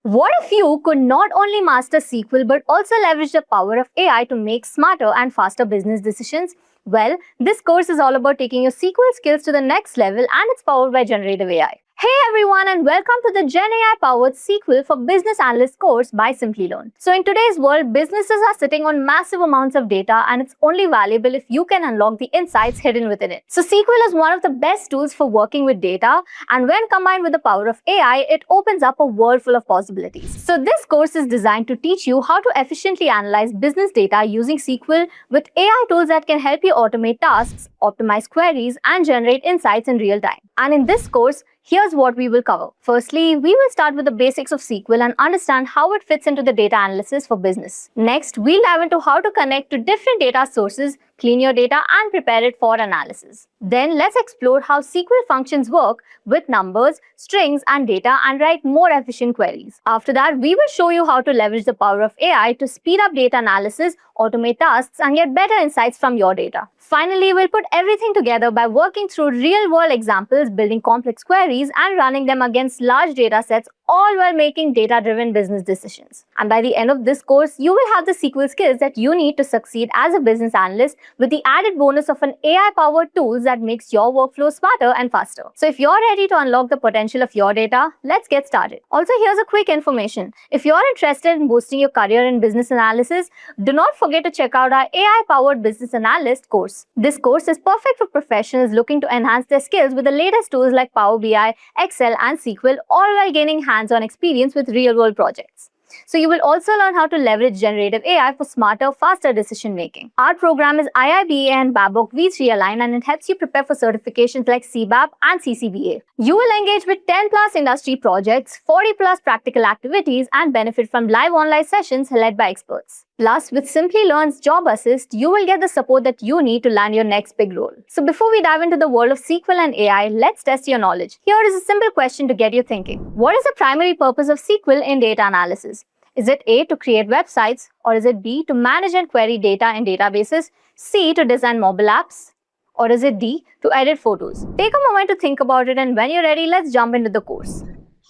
What if you could not only master SQL but also leverage the power of AI to make smarter and faster business decisions? Well, this course is all about taking your SQL skills to the next level, and it's powered by Generative AI. Hey everyone, and welcome to the Gen AI powered SQL for Business Analyst course by Simplilearn. So in today's world, businesses are sitting on massive amounts of data, and it's only valuable if you can unlock the insights hidden within it. So SQL is one of the best tools for working with data, and when combined with the power of AI, it opens up a world full of possibilities. So this course is designed to teach you how to efficiently analyze business data using SQL with AI tools that can help you automate tasks, optimize queries, and generate insights in real time. And in this course, here's what we will cover. Firstly, we will start with the basics of SQL and understand how it fits into the data analysis for business. Next, we'll dive into how to connect to different data sources, clean your data, and prepare it for analysis. Then let's explore how SQL functions work with numbers, strings, and data and write more efficient queries. After that, we will show you how to leverage the power of AI to speed up data analysis, automate tasks, and get better insights from your data. Finally, we'll put everything together by working through real-world examples, building complex queries, and running them against large data sets, all while making data-driven business decisions. And by the end of this course, you will have the SQL skills that you need to succeed as a business analyst, with the added bonus of an AI-powered tool that makes your workflow smarter and faster. So if you're ready to unlock the potential of your data, let's get started. Also, here's a quick information. If you're interested in boosting your career in business analysis, do not forget to check out our AI-powered business analyst course. This course is perfect for professionals looking to enhance their skills with the latest tools like Power BI, Excel, and SQL, all while gaining hands-on experience with real-world projects. So you will also learn how to leverage generative AI for smarter, faster decision making. Our program is IIBA and Babok V3 aligned, and it helps you prepare for certifications like CBAP and CCBA. You will engage with 10 plus industry projects, 40 plus practical activities, and benefit from live online sessions led by experts. Plus, with Simplilearn's Job Assist, you will get the support that you need to land your next big role. So before we dive into the world of SQL and AI, let's test your knowledge. Here is a simple question to get you thinking. What is the primary purpose of SQL in data analysis? Is it A, to create websites, or is it B, to manage and query data in databases, C, to design mobile apps, or is it D, to edit photos? Take a moment to think about it, and when you're ready, let's jump into the course.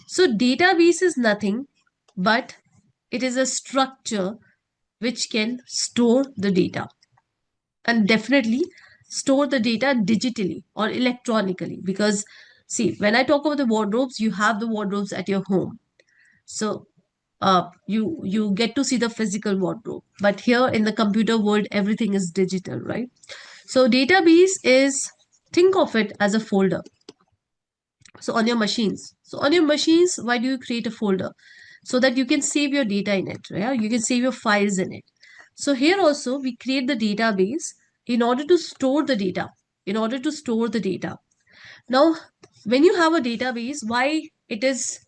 So database is nothing but it is a structure which can store the data, and definitely store the data digitally or electronically, because see, when I talk about the wardrobes, you have the wardrobes at your home. So you get to see the physical wardrobe, but here in the computer world, everything is digital, right? So database is, think of it as a folder. So on your machines, why do you create a folder? So that you can save your data in it, right? You can save your files in it. So here also we create the database in order to store the data, Now, when you have a database, why it is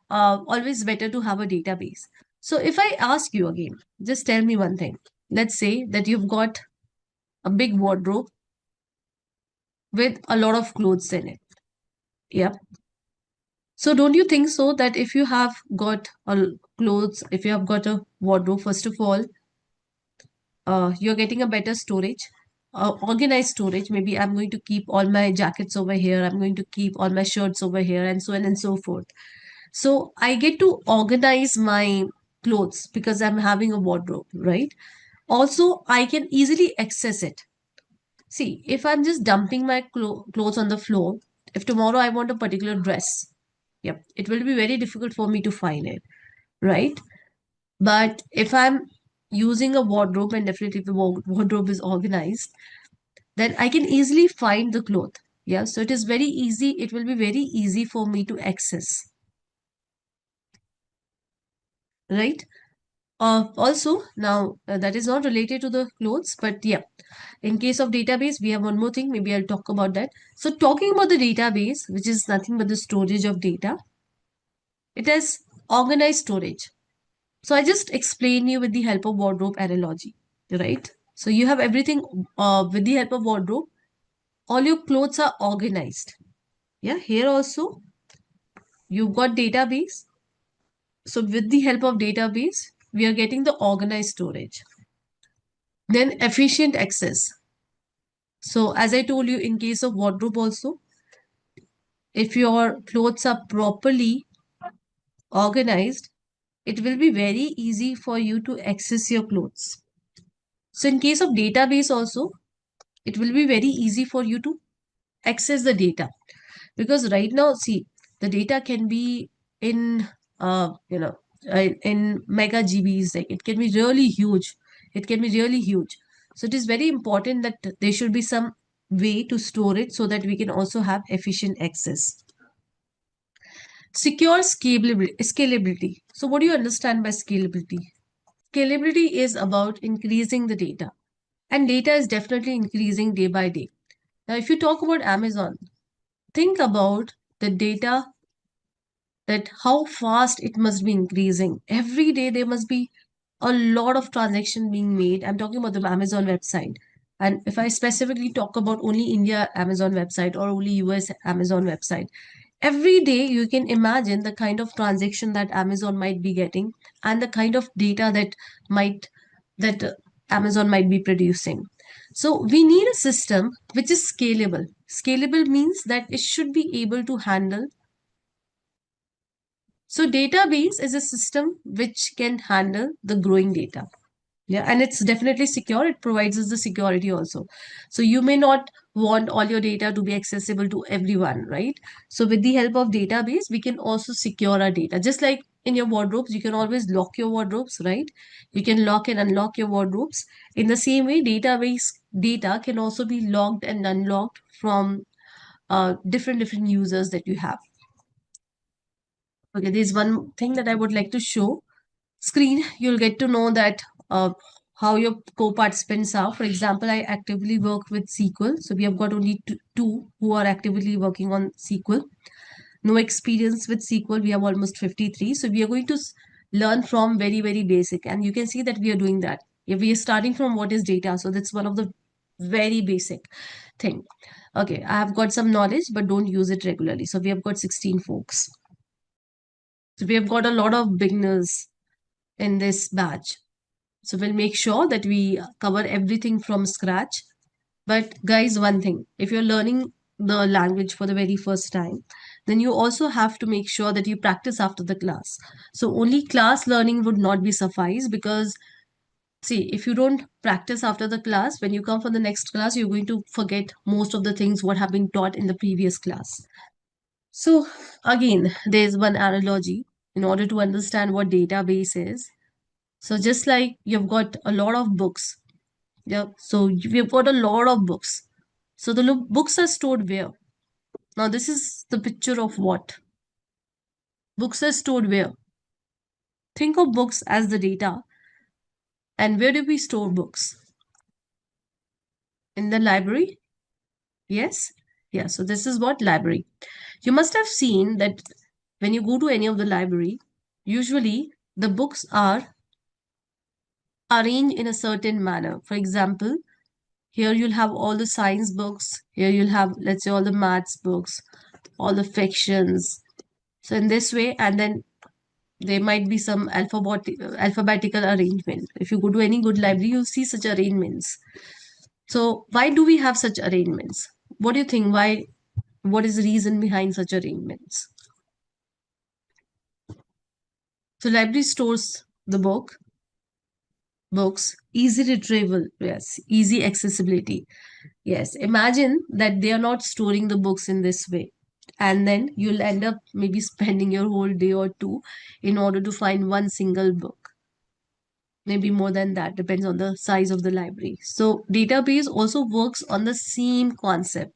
always better to have a database? So if I ask you again, just tell me one thing. Let's say that you've got a big wardrobe with a lot of clothes in it. Yep. So don't you think so that if you have got clothes, if you have got a wardrobe, first of all, you're getting a better storage, organized storage. Maybe I'm going to keep all my jackets over here. I'm going to keep all my shirts over here, and so on and so forth. So I get to organize my clothes because I'm having a wardrobe, right? Also, I can easily access it. See, if I'm just dumping my clothes on the floor, if tomorrow I want a particular dress, yep, it will be very difficult for me to find it, right? But if I'm using a wardrobe, and definitely if the wardrobe is organized, then I can easily find the cloth. Yeah, so it is very easy. It will be very easy for me to access, right? Also, now that is not related to the clothes, but yeah, in case of database, we have one more thing. Maybe I'll talk about that. So talking about the database, which is nothing but the storage of data, it has organized storage. So I just explain you with the help of wardrobe analogy, right? So you have everything with the help of wardrobe. All your clothes are organized. Yeah, here also you've got database. So with the help of database, we are getting the organized storage. Then efficient access. So as I told you, in case of wardrobe also, if your clothes are properly organized, it will be very easy for you to access your clothes. So in case of database also, it will be very easy for you to access the data, because right now, see, the data can be in uh you know in mega GBs. Like, it can be really huge. It can be really huge. So it is very important that there should be some way to store it so that we can also have efficient access. Secure scalability. So what do you understand by scalability? Scalability is about increasing the data, and data is definitely increasing day by day. Now, if you talk about Amazon, think about the data, that how fast it must be increasing. Every day there must be a lot of transaction being made. I'm talking about the Amazon website. And if I specifically talk about only India Amazon website or only US Amazon website, every day you can imagine the kind of transaction that Amazon might be getting, and the kind of data that Amazon might be producing. So we need a system which is scalable. Scalable means that it should be able to handle. So database is a system which can handle the growing data. Yeah, and it's definitely secure. It provides us the security also. So you may not want all your data to be accessible to everyone, right? So with the help of database, we can also secure our data. Just like in your wardrobes, you can always lock your wardrobes, right? You can lock and unlock your wardrobes. In the same way, database data can also be locked and unlocked from different users that you have. Okay, there's one thing that I would like to show. Screen, you'll get to know that how your co-participants are. For example, I actively work with SQL. So we have got only two who are actively working on SQL. No experience with SQL. We have almost 53. So we are going to learn from very, very basic. And you can see that we are doing that. If we are starting from what is data. So that's one of the very basic thing. Okay, I have got some knowledge, but don't use it regularly. So we have got 16 folks. So we have got a lot of beginners in this batch. So we'll make sure that we cover everything from scratch. But guys, one thing, if you're learning the language for the very first time, then you also have to make sure that you practice after the class. So only class learning would not be suffice, because see, if you don't practice after the class, when you come for the next class, you're going to forget most of the things what have been taught in the previous class. So again, there's one analogy in order to understand what database is. So just like you've got a lot of books, yeah. So we've got a lot of books. So the books are stored where? Now this is the picture of what? Books are stored where? Think of books as the data. And where do we store books? In the library? Yes? Yeah, so this is what library. You must have seen that when you go to any of the library, usually the books are arranged in a certain manner. For example, here you'll have all the science books. Here you'll have, let's say, all the maths books, all the fictions. So in this way, and then there might be some alphabetical arrangement. If you go to any good library, you'll see such arrangements. So why do we have such arrangements? What do you think? Why? What is the reason behind such arrangements? So library stores the books, easy retrieval, yes, easy accessibility. Yes, imagine that they are not storing the books in this way. And then you'll end up maybe spending your whole day or two in order to find one single book. Maybe more than that, depends on the size of the library. So database also works on the same concept.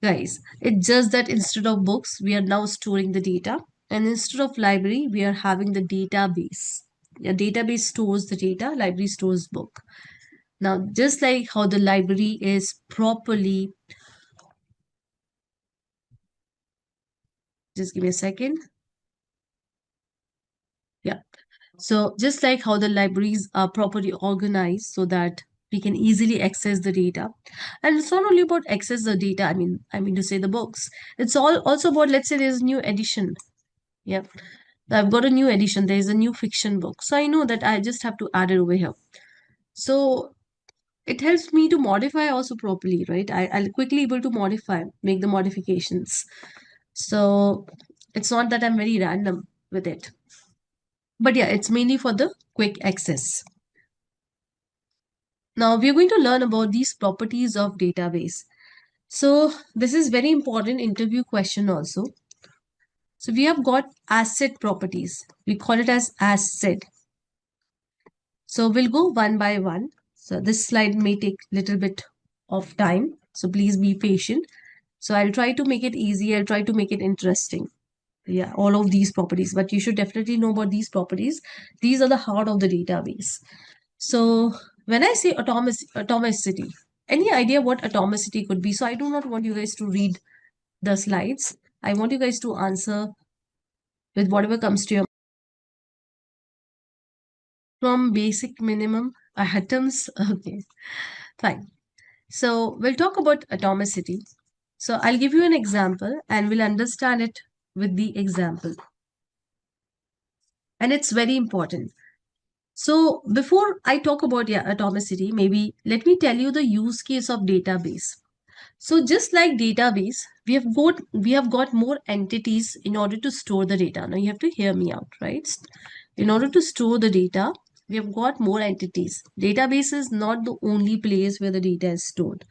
Guys, it's just that instead of books, we are now storing the data. And instead of library, we are having the database. A database stores the data, library stores book. Now, just like how the library is properly, just give me a second. Yeah. So just like how the libraries are properly organized so that we can easily access the data. And it's not only about access the data, I mean to say the books. It's all also about, let's say there's a new edition. Yeah. I've got a new edition. There's a new fiction book. So I know that I just have to add it over here. So it helps me to modify also properly, right? I'll quickly able to modify, make the modifications. So it's not that I'm very random with it. But yeah, it's mainly for the quick access. Now we're going to learn about these properties of database. So this is very important interview question also. So we have got asset properties. We call it as asset. So we'll go one by one. So this slide may take a little bit of time. So please be patient. So I'll try to make it easy. I'll try to make it interesting. Yeah, all of these properties, but you should definitely know about these properties. These are the heart of the database. So when I say atomicity, any idea what atomicity could be? So I do not want you guys to read the slides. I want you guys to answer with whatever comes to your from basic minimum atoms. Okay, fine. So we'll talk about atomicity. So I'll give you an example and we'll understand it with the example. And it's very important. So before I talk about atomicity, maybe let me tell you the use case of database. So just like database, we have got more entities in order to store the data. Now you have to hear me out, right? In order to store the data, we have got more entities. Database is not the only place where the data is stored.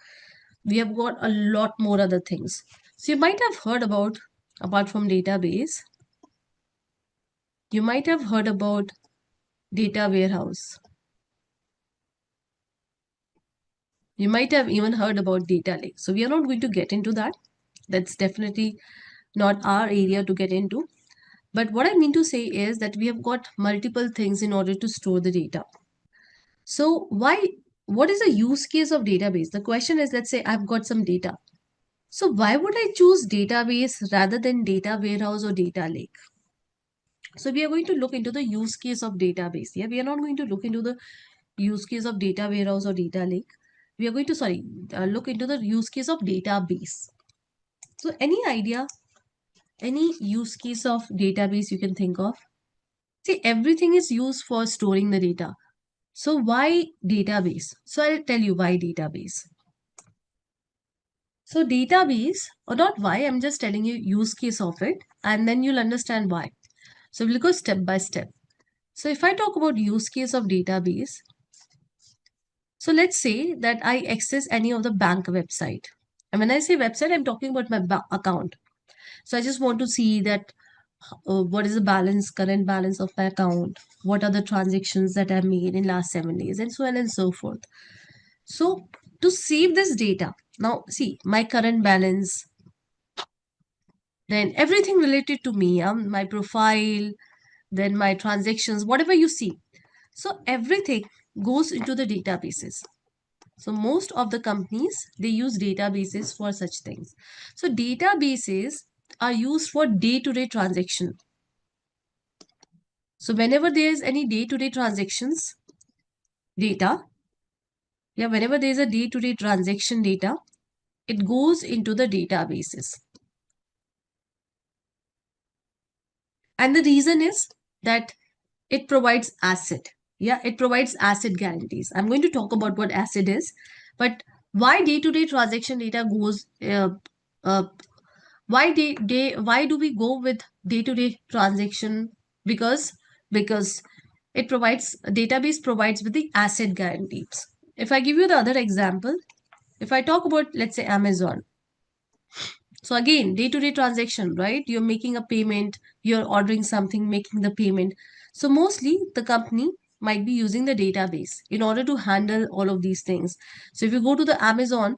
We have got a lot more other things. So you might have heard about, apart from database, you might have heard about data warehouse. You might have even heard about data lake. So we are not going to get into that. That's definitely not our area to get into. But what I mean to say is that we have got multiple things in order to store the data. So what is the use case of database? The question is, let's say I've got some data. So why would I choose database rather than data warehouse or data lake? So we are going to look into the use case of database. Yeah, we are not going to look into the use case of data warehouse or data lake. We are going to, look into the use case of database. So any idea, any use case of database you can think of? See, everything is used for storing the data. So why database? So I'll tell you why database. So database, or not why, I'm just telling you use case of it, and then you'll understand why. So we'll go step by step. So if I talk about use case of database, so let's say that I access any of the bank website. And when I say website, I'm talking about my account. So I just want to see that what is the balance, current balance of my account, what are the transactions that I made in last 7 days, and so on and so forth. So to save this data, now see my current balance, then everything related to me, my profile, then my transactions, whatever you see. So everything goes into the databases. So most of the companies, they use databases for such things. So databases are used for day-to-day transaction. So whenever there is any day-to-day transactions data, whenever there is a day-to-day transaction data, it goes into the databases. And the reason is that it provides asset. It provides asset guarantees. I'm going to talk about what asset is, but why day-to-day transaction data goes, uh, why do we go with day-to-day transaction? Because it provides, database provides with the asset guarantees. If I give you the other example, if I talk about, let's say, Amazon. So again, day-to-day transaction, right? You're making a payment, you're ordering something, making the payment. So mostly the company might be using the database in order to handle all of these things. So if you go to the Amazon,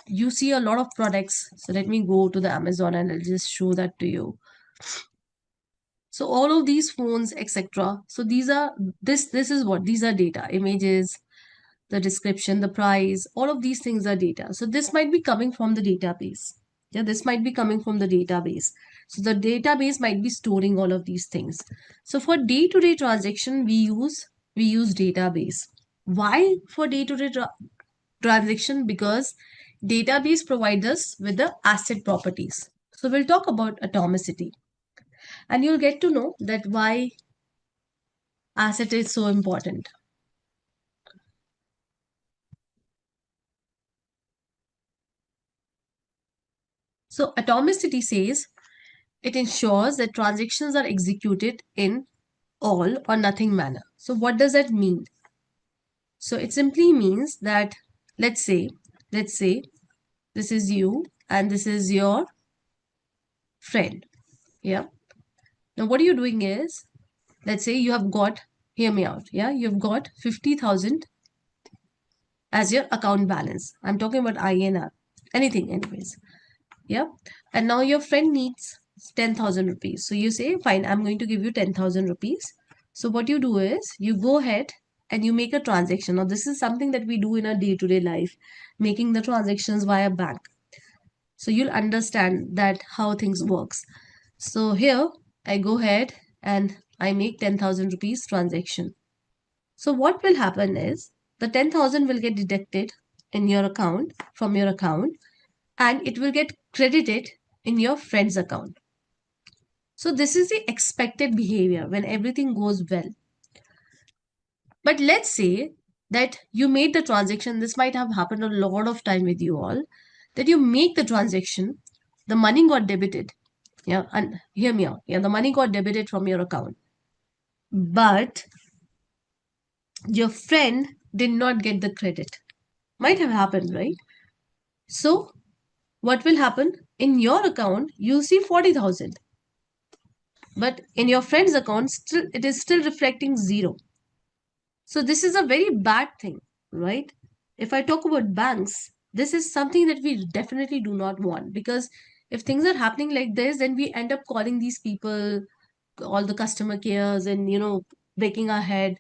you see a lot of products. So let me go to the Amazon and I'll just show that to you. So all of these phones, etc. So these are, this is what, these are data, images, the description, the price, all of these things are data. So this might be coming from the database. This might be coming from the database. So the database might be storing all of these things. So for day-to-day transaction, we use database. Why for day-to-day transaction? Because database provides us with the asset properties. So we'll talk about atomicity. And you'll get to know that why asset is so important. So atomicity says it ensures that transactions are executed in all or nothing manner. So what does that mean? So it simply means that, let's say, this is you and this is your friend. Yeah. Now what you're doing is, let's say you have got, hear me out. Yeah. You've got 50,000 as your account balance. I'm talking about INR, anything anyways. Yeah. And now your friend needs 10,000 rupees. So you say, fine, I'm going to give you 10,000 rupees. So what you do is you go ahead and you make a transaction. Now this is something that we do in our day-to-day life, making the transactions via bank. So you'll understand that how things works. So here I go ahead and I make 10,000 rupees transaction. So what will happen is the 10,000 will get deducted in your account from your account, and it will get credited in your friend's account. So this is the expected behavior when everything goes well. But let's say that you made the transaction. This might have happened a lot of time with you all, that you make the transaction, the money got debited. Yeah, and hear me out. Yeah, the money got debited from your account, but your friend did not get the credit. Might have happened, right? So what will happen? In your account, you'll see 40,000. But in your friend's account, still it is still reflecting zero. So this is a very bad thing, right? If I talk about banks, this is something that we definitely do not want, because if things are happening like this, then we end up calling these people, all the customer cares, and breaking our head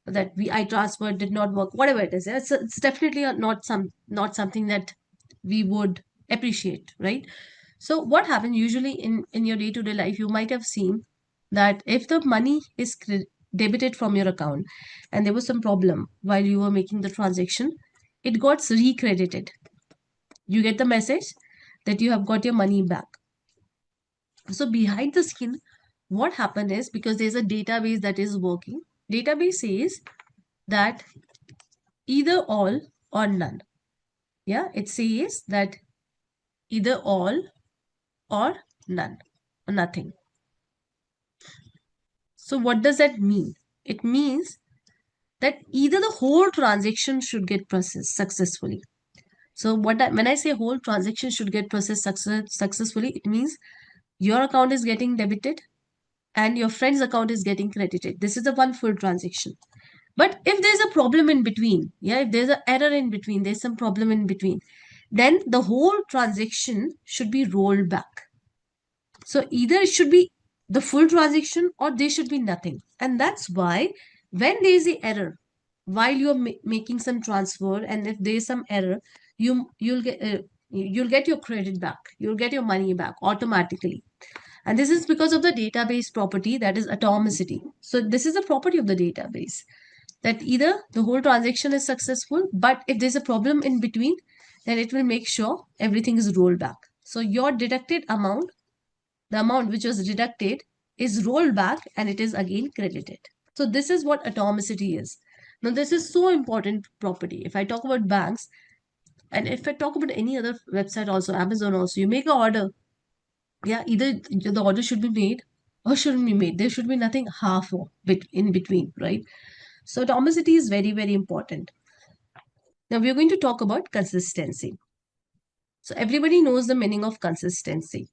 that I transferred did not work, whatever it is. It's definitely not something that we would appreciate, right? So what happens usually in your day-to-day life, you might have seen that if the money is debited from your account and there was some problem while you were making the transaction, it got recredited. You get the message that you have got your money back. So behind the skin, what happened is, because there's a database that is working, database says that either all or none. Yeah, it says that either all or none or nothing. So what does that mean? It means that either the whole transaction should get processed successfully. So when I say whole transaction should get processed successfully, it means your account is getting debited and your friend's account is getting credited. This is the one full transaction. But if there's a problem in between, yeah, if there's an error in between, there's some problem in between, then the whole transaction should be rolled back. So either it should be the full transaction or there should be nothing. And that's why when there is the error, while you're making some transfer, and if there is some error, you'll get your credit back. You'll get your money back automatically. And this is because of the database property, that is atomicity. So this is the property of the database, that either the whole transaction is successful, but if there's a problem in between, then it will make sure everything is rolled back. So your deducted amount, the amount which was deducted, is rolled back and it is again credited. So this is what atomicity is. Now this is so important property. If I talk about banks, and if I talk about any other website also, Amazon also, you make an order. Yeah, either the order should be made or shouldn't be made. There should be nothing half or bit in between, right? So atomicity is very, very important. Now we're going to talk about consistency. So everybody knows the meaning of consistency.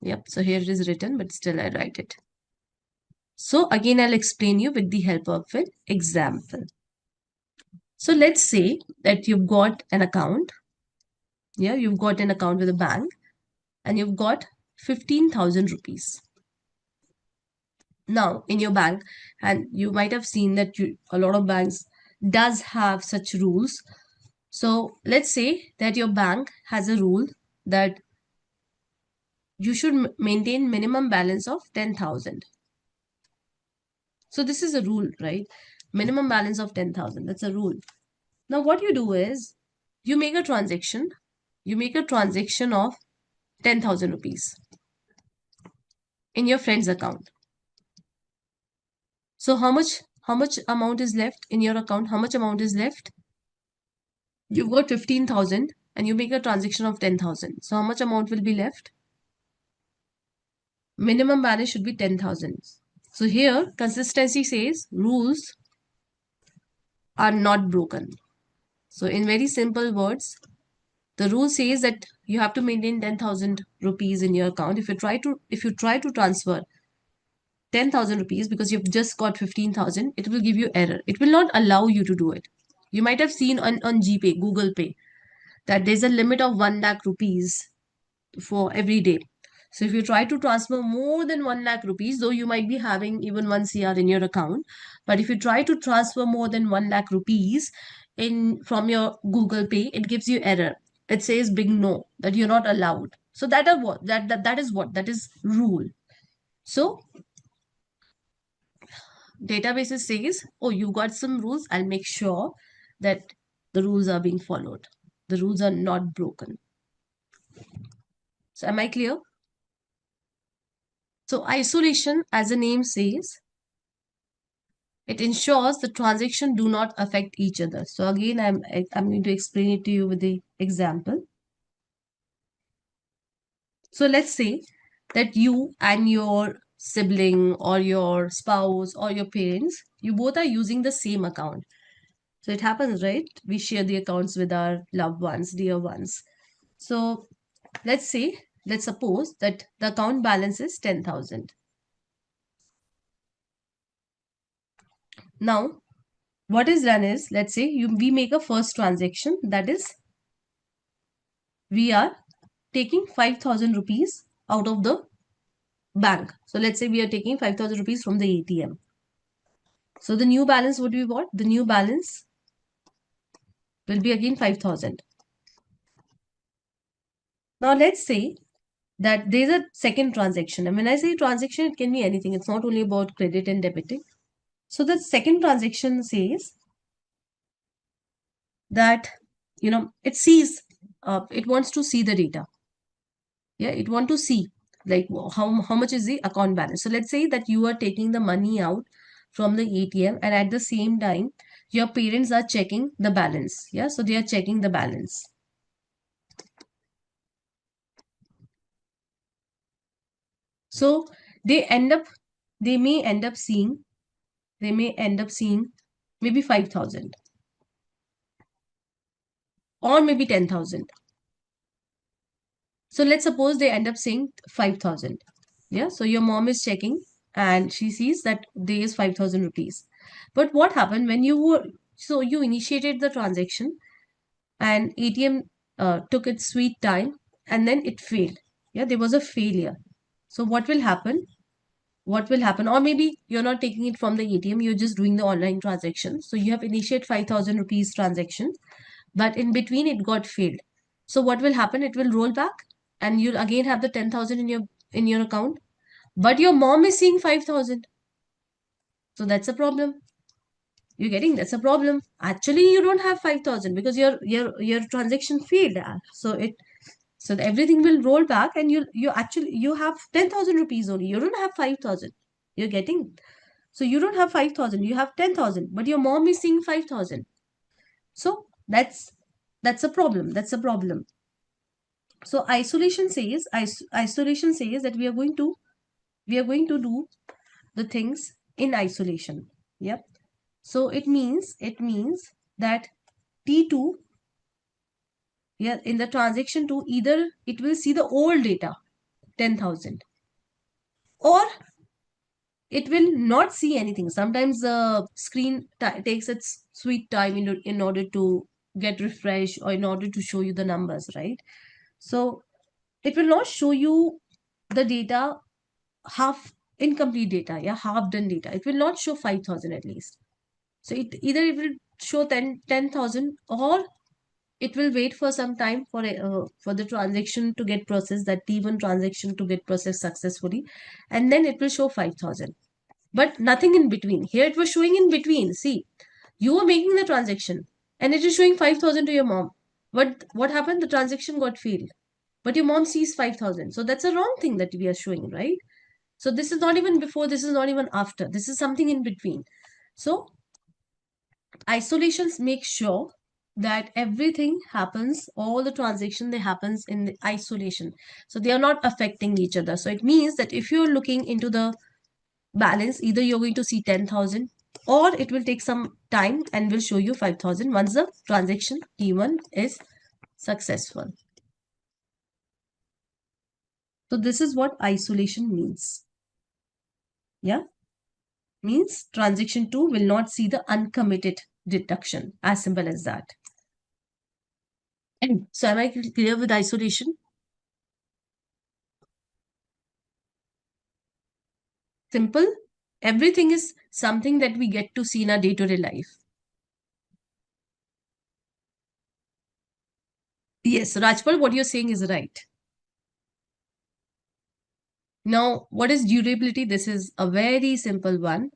Yep, so here it is written, but still I write it. So again, I'll explain you with the help of an example. So let's say that you've got an account. Yeah, you've got an account with a bank and you've got 15,000 rupees. Now in your bank, and you might have seen that a lot of banks does have such rules. So let's say that your bank has a rule that you should maintain minimum balance of 10,000. So this is a rule, right? Minimum balance of 10,000. That's a rule. Now what you do is you make a transaction. You make a transaction of 10,000 rupees in your friend's account. So how much amount is left in your account? How much amount is left? You've got 15,000 and you make a transaction of 10,000. So how much amount will be left? minimum balance should be 10,000. So here, consistency says rules are not broken. So in very simple words, the rule says that you have to maintain 10,000 rupees in your account. If you try to transfer 10,000 rupees because you've just got 15,000, it will give you error. It will not allow you to do it. You might have seen on GPay, Google Pay, that there's a limit of 1 lakh rupees for every day. So if you try to transfer more than 1 lakh rupees, though you might be having even 1 CR in your account, but if you try to transfer more than 1 lakh rupees in from your Google Pay, it gives you error. It says big no, that you're not allowed. So that is rule. So databases says, oh, you got some rules, I'll make sure that the rules are being followed. The rules are not broken. So am I clear? So isolation, as the name says, it ensures the transaction do not affect each other. So again, I'm going to explain it to you with the example. So let's say that you and your sibling or your spouse or your parents, you both are using the same account. So it happens, right? We share the accounts with our loved ones, dear ones. So let's suppose that the account balance is 10,000. Now, what is done is, let's say we make a first transaction, that is, we are taking 5,000 rupees out of the bank. So let's say we are taking 5,000 rupees from the ATM. So the new balance would be what? The new balance will be again 5,000. Now let's say that there's a second transaction. And when I say transaction, it can be anything. It's not only about credit and debiting. So the second transaction says that, it sees, it wants to see the data. Yeah, it want to see like how much is the account balance. So let's say that you are taking the money out from the ATM, and at the same time your parents are checking the balance. Yeah, so they are checking the balance. So they may end up seeing maybe 5,000 or maybe 10,000. So let's suppose they end up seeing 5,000. Yeah, so your mom is checking and she sees that there is 5,000 rupees. But what happened when you initiated the transaction and ATM took its sweet time and then it failed. Yeah, there was a failure. So what will happen? Or maybe you're not taking it from the ATM, you're just doing the online transaction. So you have initiated 5,000 rupees transaction, but in between it got failed. So what will happen? It will roll back and you'll again have the 10,000 in your account, but your mom is seeing 5,000. So that's a problem. You're getting, that's a problem. Actually, you don't have 5,000 because your transaction failed. So everything will roll back and you have 10,000 rupees only. You don't have 5,000. You're getting, so you don't have 5,000. You have 10,000, but your mom is seeing 5,000. So that's a problem. That's a problem. So isolation says that we are going to do the things in isolation. Yep. So it means that T2, yeah, in the transaction 2, either it will see the old data 10,000, or it will not see anything. Sometimes the screen takes its sweet time in order to get refreshed or in order to show you the numbers, right? So it will not show you the data, half incomplete data, yeah, half done data. It will not show 5,000 at least. So it will show 10,000, or it will wait for some time for the transaction to get processed, that T1 transaction to get processed successfully, and then it will show 5,000. But nothing in between. Here it was showing in between. See, you were making the transaction and it is showing 5,000 to your mom. But what happened? The transaction got failed. But your mom sees 5,000. So that's a wrong thing that we are showing, right? So this is not even before, this is not even after. This is something in between. So isolations make sure that everything happens, all the transaction they happens in the isolation. So they are not affecting each other. So it means that if you're looking into the balance, either you're going to see 10,000 or it will take some time and will show you 5,000 once the transaction T1 is successful. So this is what isolation means. Yeah, means transaction 2 will not see the uncommitted deduction. As simple as that. So am I clear with isolation? Simple. Everything is something that we get to see in our day-to-day life. Yes, Rajpal, what you're saying is right. Now, what is durability? This is a very simple one.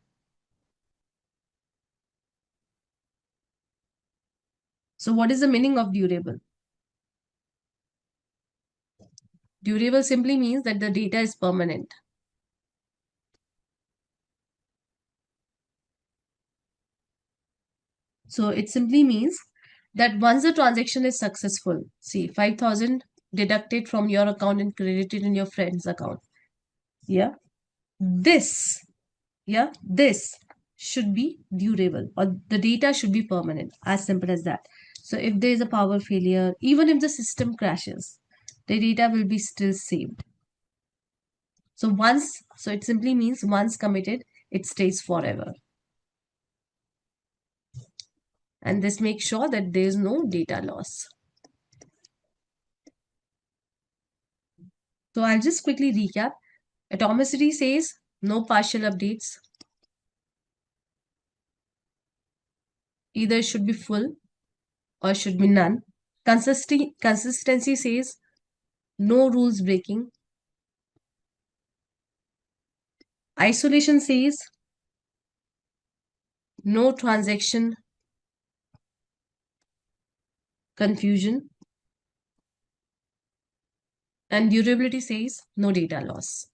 So what is the meaning of durable? Durable simply means that the data is permanent. So it simply means that once the transaction is successful, see 5,000 deducted from your account and credited in your friend's account. Yeah. This, this should be durable, or the data should be permanent, as simple as that. So if there is a power failure, even if the system crashes, the data will be still saved. So it simply means once committed, it stays forever. And this makes sure that there is no data loss. So I'll just quickly recap. Atomicity says no partial updates. Either it should be full or should be none. Consistency says no rules breaking. Isolation says no transaction confusion. And durability says no data loss.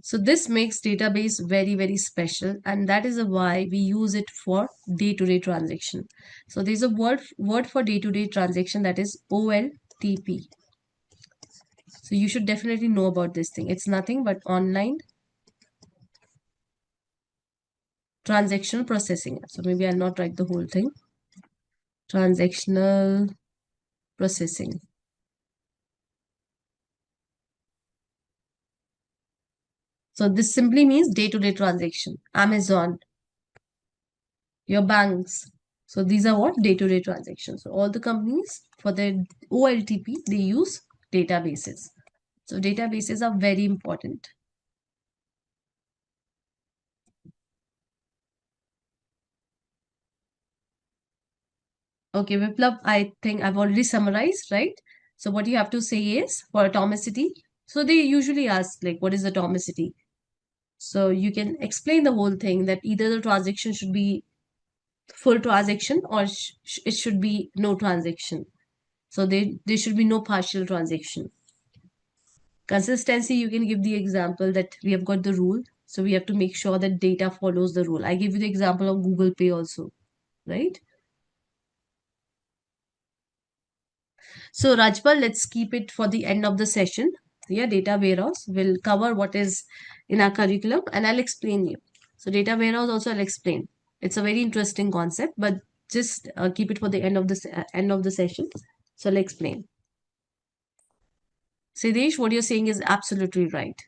So this makes database very, very special, and that is why we use it for day-to-day transaction. So there's a word for day-to-day transaction, that is OLTP. So you should definitely know about this thing. It's nothing but online transactional processing. So maybe I'll not write the whole thing. Transactional processing. So this simply means day-to-day transaction. Amazon, your banks. So these are what? Day-to-day transactions. So all the companies for their OLTP, they use databases. So databases are very important. Okay, Viplav, I think I've already summarized, right? So what you have to say is for atomicity. So they usually ask like, what is atomicity? So you can explain the whole thing that either the transaction should be full transaction or it should be no transaction. So there should be no partial transaction. Consistency, you can give the example that we have got the rule. So we have to make sure that data follows the rule. I give you the example of Google Pay also, right? So Rajpal, let's keep it for the end of the session. Yeah, data warehouse will cover what is in our curriculum and I'll explain you. So data warehouse also I'll explain. It's a very interesting concept, but just keep it for the end of the session. So I'll explain. Siddesh, what you're saying is absolutely right.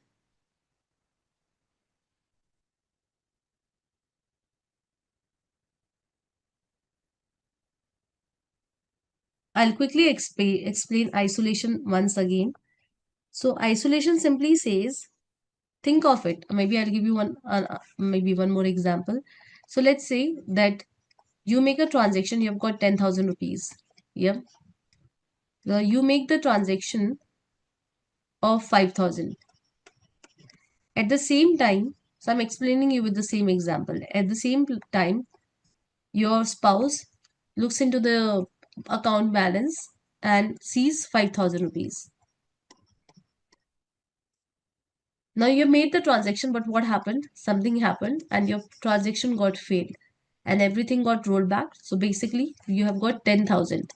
I'll quickly explain isolation once again. So isolation simply says, think of it. Maybe I'll give you maybe one more example. So let's say that you make a transaction, you've got 10,000 rupees. Yep. You make the transaction of 5,000. At the same time, so I'm explaining you with the same example. At the same time, your spouse looks into the account balance and sees 5,000 rupees. Now you made the transaction, but what happened? Something happened and your transaction got failed. and everything got rolled back. So basically, you have got 10,000,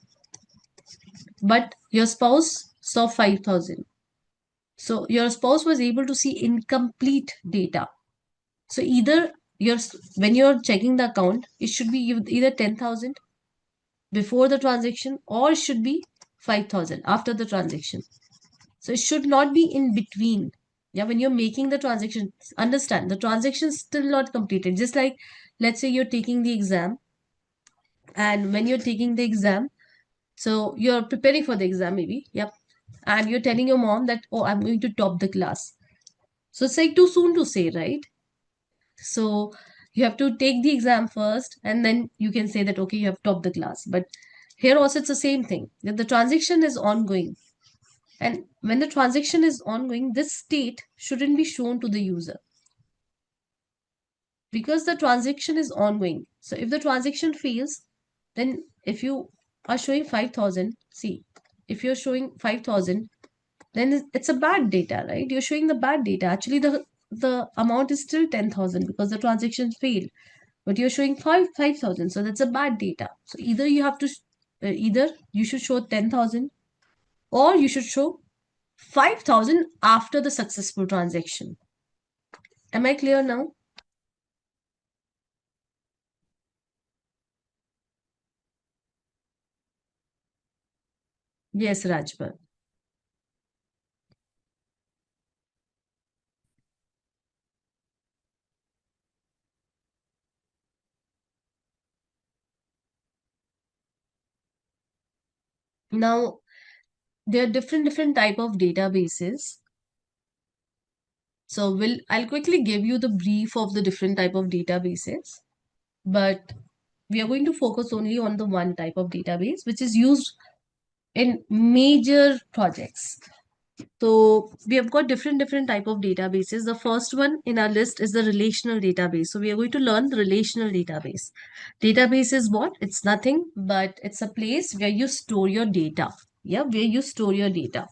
but your spouse saw 5,000. So your spouse was able to see incomplete data. So either when you're checking the account, it should be either 10,000 before the transaction or it should be 5,000 after the transaction. So it should not be in between. Yeah, when you're making the transaction, understand the transaction is still not completed. Just like, let's say you're taking the exam, and when you're taking the exam, so you're preparing for the exam, maybe, yep, and you're telling your mom that, oh, I'm going to top the class. So it's like too soon to say, right? So you have to take the exam first, and then you can say that, okay, you have topped the class. But here also it's the same thing, that the transaction is ongoing. And when the transaction is ongoing, this state shouldn't be shown to the user because the transaction is ongoing. So if the transaction fails, then if you are showing 5,000, see, if you're showing 5,000, then it's a bad data, right? You're showing the bad data. Actually, the amount is still 10,000 because the transaction failed, but you're showing 5,000, so that's a bad data. So either you have to either you should show 10,000 or you should show 5,000 after the successful transaction. Am I clear now? Yes, Rajpal. Now, there are different type of databases. So I'll quickly give you the brief of the different type of databases, but we are going to focus only on the one type of database which is used in major projects. So we have got different type of databases. The first one in our list is the relational database. So we are going to learn the relational database. Database is what? It's nothing but it's a place where you store your data. Yeah, where you store your data.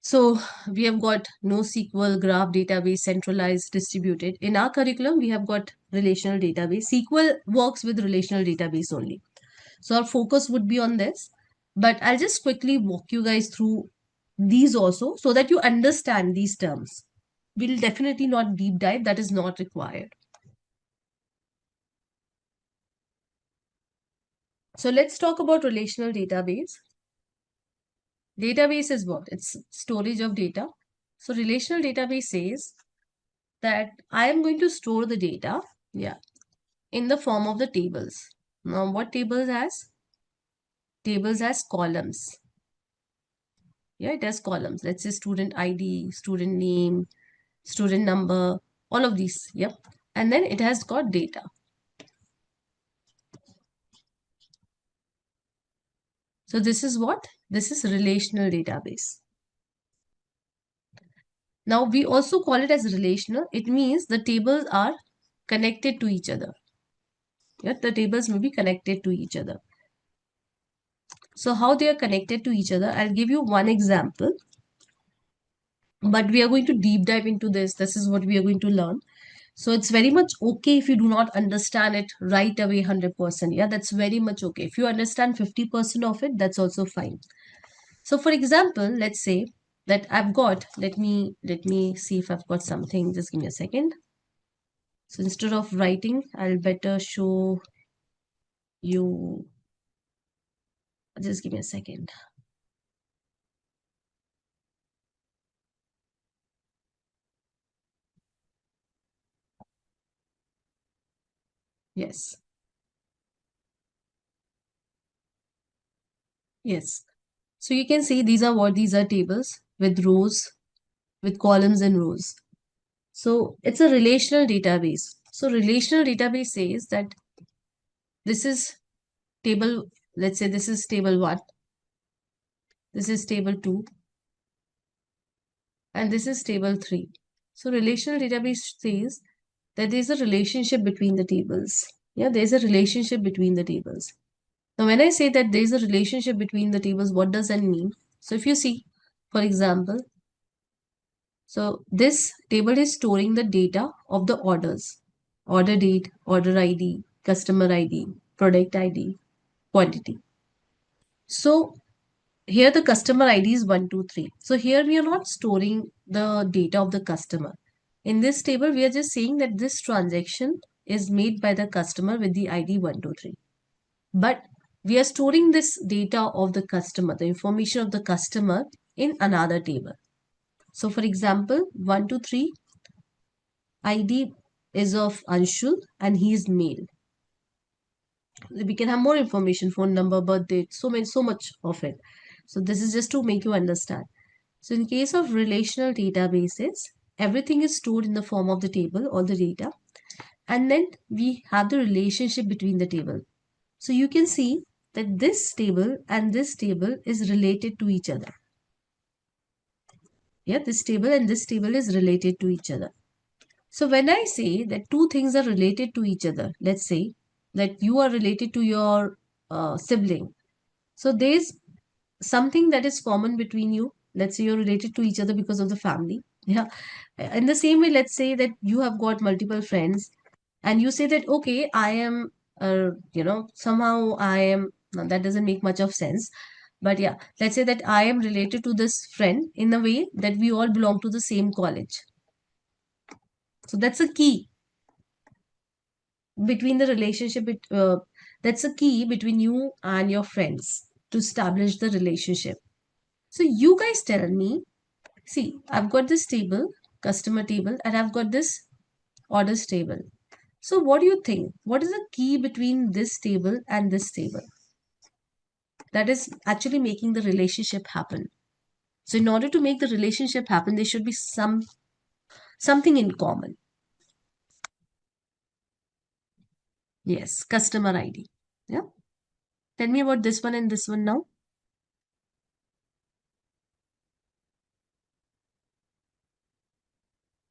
So we have got NoSQL, graph database, centralized, distributed. In our curriculum, we have got relational database. SQL works with relational database only. So our focus would be on this. But I'll just quickly walk you guys through these also so that you understand these terms. We'll definitely not deep dive, that is not required. So let's talk about relational database. Database is what? It's storage of data. So relational database says that I am going to store the data, yeah, in the form of the tables. Now, what tables has? Tables has columns. Yeah, it has columns. Let's say student ID, student name, student number, all of these. Yep. And then it has got data. So this is what? This is relational database. Now we also call it as relational. It means the tables are connected to each other. Yeah, the tables may be connected to each other. So how they are connected to each other, I'll give you one example. But we are going to deep dive into this. This is what we are going to learn. So it's very much okay if you do not understand it right away 100%. Yeah, that's very much okay. If you understand 50% of it, that's also fine. So for example, let's say that I've got, let me see if I've got something. Just give me a second. So instead of writing, I'll better show you. Just give me a second. Yes. Yes. So you can see these are what? These are tables with rows, with columns and rows. So it's a relational database. So relational database says that this is table, let's say this is table 1, this is table 2, and this is table 3. So relational database says that there's a relationship between the tables. Yeah, there's a relationship between the tables. Now, when I say that there's a relationship between the tables, what does that mean? So if you see, for example, so this table is storing the data of the orders. order date, order ID, customer ID, product ID, quantity. So here the customer ID is 123. So here we are not storing the data of the customer. In this table, we are just saying that this transaction is made by the customer with the ID 123. But we are storing this data of the customer, the information of the customer in another table. So for example, 123 ID is of Anshul and he is male. We can have more information, phone number, birth date, so much of it. So this is just to make you understand. So in case of relational databases, everything is stored in the form of the table, all the data, and then we have the relationship between the table. So you can see that this table and this table is related to each other. Yeah, this table and this table is related to each other. So when I say that two things are related to each other, let's say that you are related to your sibling. So there's something that is common between you. Let's say you're related to each other because of the family. Yeah. In the same way, let's say that you have got multiple friends and you say that, okay, I am, somehow I am, now that doesn't make much of sense. But yeah, let's say that I am related to this friend in a way that we all belong to the same college. So that's a key between the relationship. That's a key between you and your friends to establish the relationship. So you guys tell me, see, I've got this table, customer table, and I've got this orders table. So what do you think? What is the key between this table and this table that is actually making the relationship happen? So in order to make the relationship happen, there should be something in common. Yes, customer ID. Yeah. Tell me about this one and this one now.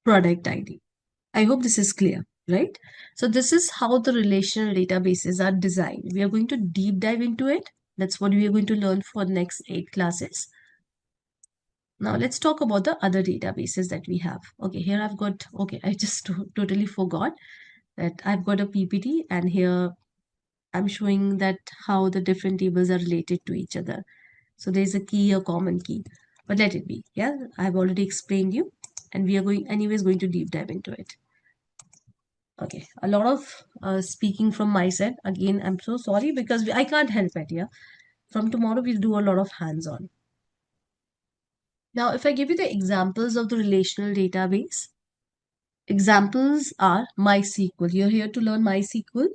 Product ID. I hope this is clear, right? So this is how the relational databases are designed. We are going to deep dive into it. That's what we are going to learn for the next 8 classes. Now let's talk about the other databases that we have. Okay, here I've got, okay, I just totally forgot that I've got a PPT and here I'm showing that how the different tables are related to each other. So there's a key, a common key, but let it be. Yeah, I've already explained you and we are going to deep dive into it. Okay, a lot of speaking from my side. Again, I'm so sorry because I can't help it. Yeah, from tomorrow we'll do a lot of hands-on. Now, if I give you the examples of the relational database, examples are MySQL. You're here to learn MySQL.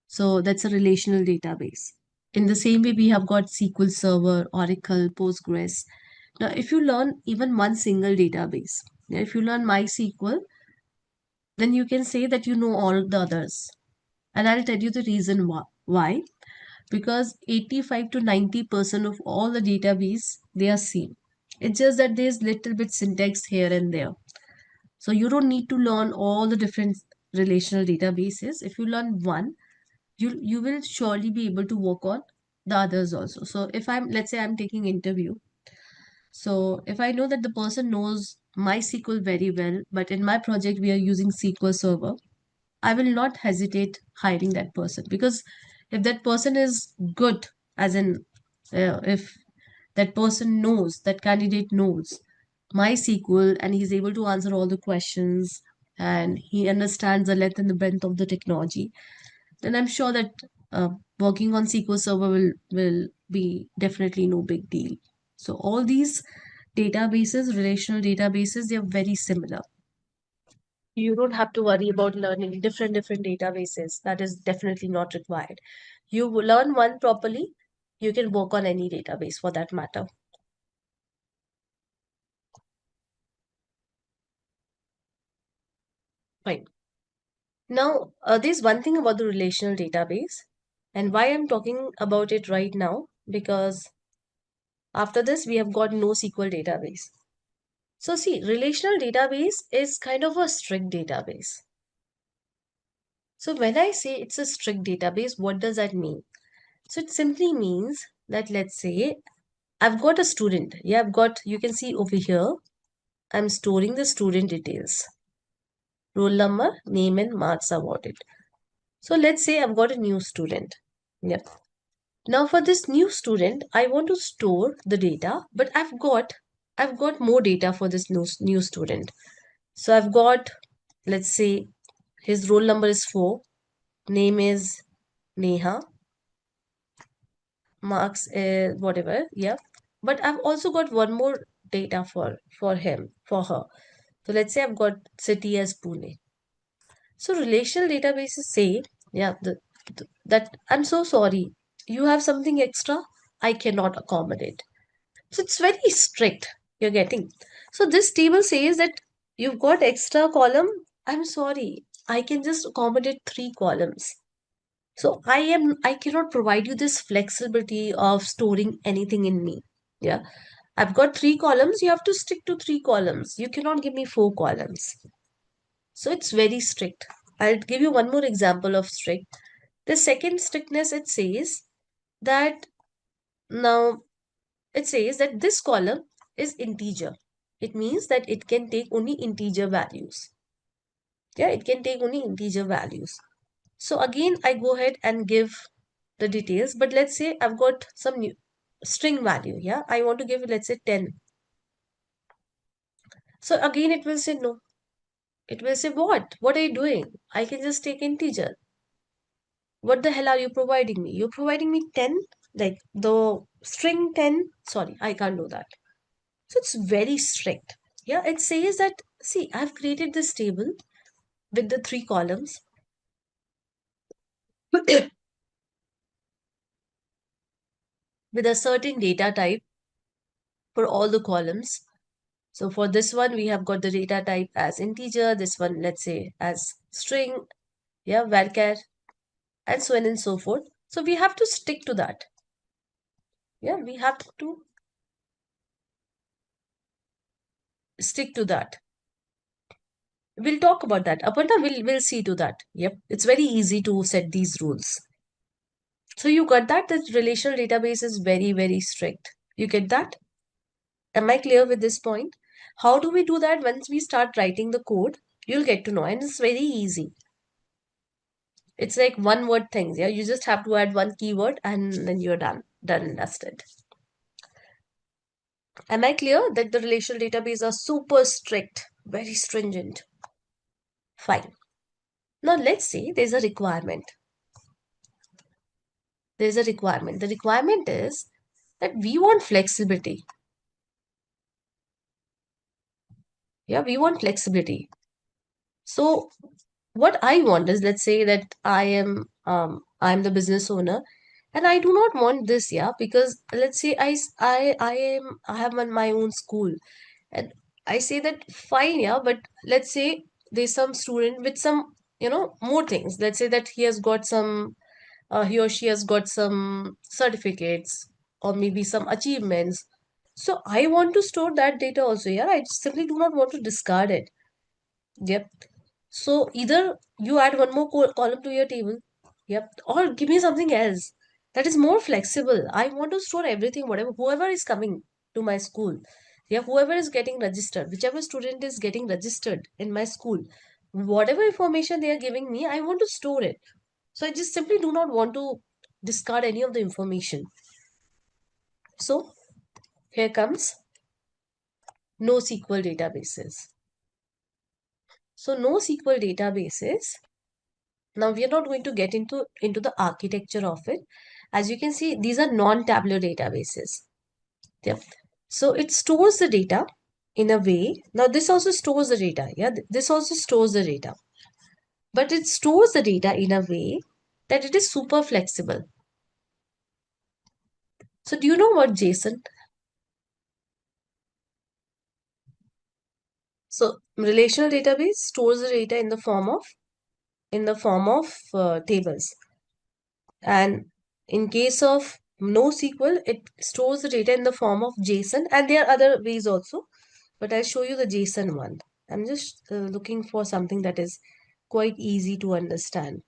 So that's a relational database. In the same way, we have got SQL Server, Oracle, Postgres. Now, if you learn even one single database, if you learn MySQL, then you can say that you know all the others. And I'll tell you the reason why. Because 85 to 90% of all the database, they are same. It's just that there's little bit syntax here and there. So you don't need to learn all the different relational databases. If you learn one, you will surely be able to work on the others also. So if let's say I'm taking interview. So if I know that the person knows MySQL very well, but in my project we are using SQL Server, I will not hesitate hiring that person because if that person is good, as in if that person knows, that candidate knows MySQL and he's able to answer all the questions and he understands the length and the breadth of the technology, then I'm sure that working on SQL Server will be definitely no big deal. So all these databases, relational databases, they are very similar. You don't have to worry about learning different databases. That is definitely not required. You will learn one properly, you can work on any database for that matter. Fine. Now, there's one thing about the relational database, and why I'm talking about it right now, because after this, we have got NoSQL database. So see, relational database is kind of a strict database. So when I say it's a strict database, what does that mean? So it simply means that let's say I've got a student. Yeah, you can see over here, I'm storing the student details. roll number, name and marks awarded. So let's say I've got a new student. Yep. Now for this new student, I want to store the data, but I've got more data for this new student. So I've got, let's say his roll number is 4, name is Neha, marks whatever, yeah. But I've also got one more data for him, for her. So let's say I've got city as Pune. So relational databases say, yeah, that I'm so sorry, you have something extra, I cannot accommodate. So it's very strict, you're getting. So this table says that you've got extra column, I'm sorry, I can just accommodate 3 columns. So I cannot provide you this flexibility of storing anything in me. Yeah. I've got 3 columns, you have to stick to 3 columns. You cannot give me 4 columns. So it's very strict. I'll give you one more example of strict. The second strictness, that now it says that this column is integer. It means that it can take only integer values. Yeah, it can take only integer values. So again, I go ahead and give the details, but let's say I've got some new string value. Yeah, I want to give, let's say 10. So again, it will say no. It will say, what are you doing? I can just take integer. What the hell are you providing me? You're providing me 10, like the string 10. Sorry, I can't do that. So it's very strict. Yeah, it says that, see, I've created this table with the 3 columns with a certain data type for all the columns. So for this one, we have got the data type as integer, this one, let's say, as string, yeah, varchar, and so on and so forth. So we have to stick to that. Yeah, we have to stick to that. We'll talk about that. Aparna, we'll see to that. Yep, it's very easy to set these rules. So you got that? The relational database is very, very strict. You get that? Am I clear with this point? How do we do that? Once we start writing the code, you'll get to know. And it's very easy. It's like one word things. Yeah, you just have to add one keyword and then you're done. Done and dusted. Am I clear that the relational database are super strict, very stringent? Fine. Now let's say there's a requirement. There's a requirement. The requirement is that we want flexibility. Yeah, we want flexibility. So what I want is, let's say that I'm the business owner and I do not want this, yeah, because let's say I have my own school and I say that fine, yeah, but let's say there's some student with some, more things. Let's say that he or she has got some certificates or maybe some achievements. So I want to store that data also, yeah. I simply do not want to discard it. Yep. So either you add one more column to your table, yep, or give me something else that is more flexible. I want to store everything, whatever, whoever is coming to my school, yeah, whoever is getting registered, whichever student is getting registered in my school, whatever information they are giving me, I want to store it. So I just simply do not want to discard any of the information. So here comes NoSQL databases. So NoSQL databases. Now we are not going to get into the architecture of it. As you can see, these are non-tabular databases. Yep. So it stores the data in a way. Now this also stores the data. Yeah, this also stores the data. But it stores the data in a way that it is super flexible. So do you know what JSON? So relational database stores the data in the form of tables. And in case of NoSQL, it stores the data in the form of JSON, and there are other ways also, but I'll show you the JSON one. I'm just looking for something that is quite easy to understand.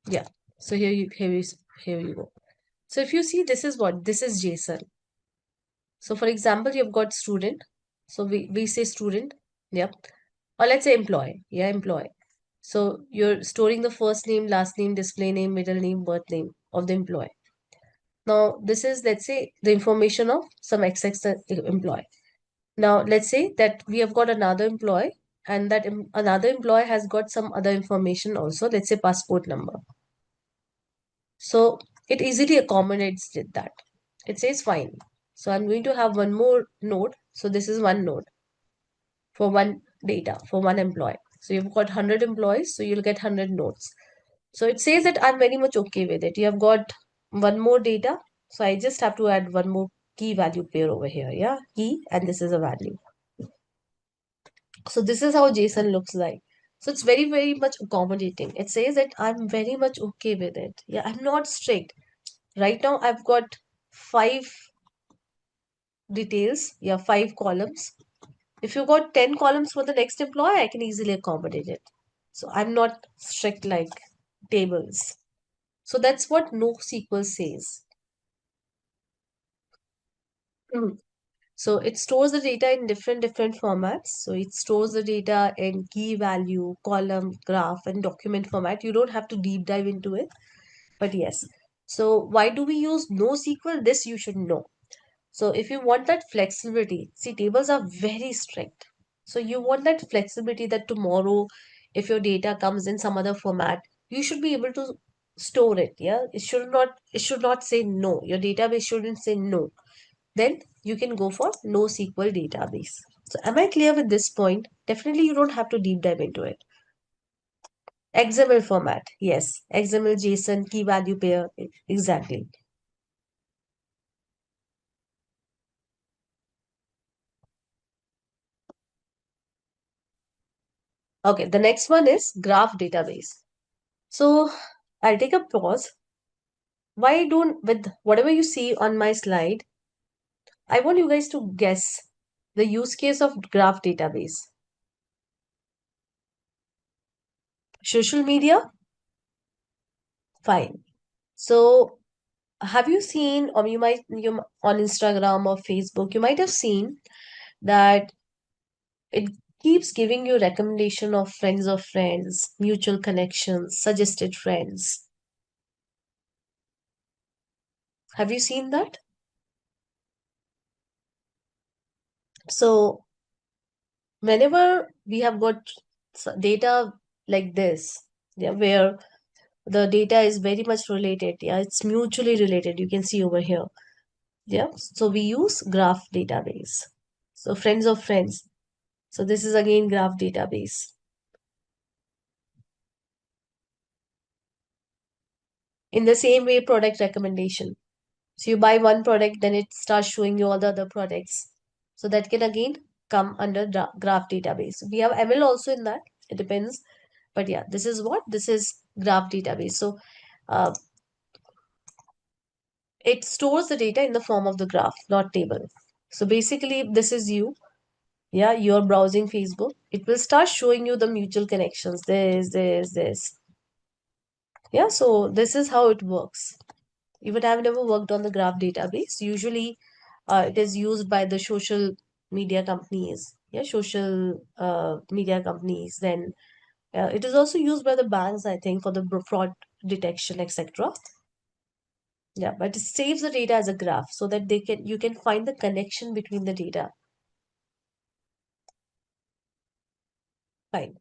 Yeah. So here you go. So if you see, this is JSON. So for example, you've got student. So we say student, yeah. Or let's say employee, yeah, employee. So you're storing the first name, last name, display name, middle name, birth name of the employee. Now this is, let's say, the information of some XX employee. Now let's say that we have got another employee, and that another employee has got some other information also, let's say passport number. So it easily accommodates with that. It says fine. So I'm going to have one more node. So this is one node for one data for one employee. So you've got 100 employees, so you'll get 100 nodes. So it says that I'm very much okay with it. You have got one more data. So I just have to add one more key value pair over here. Yeah, key, and this is a value. So this is how JSON looks like. So it's very, very much accommodating. It says that I'm very much okay with it. Yeah, I'm not strict. Right now, I've got 5 details. Yeah, 5 columns. If you got 10 columns for the next employee, I can easily accommodate it. So I'm not strict like tables. So that's what NoSQL says. Mm. So it stores the data in different formats. So it stores the data in key value, column, graph, and document format. You don't have to deep dive into it, but yes. So why do we use NoSQL? This you should know. So if you want that flexibility, see, tables are very strict. So you want that flexibility that tomorrow, if your data comes in some other format, you should be able to store it. Yeah, it should not say no. Your database shouldn't say no. Then you can go for NoSQL database. So am I clear with this point? Definitely you don't have to deep dive into it. XML format. Yes. XML, JSON, key value pair. Exactly. Okay. The next one is graph database. So I'll take a pause. Why don't, with whatever you see on my slide, I want you guys to guess the use case of graph database. Social media? Fine. So have you seen, or you on Instagram or Facebook, you might have seen that it keeps giving you recommendation of friends, mutual connections, suggested friends. Have you seen that? So whenever we have got data like this, yeah, where the data is very much related, yeah, it's mutually related, you can see over here. Yeah, so we use graph database. So friends of friends. So this is again graph database. In the same way, product recommendation. So you buy one product, then it starts showing you all the other products. So that can again come under graph database. We have ML also in that. It depends. But yeah, this is what? This is graph database. So uh, it stores the data in the form of the graph, not table. So basically, if this is you. Yeah, you're browsing Facebook. It will start showing you the mutual connections. This. Yeah, so this is how it works. Even I've never worked on the graph database. Usually, it is used by the social media companies. Yeah, social media companies. Then it is also used by the banks, I think, for the fraud detection, etc. Yeah, but it saves the data as a graph so that you can find the connection between the data. Fine.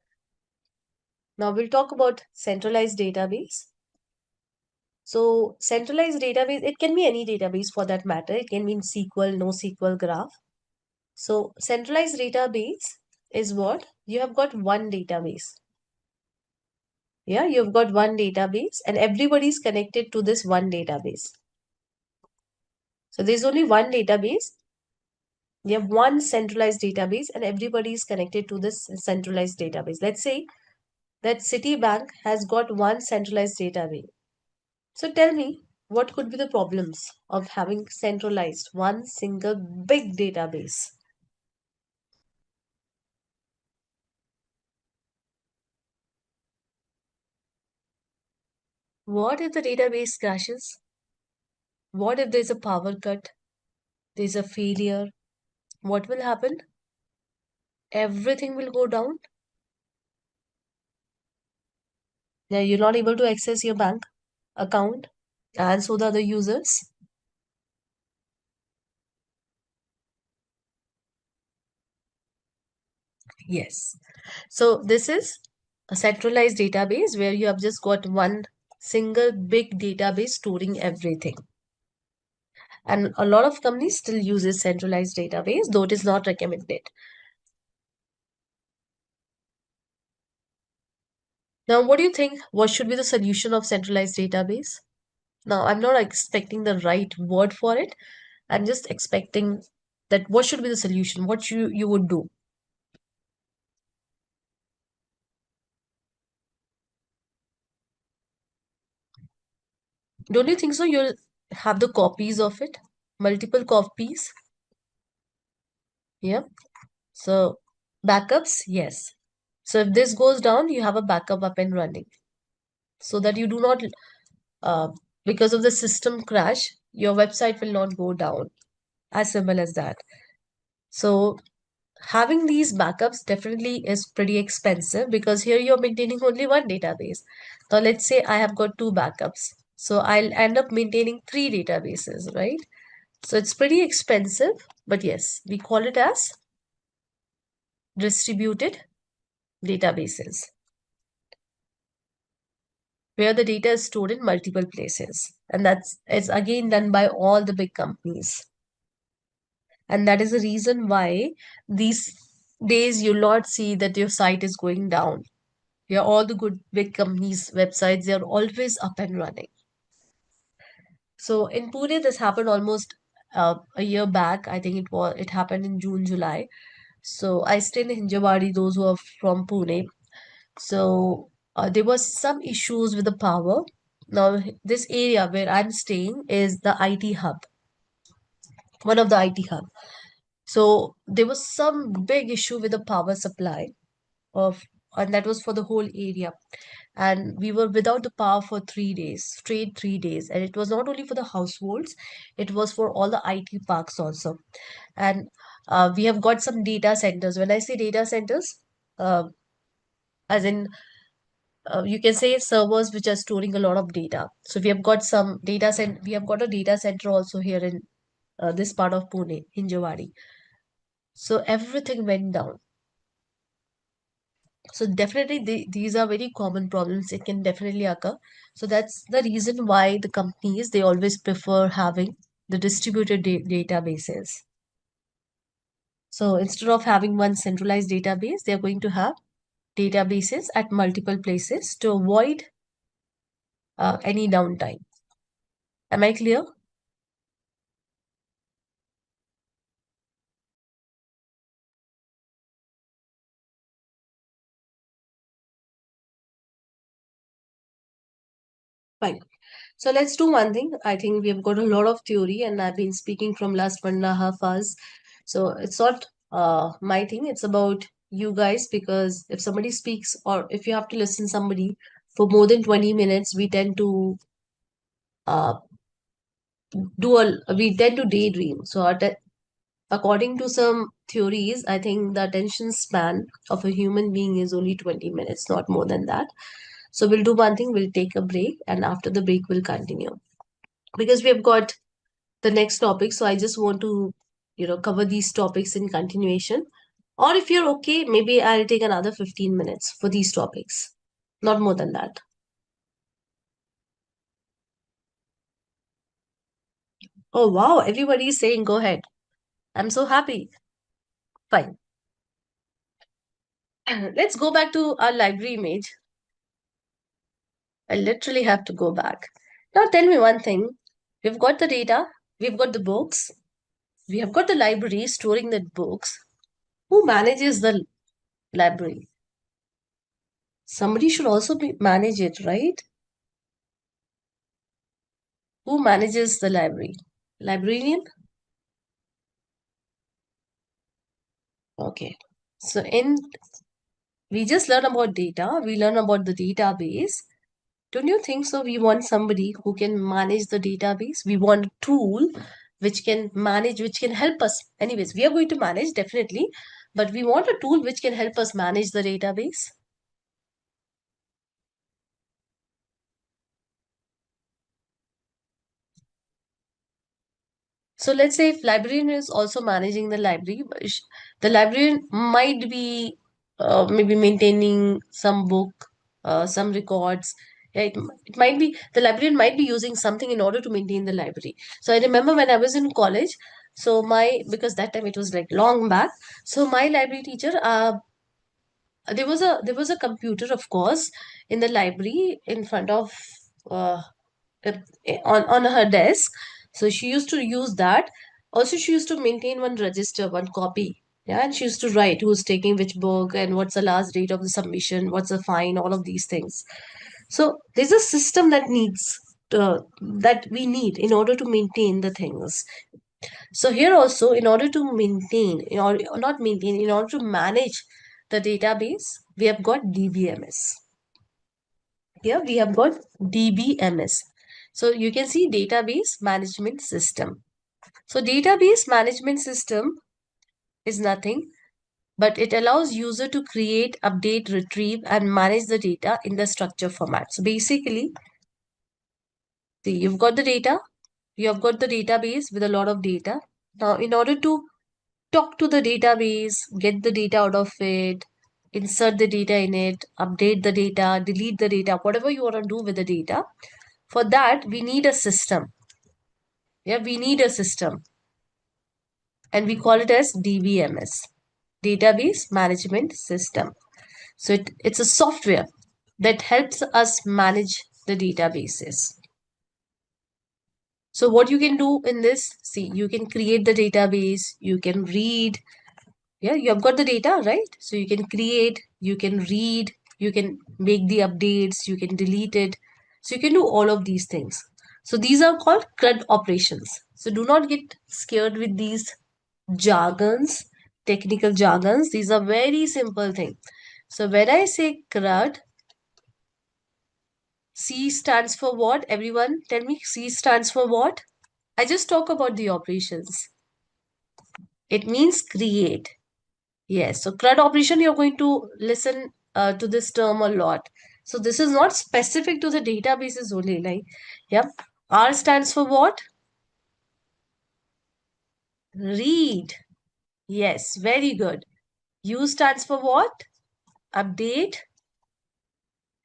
Now we'll talk about centralized database. So centralized database, it can be any database for that matter. It can be in SQL, NoSQL, graph. So centralized database is what? You have got one database. Yeah, you've got one database and everybody is connected to this one database. So there's only one database. You have one centralized database and everybody is connected to this centralized database. Let's say that Citibank has got one centralized database. So tell me, what could be the problems of having centralized one single big database? What if the database crashes? What if there's a power cut? there's a failure, what will happen? Everything will go down. Now you're not able to access your bank account, and so the other users. Yes. So this is a centralized database where you have just got one single big database storing everything. And a lot of companies still uses centralized database, though it is not recommended. Now, what do you think? What should be the solution of centralized database? Now, I'm not expecting the right word for it. I'm just expecting that what should be the solution? What you would do? Don't you think so? You'll have the copies of it, multiple copies. Yeah. So backups, yes. So if this goes down, you have a backup up and running so that you do not, uh, because of the system crash, your website will not go down. As simple as that. So having these backups definitely is pretty expensive because here you're maintaining only one database. Now let's say I have got two backups. So I'll end up maintaining three databases, right? So it's pretty expensive, but yes, we call it as distributed databases, where the data is stored in multiple places. And that's it's again done by all the big companies. And that is the reason why these days you'll not see that your site is going down. Yeah, all the good big companies' websites, they're always up and running. So in Pune, this happened almost a year back. I think it happened in June, July. So I stay in Hinjawadi, those who are from Pune. So there was some issues with the power. Now, this area where I'm staying is the IT hub, one of the IT hub. So there was some big issue with the power supply of, and that was for the whole area. And we were without the power for 3 days, straight 3 days. And it was not only for the households, it was for all the IT parks also. And we have got some data centers. When I say data centers, uh, as in you can say servers which are storing a lot of data. So we have got some data center. We have got a data center also here in this part of Pune, Hinjawadi. So everything went down. So definitely these are very common problems. It can definitely occur. So that's the reason why the companies, they always prefer having the distributed databases. So instead of having one centralized database, they're going to have databases at multiple places to avoid any downtime. Am I clear? Fine. So let's do one thing. I think we have got a lot of theory, and I've been speaking from last 1.5 hours. So it's not my thing. It's about you guys, because if somebody speaks or if you have to listen somebody for more than 20 minutes, uh, we tend to daydream. So according to some theories, I think the attention span of a human being is only 20 minutes, not more than that. So we'll do one thing. We'll take a break, and after the break, we'll continue because we have got the next topic. So I just want to, cover these topics in continuation. Or if you're okay, maybe I'll take another 15 minutes for these topics. Not more than that. Oh, wow. Everybody is saying go ahead. I'm so happy. Fine. Let's go back to our library image. I literally have to go back. Now tell me one thing. We've got the data. We've got the books. We have got the library storing the books. Who manages the library? Somebody should also manage it, right? Who manages the library? Librarian? Okay. So we just learn about data, we learn about the database. Don't you think so? We want somebody who can manage the database. We want a tool which can manage, which can help us. Anyways, we are going to manage definitely, but we want a tool which can help us manage the database. So let's say if librarian is also managing the library, the librarian might be maybe maintaining some book, some records. Yeah, it might be the librarian might be using something in order to maintain the library. So I remember when I was in college, so because that time it was like long back. So my library teacher, there was a computer, of course, in the library in front of uh, on her desk. So she used to use that. Also, she used to maintain one register, one copy. Yeah, and she used to write who's taking which book and what's the last date of the submission, what's the fine, all of these things. So there's a system that we need in order to maintain the things. So here also, in order to maintain, or not maintain, in order to manage the database, we have got DBMS. Here we have got DBMS. So you can see database management system. So database management system is nothing, but it allows user to create, update, retrieve, and manage the data in the structure format. So basically, see, you've got the data, you have got the database with a lot of data. Now, in order to talk to the database, get the data out of it, insert the data in it, update the data, delete the data, whatever you want to do with the data. For that, we need a system. Yeah, we need a system. And we call it as DBMS, Database Management System. So it's a software that helps us manage the databases. So what you can do in this, see, you can create the database, you can read. Yeah, you have got the data, right? So you can create, you can read, you can make the updates, you can delete it. So you can do all of these things. So these are called CRUD operations. So do not get scared with these jargons, technical jargons. These are very simple things. So when I say CRUD, C stands for what? Everyone tell me, C stands for what? I just talk about the operations. It means create. Yes, so CRUD operation, you're going to listen to this term a lot. So this is not specific to the databases only. Like, yep. R stands for what? Read. Yes, very good. U stands for what? Update.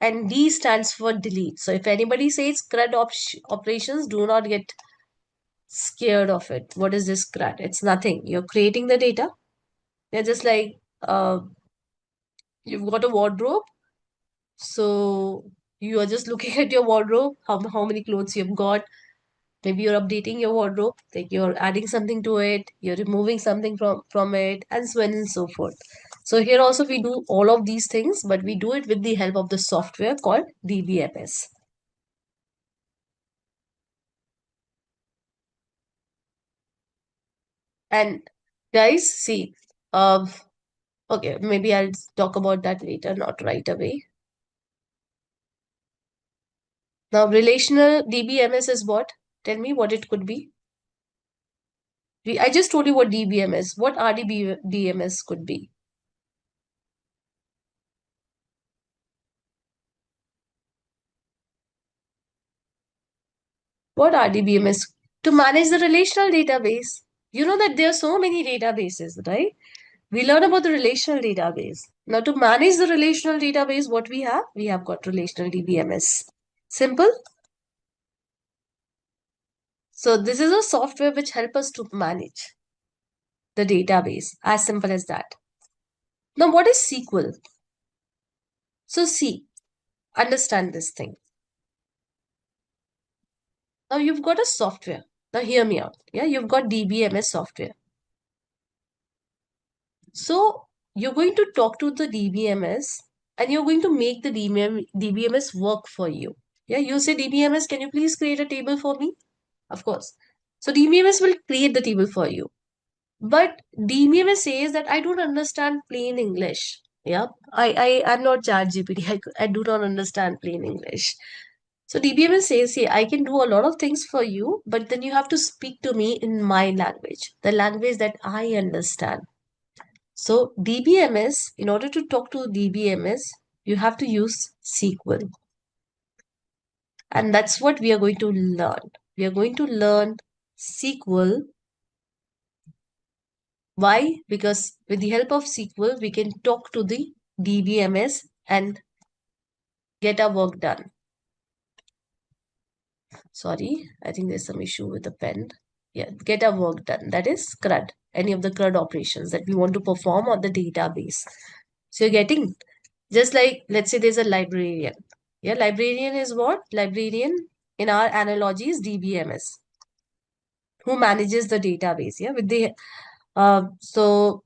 And D stands for delete. So if anybody says CRUD operations, do not get scared of it. What is this CRUD? It's nothing. You're creating the data. They're just like you've got a wardrobe. So you are just looking at your wardrobe, how many clothes you've got. Maybe you're updating your wardrobe, like you're adding something to it, you're removing something from it, and so on and so forth. So here also we do all of these things, but we do it with the help of the software called DBMS. And guys, see, okay, maybe I'll talk about that later, not right away. Now, relational DBMS is what? Tell me what it could be. I just told you what DBMS. What RDBMS could be? What RDBMS? To manage the relational database. You know that there are so many databases, right? We learn about the relational database. Now, to manage the relational database, what we have? We have got relational DBMS. Simple. So this is a software which helps us to manage the database. As simple as that. Now, what is SQL? So see, understand this thing. Now you've got a software. Now hear me out. Yeah, you've got DBMS software. So you're going to talk to the DBMS and you're going to make the DBMS work for you. Yeah, you say DBMS, can you please create a table for me? Of course. So DBMS will create the table for you. But DBMS says that I don't understand plain English. Yeah, I'm not ChatGPT. I do not understand plain English. So DBMS says, hey, I can do a lot of things for you, but then you have to speak to me in my language, the language that I understand. So DBMS, in order to talk to DBMS, you have to use SQL. And that's what we are going to learn. We are going to learn SQL. Why? Because with the help of SQL, we can talk to the DBMS and get our work done. Sorry, I think there's some issue with the pen. Yeah, get our work done. That is CRUD, any of the CRUD operations that we want to perform on the database. So you're getting, just like, let's say there's a librarian. Yeah, librarian is what? Librarian in our analogy is DBMS, who manages the database. Yeah, with the, so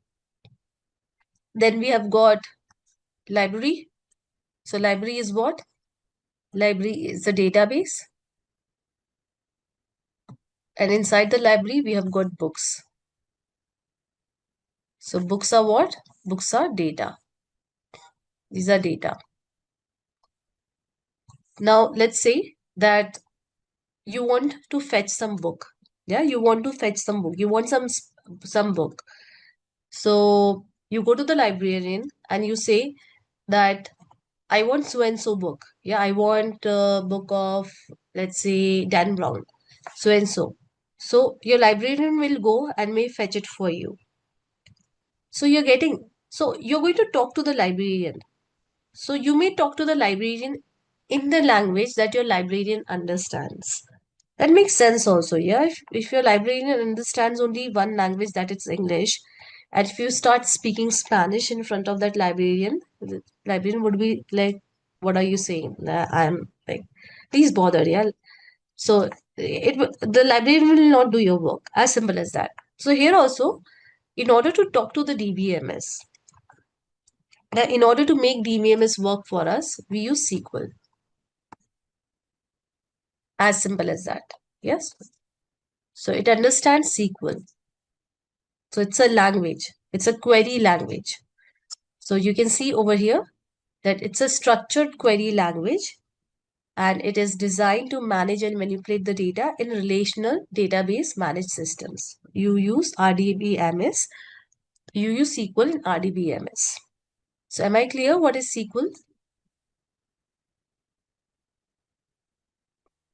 then we have got library. So library is what? Library is the database. And inside the library, we have got books. So books are what? Books are data. These are data. Now, let's say that you want to fetch some book. Yeah, you want to fetch some book. You want some book. So you go to the librarian and you say that I want so and so book. Yeah, I want a book of, let's say, Dan Brown, so and so. So your librarian will go and may fetch it for you. So you're going to talk to the librarian. So you may talk to the librarian in the language that your librarian understands. That makes sense also, yeah. If your librarian understands only one language, that it's English, and if you start speaking Spanish in front of that librarian, the librarian would be like, "What are you saying?" I'm like, "Please bother, yeah." So the librarian will not do your work. As simple as that. So here also, in order to talk to the DBMS, in order to make DBMS work for us, we use SQL. As simple as that. Yes. So it understands SQL. So it's a language. It's a query language. So you can see over here that it's a structured query language and it is designed to manage and manipulate the data in relational database managed systems. You use RDBMS. You use SQL in RDBMS. So am I clear what is SQL?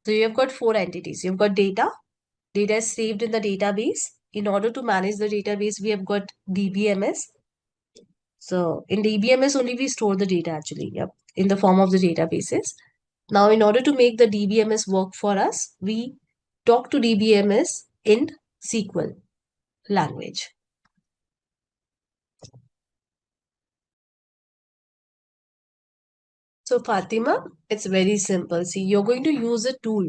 So you have got four entities. You've got data. Data is saved in the database. In order to manage the database, we have got DBMS. So in DBMS only we store the data actually, yep, in the form of the databases. Now, in order to make the DBMS work for us, we talk to DBMS in SQL language. So Fatima, it's very simple. See, you're going to use a tool.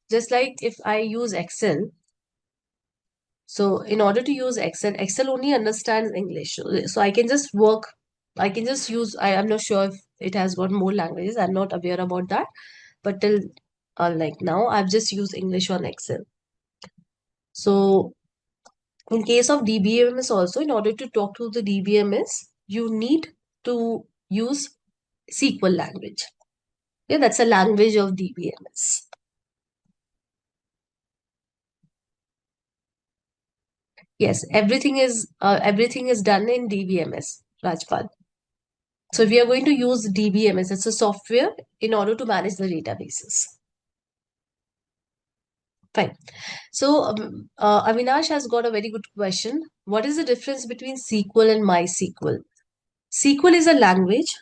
Just like if I use Excel. So in order to use Excel, Excel only understands English. So I can just work, I can just use, I'm not sure if it has got more languages. I'm not aware about that. But till like now, I've just used English on Excel. So in case of DBMS also, in order to talk to the DBMS, you need to use SQL language. Yeah, that's a language of DBMS. Yes, everything is done in DBMS, Rajpal. So we are going to use DBMS. It's a software in order to manage the databases. Fine. So Avinash has got a very good question. What is the difference between SQL and MySQL? SQL is a language.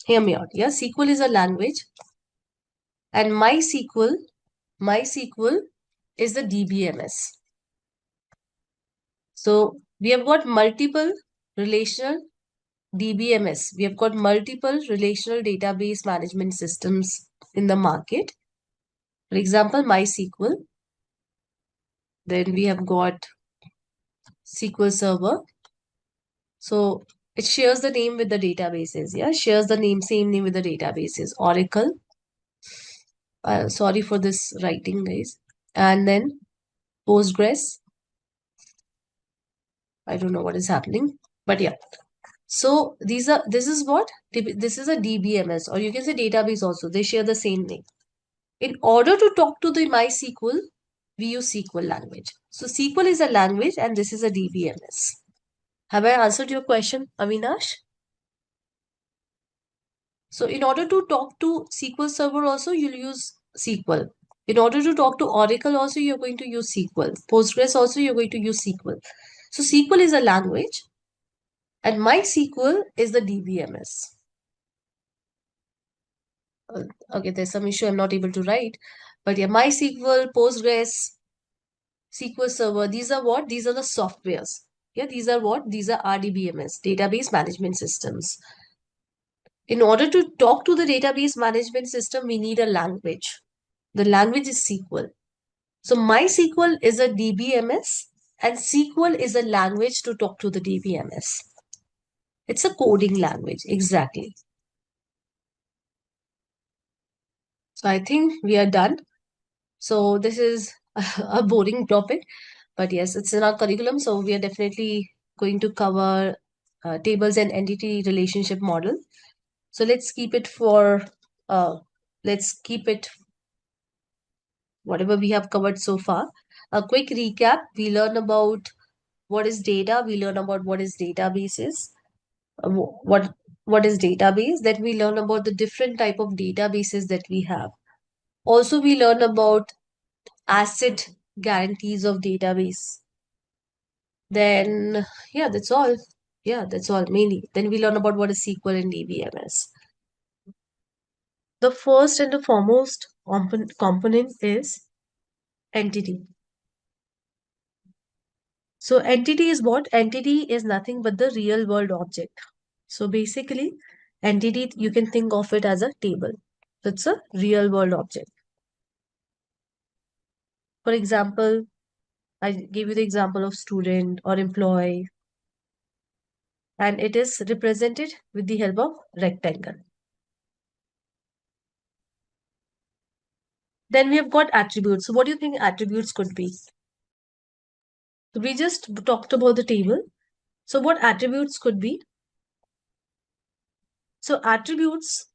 Hear me out. Yeah, SQL is a language, and MySQL is the DBMS. So we have got multiple relational DBMS. We have got multiple relational database management systems in the market. For example, MySQL. Then we have got SQL Server. So it shares the name with the databases. Yeah, shares the same name with the databases. Oracle. Sorry for this writing, guys. And then Postgres. I don't know what is happening, but yeah. So this is what? This is a DBMS, or you can say database also. They share the same name. In order to talk to the MySQL, we use SQL language. So SQL is a language and this is a DBMS. Have I answered your question, Avinash? So in order to talk to SQL Server also, you'll use SQL. In order to talk to Oracle also, you're going to use SQL. Postgres also, you're going to use SQL. So SQL is a language and MySQL is the DBMS. Okay, there's some issue I'm not able to write. But yeah, MySQL, Postgres, SQL Server, these are what? These are the softwares. Yeah, these are what? These are RDBMS, database management systems. In order to talk to the database management system, we need a language. The language is SQL. So MySQL is a DBMS and SQL is a language to talk to the DBMS. It's a coding language, exactly. So I think we are done. So this is a boring topic, but yes, it's in our curriculum. So we are definitely going to cover tables and entity relationship model. So let's keep it whatever we have covered so far. A quick recap, we learn about what is data, we learn about what is databases, uh, wh- what what is database, then we learn about the different type of databases that we have. Also, we learn about asset guarantees of database. Then, yeah, that's all. Yeah, that's all mainly. Then we learn about what is SQL and DBMS. The first and the foremost component is entity. So entity is what? Entity is nothing but the real world object. So basically, entity, you can think of it as a table. It's a real world object. For example, I gave you the example of student or employee, and it is represented with the help of rectangle. Then we have got attributes. So what do you think attributes could be? So we just talked about the table. So what attributes could be? So attributes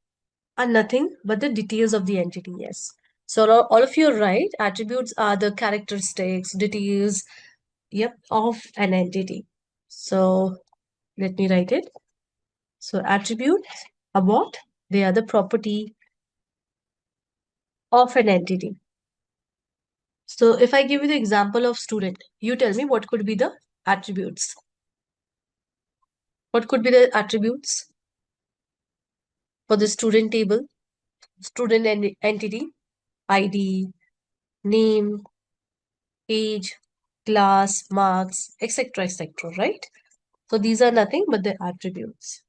are nothing but the details of the entity, yes. So all of you are right. Attributes are the characteristics, details, yep, of an entity. So let me write it. So attributes are what? They are the property of an entity. So if I give you the example of student, you tell me what could be the attributes. What could be the attributes for the student table, student entity, ID, name, age, class, marks, etc., etc., right? So these are nothing but the attributes.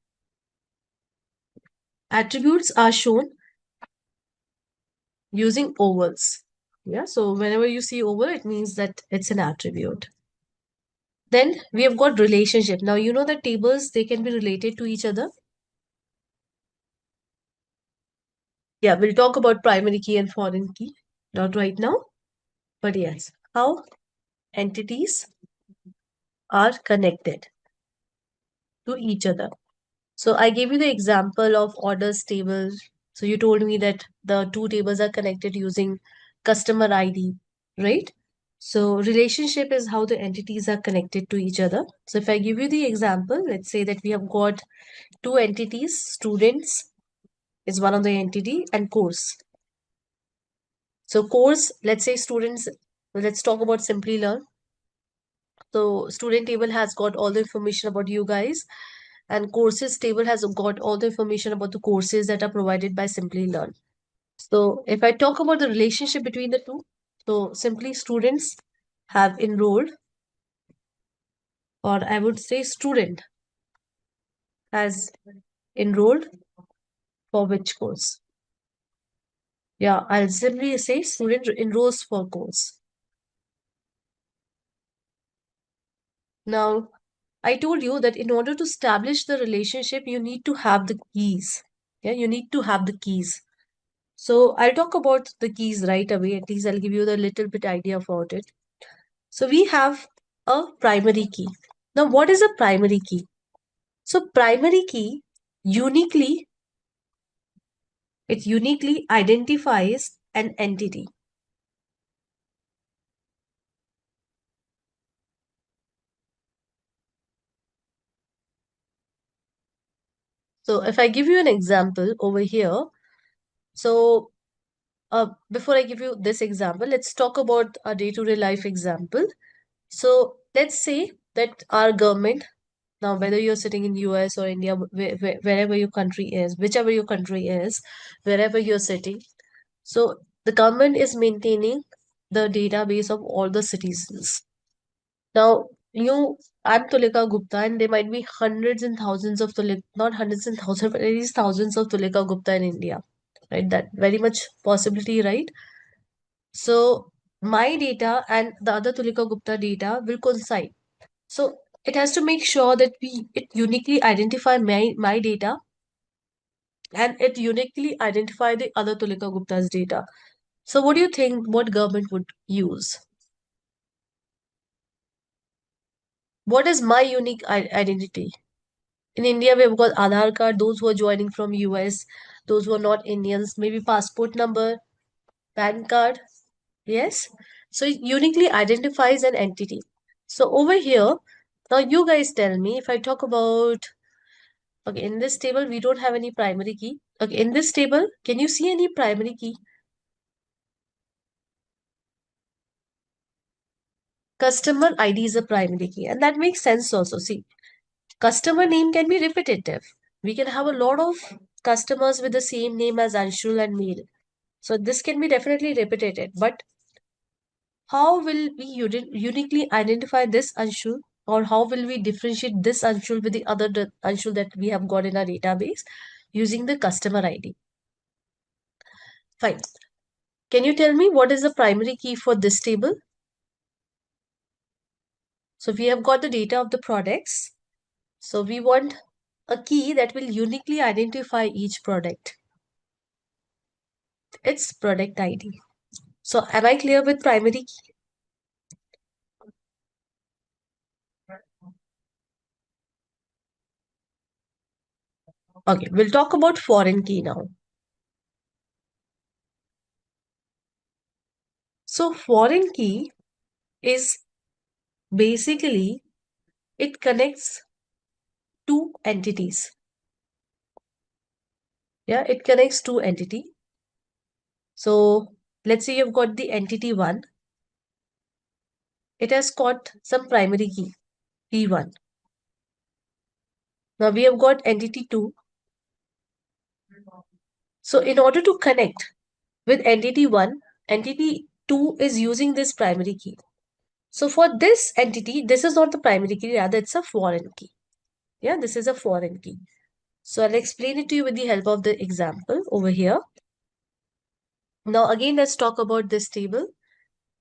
Attributes are shown using ovals. Yeah, so whenever you see oval, it means that it's an attribute. Then we have got relationship. Now you know that tables, they can be related to each other. Yeah, we'll talk about primary key and foreign key. Not right now, but yes, how entities are connected to each other. So I gave you the example of orders table. So you told me that the two tables are connected using customer ID, right? So relationship is how the entities are connected to each other. So if I give you the example, let's say that we have got two entities, students is one of the entity and course. So course, let's say students, let's talk about Simplilearn. So student table has got all the information about you guys, and courses table has got all the information about the courses that are provided by Simplilearn. So if I talk about the relationship between the two, so simply students have enrolled, or I would say student has enrolled for which course? Yeah, I'll simply say student enrolls for course. Now, I told you that in order to establish the relationship, you need to have the keys. Yeah, you need to have the keys. So I'll talk about the keys right away. At least I'll give you the little bit idea about it. So we have a primary key. Now, what is a primary key? So primary key uniquely, it uniquely identifies an entity. So if I give you an example over here, so before I give you this example, let's talk about a day-to-day life example. So let's say that our government, now whether you're sitting in US or India, wherever your country is, whichever your country is, wherever you're sitting, so the government is maintaining the database of all the citizens. Now, I'm Tulika Gupta, and there might be hundreds and thousands of not hundreds and thousands, but at least thousands of Tulika Gupta in India, right? That very much possibility, right? So my data and the other Tulika Gupta data will coincide. So it has to make sure that it uniquely identify my data and it uniquely identify the other Tulika Gupta's data. So what do you think what government would use? What is my unique identity? In India, we've got Aadhaar card, those who are joining from US, those who are not Indians, maybe passport number, PAN card. Yes. So it uniquely identifies an entity. So over here, now you guys tell me if I talk about, okay, in this table, we don't have any primary key. Okay, in this table, can you see any primary key? Customer ID is a primary key, and that makes sense also. See, customer name can be repetitive. We can have a lot of customers with the same name as Anshul and Meel. So this can be definitely repeated. But how will we uniquely identify this Anshul, or how will we differentiate this Anshul with the other Anshul that we have got in our database using the customer ID? Fine. Can you tell me what is the primary key for this table? So we have got the data of the products. So we want a key that will uniquely identify each product. It's product ID. So am I clear with primary key? Okay, we'll talk about foreign key now. So foreign key is basically it connects two entities. Yeah, it connects two entity. So let's say you've got the entity one. It has got some primary key, P1. Now we have got entity two. So in order to connect with entity one, entity two is using this primary key. So for this entity, this is not the primary key, rather it's a foreign key. Yeah, this is a foreign key. So I'll explain it to you with the help of the example over here. Now again, let's talk about this table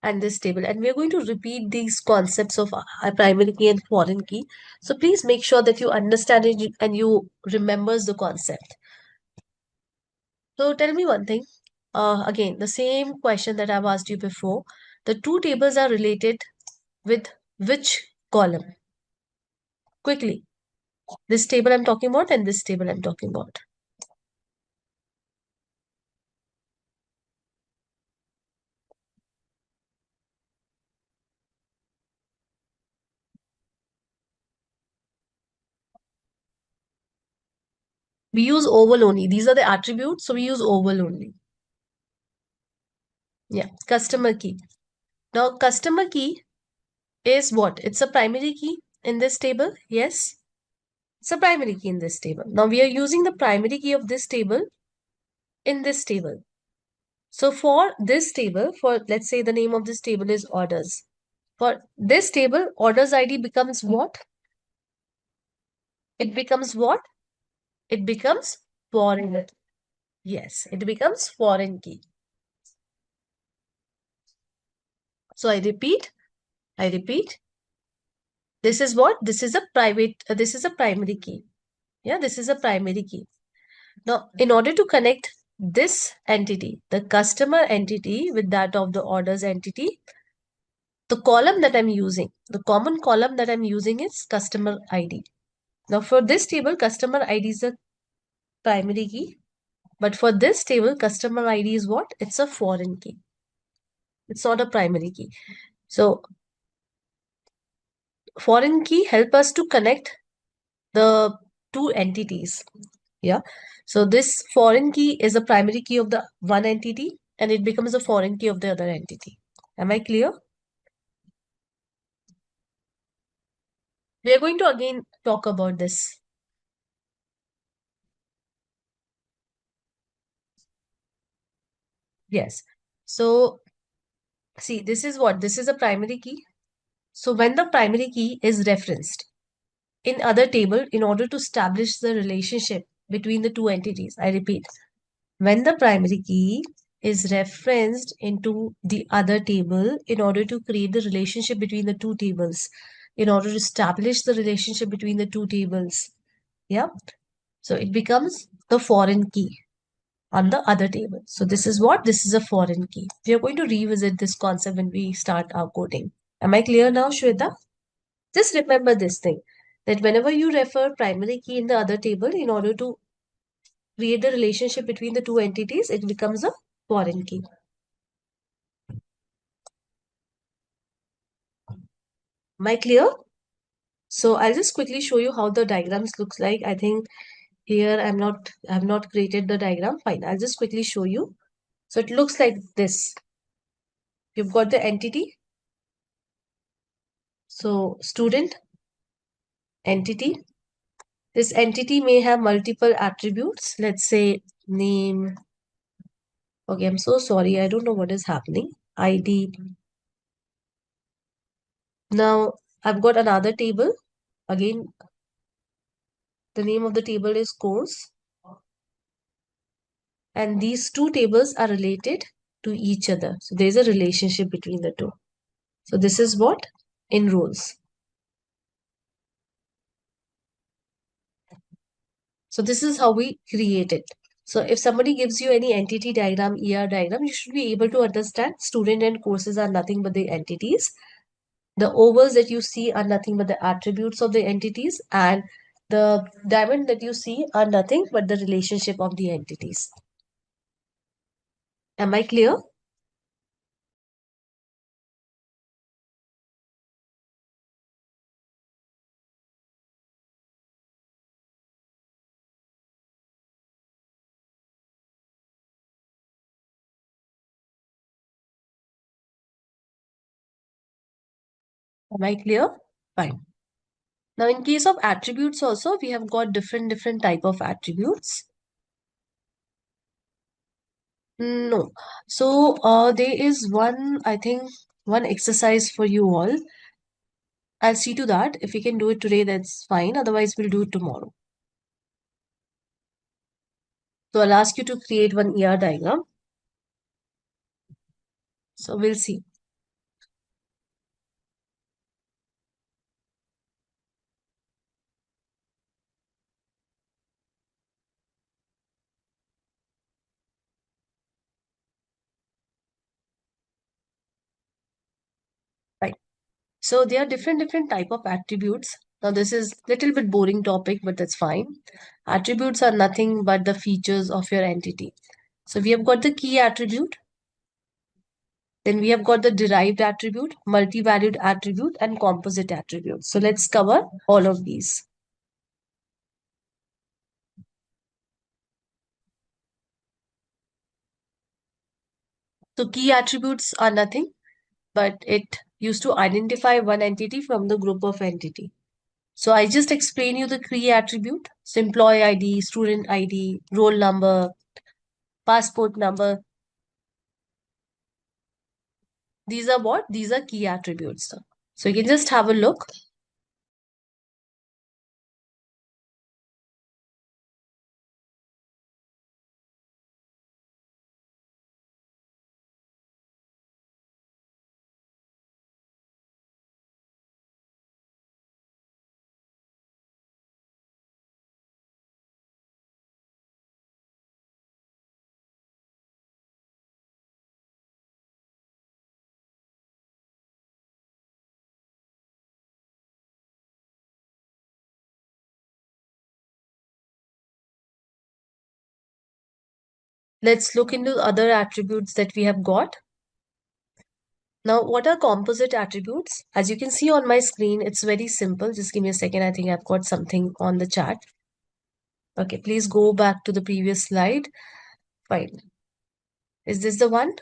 and this table, and we're going to repeat these concepts of a primary key and foreign key. So please make sure that you understand it and you remembers the concept. So tell me one thing. Again, the same question that I've asked you before. The two tables are related with which column? Quickly. This table I'm talking about and this table I'm talking about. We use oval only. These are the attributes, so we use oval only. Yeah, customer key. Now, customer key is what? It's a primary key in this table. Yes, it's a primary key in this table. Now, we are using the primary key of this table in this table. So, for this table, for let's say the name of this table is orders. For this table, orders ID becomes what? It becomes what? It becomes foreign. Yes, it becomes foreign key. So, I repeat. This is what? This is a this is a primary key. Yeah, this is a primary key. Now, in order to connect this entity, the customer entity with that of the orders entity, the column that I'm using, the common column that I'm using is customer ID. Now, for this table, customer ID is a primary key, But for this table, customer ID is what? It's a foreign key. It's not a primary key. So foreign key help us to connect the two entities. Yeah. So this foreign key is a primary key of the one entity and it becomes a foreign key of the other entity. Am I clear? We are going to again talk about this. Yes. So see, this is what? This is a primary key. So when the primary key is referenced in other table in order to establish the relationship between the two entities, I repeat, when the primary key is referenced into the other table in order to create the relationship between the two tables, in order to establish the relationship between the two tables, yeah, so it becomes the foreign key on the other table. So this is what? This is a foreign key. We are going to revisit this concept when we start our coding. Am I clear now, Shweta? Just remember this thing, that whenever you refer primary key in the other table in order to create the relationship between the two entities, it becomes a foreign key. Am I clear? So I'll just quickly show you how the diagrams looks like. I think here I have not created the diagram. Fine. I'll just quickly show you. So it looks like this. You've got the entity. So student, entity. This entity may have multiple attributes. Let's say name. Okay, I'm so sorry. I don't know what is happening. ID. Now I've got another table. Again, the name of the table is course. And these two tables are related to each other. So there's a relationship between the two. So this is what? In rows. So this is how we create it. So if somebody gives you any entity diagram, ER diagram, you should be able to understand student and courses are nothing but the entities. The ovals that you see are nothing but the attributes of the entities, and the diamond that you see are nothing but the relationship of the entities. Am I clear? Am I clear? Fine. Now, in case of attributes also, we have got different type of attributes. No. So, there is one, I think, one exercise for you all. I'll see to that. If we can do it today, that's fine. Otherwise, we'll do it tomorrow. So, I'll ask you to create one ER diagram. So, we'll see. Right. So, there are different type of attributes. Now, this is little bit boring topic, but that's fine. Attributes are nothing but the features of your entity. So, we have got the key attribute. Then we have got the derived attribute, multi-valued attribute, and composite attribute. So let's cover all of these. So key attributes are nothing, but it used to identify one entity from the group of entity. So I just explain you the key attribute. So employee ID, student ID, roll number, passport number. These are what? These are key attributes. So you can just have a look. Let's look into other attributes that we have got. Now, what are composite attributes? As you can see on my screen, it's very simple. Just give me a second. I think I've got something on the chat. Okay, please go back to the previous slide. Fine. Is this the one?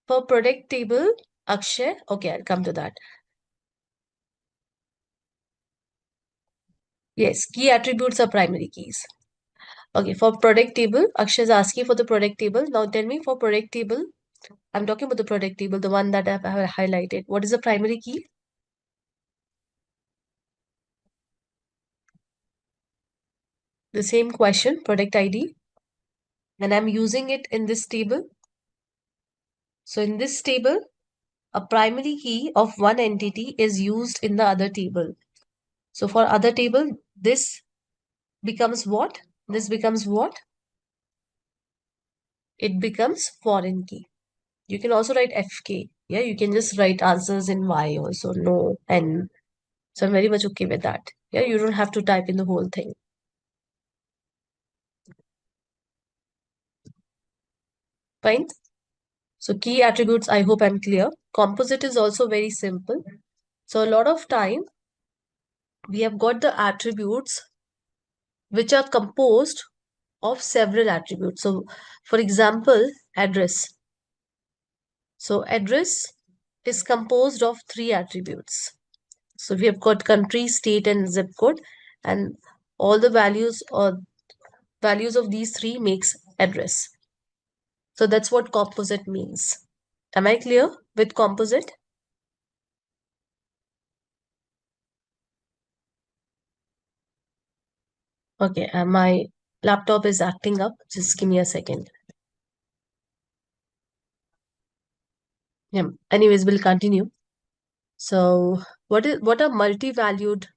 For product table, Akshay. Okay, I'll come to that. Yes, key attributes are primary keys. Okay, for product table, Akshay is asking for the product table. Now tell me for product table, I'm talking about the product table, the one that I've highlighted. What is the primary key? The same question, product ID. And I'm using it in this table. So in this table, a primary key of one entity is used in the other table. So for other table, this becomes what? This becomes what? It becomes foreign key. You can also write FK. Yeah, you can just write answers in Y also, no, N. So I'm very much okay with that. Yeah, you don't have to type in the whole thing. Fine. So key attributes, I hope I'm clear. Composite is also very simple. So a lot of time, we have got the attributes which are composed of several attributes. So for example, address. So address is composed of three attributes. So we have got country, state, and zip code, and all the values or values of these three makes address. So that's what composite means. Am I clear with composite? Okay, my laptop is acting up. Just give me a second. Yeah. Anyways, we'll continue. So what are multi-valued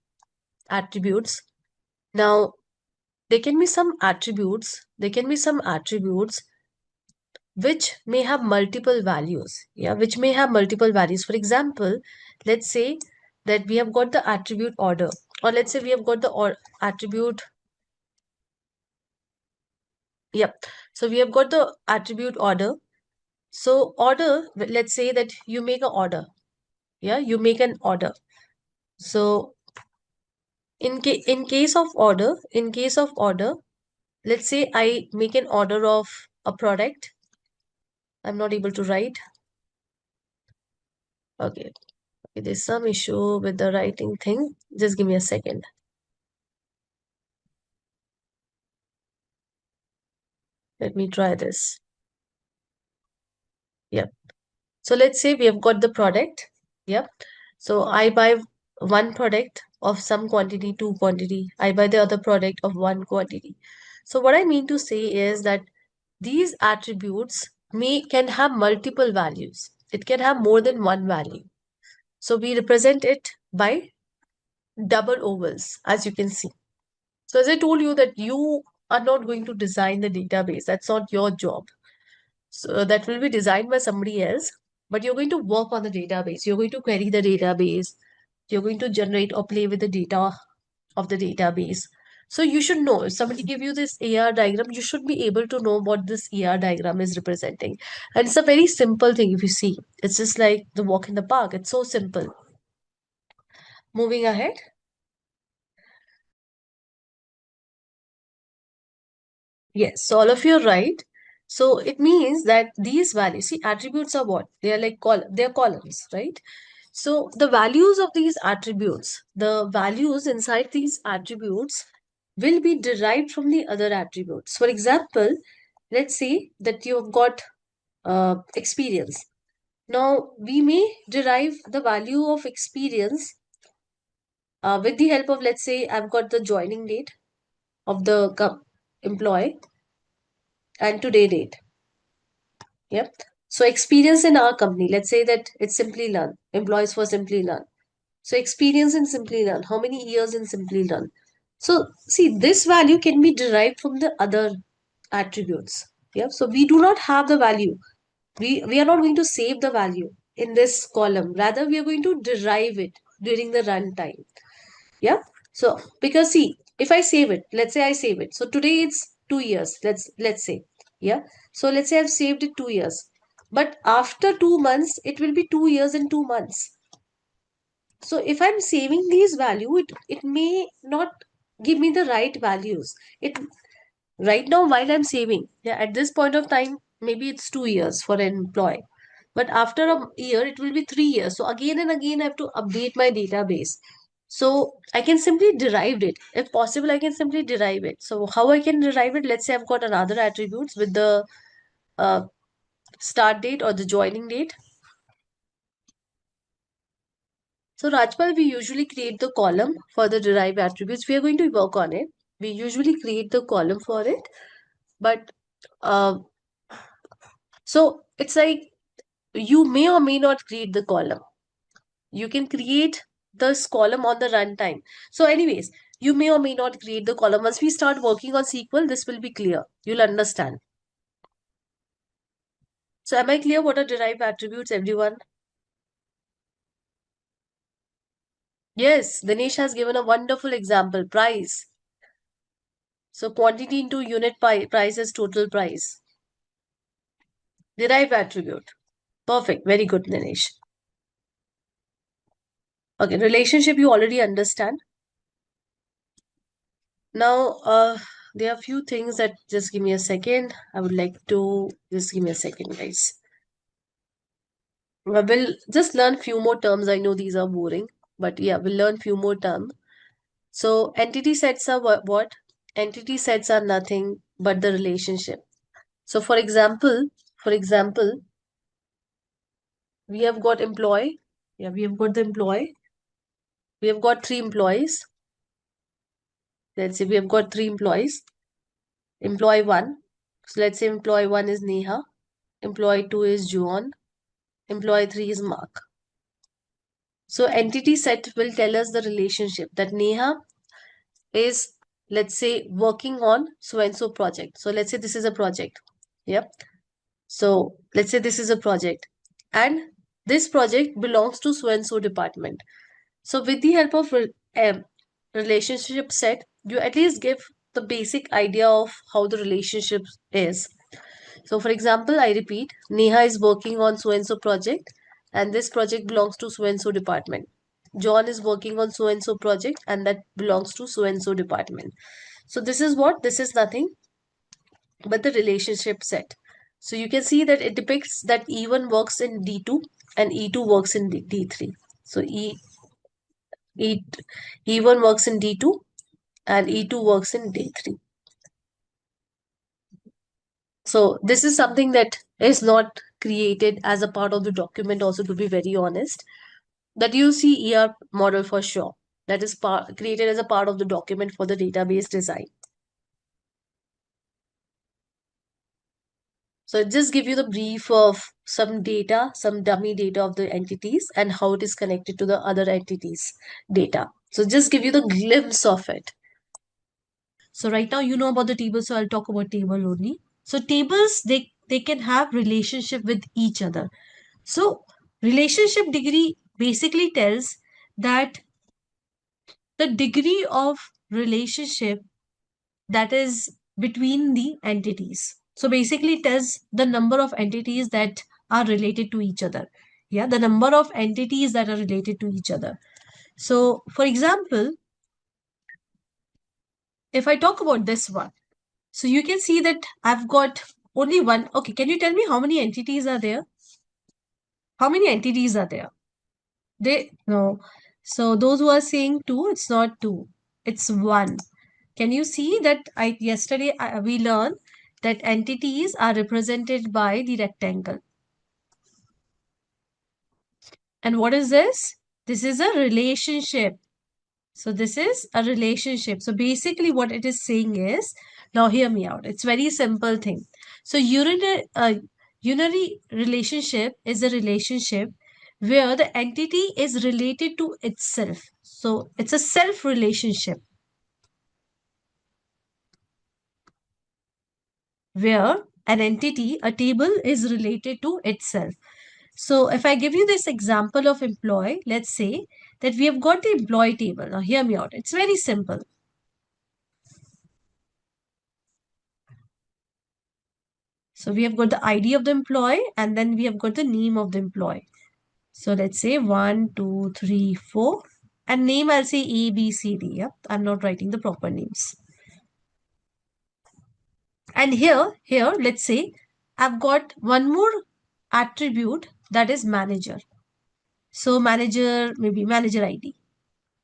attributes? Now, there can be some attributes. There can be some attributes which may have multiple values. Yeah, which may have multiple values. For example, let's say that we have got the attribute order, or let's say we have got the attribute. Yep. So we have got the attribute order. So order, let's say that you make an order. Yeah, you make an order. So in case of order, let's say I make an order of a product. I'm not able to write. Okay. Okay, there's some issue with the writing thing. Just give me a second. Let me try this. Yep. So let's say we have got the product. Yep. So I buy one product of some quantity, two quantity. I buy the other product of one quantity. So what I mean to say is that these attributes can have multiple values. It can have more than one value. So we represent it by double ovals, as you can see. So as I told you that you are not going to design the database. That's not your job. So that will be designed by somebody else, but you're going to work on the database. You're going to query the database. You're going to generate or play with the data of the database. So you should know, if somebody give you this AR diagram, you should be able to know what this AR diagram is representing. And it's a very simple thing if you see. It's just like the walk in the park. It's so simple. Moving ahead. Yes, so all of you are right. So it means that these values, see, attributes are what? They are like they're columns, right? So the values of these attributes, the values inside these attributes will be derived from the other attributes. For example, let's say that you've got experience. Now, we may derive the value of experience with the help of, let's say, I've got the joining date of the employee and today date. Yep. So experience in our company, let's say that it's Simplilearn, employees for Simplilearn. So experience in Simplilearn, how many years in Simplilearn? So see, this value can be derived from the other attributes. Yeah. So we do not have the value. We are not going to save the value in this column. Rather, we are going to derive it during the runtime. Yeah. So because see, if I save it, let's say I save it. So today it's 2 years. Let's say, yeah. So let's say I've saved it 2 years. But after 2 months, it will be 2 years and 2 months. So if I'm saving these value, it may not give me the right values. It right now while I'm saving, yeah, at this point of time, maybe it's 2 years for an employee. But after a year, it will be 3 years. So again and again, I have to update my database. So I can simply derive it. If possible, I can simply derive it. So how I can derive it? Let's say I've got another attributes with the uh, start date or the joining date. So Rajpal, we usually create the column for the derived attributes. We are going to work on it. We usually create the column for it. But uh, so it's like you may or may not create the column. You can create this column on the runtime. So anyways, you may or may not create the column. Once we start working on SQL, this will be clear. You'll understand. So am I clear what are derived attributes, everyone? Yes, Dinesh has given a wonderful example, price. So quantity into unit price is total price. Derived attribute. Perfect. Very good, Dinesh. Okay, relationship you already understand. Now, there are a few things that just give me a second. I would like to just give me a second, guys. We'll just learn few more terms. I know these are boring, but yeah, we'll learn few more terms. So entity sets are what? Entity sets are nothing but the relationship. So for example, we have got employee. Yeah, we have got the employee. We have got 3 employees. Let's say we have got 3 employees. Employee one. So let's say employee one is Neha. Employee two is John. Employee three is Mark. So entity set will tell us the relationship that Neha is, let's say, working on so and so project. So let's say this is a project. Yep. So let's say this is a project, and this project belongs to so and so department. So with the help of relationship set, you at least give the basic idea of how the relationship is. So for example, I repeat, Neha is working on so and so project, and this project belongs to so and so department. John is working on so and so project, and that belongs to so and so department. So this is what? This is nothing but the relationship set. So you can see that it depicts that E1 works in D2 and E2 works in D3. So E, E1 works in D2 and E2 works in D3. So this is something that is not created as a part of the document also, to be very honest. That you see ER model for sure. That is created as a part of the document for the database design. So it just give you the brief of some data, some dummy data of the entities and how it is connected to the other entities data. So just give you the glimpse of it. So right now you know about the table, so I'll talk about table only. So tables, they can have relationship with each other. So relationship degree basically tells that the degree of relationship that is between the entities. So basically it tells the number of entities that are related to each other. Yeah, the number of entities that are related to each other. So for example, if I talk about this one, so you can see that I've got only one. Okay, can you tell me how many entities are there? How many entities are there? No. So those who are saying two, it's not two, it's one. Can you see that yesterday we learned that entities are represented by the rectangle. And what is this? This is a relationship. So this is a relationship. So basically what it is saying is, now hear me out. It's very simple thing. So unary relationship is a relationship where the entity is related to itself. So it's a self relationship where an entity, a table, is related to itself. So if I give you this example of employee, let's say that we have got the employee table. Now hear me out. It's very simple. So we have got the ID of the employee and then we have got the name of the employee. So let's say 1, 2, 3, 4. And name I'll say A, B, C, D. Yep. I'm not writing the proper names. And here, let's say I've got one more attribute that is manager. So manager, maybe manager ID.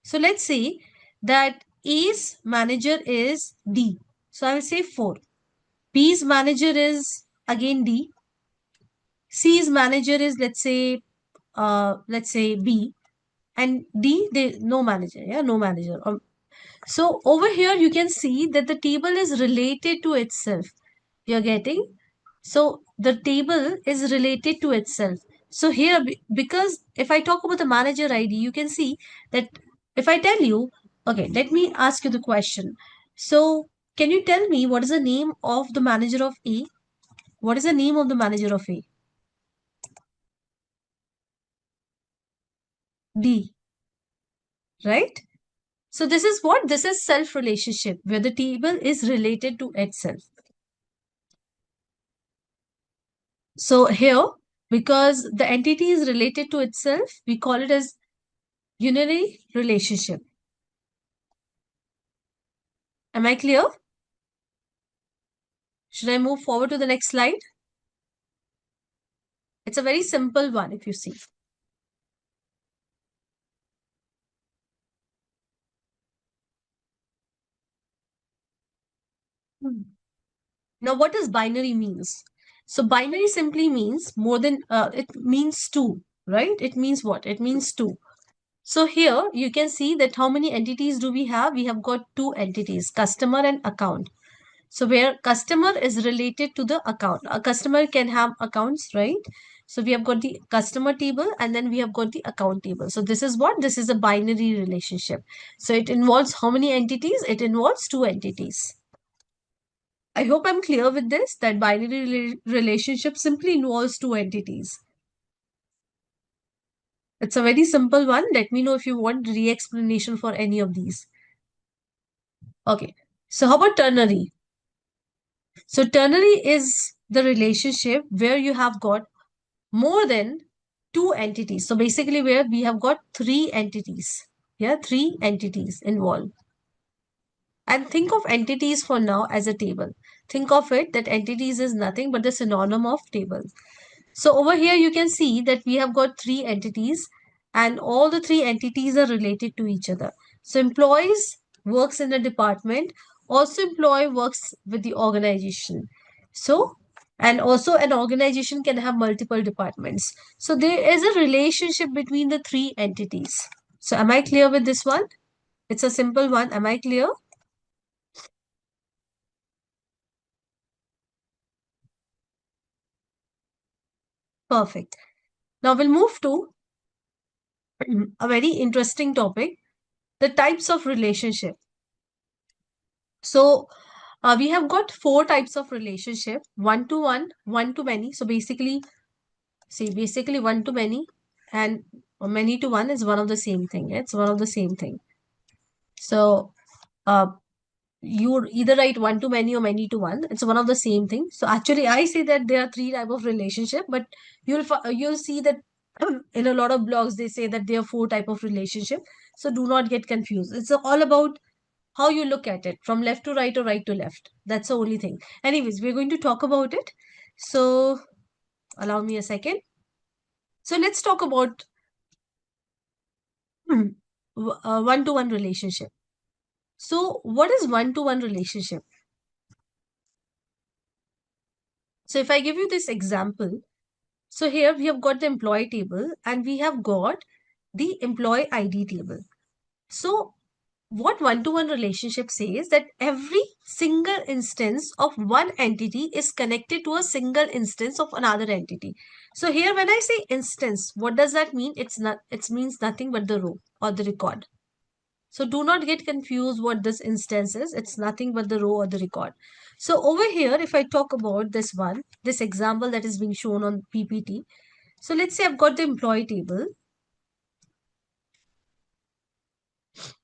So let's say that A's manager is D. So I will say 4. B's manager is again D. C's manager is let's say B. And D, they no manager, yeah, no manager. So over here you can see that the table is related to itself. You're getting? So the table is related to itself. So here, because if I talk about the manager ID, you can see that if I tell you, okay, let me ask you the question. So can you tell me what is the name of the manager of A? What is the name of the manager of A? D, right? So this is what? This is self relationship where the table is related to itself. So here, because the entity is related to itself, we call it as unary relationship. Am I clear? Should I move forward to the next slide? It's a very simple one if you see. Now, what does binary means? So binary simply means more than, it means two, right? It means what? It means two. So here you can see that how many entities do we have? We have got two entities, customer and account. So where customer is related to the account. A customer can have accounts, right? So we have got the customer table and then we have got the account table. So this is what? This is a binary relationship. So it involves how many entities? It involves two entities. I hope I'm clear with this, that binary relationship simply involves two entities. It's a very simple one. Let me know if you want re-explanation for any of these. Okay. So how about ternary? So ternary is the relationship where you have got more than two entities. So basically where we have got three entities. Yeah, three entities involved. And think of entities for now as a table. Think of it that entities is nothing but the synonym of table. So over here you can see that we have got three entities and all the three entities are related to each other. So employees works in a department, also employee works with the organization. So, and also an organization can have multiple departments. So there is a relationship between the three entities. So am I clear with this one? It's a simple one. Am I clear? Perfect. Now we'll move to a very interesting topic, the types of relationship. So we have got four types of relationship: one to one to many. So basically, see, basically one to many and many to one is one of the same thing. It's one of the same thing. So uh, you either write one to many or many to one. It's one of the same thing. So actually, I say that there are three type of relationship, but you'll see that in a lot of blogs they say that there are four type of relationship. So do not get confused. It's all about how you look at it, from left to right or right to left. That's the only thing. Anyways, we're going to talk about it. So allow me a second. So let's talk about one-to-one relationship. So what is one-to-one relationship? So if I give you this example, so here we have got the employee table and we have got the employee ID table. So what one-to-one relationship says that every single instance of one entity is connected to a single instance of another entity. So here when I say instance, what does that mean? It means nothing but the row or the record. So do not get confused what this instance is. It's nothing but the row or the record. So over here, if I talk about this one, this example that is being shown on PPT. So let's say I've got the employee table.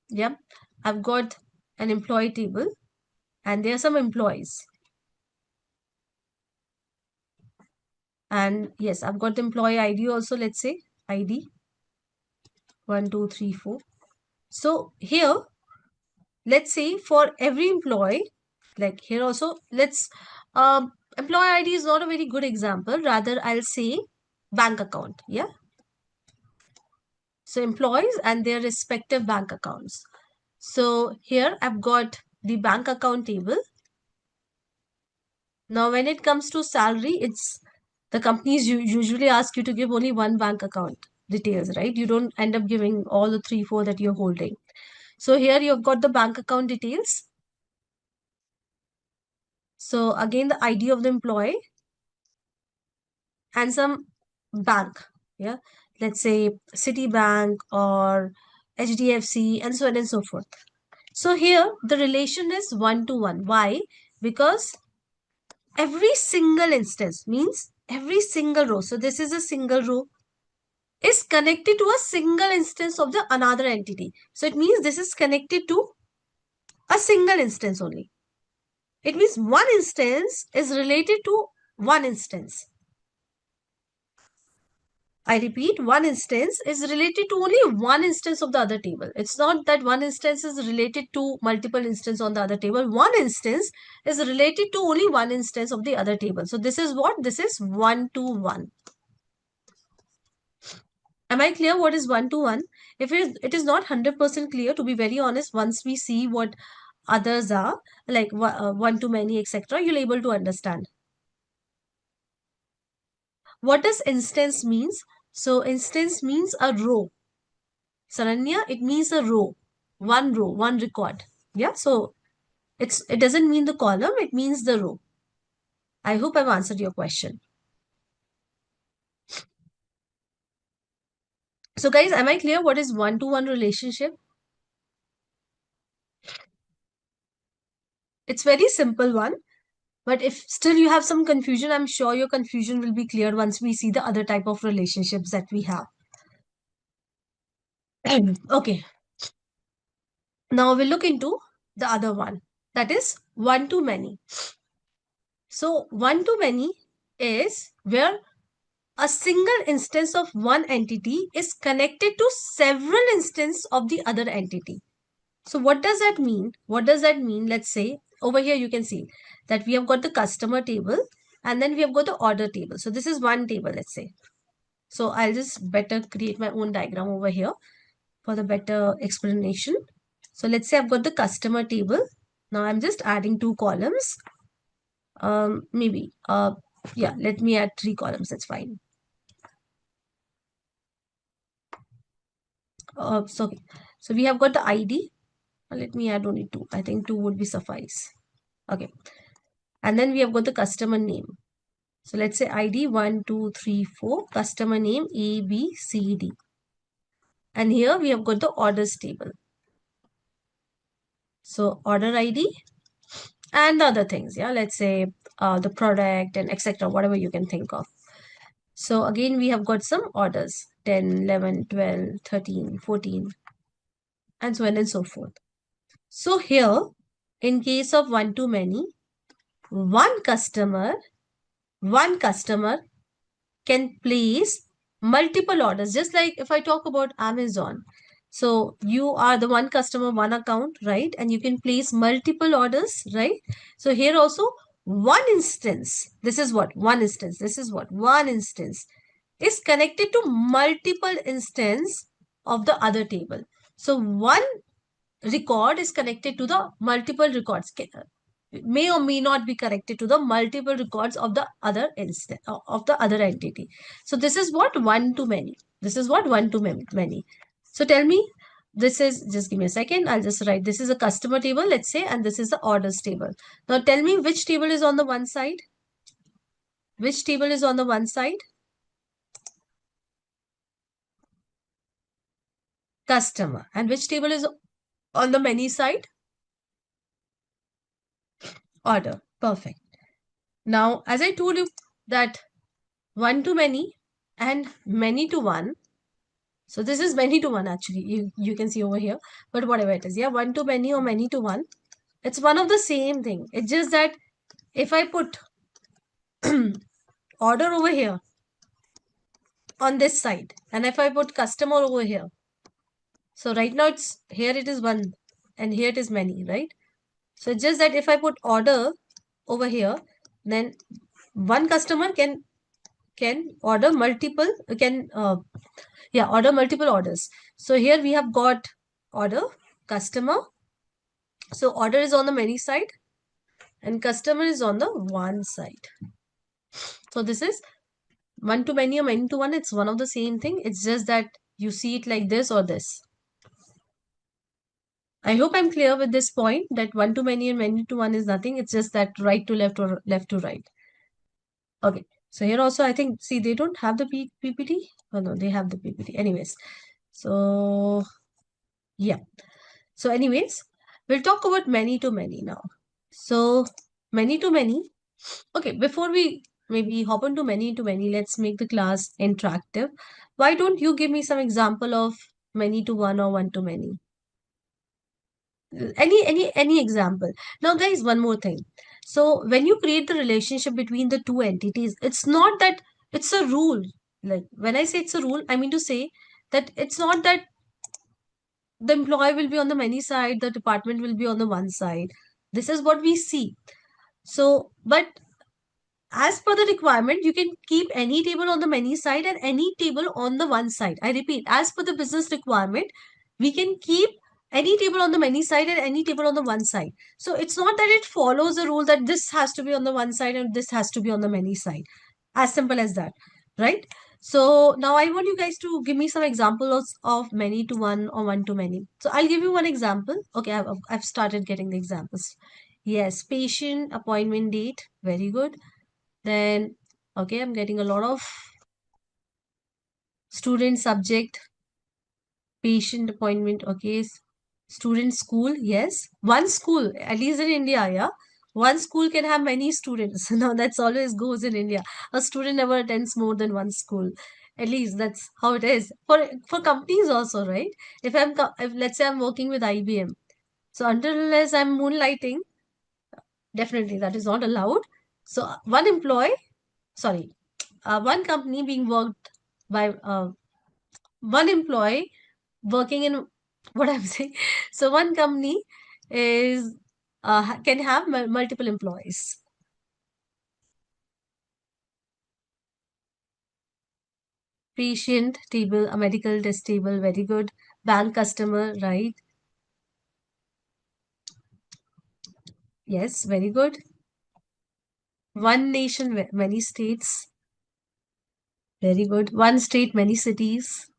Yep. I've got an employee table and there are some employees. And yes, I've got the employee ID also, let's say ID 1, 2, 3, 4. So here, let's say for every employee, like here also, let's, employee ID is not a very good example. Rather, I'll say bank account. Yeah. So employees and their respective bank accounts. So here I've got the bank account table. Now, when it comes to salary, it's the companies usually ask you to give only one bank account details, right? You don't end up giving all the 3, 4 that you're holding. So here you've got the bank account details. So again, the ID of the employee and some bank. Yeah. Let's say Citibank or HDFC and so on and so forth. So here the relation is 1-to-1. Why? Because every single instance means every single row. So this is a single row is connected to a single instance of the another entity. So it means this is connected to a single instance only. It means one instance is related to one instance. I repeat, one instance is related to only one instance of the other table. It's not that one instance is related to multiple instances on the other table. One instance is related to only one instance of the other table. So this is what? This is 1-to-1. Am I clear what is 1-to-1? If it is not 100% clear, to be very honest, once we see what others are, like one-to-many, etc., you'll able to understand. What does instance means? So instance means a row. Saranya, it means a row, one record. Yeah, so it doesn't mean the column, it means the row. I hope I've answered your question. So guys, am I clear what is one-to-one relationship? It's very simple one, but if still you have some confusion, I'm sure your confusion will be cleared once we see the other type of relationships that we have. Okay, now we'll look into the other one, that is one-to-many. So one-to-many is where a single instance of one entity is connected to several instances of the other entity. So what does that mean? What does that mean? Let's say over here you can see that we have got the customer table and then we have got the order table. So this is one table, let's say. So I'll just better create my own diagram over here for the better explanation. So let's say I've got the customer table. Now I'm just adding 2 columns. Maybe, yeah, let me add 3 columns. That's fine. So we have got the ID. Let me add only 2. I think 2 would be suffice. Okay. And then we have got the customer name. So let's say ID 1, 2, 3, 4, customer name A, B, C, D. And here we have got the orders table. So order ID and the other things. Yeah. Let's say the product and etc. Whatever you can think of. So again, we have got some orders 10, 11, 12, 13, 14, and so on and so forth. So here, in case of one-to-many, one customer can place multiple orders. Just like if I talk about Amazon. So you are the one customer, one account, right? And you can place multiple orders, right? So here also one instance, this is what? One instance. This is what? One instance is connected to multiple instance of the other table. So one record is connected to the multiple records, may or may not be connected to the multiple records of the other instance of the other entity. So this is what one-to-many. This is what one-to-many. So tell me, this is, just give me a second, I'll just write, this is a customer table, let's say, and this is the orders table. Now tell me which table is on the one side. Which table is on the one side? Customer. And which table is on the many side? Order. Perfect. Now, as I told you that one-to-many and many-to-one. So this is many-to-one actually. You can see over here. But whatever it is. Yeah, one-to-many or many-to-one. It's one of the same thing. It's just that if I put order over here on this side, and if I put customer over here, so right now it's here it is one and here it is many, right? So it's just that if I put order over here, then one customer can order multiple can order multiple orders. So here we have got order, customer. So order is on the many side and customer is on the one side. So this is one to many or many to one. It's one of the same thing. It's just that you see it like this or this. I hope I'm clear with this point that one to many and many to one is nothing. It's just that right to left or left to right. Okay. So here also I think, see, they don't have the PPT. Oh no, they have the PPT. Anyways. So yeah. So anyways, we'll talk about many to many now. So many to many. Okay, before we maybe hop into many to many, let's make the class interactive. Why don't you give me some example of many to one or one to many? Any example. Now guys, one more thing. So when you create the relationship between the two entities, it's not that it's a rule. Like when I say it's a rule, I mean to say that it's not that the employee will be on the many side, the department will be on the one side. This is what we see. So, but as per the requirement, you can keep any table on the many side and any table on the one side. I repeat, as per the business requirement, we can keep any table on the many side and any table on the one side. So it's not that it follows a rule that this has to be on the one side and this has to be on the many side. As simple as that, right? So now I want you guys to give me some examples of many to one or one to many. So I'll give you one example. Okay, I've started getting the examples. Yes, patient appointment date. Very good. Then, okay, I'm getting a lot of student subject, patient appointment, okay, student school, yes. One school, at least in India, yeah. One school can have many students. Now, that's always goes in India. A student never attends more than one school. At least that's how it is. For companies also, right? If let's say I'm working with IBM, so until unless I'm moonlighting, definitely that is not allowed. So one employee, sorry, one company being worked by one employee working in what I'm saying. So one company is can have multiple employees. Patient table, a medical test table, very good. Bank customer, right? Yes, very good. One nation, many states, very good. One state, many cities.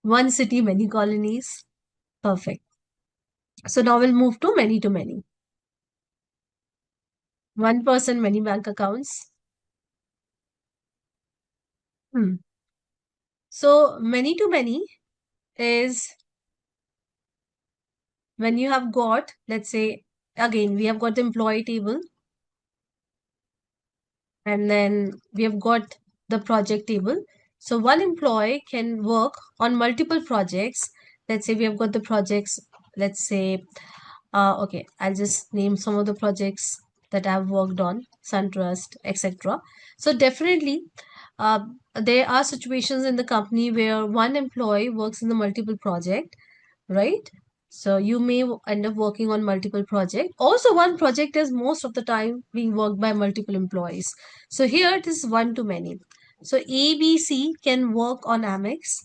One city, many colonies. Perfect. So now we'll move to many to many. One person, many bank accounts. Hmm. So many to many is when you have got, let's say, again, we have got the employee table and then we have got the project table. So one employee can work on multiple projects. Let's say we have got the projects, let's say, okay, I'll just name some of the projects that I've worked on, SunTrust, etc. So definitely, uh, there are situations in the company where one employee works in the multiple project, right? So you may end up working on multiple projects. Also, one project is most of the time being worked by multiple employees. So here it is one to many. So A, B, C can work on Amex,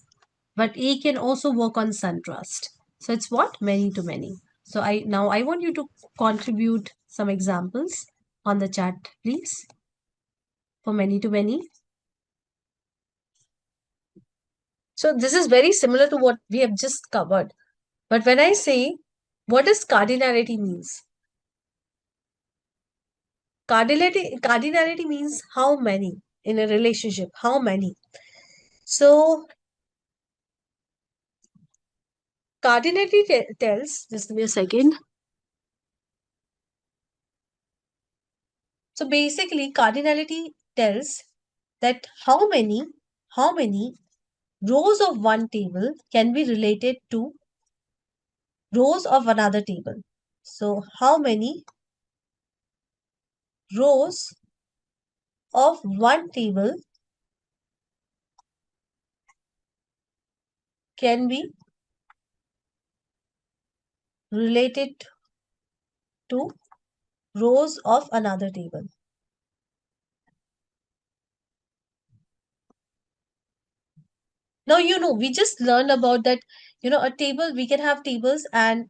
but A can also work on SunTrust. So it's what? Many to many. So I want you to contribute some examples on the chat, please, for many to many. So this is very similar to what we have just covered. But when I say what does cardinality means? Cardinality means how many in a relationship, how many. So cardinality tells, just give me a second. So basically cardinality tells that how many rows of one table can be related to rows of another table. So how many rows of one table can be related to rows of another table. Now, we just learned about that, a table, we can have tables and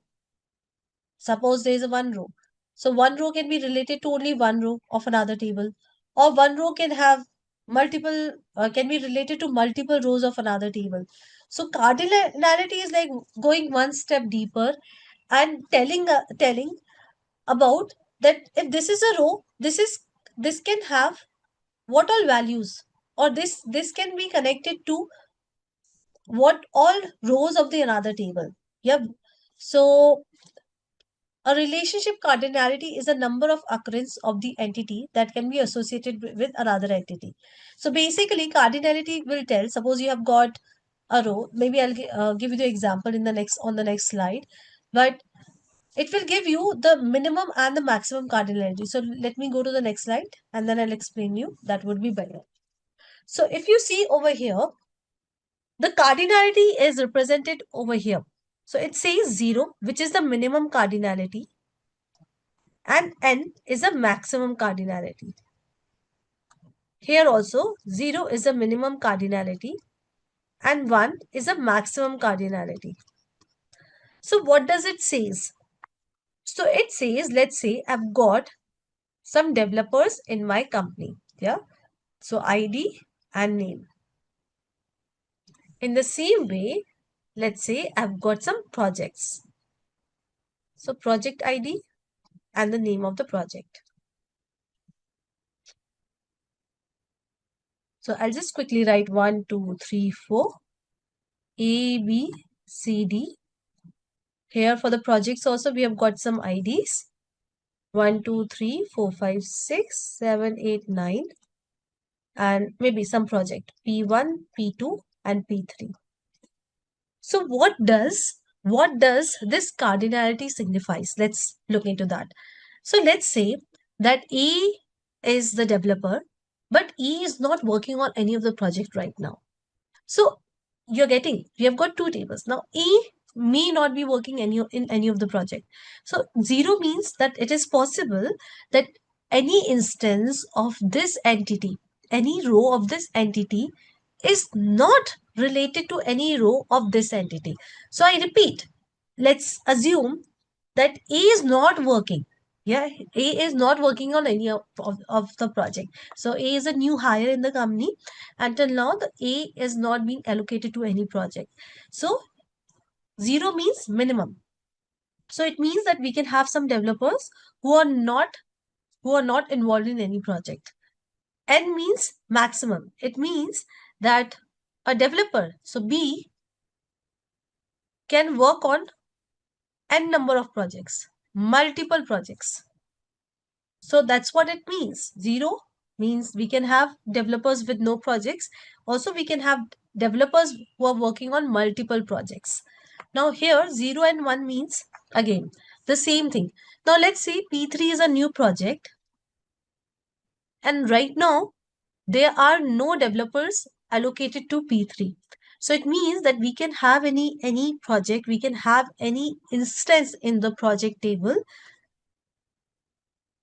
suppose there is a one row. So one row can be related to only one row of another table, or one row can have multiple, can be related to multiple rows of another table. So cardinality is like going one step deeper and telling about that if this is a row, this can have what all values, or this can be connected to what all rows of the another table. Yep. So a relationship cardinality is a number of occurrence of the entity that can be associated with another entity. So basically, cardinality will tell. Suppose you have got a row. Maybe I'll give you the example in the next slide, but it will give you the minimum and the maximum cardinality. So let me go to the next slide and then I'll explain you. That would be better. So if you see over here, the cardinality is represented over here. So it says 0, which is the minimum cardinality, and n is a maximum cardinality. Here also 0 is a minimum cardinality and 1 is a maximum cardinality. So what does it says? So it says, let's say I've got some developers in my company. Yeah. So ID and name. In the same way, let's say I've got some projects. So project ID and the name of the project. So I'll just quickly write 1, 2, 3, 4, A, B, C, D. Here for the projects also we have got some IDs. 1, 2, 3, 4, 5, 6, 7, 8, 9. And maybe some project P1, P2 and P3. So what does this cardinality signifies? Let's look into that. So let's say that A is the developer, but E is not working on any of the project right now. So we have got two tables. Now E may not be working in any of the project. So 0 means that it is possible that any instance of this entity, any row of this entity is not related to any row of this entity. So I repeat, let's assume that A is not working. Yeah, A is not working on any of the project. So A is a new hire in the company. Until now, the A is not being allocated to any project. So 0 means minimum. So it means that we can have some developers who are not involved in any project. N means maximum. It means that a developer, so B, can work on n number of projects, multiple projects. So that's what it means. 0 means we can have developers with no projects. Also, we can have developers who are working on multiple projects. Now here 0 and 1 means again the same thing. Now let's say P3 is a new project, and right now there are no developers allocated to P3. So it means that we can have any project, we can have any instance in the project table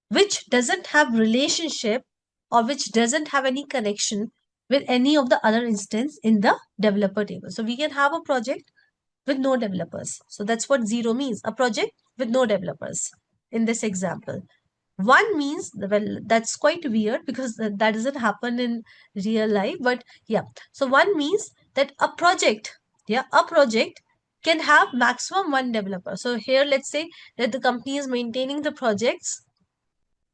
which doesn't have relationship or which doesn't have any connection with any of the other instance in the developer table. So we can have a project with no developers. So that's what 0 means, a project with no developers in this example. 1 means, well, that's quite weird because that doesn't happen in real life, but yeah. So 1 means that a project can have maximum 1 developer. So here let's say that the company is maintaining the projects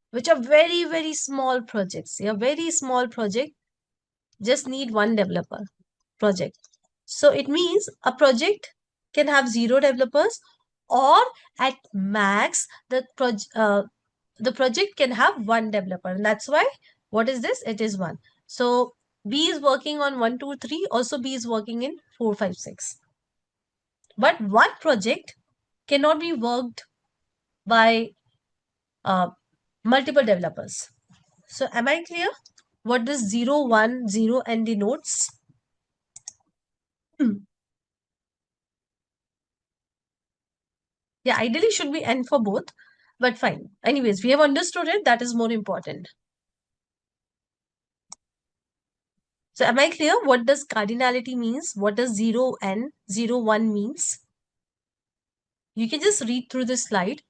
which are very, very small projects. Yeah, very small project, just need 1 developer project. So it means a project can have 0 developers, or at max the project can have 1 developer, and that's why what is this? It is 1. So B is working on 1, 2, 3. Also B is working in 4, 5, 6. But one project cannot be worked by multiple developers. So am I clear? what this 0, 1, 0 n denotes? Yeah, ideally should be n for both, but fine. Anyways, we have understood it. That is more important. So am I clear? What does cardinality means? What does 0 n 0 1 means? You can just read through this slide,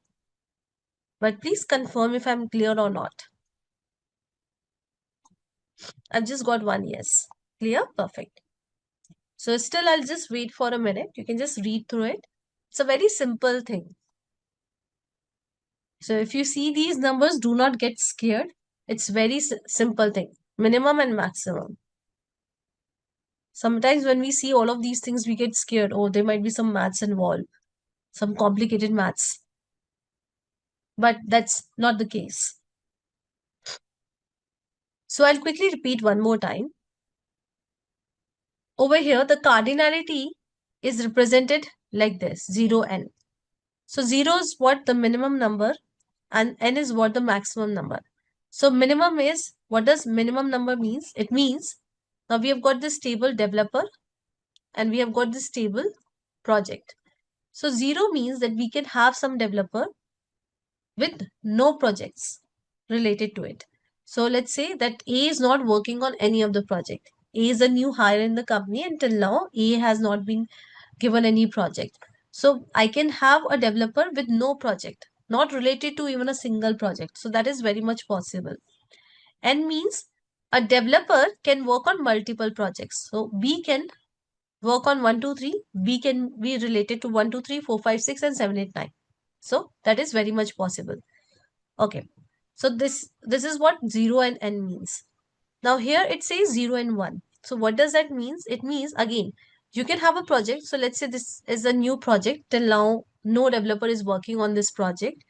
but please confirm if I'm clear or not. I've just got one yes. Clear? Perfect. So still I'll just wait for a minute. You can just read through it. It's a very simple thing. So if you see these numbers, do not get scared. It's very simple thing. Minimum and maximum. Sometimes when we see all of these things, we get scared. Oh, there might be some maths involved, some complicated maths. But that's not the case. So I'll quickly repeat one more time. Over here, the cardinality is represented like this, 0 n. So 0 is what the minimum number and n is what the maximum number. So minimum is, what does minimum number means? It means, now we have got this table developer and we have got this table project. So 0 means that we can have some developer with no projects related to it. So let's say that A is not working on any of the project. A is a new hire in the company. Until now, A has not been given any project. So I can have a developer with no project, not related to even a single project. So that is very much possible. N means a developer can work on multiple projects. So B can work on 1, 2, 3. B can be related to 1, 2, 3, 4, 5, 6, and 7, 8, 9. So that is very much possible. Okay. So this is what 0 and n means. Now here it says 0 and 1. So what does that mean? It means, again, you can have a project. So let's say this is a new project. Till now, no developer is working on this project.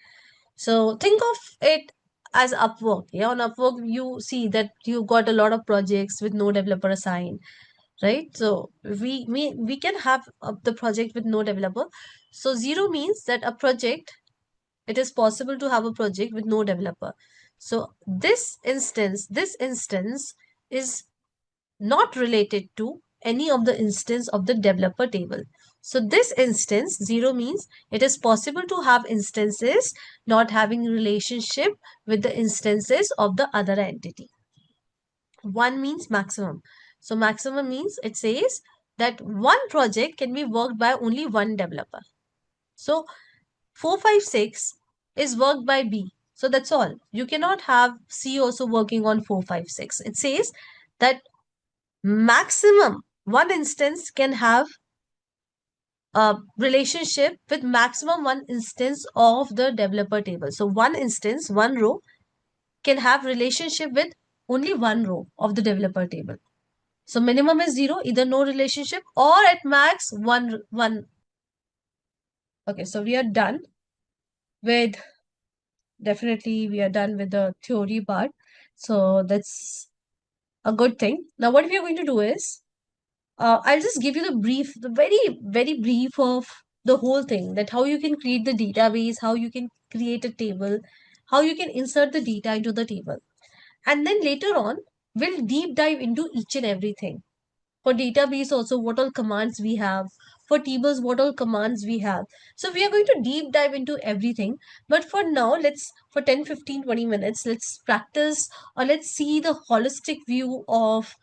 So think of it as Upwork. Yeah, on Upwork, you see that you got a lot of projects with no developer assigned, right? So we can have the project with no developer. So 0 means that a project, it is possible to have a project with no developer. So this instance is not related to any of the instance of the developer table. So this instance 0 means it is possible to have instances not having relationship with the instances of the other entity. 1 means maximum. So maximum means it says that one project can be worked by only one developer. So 4, 5, 6 is worked by B. So that's all. You cannot have C also working on 4, 5, 6. It says that maximum one instance can have a relationship with maximum one instance of the developer table. So one instance, one row can have relationship with only one row of the developer table. So minimum is 0, either no relationship or at max one. Okay, so we are done with, definitely we are done with the theory part. So that's a good thing. Now what we are going to do is, I'll just give you the very, very brief of the whole thing, that how you can create the database, how you can create a table, how you can insert the data into the table. And then later on, we'll deep dive into each and everything. For database also, what all commands we have. For tables, what all commands we have. So we are going to deep dive into everything. But for now, for 10, 15, 20 minutes, let's practice, or let's see the holistic view of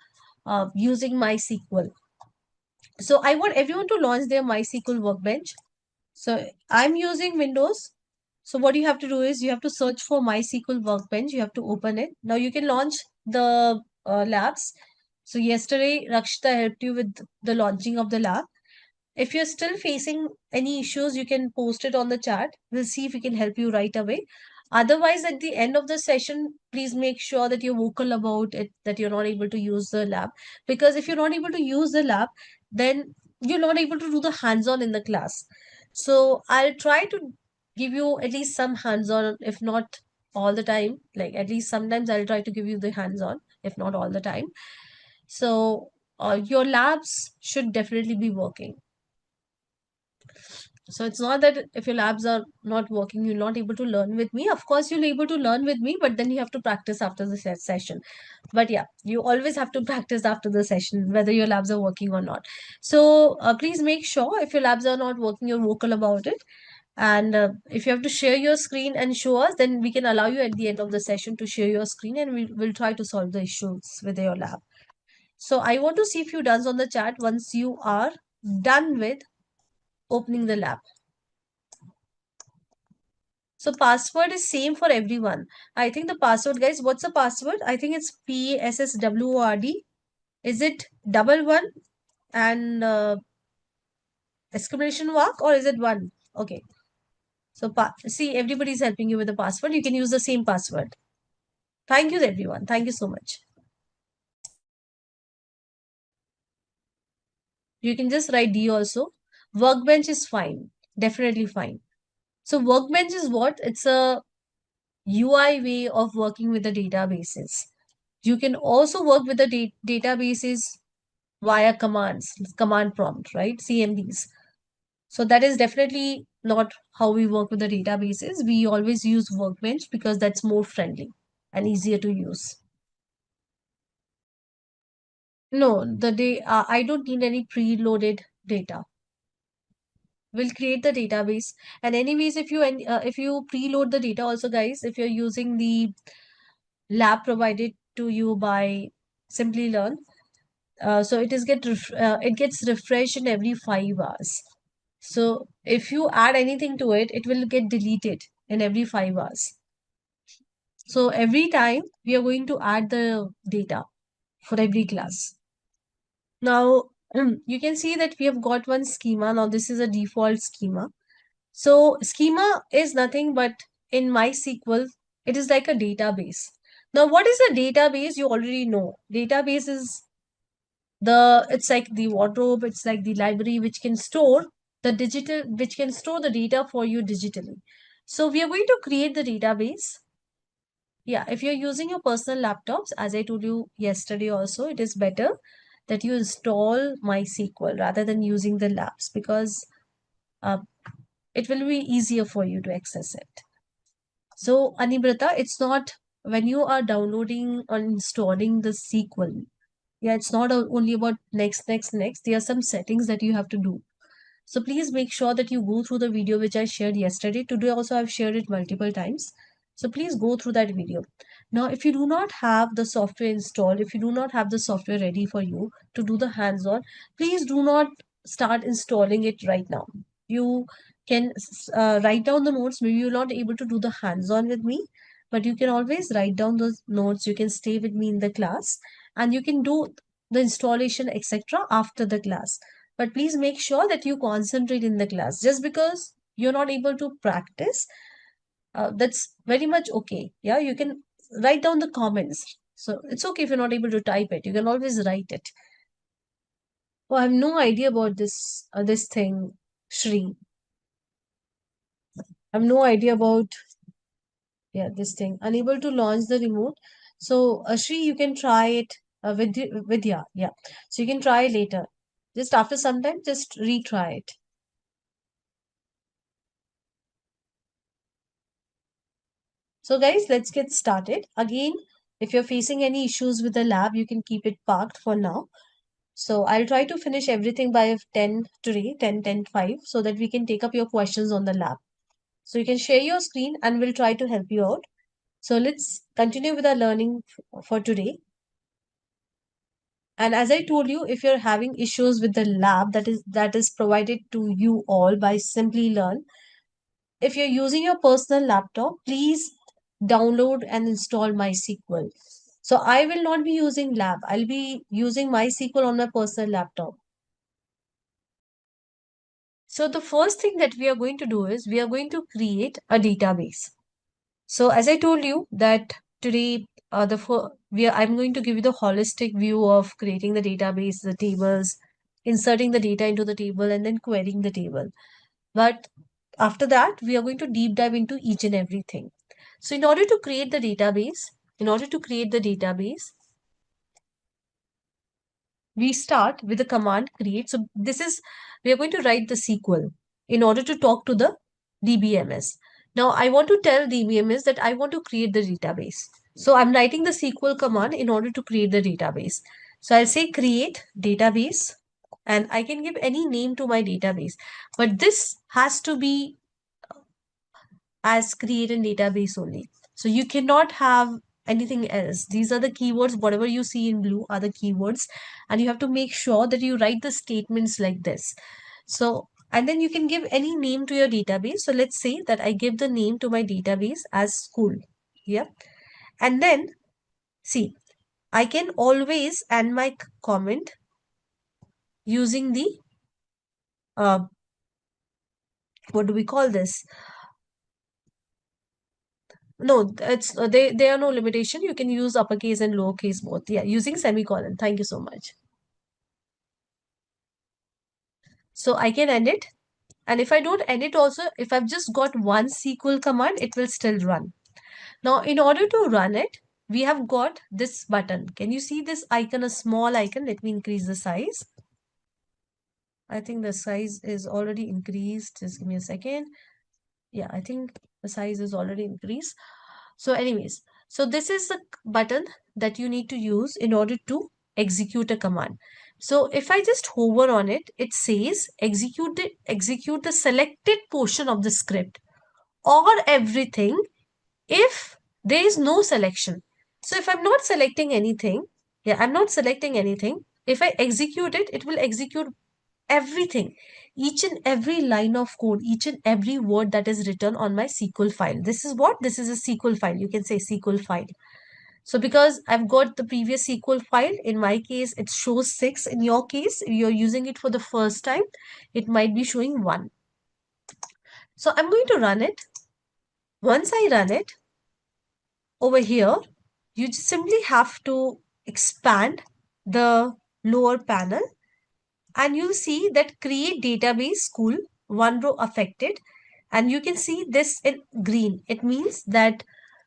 using MySQL. So I want everyone to launch their MySQL workbench. So I'm using Windows. So what you have to do is you have to search for MySQL workbench. You have to open it. Now you can launch the labs. So yesterday, Rakshita helped you with the launching of the lab. If you're still facing any issues, you can post it on the chat. We'll see if we can help you right away. Otherwise, at the end of the session, please make sure that you're vocal about it, that you're not able to use the lab. Because if you're not able to use the lab, then you're not able to do the hands-on in the class. So I'll try to give you at least some hands-on, if not all the time. Like at least sometimes I'll try to give you the hands-on, if not all the time. So your labs should definitely be working. So it's not that if your labs are not working, you're not able to learn with me. Of course, you'll able to learn with me, but then you have to practice after the session. But yeah, you always have to practice after the session, whether your labs are working or not. So please make sure if your labs are not working, you're vocal about it. And if you have to share your screen and show us, then we can allow you at the end of the session to share your screen and we'll try to solve the issues with your lab. So I want to see if you done on the chat once you are done with opening the lab. So password is same for everyone. I think the password, guys, what's the password? I think it's PSSWORD. Is it double one and exclamation mark, or is it one? Okay. So see, everybody's helping you with the password. You can use the same password. Thank you, everyone. Thank you so much. You can just write D also. Workbench is fine. Definitely fine. So workbench is what? It's a UI way of working with the databases. You can also work with the databases via commands, command prompt, right? CMDs. So that is definitely not how we work with the databases. We always use Workbench because that's more friendly and easier to use. No, I don't need any preloaded data. We'll create the database. And anyways, if you preload the data also, guys, if you're using the lab provided to you by Simplilearn, so it gets refreshed in every 5 hours. So if you add anything to it, it will get deleted in every 5 hours. So every time we are going to add the data for every class. Now you can see that we have got one schema. Now this is a default schema. So schema is nothing but in MySQL, it is like a database. Now what is a database? You already know. Database is it's like the wardrobe, it's like the library which can store the data for you digitally. So we are going to create the database. Yeah, if you're using your personal laptops, as I told you yesterday also, it is better that you install MySQL rather than using the labs because uh, it will be easier for you to access it. So Anibrata, it's not when you are downloading or installing the SQL. Yeah, it's not only about next. There are some settings that you have to do. So please make sure that you go through the video which I shared yesterday. Today also I've shared it multiple times. So please go through that video. Now, if you do not have the software installed, if you do not have the software ready for you to do the hands-on, please do not start installing it right now. You can write down the notes. Maybe you're not able to do the hands-on with me, but you can always write down those notes. You can stay with me in the class and you can do the installation, etc. after the class. But please make sure that you concentrate in the class. Just because you're not able to practice, that's very much okay. Yeah, you can write down the comments. So it's okay if you're not able to type it. You can always write it. Oh, I have no idea about this thing, Shri. I have no idea about this thing. Unable to launch the remote. So Shri, you can try it with Vidya. Yeah. So you can try later. Just after some time, just retry it. So guys, let's get started. Again, if you're facing any issues with the lab, you can keep it parked for now. So I'll try to finish everything by 10 today, 10:5, so that we can take up your questions on the lab. So you can share your screen and we'll try to help you out. So let's continue with our learning for today. And as I told you, if you're having issues with the lab that is provided to you all by Simplilearn, if you're using your personal laptop, please download and install MySQL. So I will not be using lab. I'll be using MySQL on my personal laptop. So the first thing that we are going to do is we are going to create a database. So as I told you that today, I'm going to give you the holistic view of creating the database, the tables, inserting the data into the table, and then querying the table. But after that, we are going to deep dive into each and everything. So in order to create the database, we start with the command create. So we are going to write the SQL in order to talk to the DBMS. Now I want to tell DBMS that I want to create the database. So I'm writing the SQL command in order to create the database. So I'll say create database, and I can give any name to my database, but this has to be as create a database only. So you cannot have anything else. These are the keywords. Whatever you see in blue are the keywords, and you have to make sure that you write the statements like this. So, and then you can give any name to your database. So let's say that I give the name to my database as school. Yeah. And then see, I can always end my comment using the uh, what do we call this? No, it's they are no limitation. You can use uppercase and lowercase both. Yeah, using semicolon. Thank you so much. So I can end it. And if I don't end it also, if I've just got one SQL command, it will still run. Now, in order to run it, we have got this button. Can you see this icon, a small icon? Let me increase the size. I think the size is already increased. Just give me a second. Yeah, I think the size is already increased. So anyways, so this is the button that you need to use in order to execute a command. So if I just hover on it, it says execute the selected portion of the script or everything if there is no selection. So if I'm not selecting anything, yeah, I'm not selecting anything. If I execute it, it will execute everything, each and every line of code, each and every word that is written on my SQL file. This is what? This is a SQL file. You can say SQL file. So because I've got the previous SQL file, in my case, it shows 6. In your case, if you're using it for the first time, it might be showing 1. So I'm going to run it. Once I run it, over here, you just simply have to expand the lower panel, and you'll see that create database school, one row affected, and you can see this in green. It means that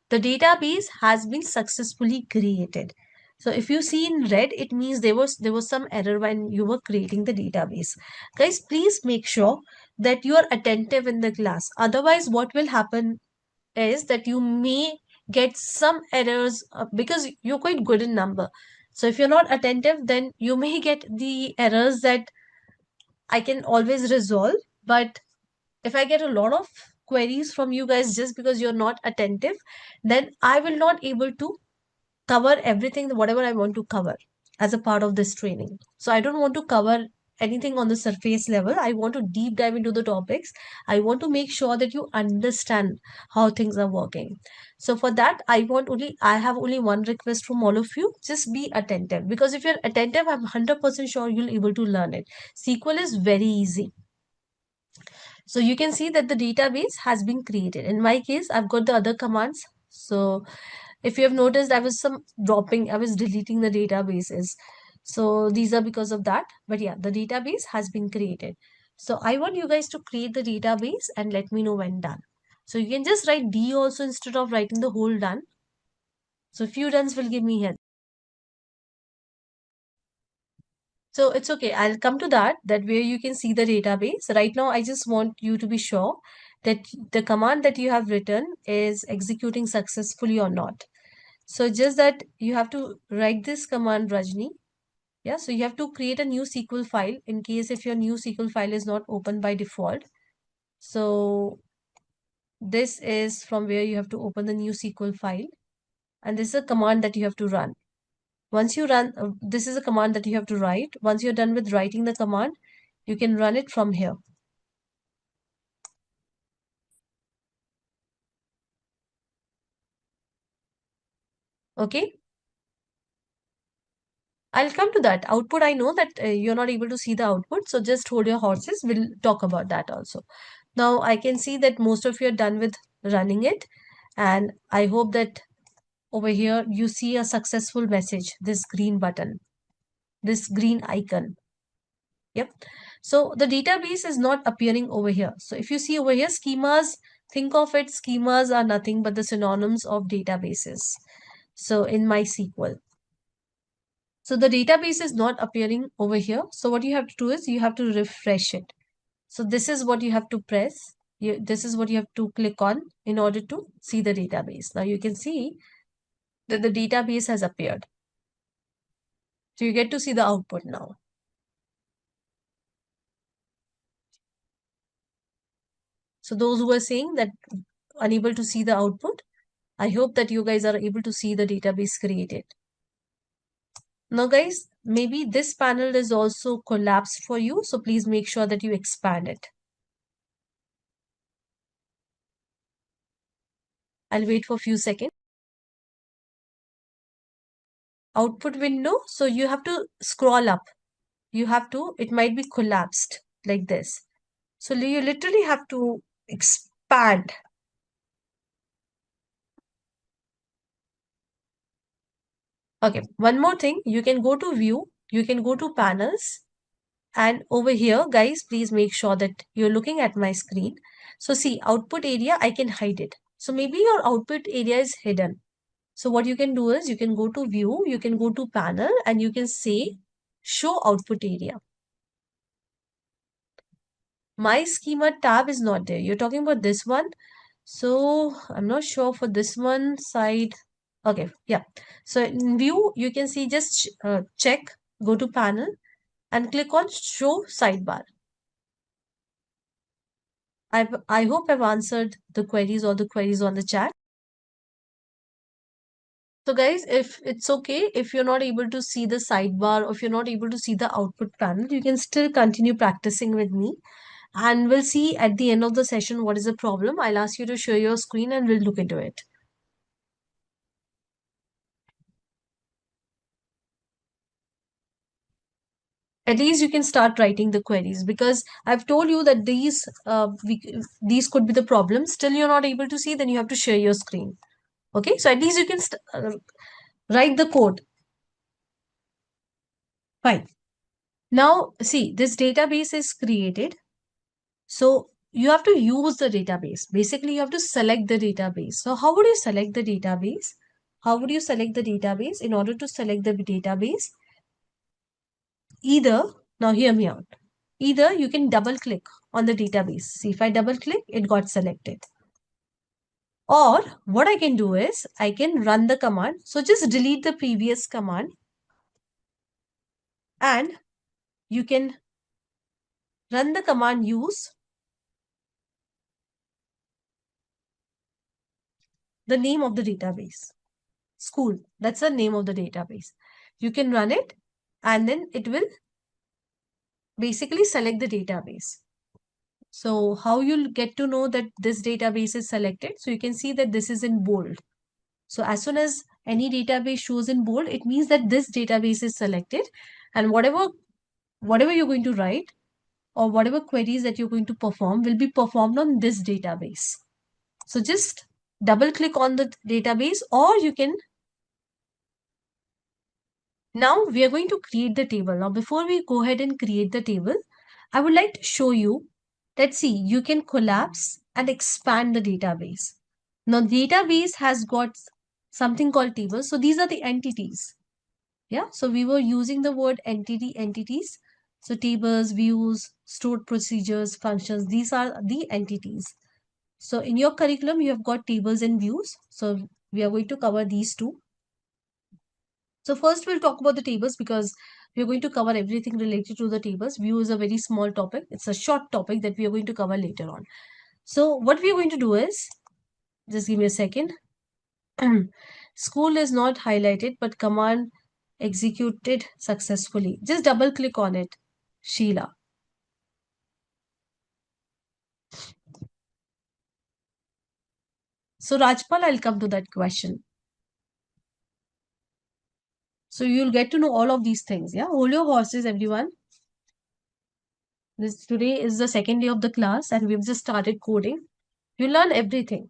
the database has been successfully created. So if you see in red, it means there was some error when you were creating the database. Guys, please make sure that you are attentive in the class. Otherwise, what will happen is that you may get some errors because you're quite good in number. So if you're not attentive, then you may get the errors that I can always resolve. But if I get a lot of queries from you guys just because you're not attentive, then I will not able to cover everything, whatever I want to cover as a part of this training. So I don't want to cover anything on the surface level. I want to deep dive into the topics. I want to make sure that you understand how things are working. So for that, I have only one request from all of you. Just be attentive, because if you're attentive, I'm 100% sure you'll able to learn it. SQL is very easy. So you can see that the database has been created. In my case, I've got the other commands. So if you have noticed, I was deleting the databases. So these are because of that. But yeah, the database has been created. So I want you guys to create the database and let me know when done. So you can just write D also instead of writing the whole done. So few dones will give me here. So it's okay. I'll come to that where you can see the database. Right now, I just want you to be sure that the command that you have written is executing successfully or not. So just that you have to write this command, Rajni. Yeah, so you have to create a new SQL file in case if your new SQL file is not open by default. So this is from where you have to open the new SQL file. And this is a command that you have to run. Once you run, this is a command that you have to write. Once you're done with writing the command, you can run it from here. Okay. I'll come to that. Output, I know that you're not able to see the output. So just hold your horses. We'll talk about that also. Now I can see that most of you are done with running it. And I hope that over here you see a successful message, this green button, this green icon. Yep. So the database is not appearing over here. So if you see over here, schemas, think of it, schemas are nothing but the synonyms of databases. So in MySQL. So the database is not appearing over here. So what you have to do is you have to refresh it. So this is what you have to press. This is what you have to click on in order to see the database. Now you can see that the database has appeared. So you get to see the output now. So those who are saying that unable to see the output, I hope that you guys are able to see the database created. Now guys, maybe this panel is also collapsed for you. So please make sure that you expand it. I'll wait for a few seconds. Output window. So you have to scroll up. It might be collapsed like this. So you literally have to expand. Okay, one more thing. You can go to view, you can go to panels, and over here, guys, please make sure that you're looking at my screen. So see, output area, I can hide it. So maybe your output area is hidden. So what you can do is you can go to view, you can go to panel, and you can say show output area. My schema tab is not there. You're talking about this one. So I'm not sure for this one side. Okay, yeah. So in view, you can see just check, go to panel and click on show sidebar. I hope I've answered the queries or the queries on the chat. So guys, if it's okay, if you're not able to see the sidebar or if you're not able to see the output panel, you can still continue practicing with me. And we'll see at the end of the session what is the problem. I'll ask you to share your screen and we'll look into it. At least you can start writing the queries because I've told you that these could be the problems. Still you're not able to see, then you have to share your screen. Okay, so at least you can write the code. Fine. Now see, this database is created. So you have to use the database. Basically, you have to select the database. So how would you select the database? How would you select the database? In order to select the database, now hear me out. Either you can double click on the database. See, if I double click, it got selected. Or what I can do is I can run the command. So just delete the previous command and you can run the command use the name of the database. School, that's the name of the database. You can run it and then it will basically select the database. So how you'll get to know that this database is selected? So you can see that this is in bold. So as soon as any database shows in bold, it means that this database is selected and whatever you're going to write or whatever queries that you're going to perform will be performed on this database. So just double click on the database or you can. Now we are going to create the table. Now before we go ahead and create the table, I would like to show you that see, you can collapse and expand the database. Now database has got something called tables. So these are the entities. Yeah, so we were using the word entities. So tables, views, stored procedures, functions, these are the entities. So in your curriculum, you have got tables and views. So we are going to cover these two. So first we'll talk about the tables because we're going to cover everything related to the tables. View is a very small topic. It's a short topic that we are going to cover later on. So what we are going to do is, just give me a second. School is not highlighted, but command executed successfully. Just double click on it, Sheila. So Rajpal, I'll come to that question. So you'll get to know all of these things. Yeah, hold your horses, everyone. Today is the second day of the class and we've just started coding. You learn everything.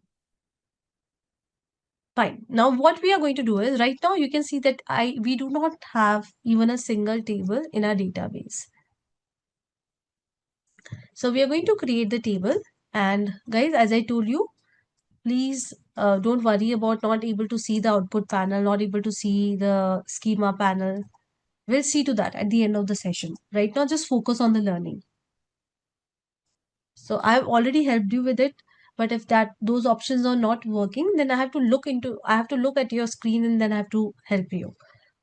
Fine. Now what we are going to do is right now you can see that we do not have even a single table in our database. So we are going to create the table and guys, as I told you, please don't worry about not able to see the output panel, not able to see the schema panel. We'll see to that at the end of the session. Right now, just focus on the learning. So I've already helped you with it. But if those options are not working, then I have to look at your screen and then I have to help you.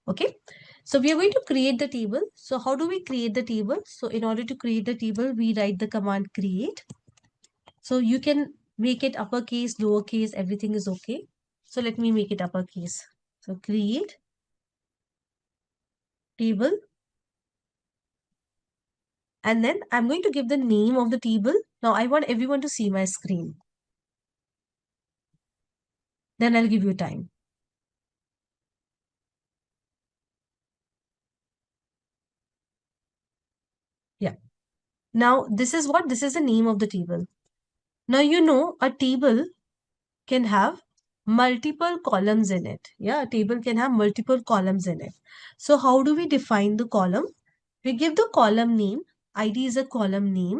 Okay. So we are going to create the table. So how do we create the table? So in order to create the table, we write the command create. So you can make it uppercase, lowercase, everything is okay. So let me make it uppercase. So create table. And then I'm going to give the name of the table. Now I want everyone to see my screen. Then I'll give you time. Yeah. Now this is the name of the table. Now you know a table can have multiple columns in it. Yeah, a table can have multiple columns in it. So how do we define the column? We give the column name. ID is a column name.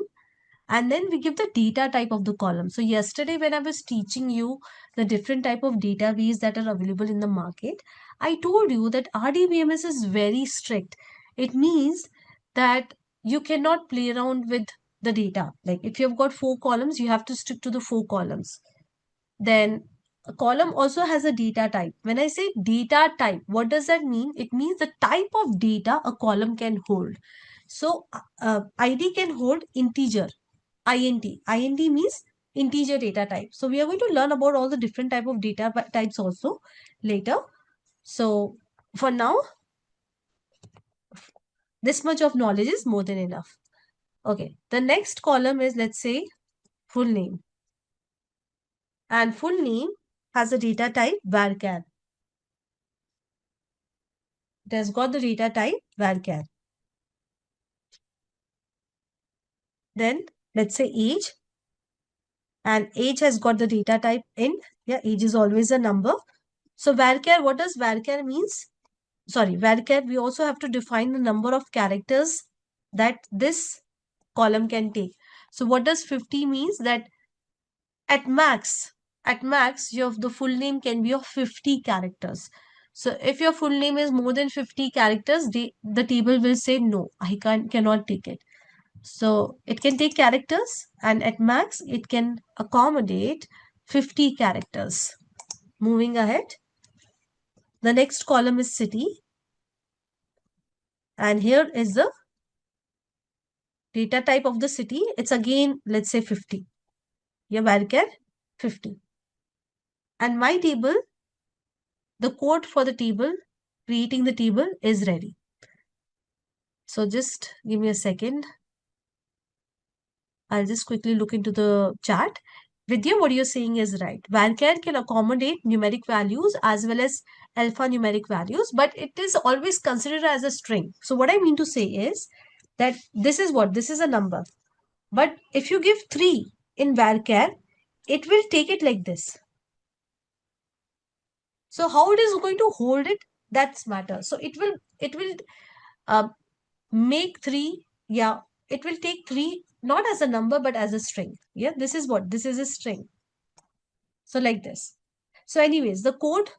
And then we give the data type of the column. So yesterday when I was teaching you the different type of database that are available in the market, I told you that RDBMS is very strict. It means that you cannot play around with the data. Like if you've got 4 columns, you have to stick to the 4 columns. Then a column also has a data type. When I say data type, what does that mean? It means the type of data a column can hold. So ID can hold integer, int. Int means integer data type. So we are going to learn about all the different type of data types also later. So for now, this much of knowledge is more than enough. Okay, the next column is, let's say, full name. And full name has a data type varchar. It has got the data type varchar. Then let's say age, and age has got the data type int. Yeah, age is always a number. So varchar, what does varchar means? Sorry, varchar, we also have to define the number of characters that this column can take. So what does 50 means? That at max, the full name can be of 50 characters. So if your full name is more than 50 characters, the table will say no, I cannot take it. So it can take characters, and at max it can accommodate 50 characters. Moving ahead, the next column is city, and here is the data type of the city. It's again, let's say 50. Yeah, varchar 50. And my table, the code for the table, creating the table is ready. So just give me a second. I'll just quickly look into the chat. Vidya, what you're saying is right. Varchar can accommodate numeric values as well as alphanumeric values, but it is always considered as a string. So what I mean to say is that this is a number. But if you give 3 in varchar, it will take it like this. So how it is going to hold it, that's matter. So it will uh, make 3, yeah, it will take 3 not as a number but as a string. Yeah, this is a string. So like this. So anyways, the code,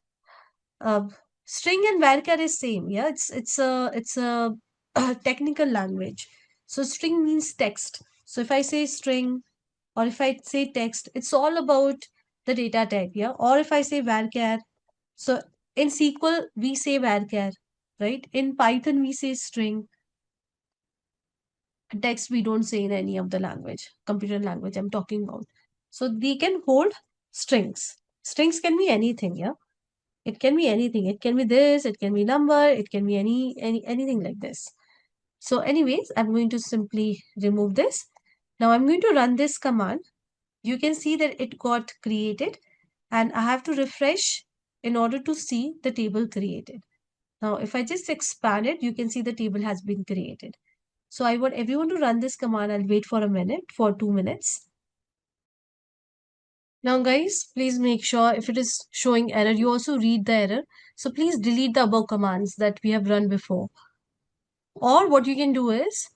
uh, string and varchar is same. Yeah, it's a technical language. So string means text. So if I say string or if I say text, it's all about the data type. Yeah, or if I say varchar. So in SQL, we say varchar, right? In Python, we say string. Text, we don't say in any of the language, computer language I'm talking about. So they can hold strings. Strings can be anything, yeah? It can be anything. It can be this, it can be number, it can be anything like this. So anyways, I'm going to simply remove this. Now I'm going to run this command. You can see that it got created, and I have to refresh in order to see the table created. Now, if I just expand it, you can see the table has been created. So I want everyone to run this command. I'll wait for a minute, for 2 minutes. Now guys, please make sure if it is showing error, you also read the error. So please delete the above commands that we have run before. Or what you can do is,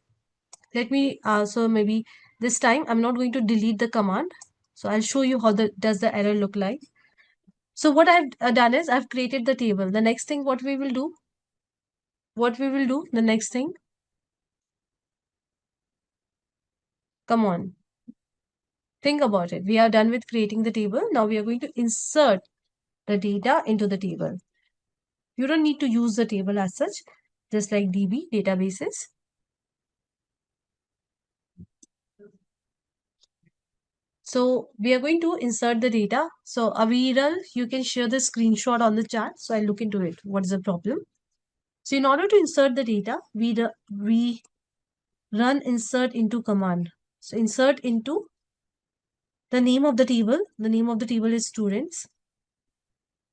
let me, so maybe this time I'm not going to delete the command. So I'll show you how does the error look like. So what I've done is I've created the table. The next thing the next thing, come on. think about it. We are done with creating the table. Now we are going to insert the data into the table. You don't need to use the table as such, just like DB databases. So we are going to insert the data. So Aviral, you can share the screenshot on the chat. So I'll look into it. What is the problem? So in order to insert the data, we run insert into command. So insert into the name of the table. The name of the table is students.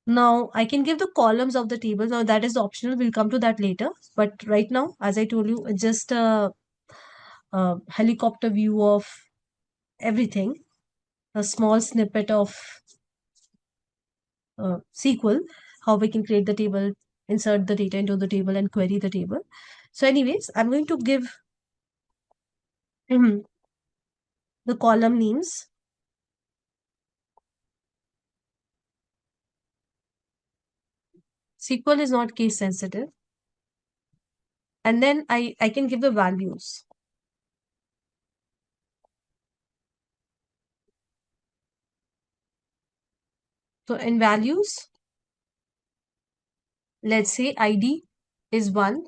Now I can give the columns of the table. Now that is optional. We'll come to that later. But right now, as I told you, it's just a helicopter view of everything. A small snippet of SQL, how we can create the table, insert the data into the table and query the table. So anyways, I'm going to give the column names. SQL is not case sensitive. And then I can give the values. So in values, let's say ID is 1.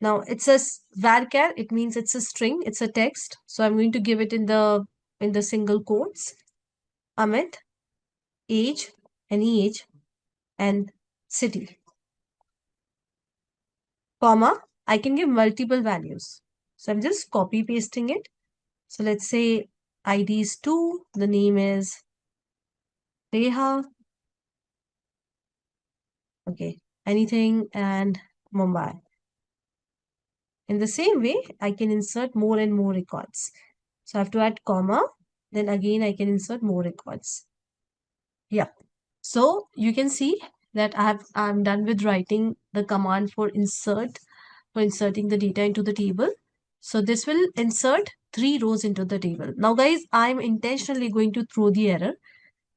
Now it's a varchar, it means it's a string, it's a text. So I'm going to give it in the single quotes. Amit, age, any age, and city. Comma, I can give multiple values. So I'm just copy pasting it. So let's say ID is 2, the name is Reha, okay, anything, and Mumbai. In the same way, I can insert more and more records. So I have to add comma, then again I can insert more records. Yeah. So you can see that I'm done with writing the command for inserting the data into the table. So this will insert 3 rows into the table. Now guys, I'm intentionally going to throw the error.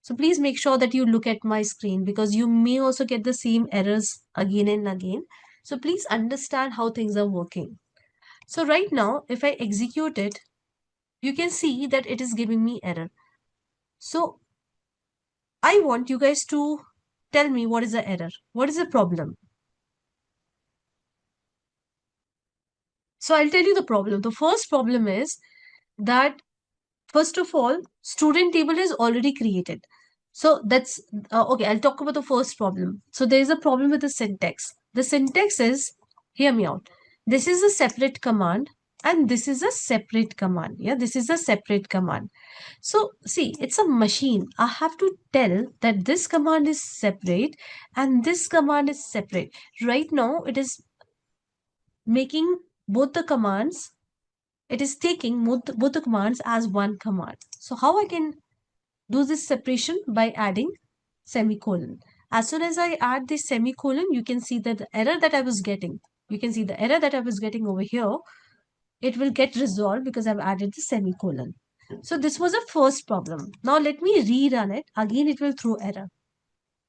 So please make sure that you look at my screen because you may also get the same errors again and again. So please understand how things are working. So right now, if I execute it, you can see that it is giving me error. So I want you guys to tell me what is the error. What is the problem? So I'll tell you the problem. The first problem is that, first of all, student table is already created. So that's okay. I'll talk about the first problem. So there is a problem with the syntax. The syntax is, hear me out. This is a separate command and this is a separate command. Yeah, this is a separate command. So see, it's a machine. I have to tell that this command is separate and this command is separate. Right now, it is making both the commands, it is taking both the commands as one command. So how I can do this separation? By adding semicolon. As soon as I add this semicolon, you can see that the error that I was getting, you can see the error that I was getting over here, it will get resolved because I've added the semicolon. So this was a first problem. Now let me rerun it. Again, it will throw error.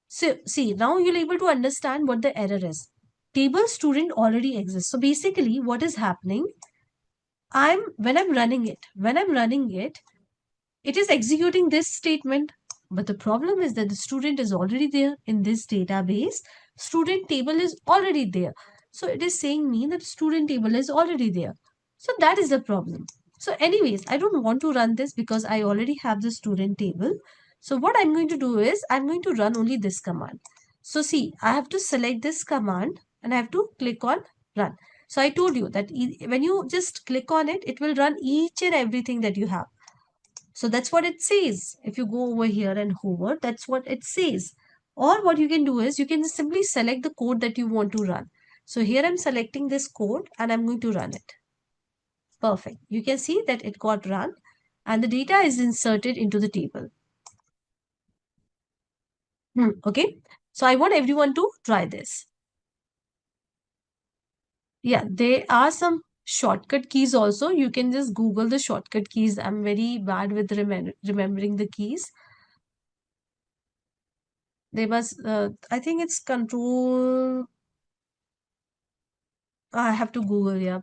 So see, now you're able to understand what the error is. Table student already exists. So basically what is happening, when I'm running it, it is executing this statement. But the problem is that the student is already there in this database. Student table is already there. So it is saying me that student table is already there. So that is the problem. So anyways, I don't want to run this because I already have the student table. So what I'm going to do is I'm going to run only this command. So see, I have to select this command and I have to click on run. So I told you that when you just click on it, it will run each and everything that you have. So that's what it says. If you go over here and hover, that's what it says. Or what you can do is you can simply select the code that you want to run. So here I'm selecting this code and I'm going to run it. Perfect. You can see that it got run and the data is inserted into the table. Okay. So I want everyone to try this. Yeah, there are some shortcut keys also. You can just Google the shortcut keys. I'm very bad with remembering the keys. They must, I think it's control. I have to Google, yeah.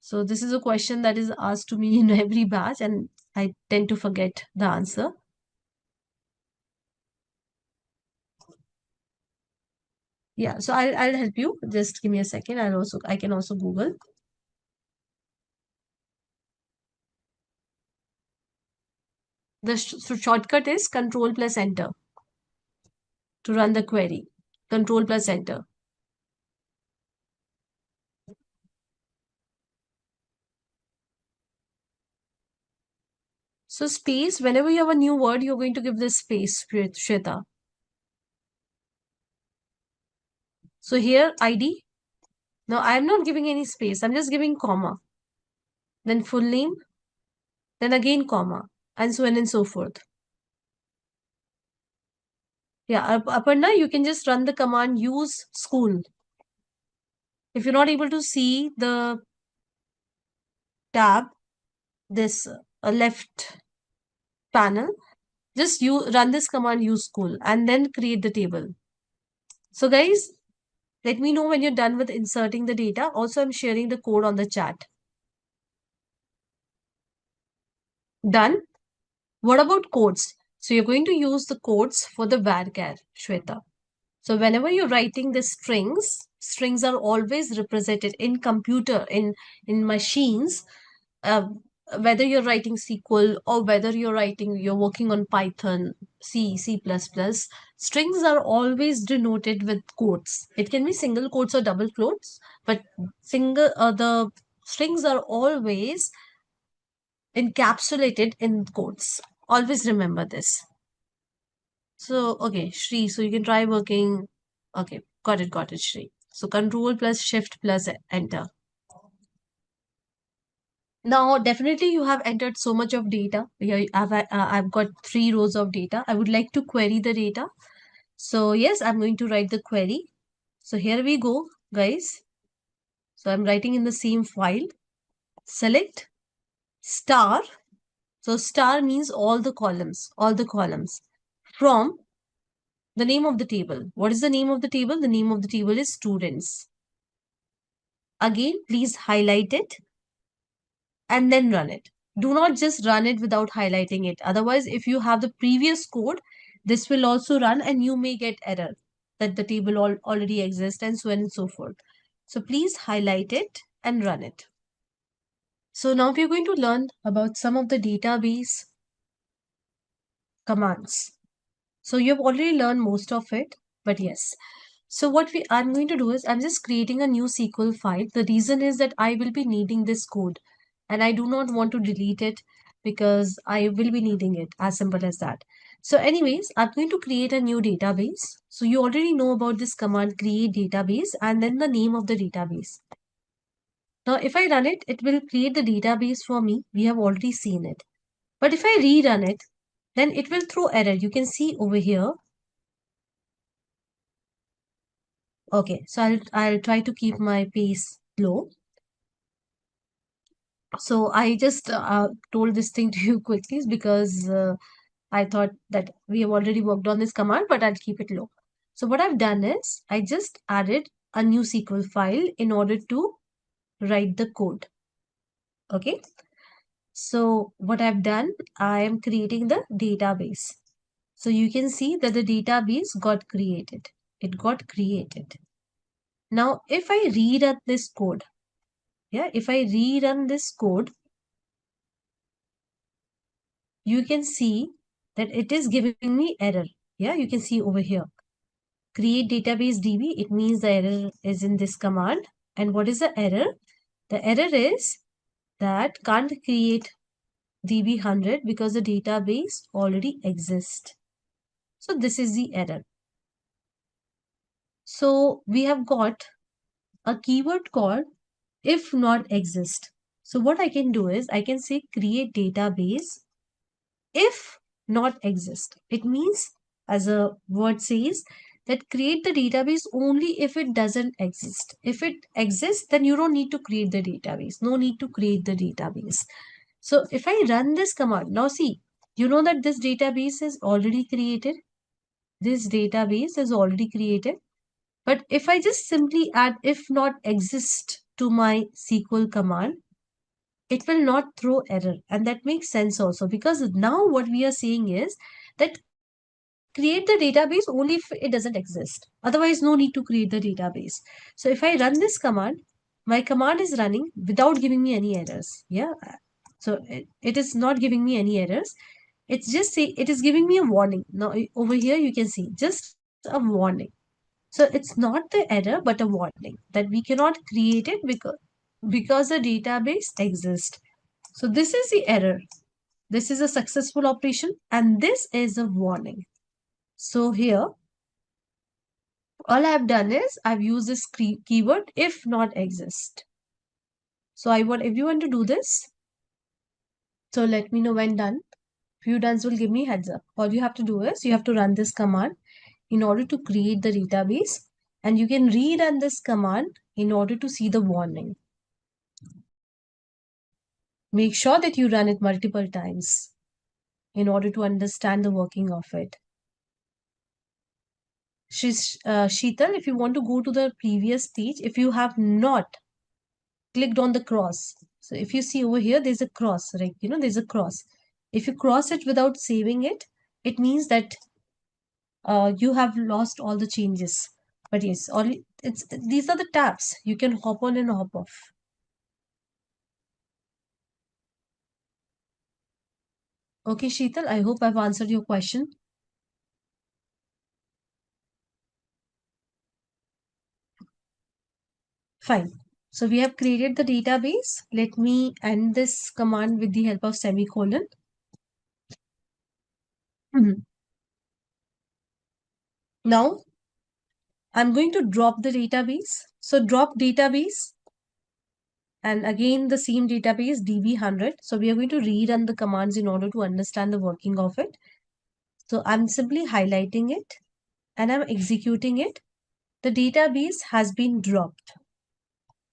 So this is a question that is asked to me in every batch, and I tend to forget the answer. Yeah, so I'll help you. Just give me a second. I can also Google. The shortcut is Control plus Enter to run the query. Control plus Enter. So space, whenever you have a new word, you're going to give this space, Shweta. So here ID. Now I'm not giving any space. I'm just giving comma. Then full name. Then again comma. And so on and so forth. Yeah, Aparna, you can just run the command use school. If you're not able to see the tab, this left panel, just you run this command use school and then create the table. So guys, let me know when you're done with inserting the data. Also, I'm sharing the code on the chat. Done. What about codes? So you're going to use the codes for the varchar, Shweta. So whenever you're writing the strings are always represented in computer, in machines, uh, whether you're writing SQL or whether you're working on Python, C++, strings are always denoted with quotes. It can be single quotes or double quotes, but the strings are always encapsulated in quotes. Always remember this. So, okay, Shri, so you can try working. Okay, got it, Shri. So Control plus Shift plus Enter. Now, definitely you have entered so much of data. Here I've got 3 rows of data. I would like to query the data. So yes, I'm going to write the query. So here we go, guys. So I'm writing in the same file. Select star. So star means all the columns, from the name of the table. What is the name of the table? The name of the table is students. Again, please highlight it and then run it. Do not just run it without highlighting it. Otherwise, if you have the previous code, this will also run and you may get error that the table already exists and so on and so forth. So please highlight it and run it. So now we are going to learn about some of the database commands. So you've already learned most of it, but yes. So what I'm going to do is I'm just creating a new SQL file. The reason is that I will be needing this code and I do not want to delete it because I will be needing it, as simple as that. So anyways, I'm going to create a new database. So you already know about this command create database and then the name of the database. Now if I run it, it will create the database for me. We have already seen it. But if I rerun it, then it will throw error. You can see over here. Okay, so I'll try to keep my pace low. So I just told this thing to you quickly because I thought that we have already worked on this command, but I'll keep it low. So what I've done is I just added a new SQL file in order to write the code. Okay. So what I've done, I am creating the database. So you can see that the database got created. It got created. Now, if I rerun this code, if I rerun this code, you can see that it is giving me error. Yeah, you can see over here. Create database DB, it means the error is in this command. And what is the error? The error is that can't create DB100 because the database already exists. So this is the error. So we have got a keyword called if not exist. So what I can do is I can say create database if not exist. It means, as a word says, that create the database only if it doesn't exist. If it exists, then you don't need to create the database. No need to create the database. So if I run this command, now see, you know that this database is already created. This database is already created. But if I just simply add if not exist to my SQL command, it will not throw error. And that makes sense also, because now what we are saying is that create the database only if it doesn't exist. Otherwise, no need to create the database. So if I run this command, my command is running without giving me any errors. Yeah. So it is not giving me any errors. It's just say it is giving me a warning. Now over here you can see just a warning. So it's not the error but a warning that we cannot create it because the database exists. So this is the error. This is a successful operation and this is a warning. So here all I have done is I've used this keyword if not exist. So I want everyone to do this. So let me know when done. If you done will give me heads up. All you have to do is you have to run this command in order to create the database, and you can rerun this command in order to see the warning. Make sure that you run it multiple times in order to understand the working of it. Sheetal, if you want to go to the previous page, if you have not clicked on the cross, so if you see over here, there's a cross, right? There's a cross. If you cross it without saving it, it means that you have lost all the changes. But yes, these are the tabs. You can hop on and hop off. Okay, Sheetal, I hope I've answered your question. Fine. So we have created the database. Let me end this command with the help of semicolon. Now, I'm going to drop the database. So drop database. And again, the same database, DB100. So we are going to rerun the commands in order to understand the working of it. So I'm simply highlighting it and I'm executing it. The database has been dropped.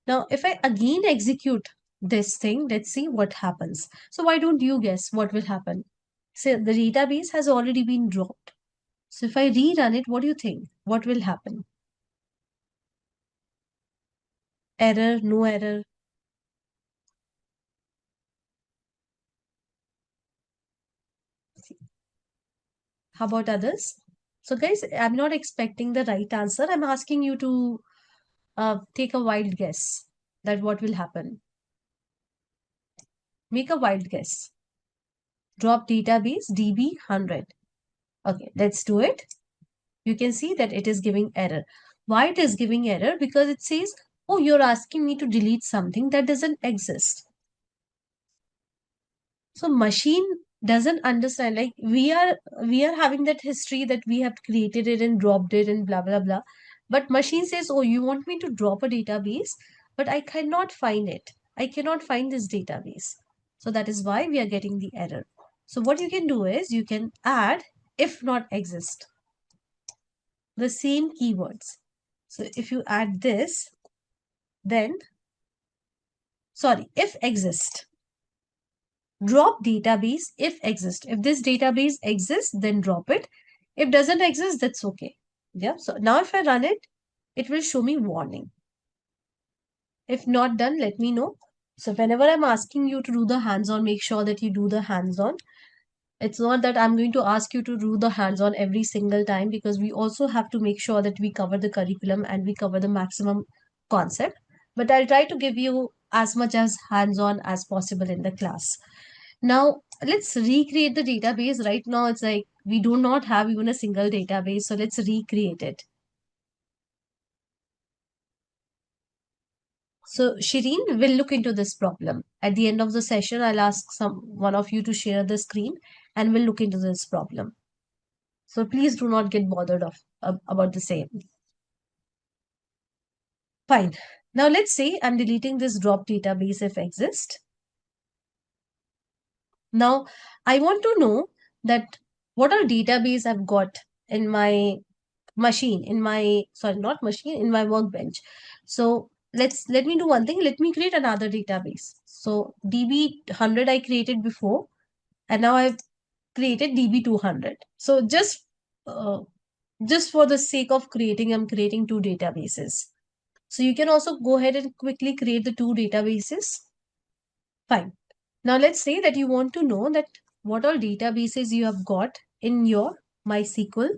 Now, if I again execute this thing, let's see what happens. So why don't you guess what will happen? So the database has already been dropped. So if I rerun it, what do you think? What will happen? Error, no error? How about others? So guys, I'm not expecting the right answer. I'm asking you to take a wild guess that what will happen. Make a wild guess. Drop database DB100. Okay, let's do it. You can see that it is giving error. Why it is giving error? Because it says, oh, you're asking me to delete something that doesn't exist. So machine doesn't understand, like we are having that history that we have created it and dropped it and blah blah blah. But machine says, oh, you want me to drop a database, but I cannot find it. I cannot find this database. So that is why we are getting the error. So what you can do is you can add if not exist, the same keywords. So if you add this, then sorry, if exist. Drop database if exist. If this database exists, then drop it. If doesn't exist, that's okay. Yeah. So now if I run it, it will show me warning. If not done, let me know. So whenever I'm asking you to do the hands-on, make sure that you do the hands-on. It's not that I'm going to ask you to do the hands-on every single time, because we also have to make sure that we cover the curriculum and we cover the maximum concept. But I'll try to give you as much as hands-on as possible in the class. Now, let's recreate the database. Right now, it's like we do not have even a single database. So let's recreate it. So Shireen will look into this problem. At the end of the session, I'll ask one of you to share the screen and we'll look into this problem. So please do not get bothered about the same. Fine. Now let's say I'm deleting this drop database if exist. Now I want to know that what are database I've got in my machine, in my, sorry, not machine, in my workbench. So let me do one thing. Let me create another database. So DB100 I created before, and now I've created DB200. So just for the sake of creating, I'm creating two databases. So you can also go ahead and quickly create the two databases. Fine. Now let's say that you want to know that what all databases you have got in your MySQL.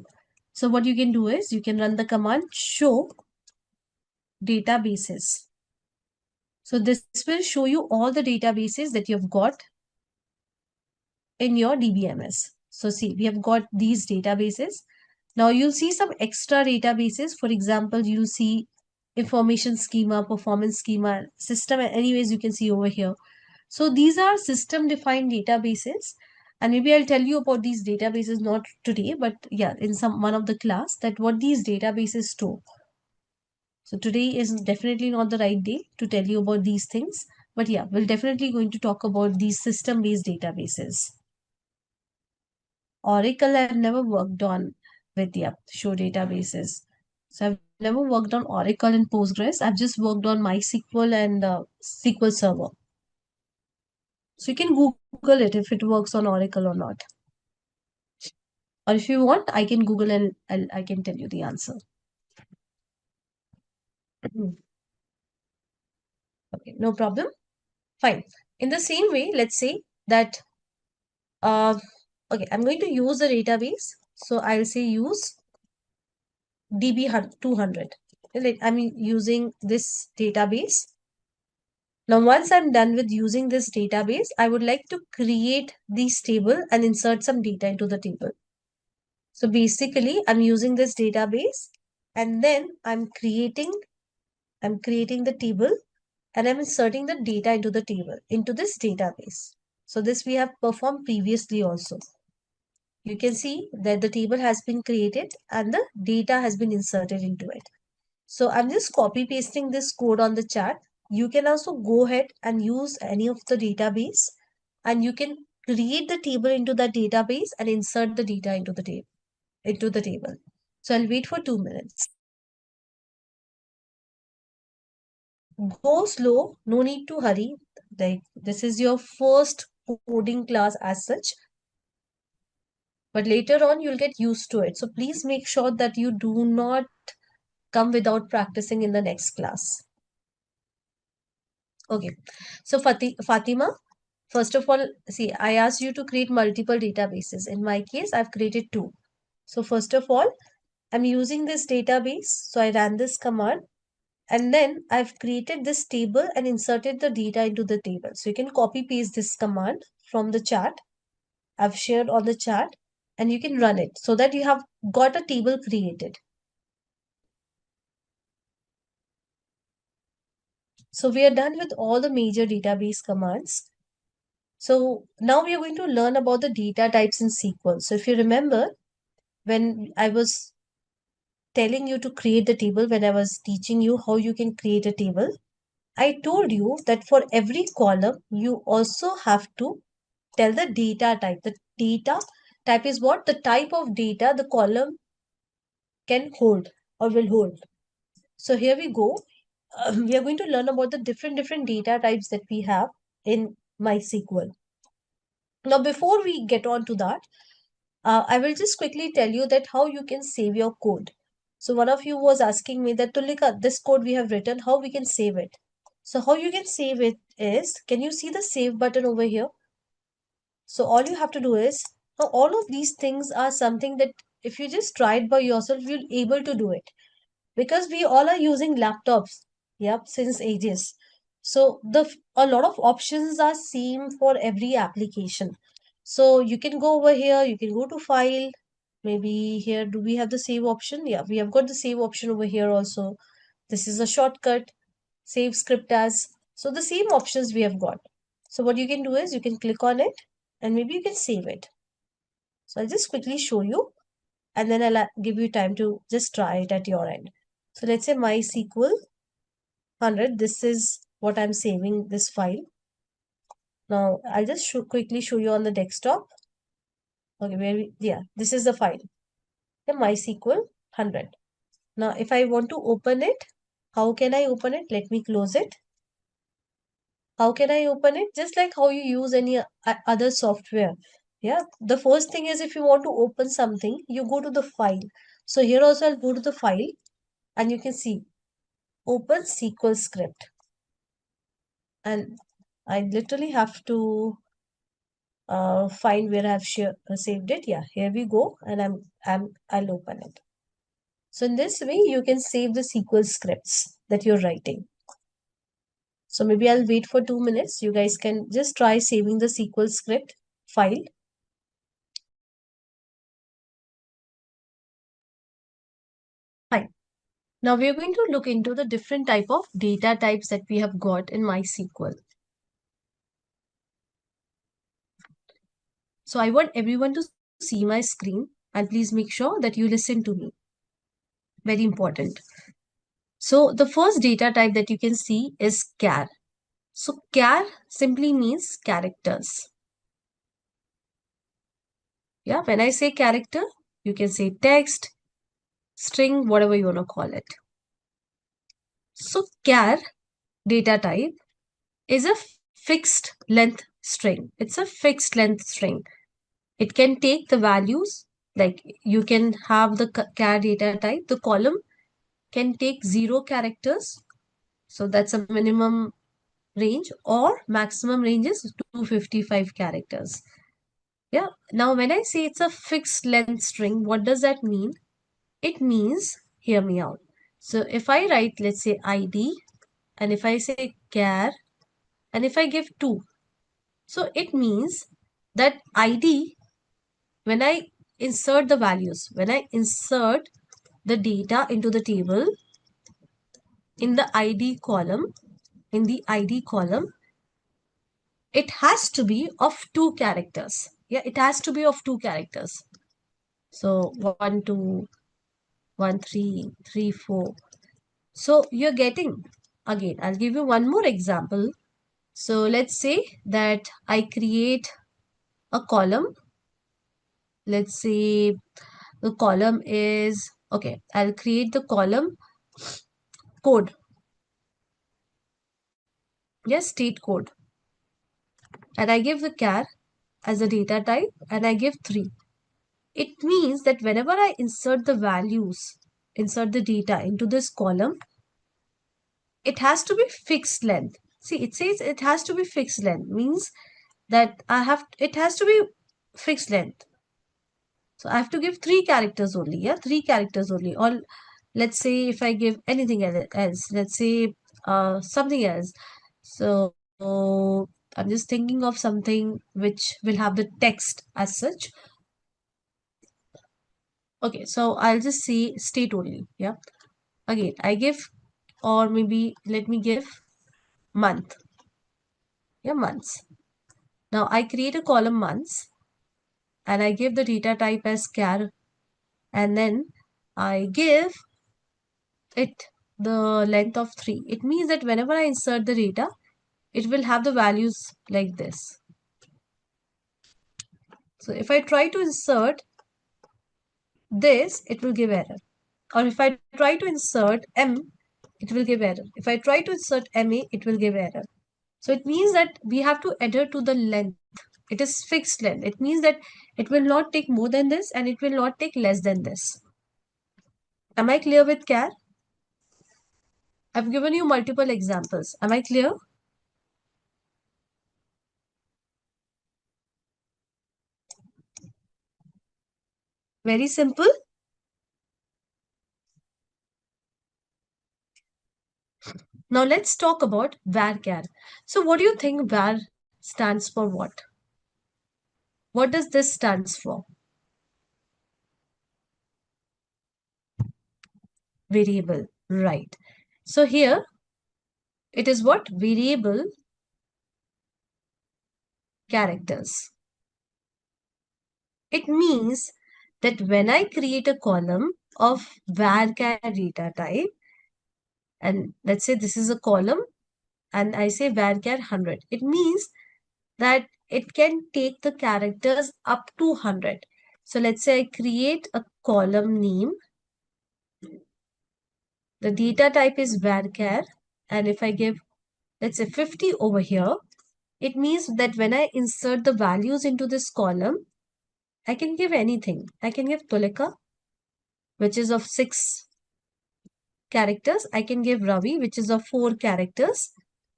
So what you can do is you can run the command show databases. So this will show you all the databases that you've got in your DBMS. So see, we have got these databases. Now you'll see some extra databases. For example, you'll see information schema, performance schema, system. Anyways, you can see over here. So these are system defined databases. And maybe I'll tell you about these databases, not today, but yeah, in some one of the class, that what these databases store. So today is definitely not the right day to tell you about these things. But yeah, we're definitely going to talk about these system based databases. Oracle I've never worked on with, yeah, show databases. So I've never worked on Oracle and Postgres. I've just worked on MySQL and SQL Server. So you can Google it if it works on Oracle or not. Or if you want, I can Google and I can tell you the answer. Okay, no problem. Fine. In the same way, let's say that, okay, I'm going to use the database. So I'll say use DB200. I'm using this database. Now, once I'm done with using this database, I would like to create this table and insert some data into the table. So basically, I'm using this database and then I'm creating the table and I'm inserting the data into the table, into this database. So this we have performed previously also. You can see that the table has been created and the data has been inserted into it. So I'm just copy pasting this code on the chart. You can also go ahead and use any of the database and you can create the table into that database and insert the data into the table. So I'll wait for 2 minutes. Go slow, no need to hurry. Like this is your first coding class as such. But later on you'll get used to it. So please make sure that you do not come without practicing in the next class. Okay. So Fatima, first of all, see, I asked you to create multiple databases. In my case, I've created 2. So first of all, I'm using this database. So I ran this command and then I've created this table and inserted the data into the table. So you can copy paste this command from the chat. I've shared on the chat and you can run it so that you have got a table created. So we are done with all the major database commands. So now we are going to learn about the data types in SQL. So if you remember, when I was telling you to create the table, when I was teaching you how you can create a table, I told you that for every column, you also have to tell the data type. The data type is what? The type of data the column can hold or will hold. So here we go. We are going to learn about the different data types that we have in MySQL. Now, before we get on to that, I will just quickly tell you that how you can save your code. So one of you was asking me that Tulika, this code we have written, how we can save it. So how you can save it is, can you see the save button over here? So all you have to do is, now all of these things are something that if you just try it by yourself, you'll able to do it. Because we all are using laptops, yep, since ages. So a lot of options are same for every application. So you can go over here, you can go to file, maybe here, do we have the save option? Yeah, we have got the save option over here also. This is a shortcut, save script as. So the same options we have got. So what you can do is you can click on it and maybe you can save it. So I'll just quickly show you and then I'll give you time to just try it at your end. So let's say MySQL 100, this is what I'm saving this file. Now I'll just quickly show you on the desktop. Okay, yeah, this is the file, the MySQL 100. Now if I want to open it, how can I open it? Let me close it. How can I open it? Just like how you use any other software. Yeah, the first thing is if you want to open something, you go to the file. So here also I'll go to the file and you can see open SQL script. And I literally have to find where I've saved it. Yeah, here we go, and I'll open it. So in this way, you can save the SQL scripts that you're writing. So maybe I'll wait for 2 minutes. You guys can just try saving the SQL script file. Fine. Now we're going to look into the different type of data types that we have got in MySQL. So I want everyone to see my screen, and please make sure that you listen to me. Very important. So the first data type that you can see is char. So char simply means characters. Yeah, when I say character, you can say text, string, whatever you want to call it. So char data type is a fixed length string. It's a fixed length string. It can take the values, like you can have the char data type, the column can take 0 characters. So that's a minimum range, or maximum range is 255 characters. Yeah. Now, when I say it's a fixed length string, what does that mean? It means, hear me out. So if I write, let's say ID, and if I say char, and if I give 2, so it means that ID, when I insert the values, when I insert the data into the table in the ID column, it has to be of 2 characters. Yeah, it has to be of 2 characters. So 1, 2, 1, 3, 3, 4. So you're getting, again, I'll give you one more example. So let's say that I create a column. Let's say the column is, okay, I'll create the column code. Yes, state code. And I give the char as a data type, and I give 3. It means that whenever I insert the values, insert the data into this column, it has to be fixed length. See, it says it has to be fixed length, means that it has to be fixed length. So I have to give 3 characters only. Yeah, 3 characters only. Or let's say if I give anything else, let's say something else. So I'm just thinking of something which will have the text as such. Okay, so I'll just say state only. Yeah. Again, I give, or maybe let me give month. Yeah, months. Now I create a column months, and I give the data type as char, and then I give it the length of 3. It means that whenever I insert the data, it will have the values like this. So if I try to insert this, it will give error. Or if I try to insert M, it will give error. If I try to insert MA, it will give error. So it means that we have to adhere to the length. It is fixed length. It means that it will not take more than this, and it will not take less than this. Am I clear with char? I've given you multiple examples. Am I clear? Very simple. Now let's talk about varchar. So what do you think var stands for what? What does this stands for? Variable, right. So here it is what? Variable characters. It means that when I create a column of varchar data type, and let's say this is a column, and I say varchar 100, it means that it can take the characters up to 100. So let's say I create a column name. The data type is varchar, and if I give, let's say 50 over here, it means that when I insert the values into this column, I can give anything. I can give Tulika, which is of 6 characters. I can give Ravi, which is of 4 characters.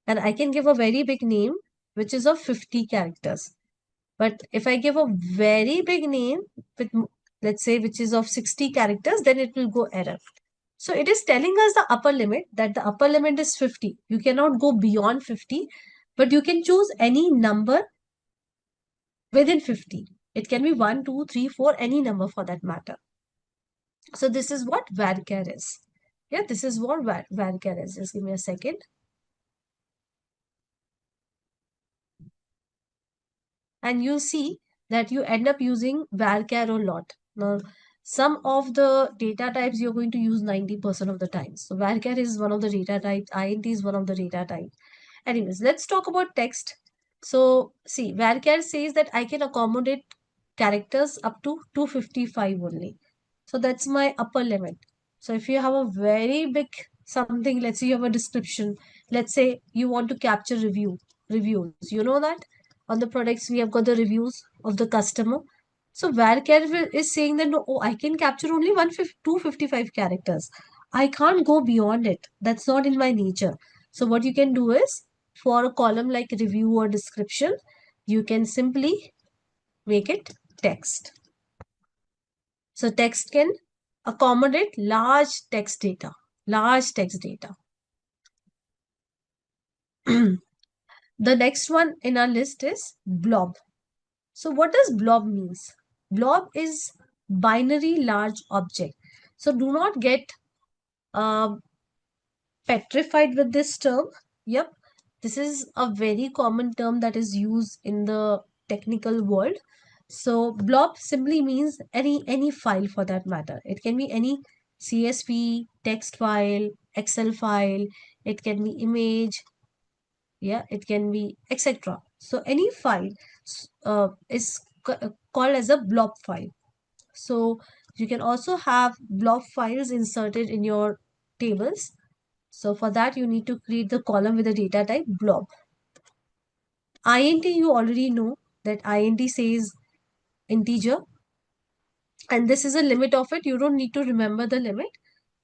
And I can give a very big name, which is of 50 characters. But if I give a very big name with, let's say, which is of 60 characters, then it will go error. So it is telling us the upper limit, that the upper limit is 50. You cannot go beyond 50, but you can choose any number within 50. It can be 1, 2, 3, 4, any number for that matter. So this is what varchar is. Yeah, this is what varchar is. Just give me a second. And you'll see that you end up using varchar a lot. Now, some of the data types you're going to use 90% of the time. So varchar is one of the data types, int is one of the data types. Anyways, let's talk about text. So see, varchar says that I can accommodate characters up to 255 only. So that's my upper limit. So if you have a very big something, let's say you have a description, let's say you want to capture reviews, you know that on the products we have got the reviews of the customer. So varchar is saying that no, oh, I can capture only 255 characters. I can't go beyond it. That's not in my nature. So what you can do is, for a column like review or description, you can simply make it text. So text can accommodate large text data. Large text data. The next one in our list is blob. So what does blob means? Blob is binary large object. So do not get uh, petrified with this term. Yep, this is a very common term that is used in the technical world. So blob simply means any file for that matter. It can be any CSV, text file, Excel file, it can be image, yeah, it can be etc. So any file is called as a blob file. So you can also have blob files inserted in your tables. So for that, you need to create the column with the data type blob. Int, you already know that int says integer. And this is a limit of it. You don't need to remember the limit,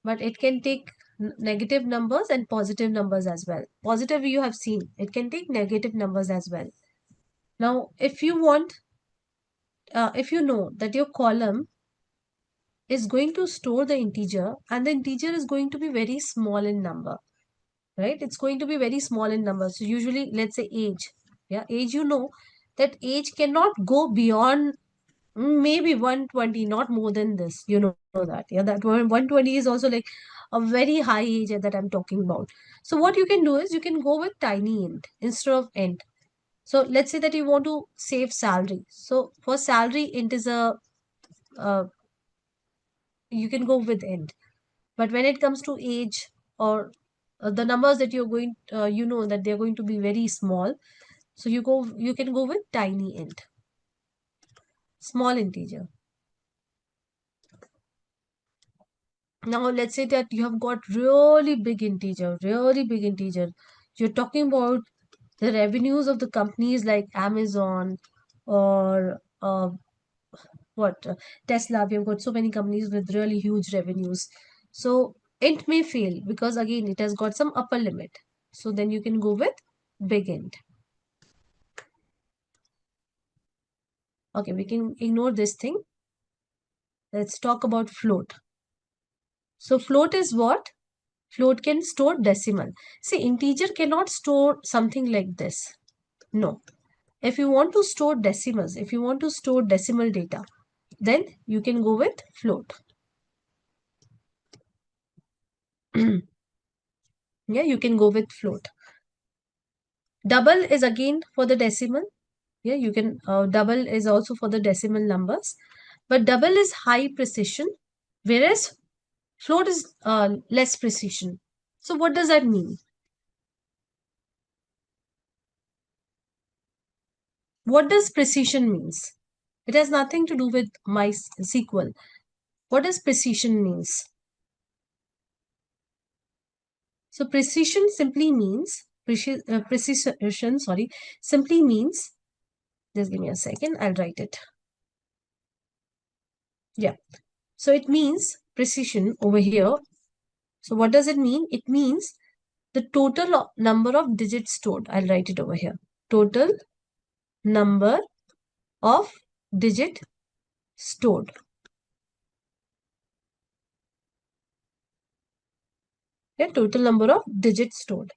but it can take negative numbers and positive numbers as well. Positive you have seen. It can take negative numbers as well. Now, if you want, if you know that your column is going to store the integer and the integer is going to be very small in number, right? It's going to be very small in number. So usually, let's say age. Yeah, age, you know that age cannot go beyond maybe 120, not more than this. You know that. Yeah, that 120 is also like a very high age that I'm talking about. So what you can do is you can go with tiny int instead of int. So let's say that you want to save salary. So for salary, int is uh, you can go with int. But when it comes to age or the numbers that you're going, you know that they're going to be very small. So you can go with tiny int, small integer. Now let's say that you have got really big integer, really big integer. You're talking about the revenues of the companies like Amazon or what Tesla. We have got so many companies with really huge revenues. So int may fail because again it has got some upper limit. So then you can go with big int. Okay, we can ignore this thing. Let's talk about float. So float is what? Float can store decimal. See, integer cannot store something like this. No. If you want to store decimals, if you want to store decimal data, then you can go with float. Yeah, you can go with float. Double is again for the decimal. Yeah, you can, double is also for the decimal numbers. But double is high precision, whereas float is less precision. So what does that mean? What does precision means? It has nothing to do with my SQL. What does precision means? So precision simply means, precision, sorry, simply means, just give me a second, I'll write it. Yeah. So it means precision over here. So what does it mean? It means the total number of digits stored. I'll write it over here. total number of digit stored. Yeah, total number of digits stored.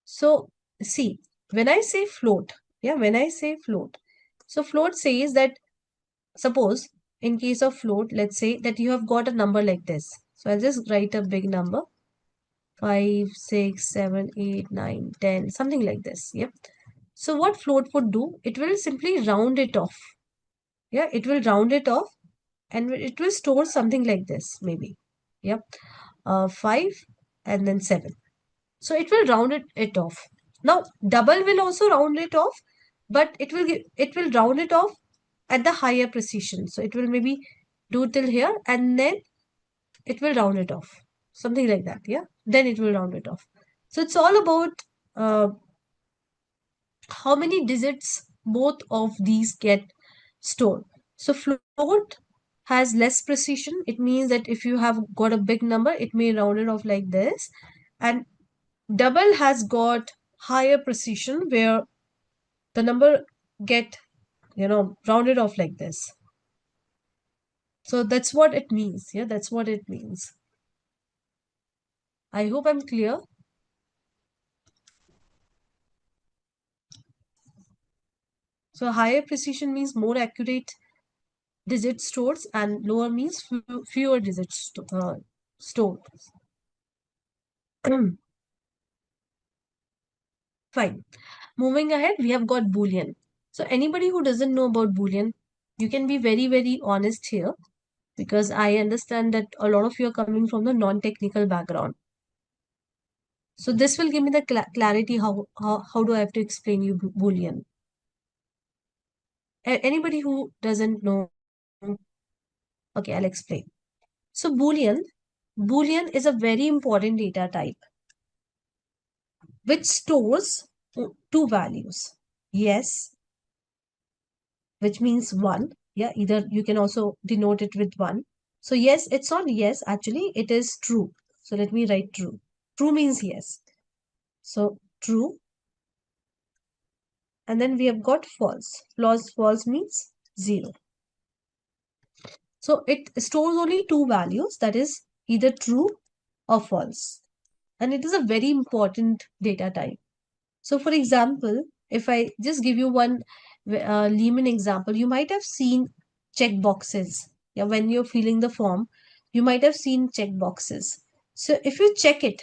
So see, when I say float, so float says that, suppose in case of float, let's say that you have got a number like this. So I'll just write a big number, 5, 6, 7, 8, 9, 10, something like this. Yep. So what float would do, it will simply round it off. Yeah, it will round it off and it will store something like this, maybe. Yep. 5 and then 7. So it will round it off. Now double will also round it off, but it will round it off at the higher precision. So it will maybe do till here and then it will round it off. Something like that. Yeah. Then it will round it off. So it's all about uh, how many digits both of these get stored. So float has less precision. It means that if you have got a big number, it may round it off like this. And double has got higher precision where the number get, rounded off like this. So that's what it means. Yeah, that's what it means. I hope I'm clear. So higher precision means more accurate digit stores and lower means fewer digits stored. Fine. Moving ahead, we have got Boolean. So anybody who doesn't know about Boolean, you can be very, very honest here because I understand that a lot of you are coming from the non-technical background. So this will give me the clarity how do I have to explain you Boolean. Anybody who doesn't know, okay, I'll explain. So Boolean is a very important data type which stores two values. Yes, which means 1. Yeah, either you can also denote it with 1. So yes, it's not yes, actually, it is true. So let me write true. True means yes. So true. And then we have got false. False means 0. So it stores only two values, that is either true or false. And it is a very important data type. So for example, if I just give you one layman example, you might have seen check boxes. Yeah, when you're filling the form, you might have seen check boxes. So if you check it,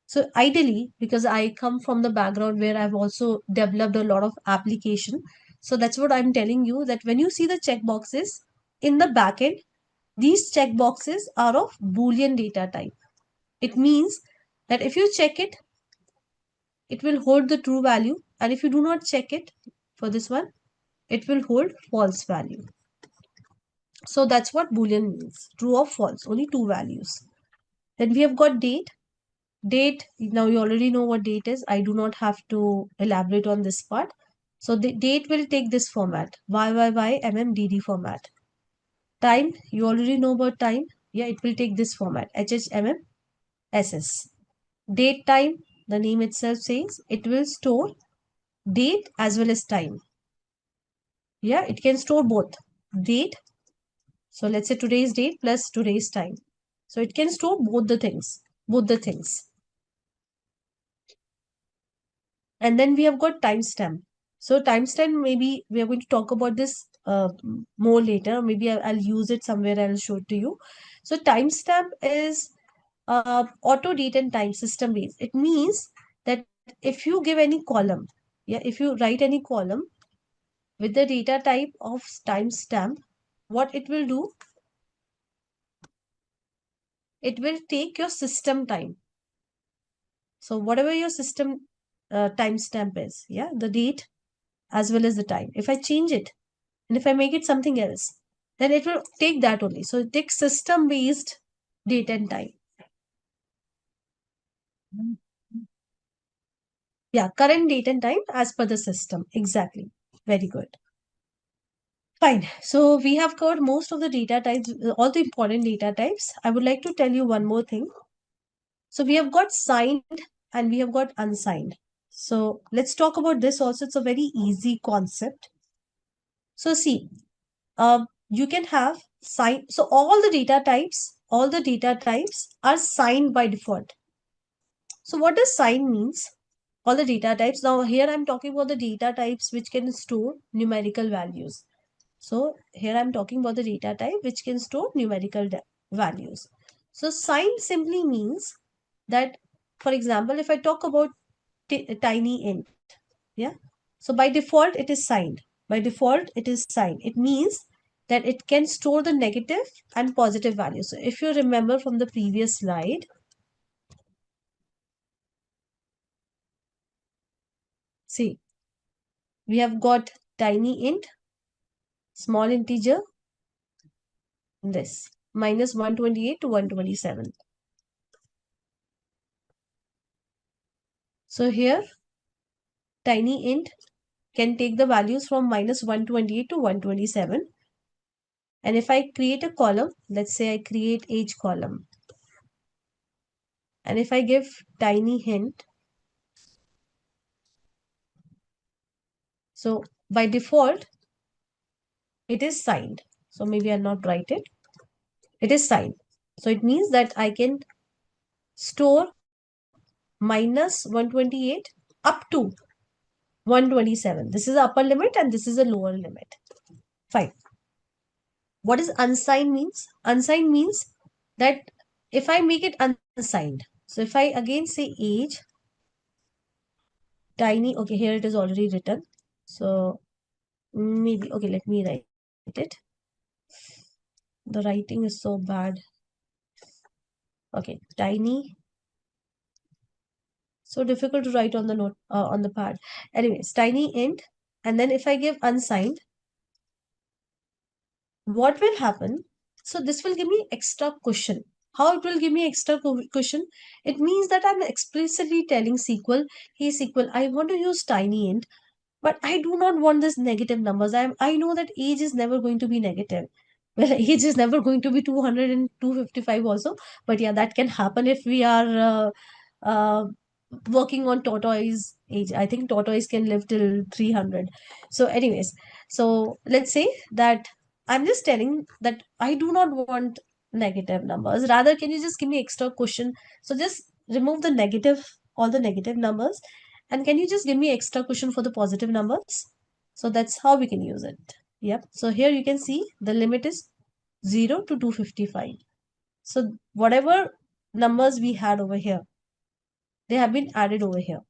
so ideally, because I come from the background where I've also developed a lot of application, so that's what I'm telling you, that when you see the check boxes in the backend, these check boxes are of Boolean data type. It means that if you check it, it will hold the true value, and if you do not check it for this one, it will hold false value. So that's what Boolean means, true or false, only two values. Then we have got date. Date, now you already know what date is. I do not have to elaborate on this part. So the date will take this format, YYYMMDD format. Time, you already know about time. Yeah, it will take this format, HHMMSS. Date time, the name itself says, it will store date as well as time. Yeah, it can store both date. So let's say today's date plus today's time. So it can store both the things. And then we have got timestamp. So timestamp, maybe we are going to talk about this more later. Maybe I'll use it somewhere. I'll show it to you. So timestamp is auto date and time system based. It means that if you give any column, yeah, if you write any column with the data type of timestamp, what it will do, it will take your system time. So whatever your system timestamp is, yeah, the date as well as the time. If I change it and if I make it something else, then it will take that only. So it takes system based date and time. Yeah, current date and time as per the system. Exactly. Very good. Fine. So we have covered most of the data types, all the important data types. I would like to tell you one more thing. So we have got signed and we have got unsigned. So let's talk about this also. It's a very easy concept. So see, you can have sign. So all the data types are signed by default. So what does sign means? All the data types. Now here I'm talking about the data types which can store numerical values. So here I'm talking about the data type which can store numerical values. So sign simply means that, for example, if I talk about tiny int, yeah. So by default it is signed. By default it is signed. It means that it can store the negative and positive values. So if you remember from the previous slide, see, we have got tiny int, small integer, this minus 128 to 127. So here tiny int can take the values from minus 128 to 127. And if I create a column, let's say I create age column. And if I give tiny hint, so by default, it is signed. So maybe I'll not write it. It is signed. So it means that I can store minus 128 up to 127. This is the upper limit and this is the lower limit. Fine. What is unsigned means? Unsigned means that if I make it unsigned, so if I again say age, tiny, okay, here it is already written. So maybe, okay, let me write it. The writing is so bad. Okay, tiny. So difficult to write on the note, on the pad. Anyways, tiny int. And then if I give unsigned, what will happen? So this will give me extra cushion. How it will give me extra cushion? It means that I'm explicitly telling SQL, hey SQL, I want to use tiny int, but I do not want this negative numbers. I know that age is never going to be negative. Well, age is never going to be 200 and 255 also. But yeah, that can happen if we are working on tortoise age. I think tortoise can live till 300. So anyways, so let's say that I'm just telling that I do not want negative numbers. Rather, can you just give me extra cushion? So just remove the negative, all the negative numbers. And can you just give me extra cushion for the positive numbers? So that's how we can use it. Yep. So here you can see the limit is 0 to 255. So whatever numbers we had over here, they have been added over here.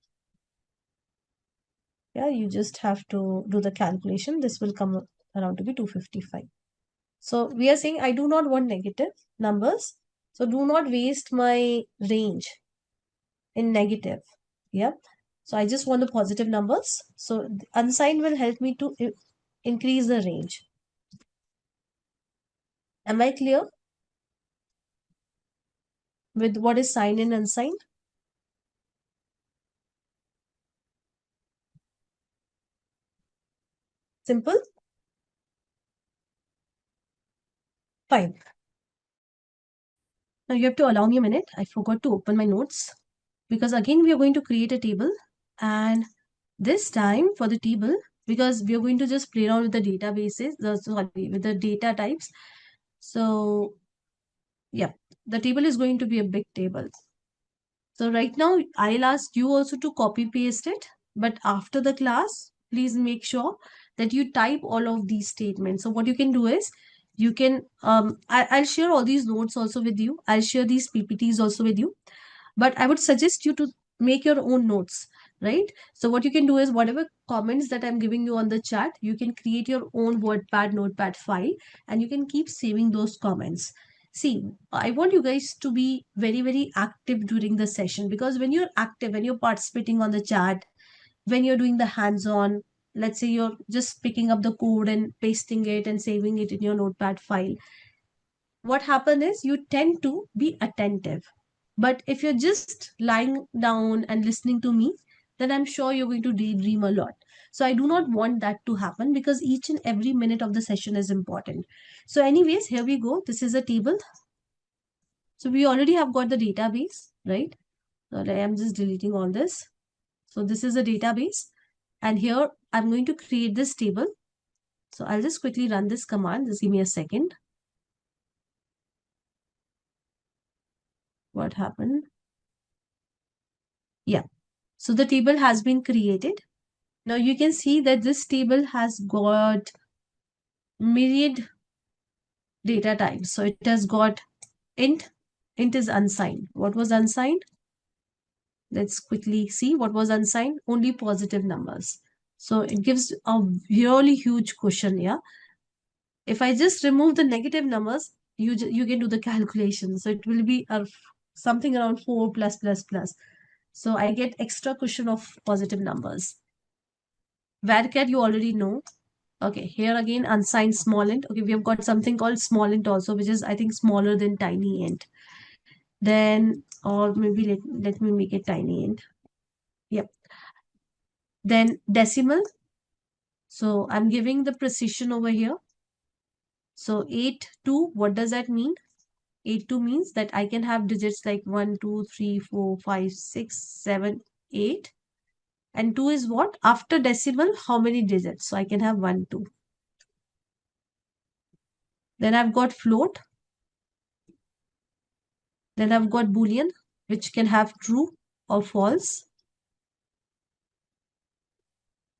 Yeah, you just have to do the calculation. This will come around to be 255. So we are saying I do not want negative numbers. So do not waste my range in negative. Yep. So I just want the positive numbers. So unsigned will help me to increase the range. Am I clear with what is signed and unsigned? Simple? Fine. Now you have to allow me a minute. I forgot to open my notes because again we are going to create a table, and this time for the table, because we are going to just play around with the databases, sorry, with the data types. So yeah, the table is going to be a big table. So right now I'll ask you also to copy paste it, but after the class, please make sure that you type all of these statements. So what you can do is you can, I'll share all these notes also with you. I'll share these PPTs also with you, but I would suggest you to make your own notes, right? So what you can do is whatever comments that I'm giving you on the chat, you can create your own WordPad notepad file and you can keep saving those comments. See, I want you guys to be very, very active during the session, because when you're active, when you're participating on the chat, when you're doing the hands-on, let's say you're just picking up the code and pasting it and saving it in your notepad file, what happens is you tend to be attentive. But if you're just lying down and listening to me, then I'm sure you're going to daydream a lot. So I do not want that to happen, because each and every minute of the session is important. So anyways, here we go. This is a table. So we already have got the database, right? So I am just deleting all this. So this is a database, and here I'm going to create this table. So I'll just quickly run this command. Just give me a second. What happened? Yeah. So the table has been created. Now you can see that this table has got myriad data types. So it has got int. Int is unsigned. What was unsigned? Let's quickly see what was unsigned. Only positive numbers. So it gives a really huge cushion. Yeah. If I just remove the negative numbers, you can do the calculation. So it will be something around 4 plus plus plus. So I get extra cushion of positive numbers. Varchar you already know. Okay, here again unsigned small int. Okay, we have got something called small int also, which is I think smaller than tiny int. Then, or maybe let me make it tiny int. Yep. Then decimal. So I'm giving the precision over here. So 8 2, what does that mean? 8 2 means that I can have digits like 1 2 3 4 5 6 7 8. And 2 is what? After decimal, how many digits? So I can have 1 2. Then I've got float. Then I've got Boolean, which can have true or false.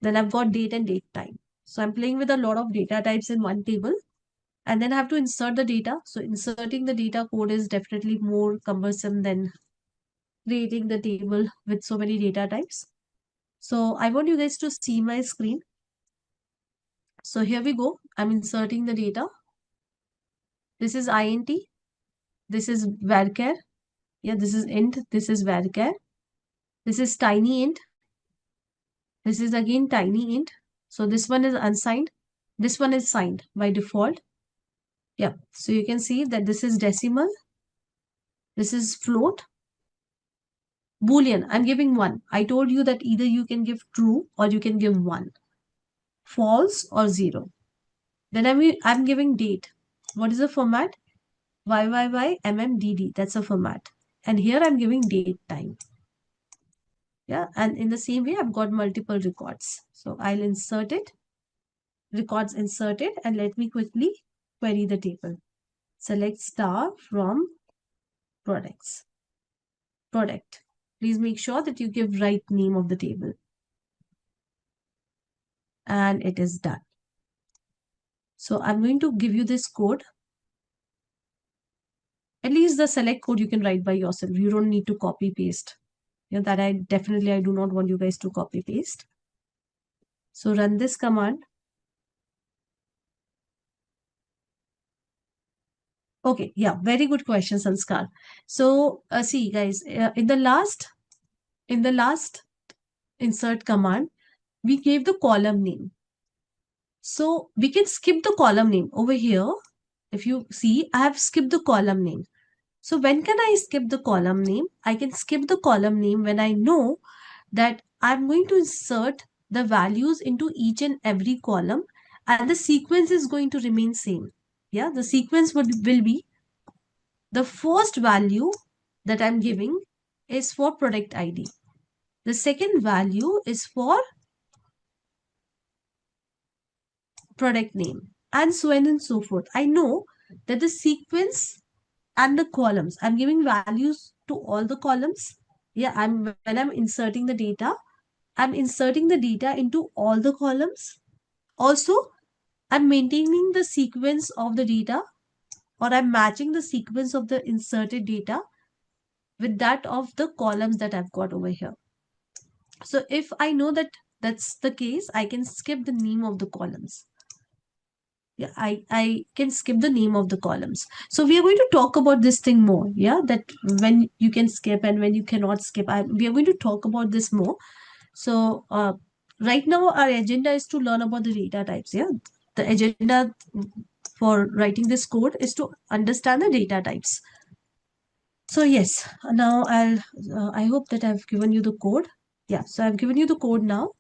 Then I've got date and date time. So I'm playing with a lot of data types in one table. And then I have to insert the data. So inserting the data code is definitely more cumbersome than creating the table with so many data types. So I want you guys to see my screen. So here we go. I'm inserting the data. This is int. This is varchar. Yeah, this is int. This is varchar. This is tiny int. This is again tiny int. So this one is unsigned. This one is signed by default. Yeah. So you can see that this is decimal. This is float. Boolean. I'm giving 1. I told you that either you can give true or you can give 1. False or 0. Then I'm giving date. What is the format? YYYMMDD. That's a format. And here I'm giving date time. Yeah. And in the same way, I've got multiple records. So I'll insert it. Records inserted. And let me quickly query the table. Select star from products. Product. Please make sure that you give right name of the table. And it is done. So I'm going to give you this code. At least the select code you can write by yourself. You don't need to copy paste. Yeah, that I do not want you guys to copy paste. So run this command. Okay, yeah, very good question, Sanskar. So see guys, in the last insert command, we gave the column name. So we can skip the column name over here. If you see, I have skipped the column name. So when can I skip the column name? I can skip the column name when I know that I'm going to insert the values into each and every column and the sequence is going to remain same. Yeah, the sequence will be the first value that I'm giving is for product ID. The second value is for product name and so on and so forth. I know that the sequence and the columns, I'm giving values to all the columns. Yeah, when I'm inserting the data, I'm inserting the data into all the columns. Also, I'm maintaining the sequence of the data or I'm matching the sequence of the inserted data with that of the columns that I've got over here. So if I know that that's the case, I can skip the name of the columns. Yeah, I can skip the name of the columns. So we are going to talk about this thing more. Yeah, that when you can skip and when you cannot skip. We are going to talk about this more. So right now our agenda is to learn about the data types. Yeah, the agenda for writing this code is to understand the data types. So yes, now I hope that I've given you the code. Yeah, so I've given you the code now.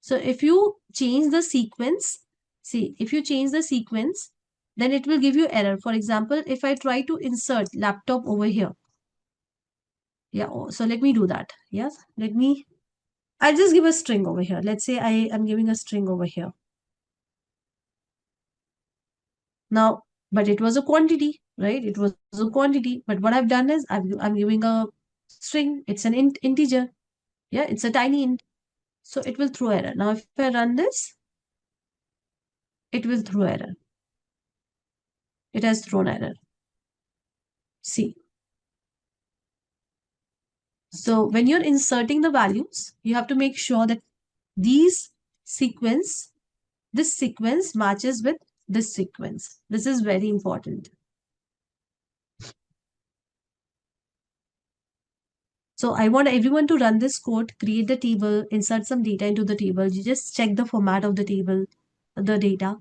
So if you change the sequence, see, if you change the sequence, then it will give you error. For example, if I try to insert laptop over here, Yeah, so let me do that. Yes, I'll just give a string over here. Let's say I am giving a string over here. Now, but it was a quantity, right? It was a quantity. But what I've done is I'm giving a string. It's an integer. Yeah, it's a tiny int. So it will throw error. Now, if I run this, it will throw error. It has thrown error. See. So when you're inserting the values, you have to make sure that these sequence, this sequence matches with this sequence. This is very important. So I want everyone to run this code, create the table, insert some data into the table. You just check the format of the table, the data,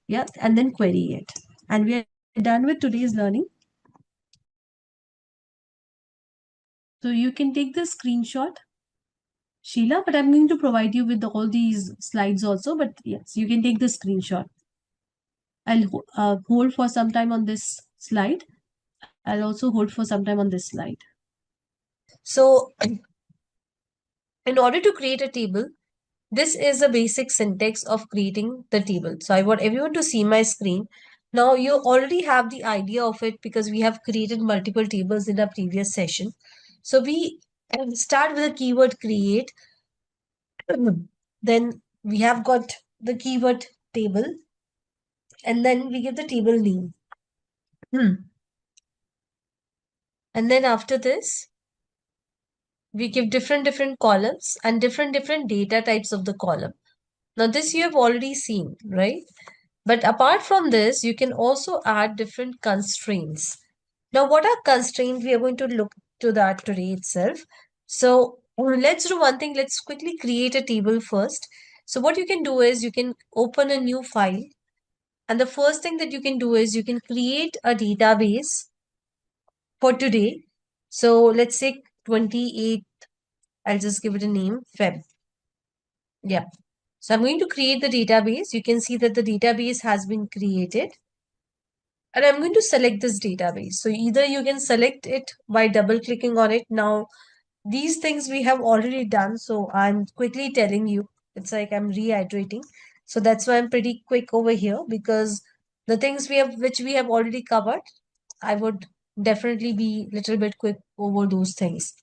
yeah, and then query it. And we are done with today's learning. So you can take the screenshot, Sheila, but I'm going to provide you with all these slides also. But yes, you can take the screenshot. I'll hold for some time on this slide. I'll also hold for some time on this slide. So in order to create a table, this is a basic syntax of creating the table. So I want everyone to see my screen. Now you already have the idea of it because we have created multiple tables in our previous session. So we start with the keyword create. Then we have got the keyword table, and then we give the table name. And then after this, we give different columns and different data types of the column. Now this you have already seen, right? But apart from this, you can also add different constraints. Now, what are constraints? We are going to look to that today itself. So let's do one thing. Let's quickly create a table first. So what you can do is you can open a new file. And the first thing that you can do is you can create a database for today. So let's say 28, I'll just give it a name, Feb. Yeah. So I'm going to create the database. You can see that the database has been created. And I'm going to select this database. So either you can select it by double clicking on it. Now, these things we have already done. So I'm quickly telling you, it's like I'm reiterating. So that's why I'm pretty quick over here because the things which we have already covered, I would definitely be a little bit quick over those things.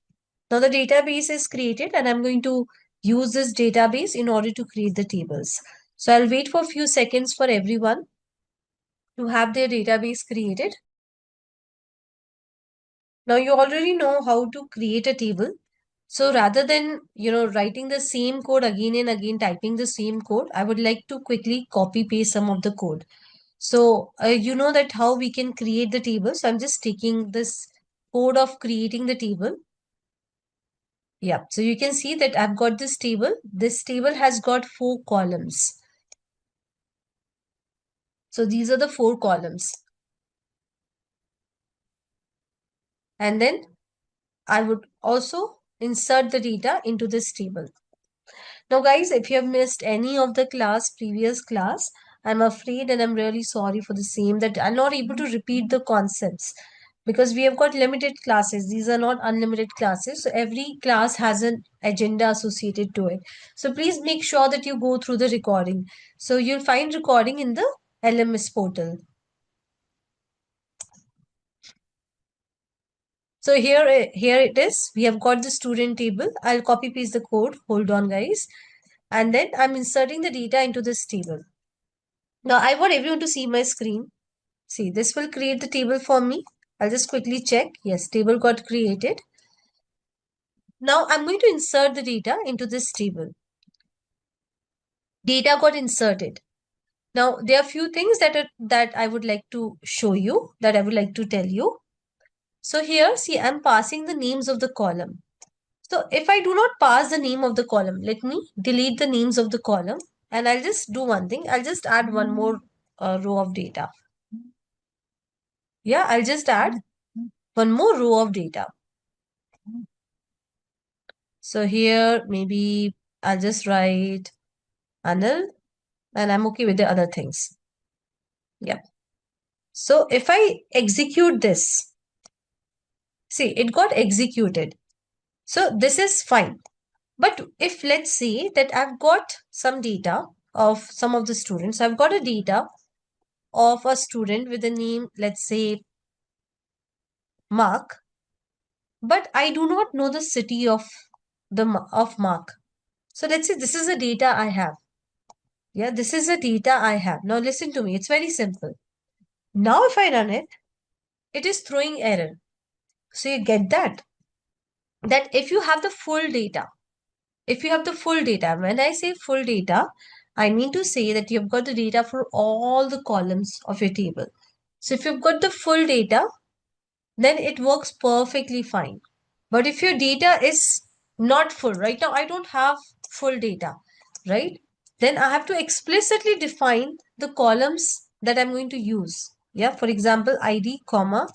Now the database is created and I'm going to use this database in order to create the tables. So I'll wait for a few seconds for everyone to have their database created. Now you already know how to create a table. So rather than, writing the same code again and again, typing the same code, I would like to quickly copy paste some of the code. So you know that how we can create the table. So I'm just taking this code of creating the table. Yeah, so you can see that I've got this table. This table has got 4 columns. So these are the 4 columns. And then I would also insert the data into this table. Now guys, if you have missed any of the previous class, I'm afraid and I'm really sorry for the same that I'm not able to repeat the concepts because we have got limited classes. These are not unlimited classes. So every class has an agenda associated to it. So please make sure that you go through the recording. So you'll find recording in the LMS portal. So here it is. We have got the student table. I'll copy paste the code. Hold on guys. And then I'm inserting the data into this table. Now I want everyone to see my screen. See, this will create the table for me. I'll just quickly check. Yes, table got created. Now I'm going to insert the data into this table. Data got inserted. Now there are few things that I would like to show you, that I would like to tell you. So here, see, I'm passing the names of the column. So if I do not pass the name of the column, let me delete the names of the column and I'll just do one thing. I'll just add one more row of data. Yeah, I'll just add one more row of data. So here, maybe I'll just write Anil and I'm okay with the other things. Yeah. So if I execute this, see, it got executed. So this is fine. But if let's say that I've got some data of some of the students, I've got a data of a student with a name, let's say Mark, but I do not know the city of of Mark. So let's say this is the data I have. Yeah, this is the data I have. Now listen to me. It's very simple. Now if I run it, it is throwing error. So you get that? That if you have the full data, if you have the full data, when I say full data, I mean to say that you've got the data for all the columns of your table. So if you've got the full data, then it works perfectly fine. But if your data is not full, right now I don't have full data, right? Then I have to explicitly define the columns that I'm going to use. Yeah, for example, ID, comma,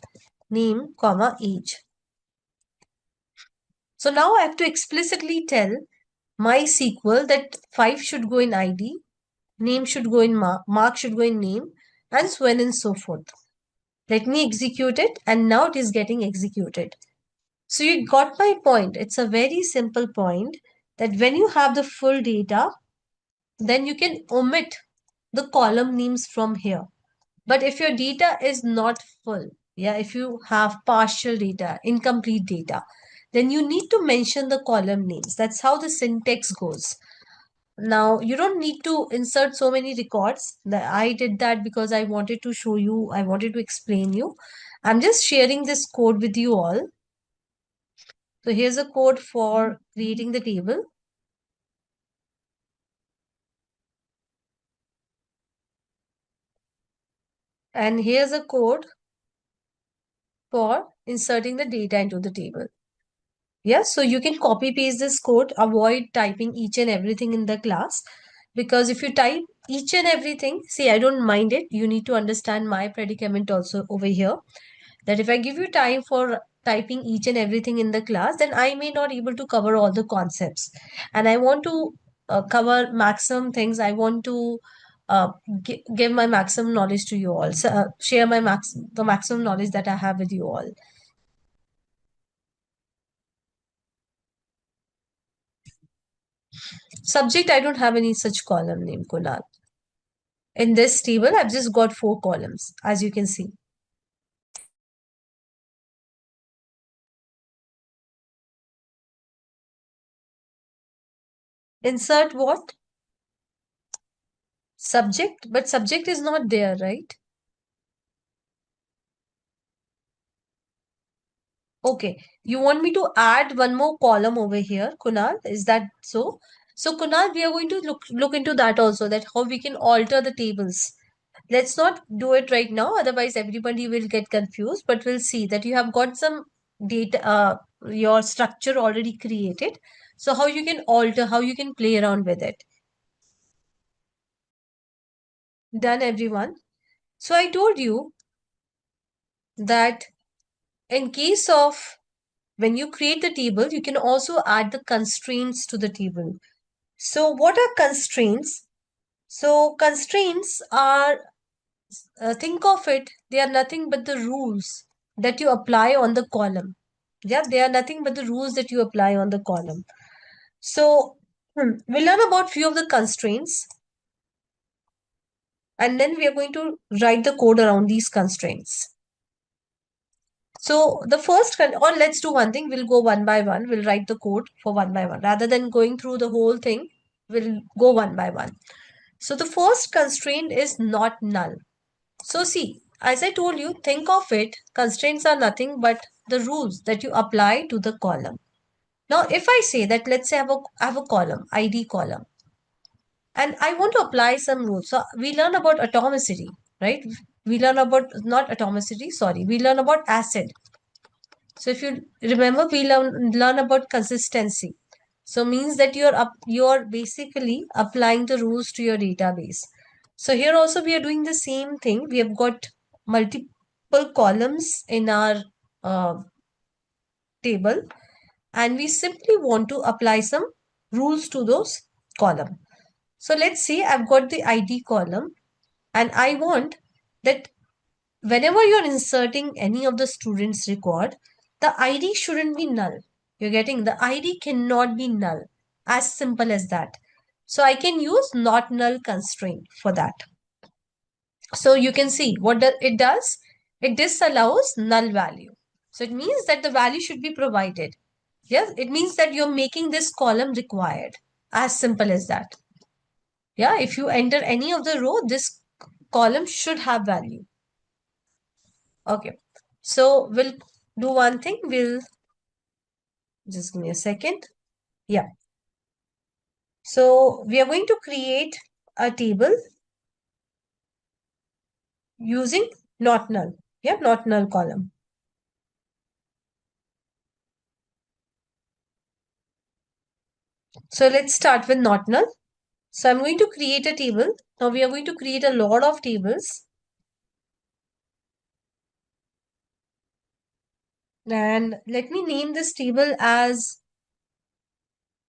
name, comma, age. So now I have to explicitly tell my SQL that 5 should go in ID, name should go in mark should go in name, and so on and so forth. Let me execute it, and now it is getting executed. So you got my point. It's a very simple point that when you have the full data, then you can omit the column names from here. But if your data is not full, yeah, if you have partial data, incomplete data, then you need to mention the column names. That's how the syntax goes. Now, you don't need to insert so many records. I did that because I wanted to show you, I wanted to explain you. I'm just sharing this code with you all. So here's a code for creating the table. And here's a code for inserting the data into the table. Yeah, so you can copy paste this code, avoid typing each and everything in the class. Because if you type each and everything, see, I don't mind it. You need to understand my predicament also over here. That if I give you time for typing each and everything in the class, then I may not able to cover all the concepts. And I want to cover maximum things. I want to uh, give my maximum knowledge to you all. So, share the maximum knowledge that I have with you all. Subject, I don't have any such column name, Kunal. In this table, I've just got 4 columns, as you can see. Insert what? Subject, but subject is not there, right? Okay, you want me to add one more column over here, Kunal? Is that so? So, Kunal, we are going to look into that also, that how we can alter the tables. Let's not do it right now, otherwise everybody will get confused. But we'll see that you have got some data, your structure already created. So, how you can alter, how you can play around with it. Done, everyone. So, I told you that in case of when you create the table, you can also add the constraints to the table. So what are constraints? So constraints are, think of it, they are nothing but the rules that you apply on the column. Yeah, they are nothing but the rules that you apply on the column. So we'll learn about few of the constraints, and then we are going to write the code around these constraints. So the first, or let's do one thing, we'll go one by one. We'll write the code for one by one. Rather than going through the whole thing, we'll go one by one. So the first constraint is not null. So see, as I told you, think of it, constraints are nothing but the rules that you apply to the column. Now, if I say that, let's say I have a column, ID column, and I want to apply some rules. So we learn about atomicity, right? We learn about, not atomicity, sorry, we learn about acid. So if you remember, we learn about consistency. So means that you're basically applying the rules to your database. So here also we are doing the same thing. We have got multiple columns in our uh, table, and we simply want to apply some rules to those column. So let's say I've got the ID column, and I want that whenever you're inserting any of the students record, the ID shouldn't be null. You're getting the ID cannot be null. As simple as that. So I can use not null constraint for that. So you can see what it does. It disallows null value. So it means that the value should be provided. Yes, it means that you're making this column required. As simple as that. Yeah, if you enter any of the row, this column should have value. Okay. So we'll do one thing. We'll just give me a second. Yeah. So we are going to create a table using not null. Yeah, not null column. So let's start with not null. So I'm going to create a table. Now we are going to create a lot of tables. And let me name this table as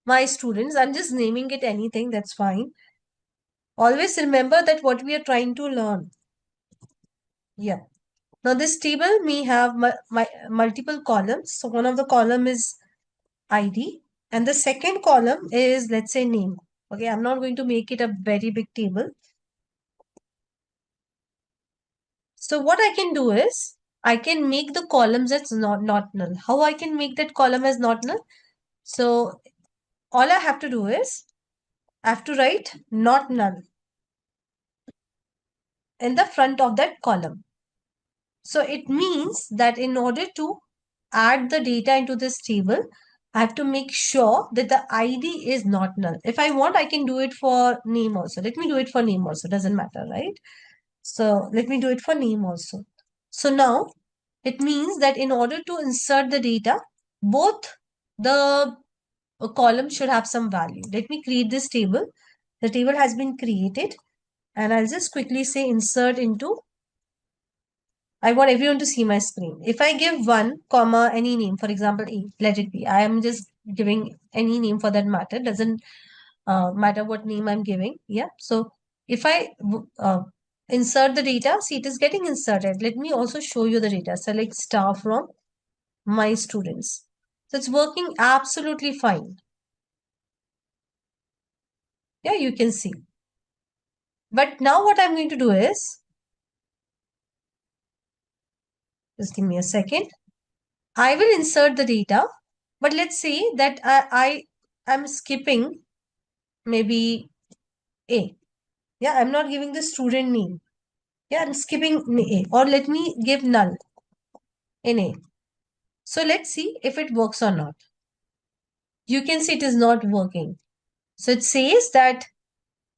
my students. I'm just naming it anything, that's fine. Always remember that what we are trying to learn. Yeah. Now this table may have multiple columns. So one of the column is ID and the second column is, let's say, name. Okay, I'm not going to make it a very big table. So what I can do is I can make the columns as not null. How I can make that column as not null? So all I have to do is I have to write not null in the front of that column. So it means that in order to add the data into this table, I have to make sure that the ID is not null. If I want, I can do it for name also. Let me do it for name also. Doesn't matter, right? So let me do it for name also. So now it means that in order to insert the data, both the columns should have some value. Let me create this table. The table has been created and I'll just quickly say insert into. I want everyone to see my screen. If I give 1, comma, any name, for example, A, let it be. I am just giving any name for that matter. Doesn't matter what name I'm giving. Yeah. So if I insert the data, see it is getting inserted. Let me also show you the data. Select star from my students. So it's working absolutely fine. Yeah, you can see. But now what I'm going to do is, just give me a second. I will insert the data, but let's say that I am skipping maybe A. Yeah, I'm not giving the student name. Yeah, I'm skipping A. Or let me give null in A. So let's see if it works or not. You can see it is not working. So it says that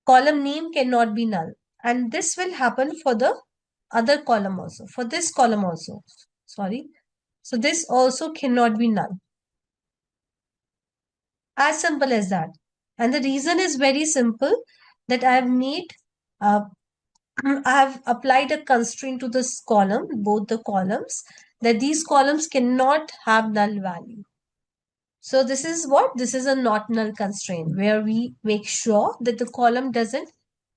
column name cannot be null. And this will happen for the other column also. For this column also. Sorry. So this also cannot be null. As simple as that. And the reason is very simple, that I have made, I have applied a constraint to this column, both the columns, that these columns cannot have null value. So this is what? This is a not null constraint where we make sure that the column doesn't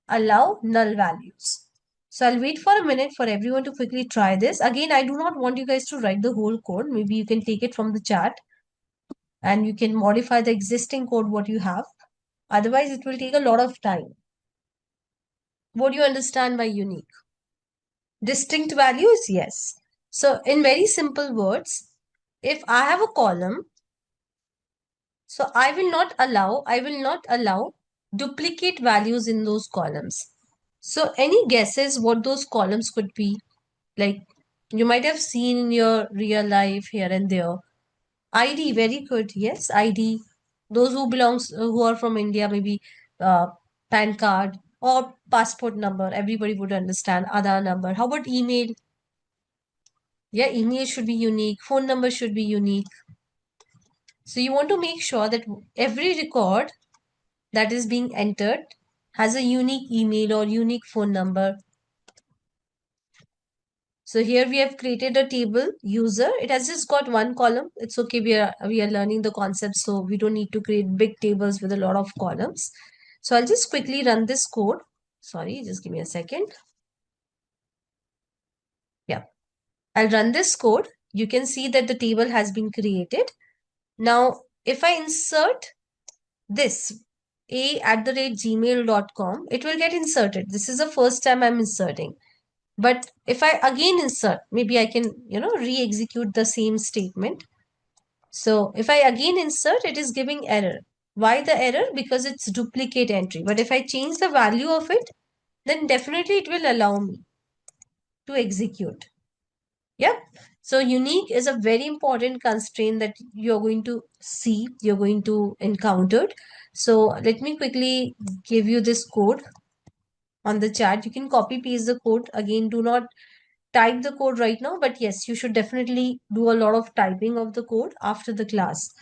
allow null values. So I'll wait for a minute for everyone to quickly try this. Again, I do not want you guys to write the whole code. Maybe you can take it from the chat and you can modify the existing code what you have. Otherwise, it will take a lot of time. What do you understand by unique? Distinct values? Yes. So in very simple words, if I have a column, so I will not allow duplicate values in those columns. So any guesses what those columns could be? Like you might have seen in your real life here and there. ID, very good. Yes, ID. Those who are from India, maybe PAN card or passport number. Everybody would understand. Aadhaar number. How about email? Yeah, email should be unique. Phone number should be unique. So you want to make sure that every record that is being entered has a unique email or unique phone number. So here we have created a table user. It has just got one column. It's okay. We are learning the concept, so we don't need to create big tables with a lot of columns. So I'll just quickly run this code. Sorry, just give me a second. Yeah, I'll run this code. You can see that the table has been created. Now, if I insert this a@gmail.com, it will get inserted. This is the first time I'm inserting. But if I again insert, maybe I can, re-execute the same statement. So if I again insert, it is giving error. Why the error? Because it's duplicate entry. But if I change the value of it, then definitely it will allow me to execute. Yeah. So unique is a very important constraint that you're going to see, you're going to encounter. So let me quickly give you this code on the chat. You can copy paste the code. Again, do not type the code right now, but yes, you should definitely do a lot of typing of the code after the class.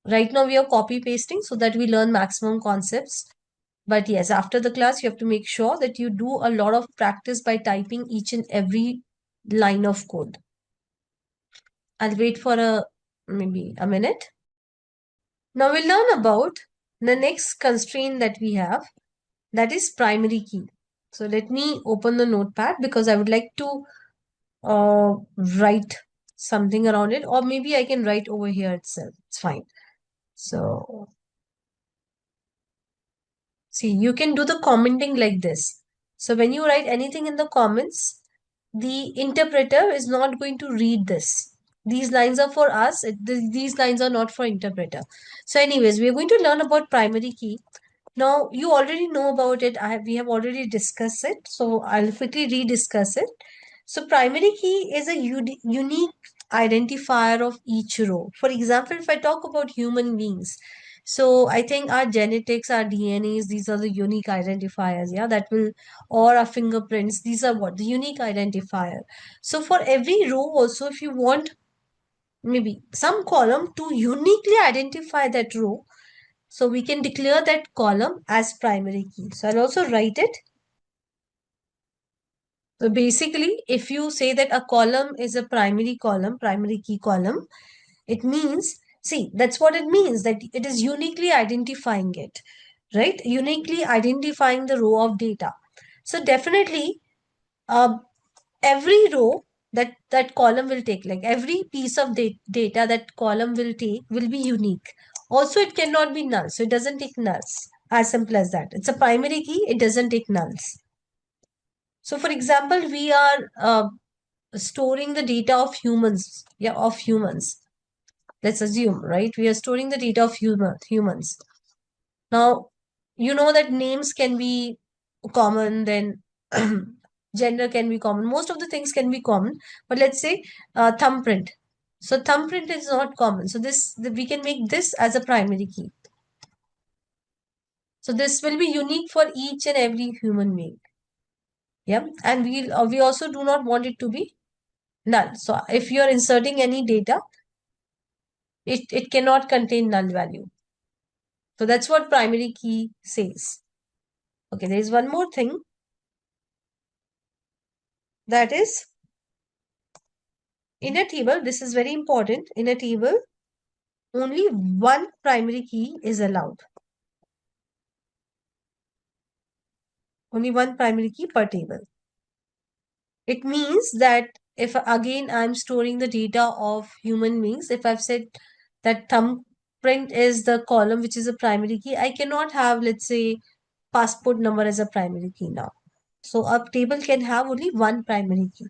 Right now we are copy pasting so that we learn maximum concepts. But yes, after the class, you have to make sure that you do a lot of practice by typing each and every line of code. I'll wait for maybe a minute. Now we'll learn about the next constraint that we have, that is primary key. So let me open the notepad because I would like to write something around it, or maybe I can write over here itself. It's fine. So see, you can do the commenting like this. So when you write anything in the comments, the interpreter is not going to read this. These lines are for us. These lines are not for interpreter. So anyways, we're going to learn about primary key. Now, you already know about it. We have already discussed it. So I'll quickly rediscuss it. So primary key is a unique identifier of each row. For example, if I talk about human beings, so I think our genetics, our DNAs, these are the unique identifiers, yeah, that will, or our fingerprints, these are what? The unique identifier. So for every row also, if you want maybe some column to uniquely identify that row, so we can declare that column as primary key. So I'll also write it. So basically, if you say that a column is a primary column, primary key column, it means, see, that's what it means, that it is uniquely identifying it, right? Uniquely identifying the row of data. So definitely, uh, every row that column will take, like every piece of data that column will take will be unique. Also, it cannot be null. So it doesn't take nulls. As simple as that. It's a primary key. It doesn't take nulls. So for example, we are storing the data of humans. Yeah, of humans. Let's assume, right? We are storing the data of humans. Now, you know that names can be common, then gender can be common. Most of the things can be common. But let's say thumbprint. So thumbprint is not common. So we can make this as a primary key. So this will be unique for each and every human being. Yeah, and we also do not want it to be null. So if you are inserting any data, it cannot contain null value. So that's what primary key says. Okay, there is one more thing, that is, in a table, this is very important. In a table, only one primary key is allowed. Only one primary key per table. It means that if again I'm storing the data of human beings, if I've said that thumbprint is the column which is a primary key, I cannot have, let's say, passport number as a primary key now. So a table can have only one primary key.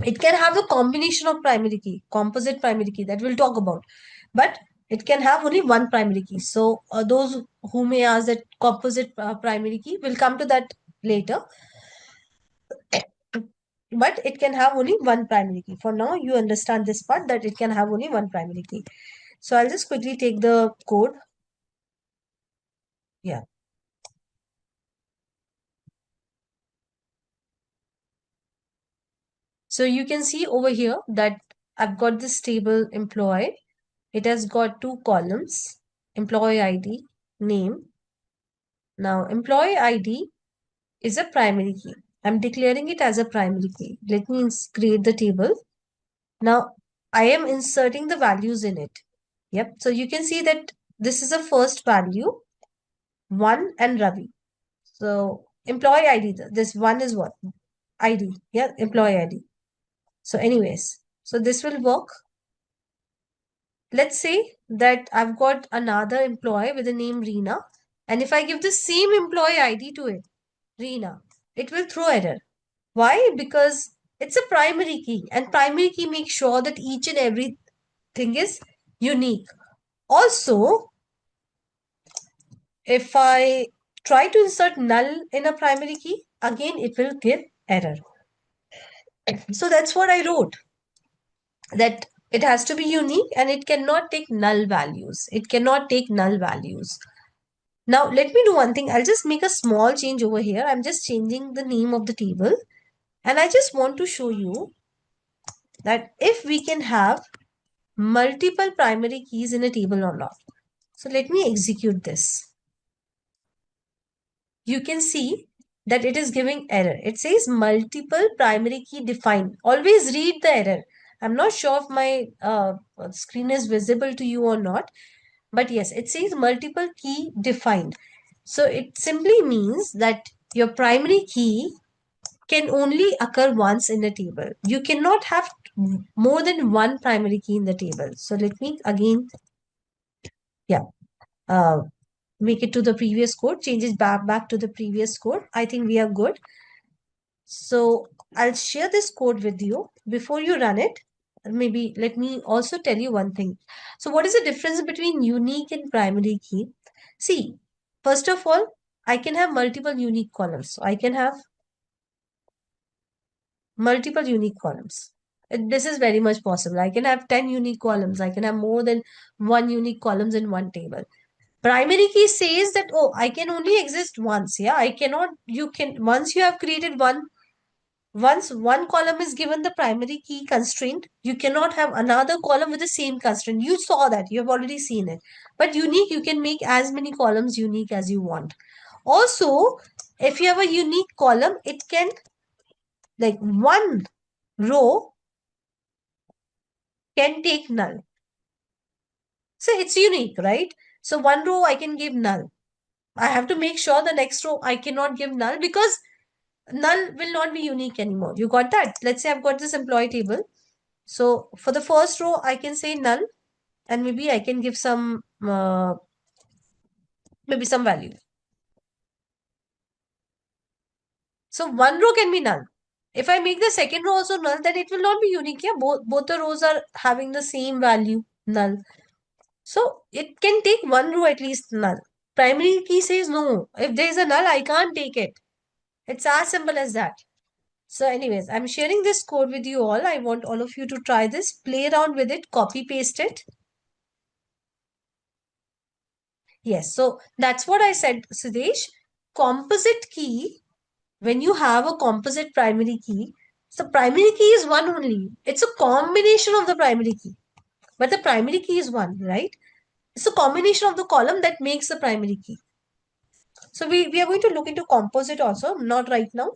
It can have a combination of primary key, composite primary key, that we'll talk about. But it can have only one primary key. So those who may ask that composite primary key, will come to that later. But it can have only one primary key. For now, you understand this part, that it can have only one primary key. So I'll just quickly take the code. Yeah. So you can see over here that I've got this table employee. It has got two columns, employee ID, name. Now, employee ID is a primary key. I'm declaring it as a primary key. Let me create the table. Now, I am inserting the values in it. Yep. So you can see that this is a first value, 1 and Ravi. So employee ID, this 1 is what? ID. Yeah, employee ID. So anyways, so this will work. let's say that I've got another employee with the name Reena, and if I give the same employee ID to it, Reena, it will throw error. Why? Because it's a primary key, and primary key makes sure that each and everything is unique. Also, if I try to insert null in a primary key, again it will give error. So that's what I wrote, that it has to be unique and it cannot take null values. It cannot take null values. Now, let me do one thing. I'll just make a small change over here. I'm just changing the name of the table. And I just want to show you that if we can have multiple primary keys in a table or not. So let me execute this. You can see that it is giving error. It says multiple primary key defined. Always read the error. I'm not sure if my screen is visible to you or not. But yes, it says multiple key defined. So it simply means that your primary key can only occur once in a table. You cannot have more than one primary key in the table. So let me again, yeah, uh, make it to the previous code, change it back to the previous code. I think we are good. So I'll share this code with you. Before you run it, maybe let me also tell you one thing. So what is the difference between unique and primary key? See, first of all, I can have multiple unique columns. So I can have multiple unique columns. This is very much possible. I can have 10 unique columns. I can have more than one unique columns in one table. Primary key says that, oh, I can only exist once. Yeah, I cannot, you can, once you have created once one column is given the primary key constraint, you cannot have another column with the same constraint. You saw that, you have already seen it. But unique, you can make as many columns unique as you want. Also, if you have a unique column, it can, like one row can take null. So it's unique, right? So one row I can give null. I have to make sure the next row I cannot give null because null will not be unique anymore. You got that? Let's say I've got this employee table. So for the first row, I can say null and maybe I can give some, maybe some value. So one row can be null. If I make the second row also null, then it will not be unique. Yeah, both the rows are having the same value, null. So it can take one row at least null. Primary key says no. If there is a null, I can't take it. It's as simple as that. So anyways, I'm sharing this code with you all. I want all of you to try this, play around with it, copy paste it. Yes, so that's what I said, Sidesh. Composite key, when you have a composite primary key, so primary key is one only. It's a combination of the primary key. But the primary key is one, right? It's a combination of the column that makes the primary key. So we are going to look into composite also, not right now.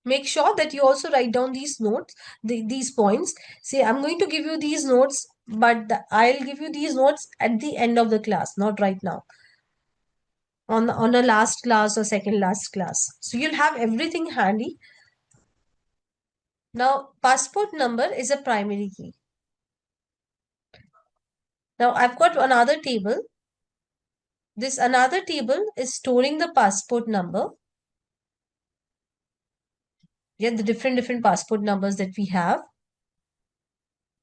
Make sure that you also write down these notes, these points. See, I'm going to give you these notes, but I'll give you these notes at the end of the class, not right now. On a last class or second last class. So you'll have everything handy. Now, passport number is a primary key. Now, I've got another table. This another table is storing the passport number. Yeah, the different passport numbers that we have.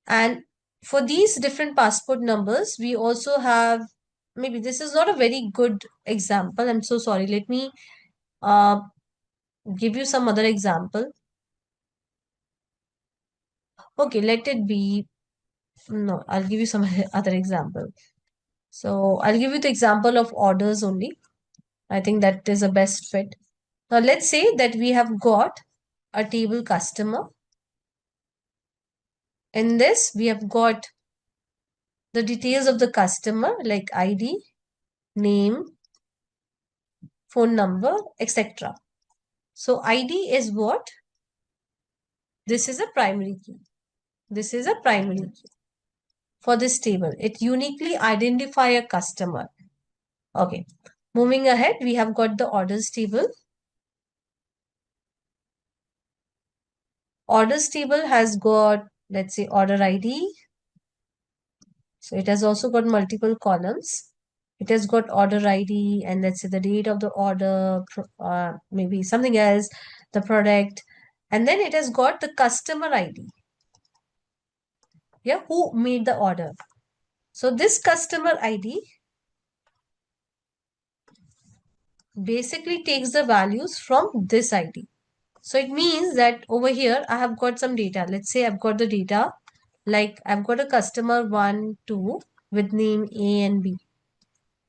And for these different passport numbers, we also have, maybe this is not a very good example. I'm so sorry. Let me uh, give you some other example. Okay, let it be. No, I'll give you some other example. So I'll give you the example of orders only. I think that is a best fit. Now let's say that we have got a table customer. In this, we have got the details of the customer like ID, name, phone number, etc. So ID is what? This is a primary key. This is a primary key for this table. It uniquely identify a customer. Okay. Moving ahead, we have got the orders table. Orders table has got, let's say, order ID. So it has also got multiple columns. It has got order ID and let's say the date of the order, maybe something else, the product. And then it has got the customer ID. Yeah, who made the order. So this customer ID basically takes the values from this ID. So it means that over here, I have got some data. Let's say I've got the data, like I've got a customer 1, 2 with name A and B.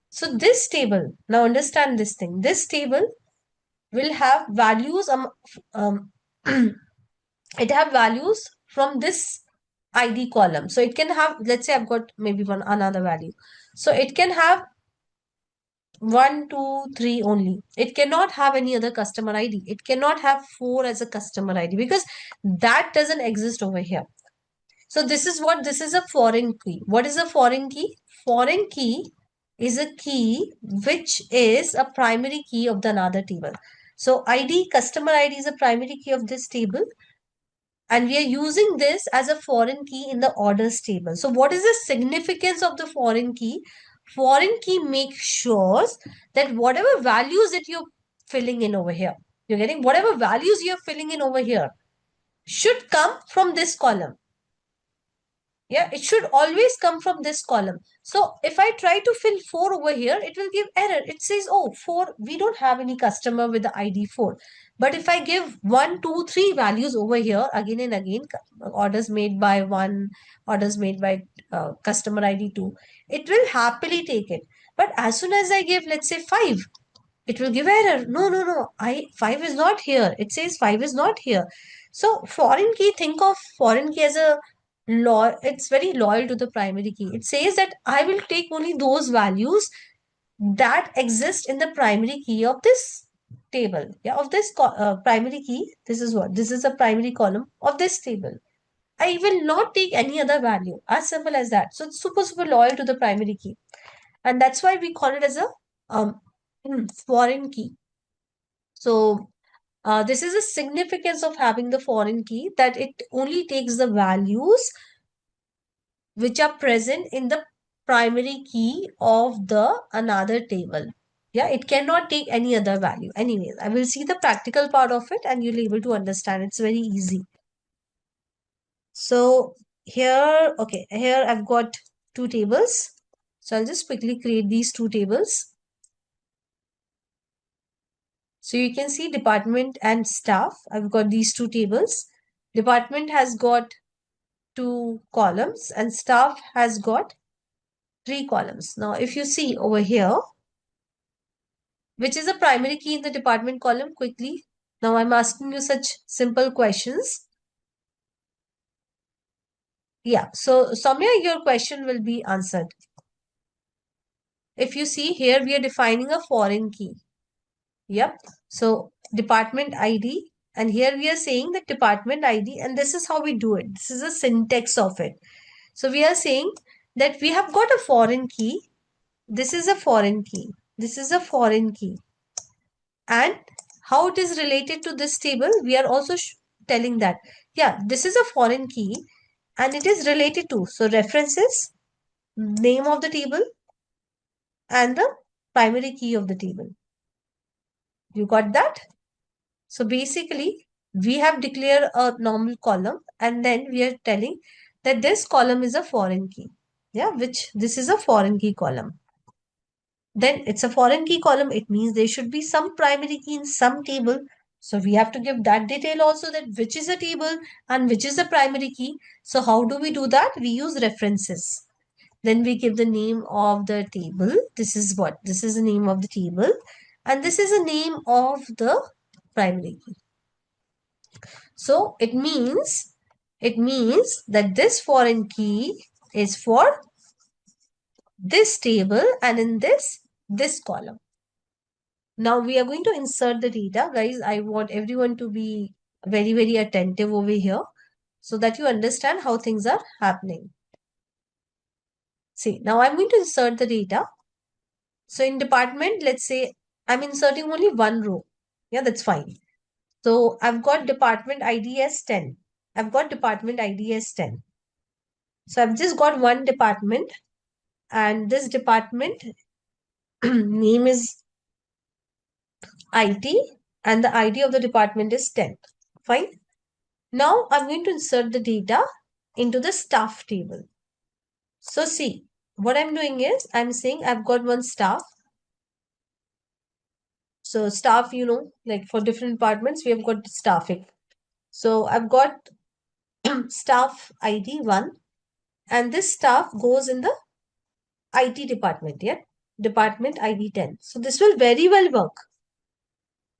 So this table, now understand this thing, this table will have values, it have values from this ID column. So it can have, let's say I've got maybe another value. So it can have 1, 2, 3 only. It cannot have any other customer ID. It cannot have 4 as a customer ID because that doesn't exist over here. So this is a foreign key. What is a foreign key? Foreign key is a key which is a primary key of the another table. So ID, customer ID is a primary key of this table. And we are using this as a foreign key in the orders table. So what is the significance of the foreign key? Foreign key makes sure that whatever values that you're filling in over here, you're getting whatever values you're filling in over here should come from this column. Yeah, it should always come from this column. So if I try to fill 4 over here, it will give error. It says, oh, 4, we don't have any customer with the ID 4. But if I give 1, 2, 3 values over here again and again, orders made by 1, orders made by customer ID 2, it will happily take it. But as soon as I give, let's say 5, it will give error. No. 5 is not here. It says 5 is not here. So foreign key, think of foreign key as a law. It's very loyal to the primary key. It says that I will take only those values that exist in the primary key of this table. Yeah, of this primary key. This is what? This is a primary column of this table. I will not take any other value. As simple as that. So it's super loyal to the primary key. And that's why we call it as a um, foreign key. So this is the significance of having the foreign key, that it only takes the values which are present in the primary key of the another table. Yeah, it cannot take any other value. Anyways, I will see the practical part of it and you'll be able to understand. It's very easy. So here, okay, here I've got 2 tables. So I'll just quickly create these 2 tables. So you can see department and staff. I've got these 2 tables. Department has got 2 columns and staff has got 3 columns. Now, if you see over here, which is a primary key in the department column, quickly. Now, I'm asking you such simple questions. Yeah, so Soumya, your question will be answered. If you see here, we are defining a foreign key. Yep. So department ID, and here we are saying that department ID, and this is how we do it. This is a syntax of it. So we are saying that we have got a foreign key. This is a foreign key. This is a foreign key. And how it is related to this table, we are also telling that, yeah, this is a foreign key and it is related to, so references, name of the table and the primary key of the table. You got that? So basically, we have declared a normal column and then we are telling that this column is a foreign key. Yeah, which this is a foreign key column. Then it's a foreign key column. It means there should be some primary key in some table. So we have to give that detail also, that which is a table and which is the primary key. So how do we do that? We use references. Then we give the name of the table. This is what? This is the name of the table. And this is the name of the primary key. So it means that this foreign key is for this table and in this column. Now we are going to insert the data. Guys, I want everyone to be very attentive over here so that you understand how things are happening. See, now I'm going to insert the data. So in department, let's say I'm inserting only one row. Yeah, that's fine. So I've got department ID as 10. I've got department ID as 10. So I've just got one department, and this department name is IT, and the ID of the department is 10. Fine. Now I'm going to insert the data into the staff table. So see, what I'm doing is I'm saying I've got one staff. So staff, like for different departments, we have got staffing. So I've got staff ID 1, and this staff goes in the IT department, yeah? Department ID 10. So this will very well work.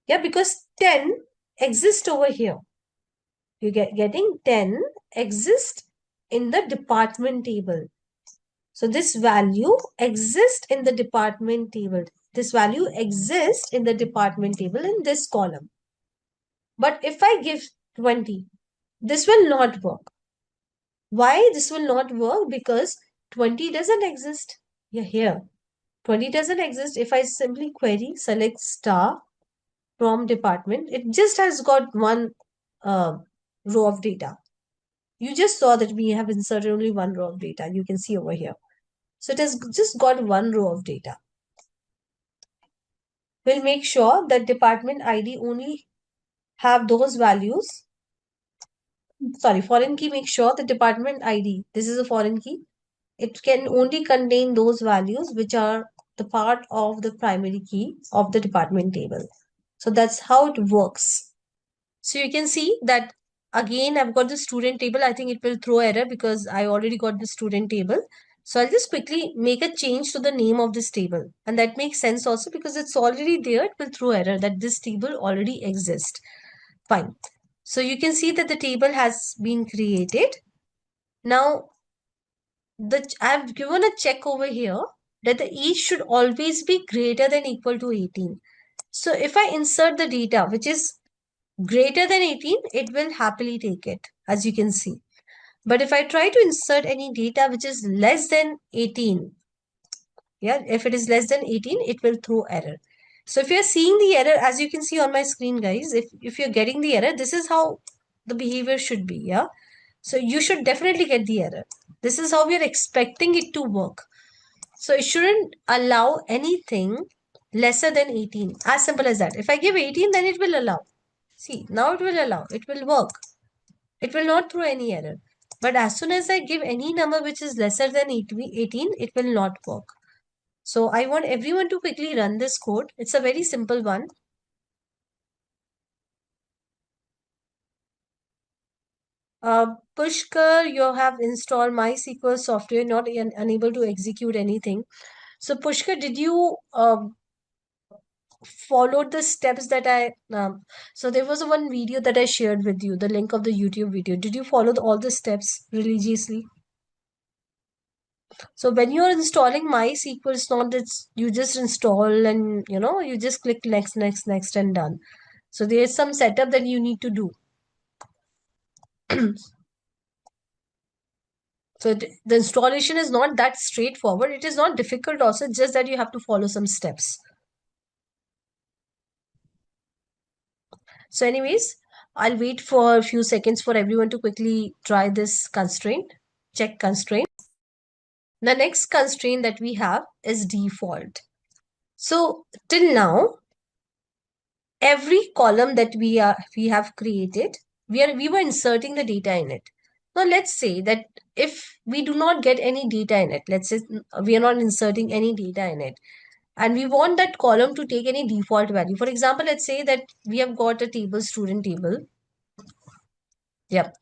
Yeah, because 10 exists over here. You getting 10 exists in the department table. So this value exists in the department table. This value exists in the department table in this column. But if I give 20, this will not work. Why this will not work? Because 20 doesn't exist. Yeah, here. 20 doesn't exist. If I simply query select star from department, it just has got one row of data. You just saw that we have inserted only one row of data. You can see over here. So it has just got one row of data. We'll make sure that department ID only have those values. Sorry, foreign key, make sure the department ID, this is a foreign key. It can only contain those values which are the part of the primary key of the department table. So that's how it works. So you can see that again, I've got the student table. I think it will throw error because I already got the student table. So I'll just quickly make a change to the name of this table. And that makes sense also because it's already there. It will throw error that this table already exists. Fine. So you can see that the table has been created. Now, I've given a check over here that the age should always be greater than equal to 18. So if I insert the data, which is greater than 18, it will happily take it, as you can see. But if I try to insert any data which is less than 18, yeah, if it is less than 18, it will throw error. So if you're seeing the error, as you can see on my screen, guys, if you're getting the error, this is how the behavior should be, yeah? So you should definitely get the error. This is how we are expecting it to work. So it shouldn't allow anything lesser than 18. As simple as that. If I give 18, then it will allow. See, now it will allow. It will work. It will not throw any error. But as soon as I give any number which is lesser than 18, it will not work. So I want everyone to quickly run this code. It's a very simple one. Pushkar, you have installed MySQL software, not unable to execute anything. So Pushkar, did you followed the steps that so there was one video that I shared with you, the link of the YouTube video. Did you follow all the steps religiously? So when you're installing MySQL, it's not that you just install and you just click next, next, next and done. So there's some setup that you need to do. So the installation is not that straightforward. It is not difficult also, it's just that you have to follow some steps. So anyways, I'll wait for a few seconds for everyone to quickly try this constraint, check constraint. The next constraint that we have is default. So till now, every column that we have created, we were inserting the data in it. Now let's say that if we do not get any data in it, let's say we are not inserting any data in it, and we want that column to take any default value. For example, let's say that we have got a table, student table. Yep.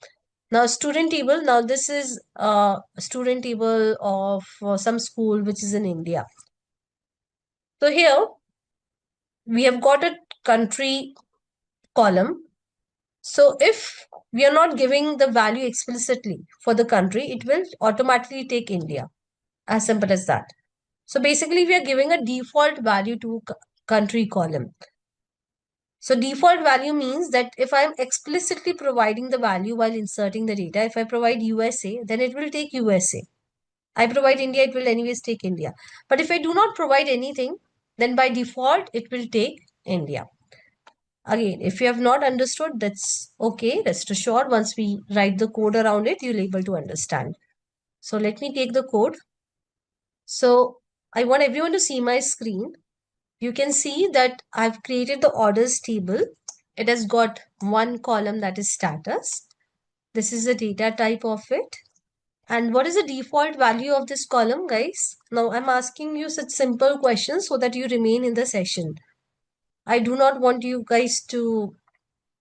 Now student table, now this is a student table of some school which is in India. So here we have got a country column. So if we are not giving the value explicitly for the country, it will automatically take India. As simple as that. So basically we are giving a default value to country column. So default value means that if I'm explicitly providing the value while inserting the data, if I provide USA, then it will take USA. I provide India, it will anyways take India. But if I do not provide anything, then by default, it will take India. Again, if you have not understood, that's okay. Rest assured, once we write the code around it, you'll able to understand. So let me take the code. So I want everyone to see my screen. You can see that I've created the orders table. It has got one column that is status. This is the data type of it. And what is the default value of this column, guys? Now I'm asking you such simple questions so that you remain in the session. I do not want you guys to,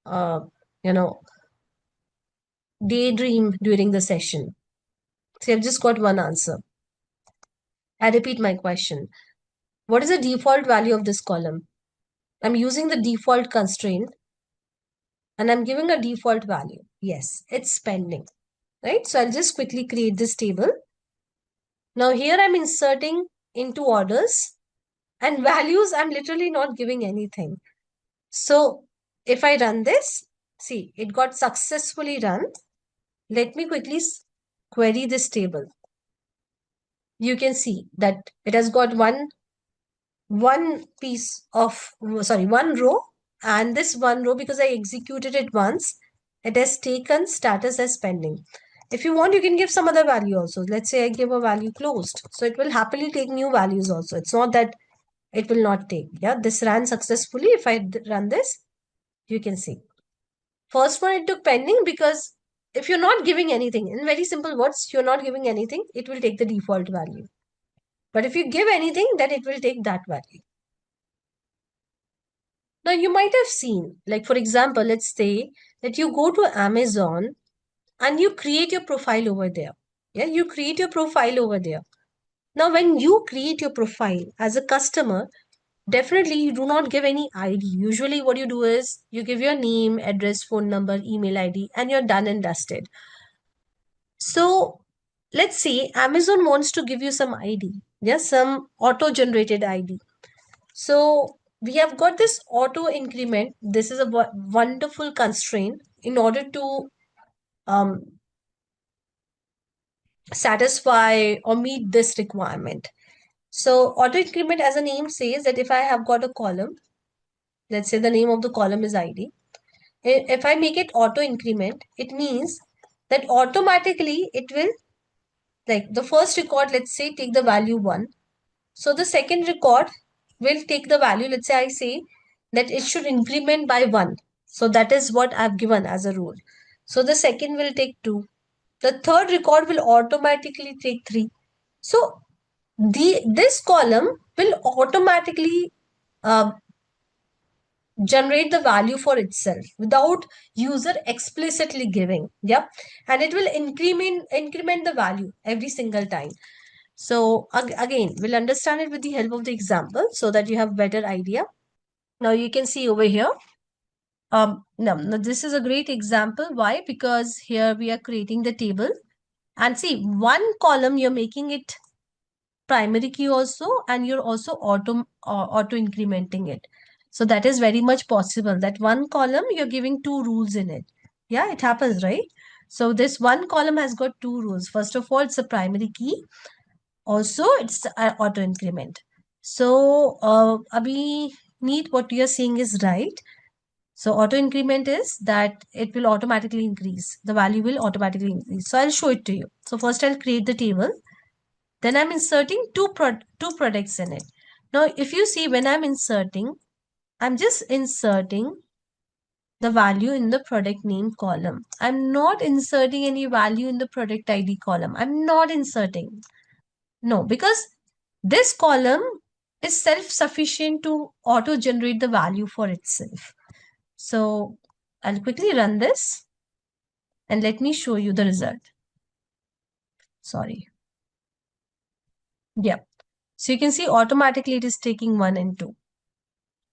uh, you know, daydream during the session. So I've just got one answer. I repeat my question. What is the default value of this column? I'm using the default constraint and I'm giving a default value. Yes, it's spending, right? So I'll just quickly create this table. Now here I'm inserting into orders and values. I'm literally not giving anything. So if I run this, see, it got successfully run. Let me quickly query this table. You can see that it has got one piece of, sorry, one row, and this one row, because I executed it once, it has taken status as pending. If you want, you can give some other value also. Let's say I give a value closed. So it will happily take new values also. It's not that it will not take. Yeah, this ran successfully. If I run this, you can see. First one, it took pending because if you're not giving anything, in very simple words, you're not giving anything, it will take the default value. But if you give anything, then it will take that value. Now, you might have seen, like for example, let's say that you go to Amazon and you create your profile over there. Yeah, you create your profile over there. Now, when you create your profile as a customer, definitely you do not give any ID. Usually, what you do is you give your name, address, phone number, email ID, and you're done and dusted. So, let's say Amazon wants to give you some ID, yeah, some auto generated ID. So we have got this auto increment. This is a wonderful constraint in order to um, satisfy or meet this requirement. So auto increment, as the name says, that if I have got a column, let's say the name of the column is ID. If I make it auto increment, it means that automatically it will, like the first record, let's say take the value 1. So the second record will take the value. Let's say I say that it should increment by 1. So that is what I've given as a rule. So the second will take 2. The third record will automatically take 3. So this column will automatically uh, generate the value for itself without user explicitly giving. Yep. And it will increment the value every single time. So again, we'll understand it with the help of the example so that you have better idea. Now you can see over here. Now this is a great example. Why? Because here we are creating the table and see one column you're making it primary key also, and you're also auto incrementing it. So that is very much possible that one column you're giving 2 rules in it. Yeah, it happens, right? So this one column has got 2 rules. First of all, it's a primary key. Also, it's auto increment. So, Abhi, Neat, what you're saying is right. So, auto increment is that it will automatically increase. The value will automatically increase. So, I'll show it to you. So, first I'll create the table. Then I'm inserting two products in it. Now, if you see when I'm inserting, I'm just inserting the value in the product name column. I'm not inserting any value in the product ID column. I'm not inserting. No, because this column is self-sufficient to auto-generate the value for itself. So I'll quickly run this and let me show you the result. Sorry. Yeah. So you can see automatically it is taking 1 and 2.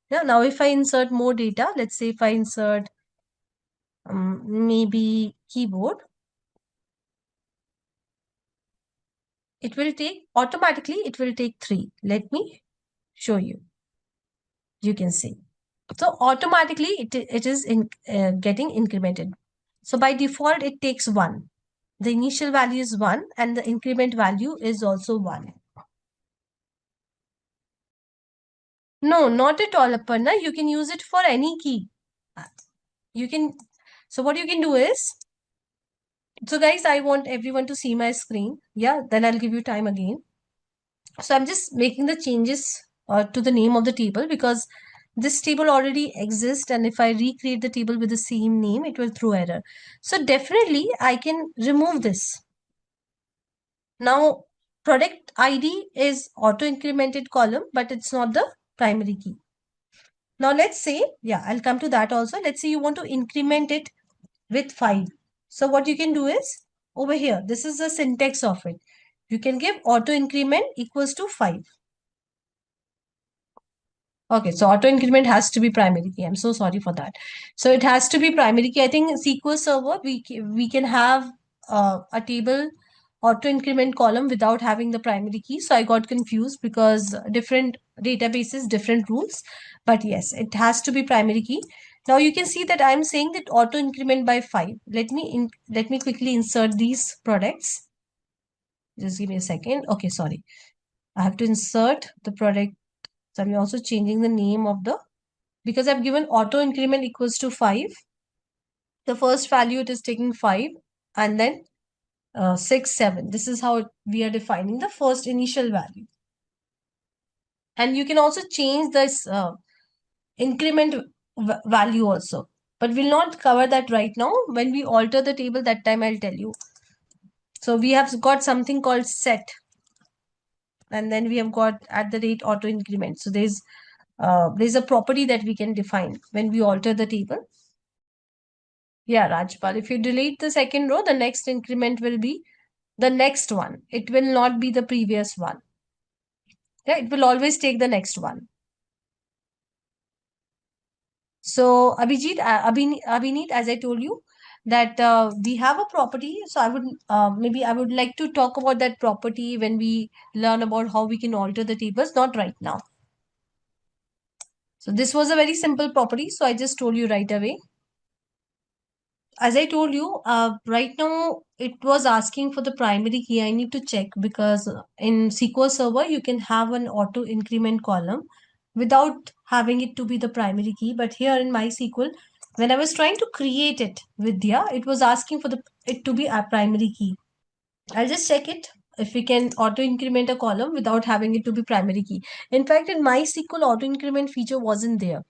Yeah. Now if I insert more data, let's say if I insert maybe keyboard, it will take automatically, it will take 3. Let me show you. You can see. So automatically it is getting incremented. So by default, it takes 1. The initial value is 1 and the increment value is also 1. No, not at all, Aparna. You can use it for any key. You can, so what you can do is, so guys, I want everyone to see my screen. Yeah, then I'll give you time again. So I'm just making the changes to the name of the table because this table already exists, and if I recreate the table with the same name, it will throw error. So definitely I can remove this. Now, product ID is auto incremented column, but it's not the primary key. Now let's say, yeah, I'll come to that also. Let's say you want to increment it with 5. So what you can do is over here, this is the syntax of it. You can give auto increment equals to 5. Okay, so auto increment has to be primary key. I'm so sorry for that. So it has to be primary key. I think in SQL Server, we can have a table auto increment column without having the primary key. So I got confused because different databases, different rules. But yes, it has to be primary key. Now you can see that I'm saying that auto increment by 5. Let me quickly insert these products. Just give me a second. Okay, sorry. I have to insert the product. So I'm also changing the name of the, because I've given auto increment equals to 5. The first value it is taking 5 and then 6, 7. This is how we are defining the first initial value. And you can also change this increment value also. But we'll not cover that right now. When we alter the table, that time I'll tell you. So we have got something called set. And then we have got at the rate auto increment. So there's a property that we can define when we alter the table. Yeah, Rajpal, if you delete the second row, the next increment will be the next one. It will not be the previous one. Yeah, it will always take the next one. So, Abhineet, as I told you, that we have a property. So, maybe I would like to talk about that property when we learn about how we can alter the tables, not right now. So, this was a very simple property. So, I just told you right away. As I told you, right now it was asking for the primary key. I need to check because in SQL Server, you can have an auto increment column without having it to be the primary key. But here in MySQL, when I was trying to create it, Vidya, it was asking for it to be a primary key. I'll just check it if we can auto increment a column without having it to be primary key. In fact, in MySQL, auto increment feature wasn't there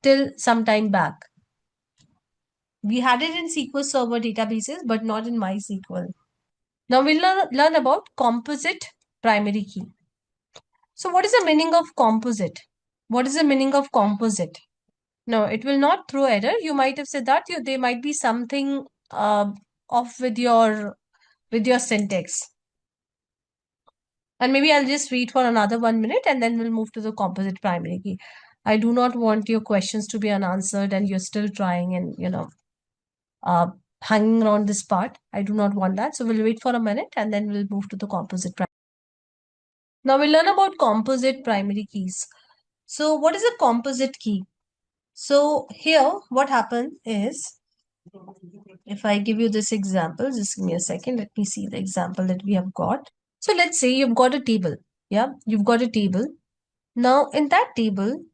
till some time back. We had it in SQL Server databases, but not in MySQL. Now we'll learn about composite primary key. So what is the meaning of composite? What is the meaning of composite? No, it will not throw error. You might have said that there might be something off with your syntax. And maybe I'll just read for another 1 minute and then we'll move to the composite primary key. I do not want your questions to be unanswered and you're still trying and hanging around this part. I do not want that. So we'll wait for a minute and then we'll move to the composite primary. Now we'll learn about composite primary keys. So what is a composite key? So here what happens is, if I give you this example, just give me a second. Let me see the example that we have got. So let's say you've got a table. Yeah, you've got a table. Now in that table,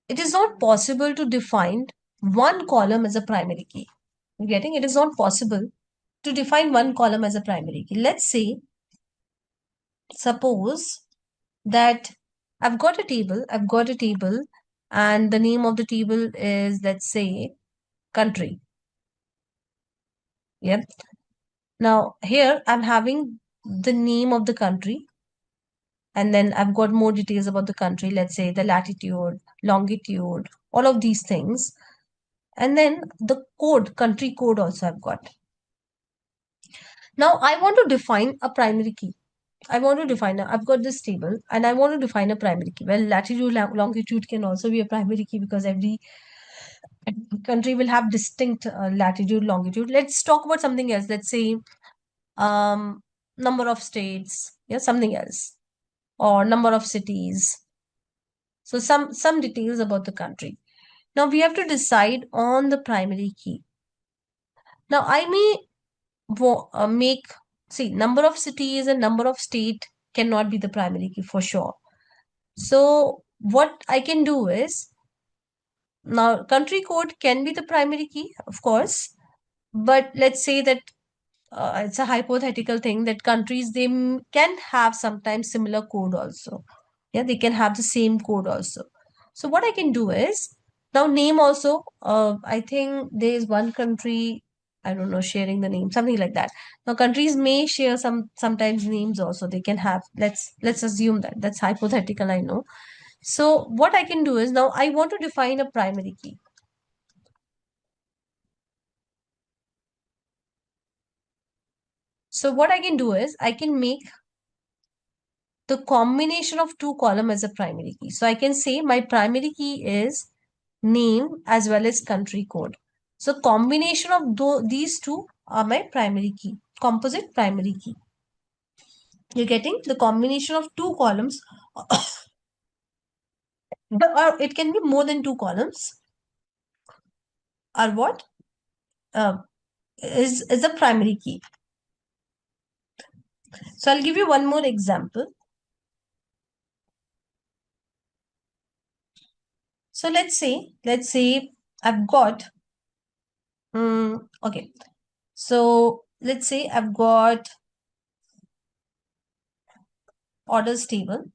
it is not possible to define one column as a primary key. You're getting? It is not possible to define one column as a primary key. Let's say, suppose that I've got a table, and the name of the table is, let's say, country. Yep. Now here I'm having the name of the country, and then I've got more details about the country, let's say the latitude, longitude, all of these things. And then the code, country code also I've got. Now I want to define a primary key. I've got this table and I want to define a primary key. Well, latitude, longitude can also be a primary key because every country will have distinct latitude, longitude. Let's talk about something else. Let's say number of states, yeah, something else, or number of cities. So some details about the country. Now we have to decide on the primary key. Now I may make, see, number of cities and number of state cannot be the primary key for sure. So what I can do is Now, country code can be the primary key, of course, but let's say that it's a hypothetical thing that countries can have sometimes similar code also. Yeah, they can have the same code also. So what I can do is now name also. I think there is one country, I don't know, sharing the name, something like that. Now countries may share sometimes names also. They can have. Let's assume that that's hypothetical. I know. So what I can do is now I want to define a primary key. So what I can do is I can make the combination of two column as a primary key. So I can say my primary key is name as well as country code. So combination of these two are my primary key, composite primary key. You're getting the combination of two columns, or it can be more than two columns, are what uh, is the primary key. So I'll give you one more example. So let's say I've got okay. So let's say I've got orders table.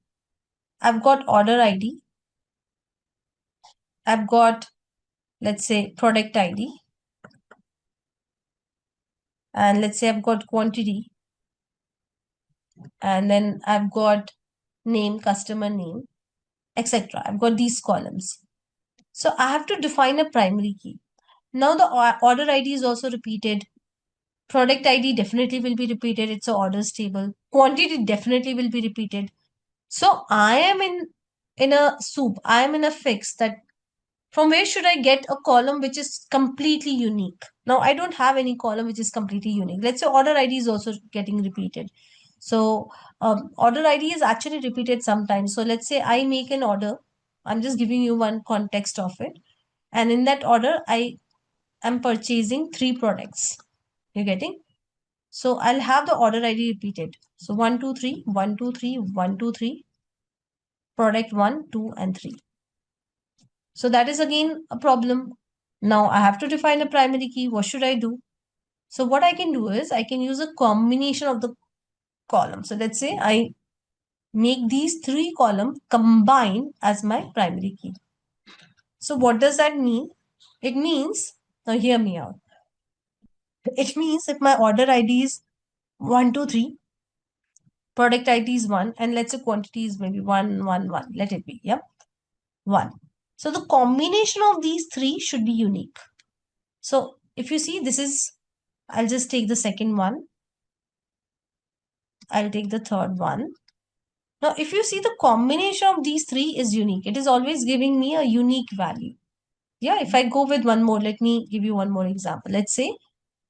I've got order ID. I've got, let's say, product ID. And let's say I've got quantity. And then I've got name, customer name, etc. I've got these columns. So I have to define a primary key. Now the order ID is also repeated. Product ID definitely will be repeated. It's a orders table. Quantity definitely will be repeated. So I am in a soup. I am in a fix that from where should I get a column which is completely unique? Now, I don't have any column which is completely unique. Let's say order ID is also getting repeated. So, order ID is actually repeated sometimes. So, let's say I make an order. I'm just giving you one context of it. And in that order, I am purchasing three products. You're getting? So, I'll have the order ID repeated. So, 1, 2, 3, 1, 2, 3, 1, 2, 3, product 1, 2, and 3. So that is again a problem. Now I have to define a primary key. What should I do? So what I can do is I can use a combination of the columns. So let's say I make these three columns combine as my primary key. So what does that mean? It means, now hear me out. It means if my order ID is 1, 2, 3, product ID is 1, and let's say quantity is maybe 1, 1, 1. Let it be, yeah, 1. So the combination of these three should be unique. So if you see, this is, I'll just take the second one. I'll take the third one. Now, if you see the combination of these three is unique, it is always giving me a unique value. Yeah, if I go with one more, let me give you one more example. Let's say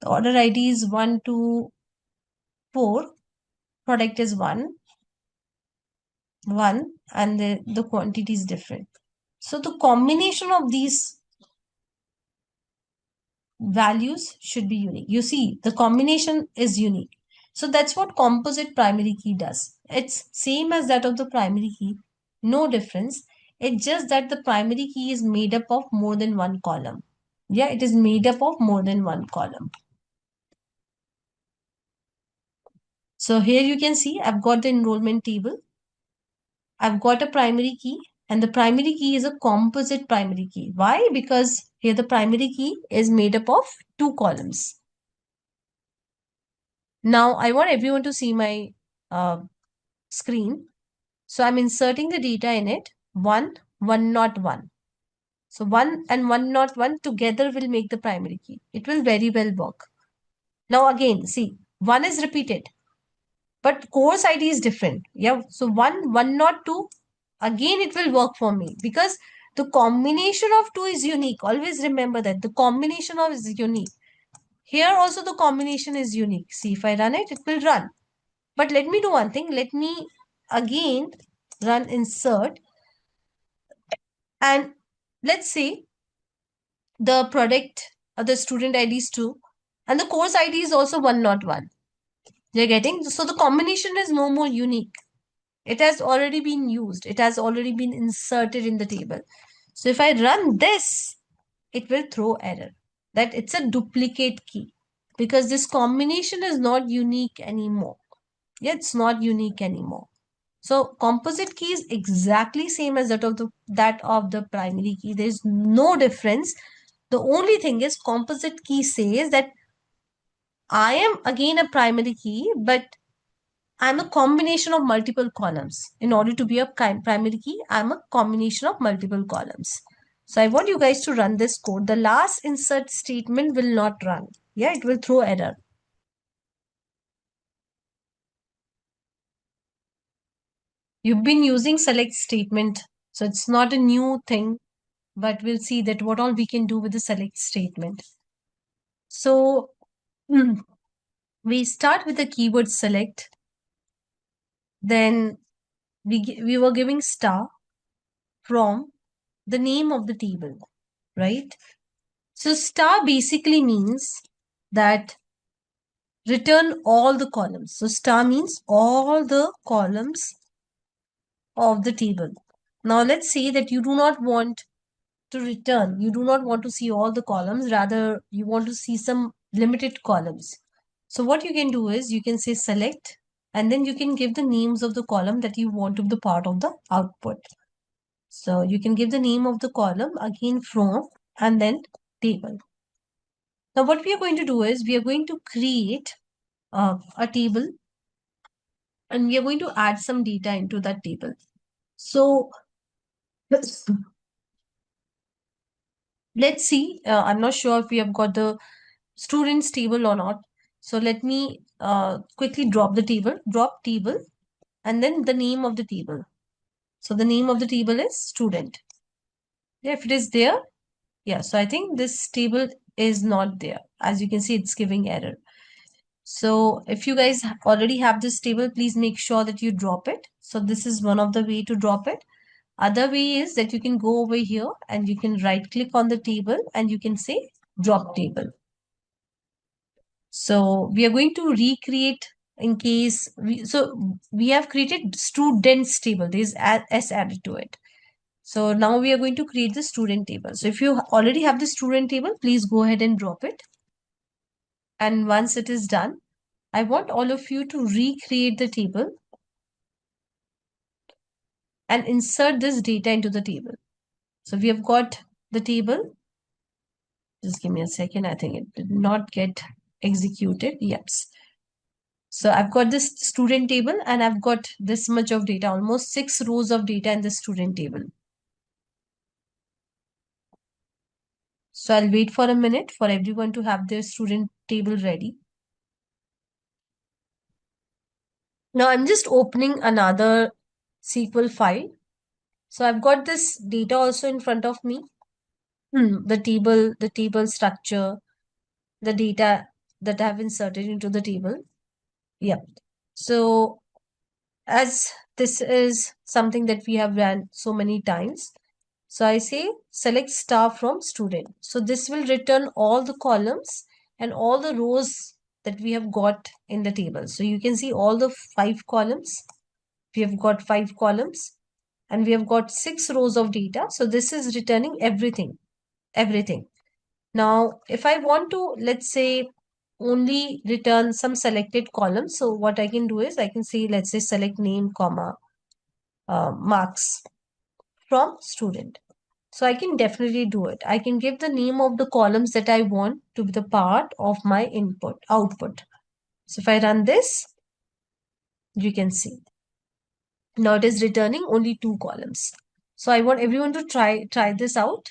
the order ID is 1, 2, 4, product is 1, 1, and the quantity is different. So the combination of these values should be unique. You see, the combination is unique. So that's what composite primary key does. It's same as that of the primary key, no difference. It's just that the primary key is made up of more than one column. Yeah, it is made up of more than one column. So here you can see I've got the enrollment table. I've got a primary key, and the primary key is a composite primary key. Why? Because here the primary key is made up of two columns. Now I want everyone to see my screen. So I'm inserting the data in it, 1, 1 not 1. So 1 and 1 not 1 together will make the primary key. It will very well work. Now again, see, 1 is repeated, but course ID is different. Yeah, so 1, 1 not 2, again it will work for me because the combination of 2 is unique. Always remember that the combination of is unique. Here also the combination is unique. See, if I run it, it will run. But let me do one thing. Let me again run insert. And let's say the product or the student ID is 2 and the course ID is also 1 not 1. You're getting? So the combination is no more unique. It has already been used. It has already been inserted in the table. So if I run this, it will throw error that it's a duplicate key because this combination is not unique anymore. Yeah, it's not unique anymore. So composite key is exactly same as that of the primary key. There is no difference. The only thing is composite key says that I am again a primary key, but I'm a combination of multiple columns. In order to be a primary key, I'm a combination of multiple columns. So I want you guys to run this code. The last insert statement will not run. Yeah, it will throw error. You've been using select statement. So it's not a new thing, but we'll see that what all we can do with the select statement. So we start with the keyword select. Then we were giving star from the name of the table, right? So star basically means that return all the columns. So star means all the columns of the table. Now let's say that you do not want to return, you do not want to see all the columns, rather you want to see some limited columns. So what you can do is you can say select and then you can give the names of the column that you want to be the part of the output. So you can give the name of the column again from and then table. Now what we are going to do is we are going to create a table and we are going to add some data into that table. So let's see, I'm not sure if we have got the students table or not. So let me quickly drop table and then the name of the table. So the name of the table is student. Yeah, if it is there, yeah, so I think this table is not there. As you can see, it's giving error. So if you guys already have this table, please make sure that you drop it. So this is one of the way to drop it. Other way is that you can go over here and you can right click on the table and you can say drop table. So we are going to recreate in case we have created students table. There is s added to it. So now we are going to create the student table. So if you already have the student table, please go ahead and drop it. And once it is done, I want all of you to recreate the table and insert this data into the table. So we have got the table. Just give me a second. I think it did not get executed. Yes. So I've got this student table and I've got this much of data, almost 6 rows of data in the student table. So I'll wait for a minute for everyone to have their student table ready. Now I'm just opening another SQL file. So I've got this data also in front of me. The table structure, the data that I've inserted into the table. Yeah. So as this is something that we have ran so many times, so I say select star from student. So this will return all the columns and all the rows that we have got in the table. So you can see all the 5 columns. We have got 5 columns and we have got 6 rows of data. So this is returning everything. Now, if I want to, let's say, only return some selected columns. So what I can do is I can say, let's say select name, comma, marks from student. So I can definitely do it. I can give the name of the columns that I want to be the part of my output. So if I run this, you can see. Now it is returning only 2 columns. So I want everyone to try this out.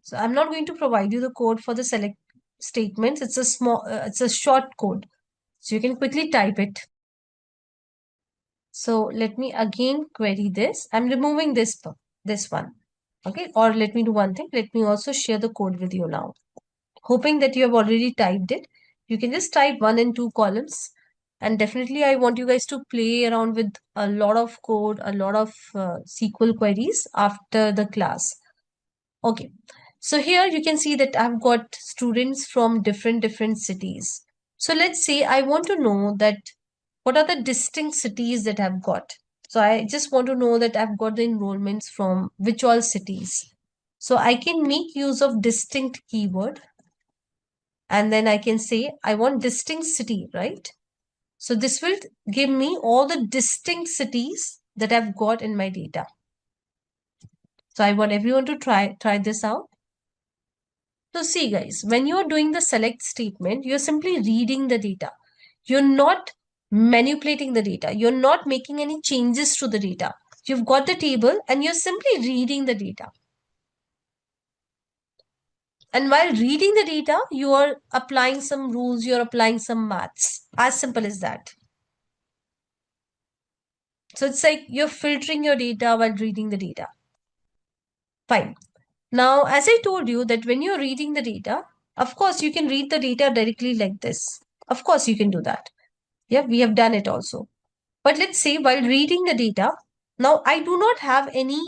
So I'm not going to provide you the code for the select statements. It's a short code. So you can quickly type it. So let me again query this. I'm removing this one. Okay, or let me do one thing. Let me also share the code with you now. Hoping that you have already typed it. You can just type 1 and 2 columns. And definitely I want you guys to play around with a lot of code, a lot of SQL queries after the class. Okay, so here you can see that I've got students from different cities. So let's say I want to know that what are the distinct cities that I've got. So I just want to know that I've got the enrollments from which all cities. So I can make use of distinct keyword, and then I can say I want distinct city, right? So this will give me all the distinct cities that I've got in my data. So I want everyone to try this out. So see guys, when you're doing the select statement, you're simply reading the data. You're not manipulating the data. You're not making any changes to the data. You've got the table and you're simply reading the data. And while reading the data, you are applying some rules, you're applying some maths. As simple as that. So it's like you're filtering your data while reading the data. Fine. Now, as I told you that when you're reading the data, of course, you can read the data directly like this. Of course, you can do that. Yeah, we have done it also. But let's say while reading the data, now I do not have any,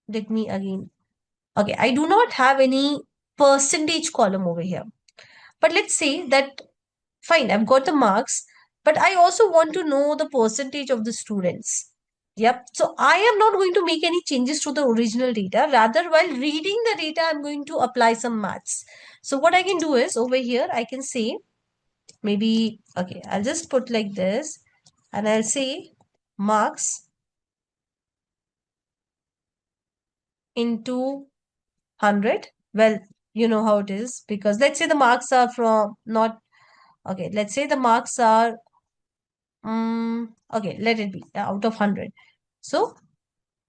let me again. Okay, I do not have any percentage column over here. But let's say that, fine, I've got the marks, but I also want to know the percentage of the students. Yep. So I am not going to make any changes to the original data. Rather, while reading the data, I'm going to apply some maths. So what I can do is over here, I can say maybe, okay, I'll just put like this and I'll say marks into 100. Well, you know how it is, because let's say the marks are from not, okay, let's say the marks are, okay, let it be out of 100. So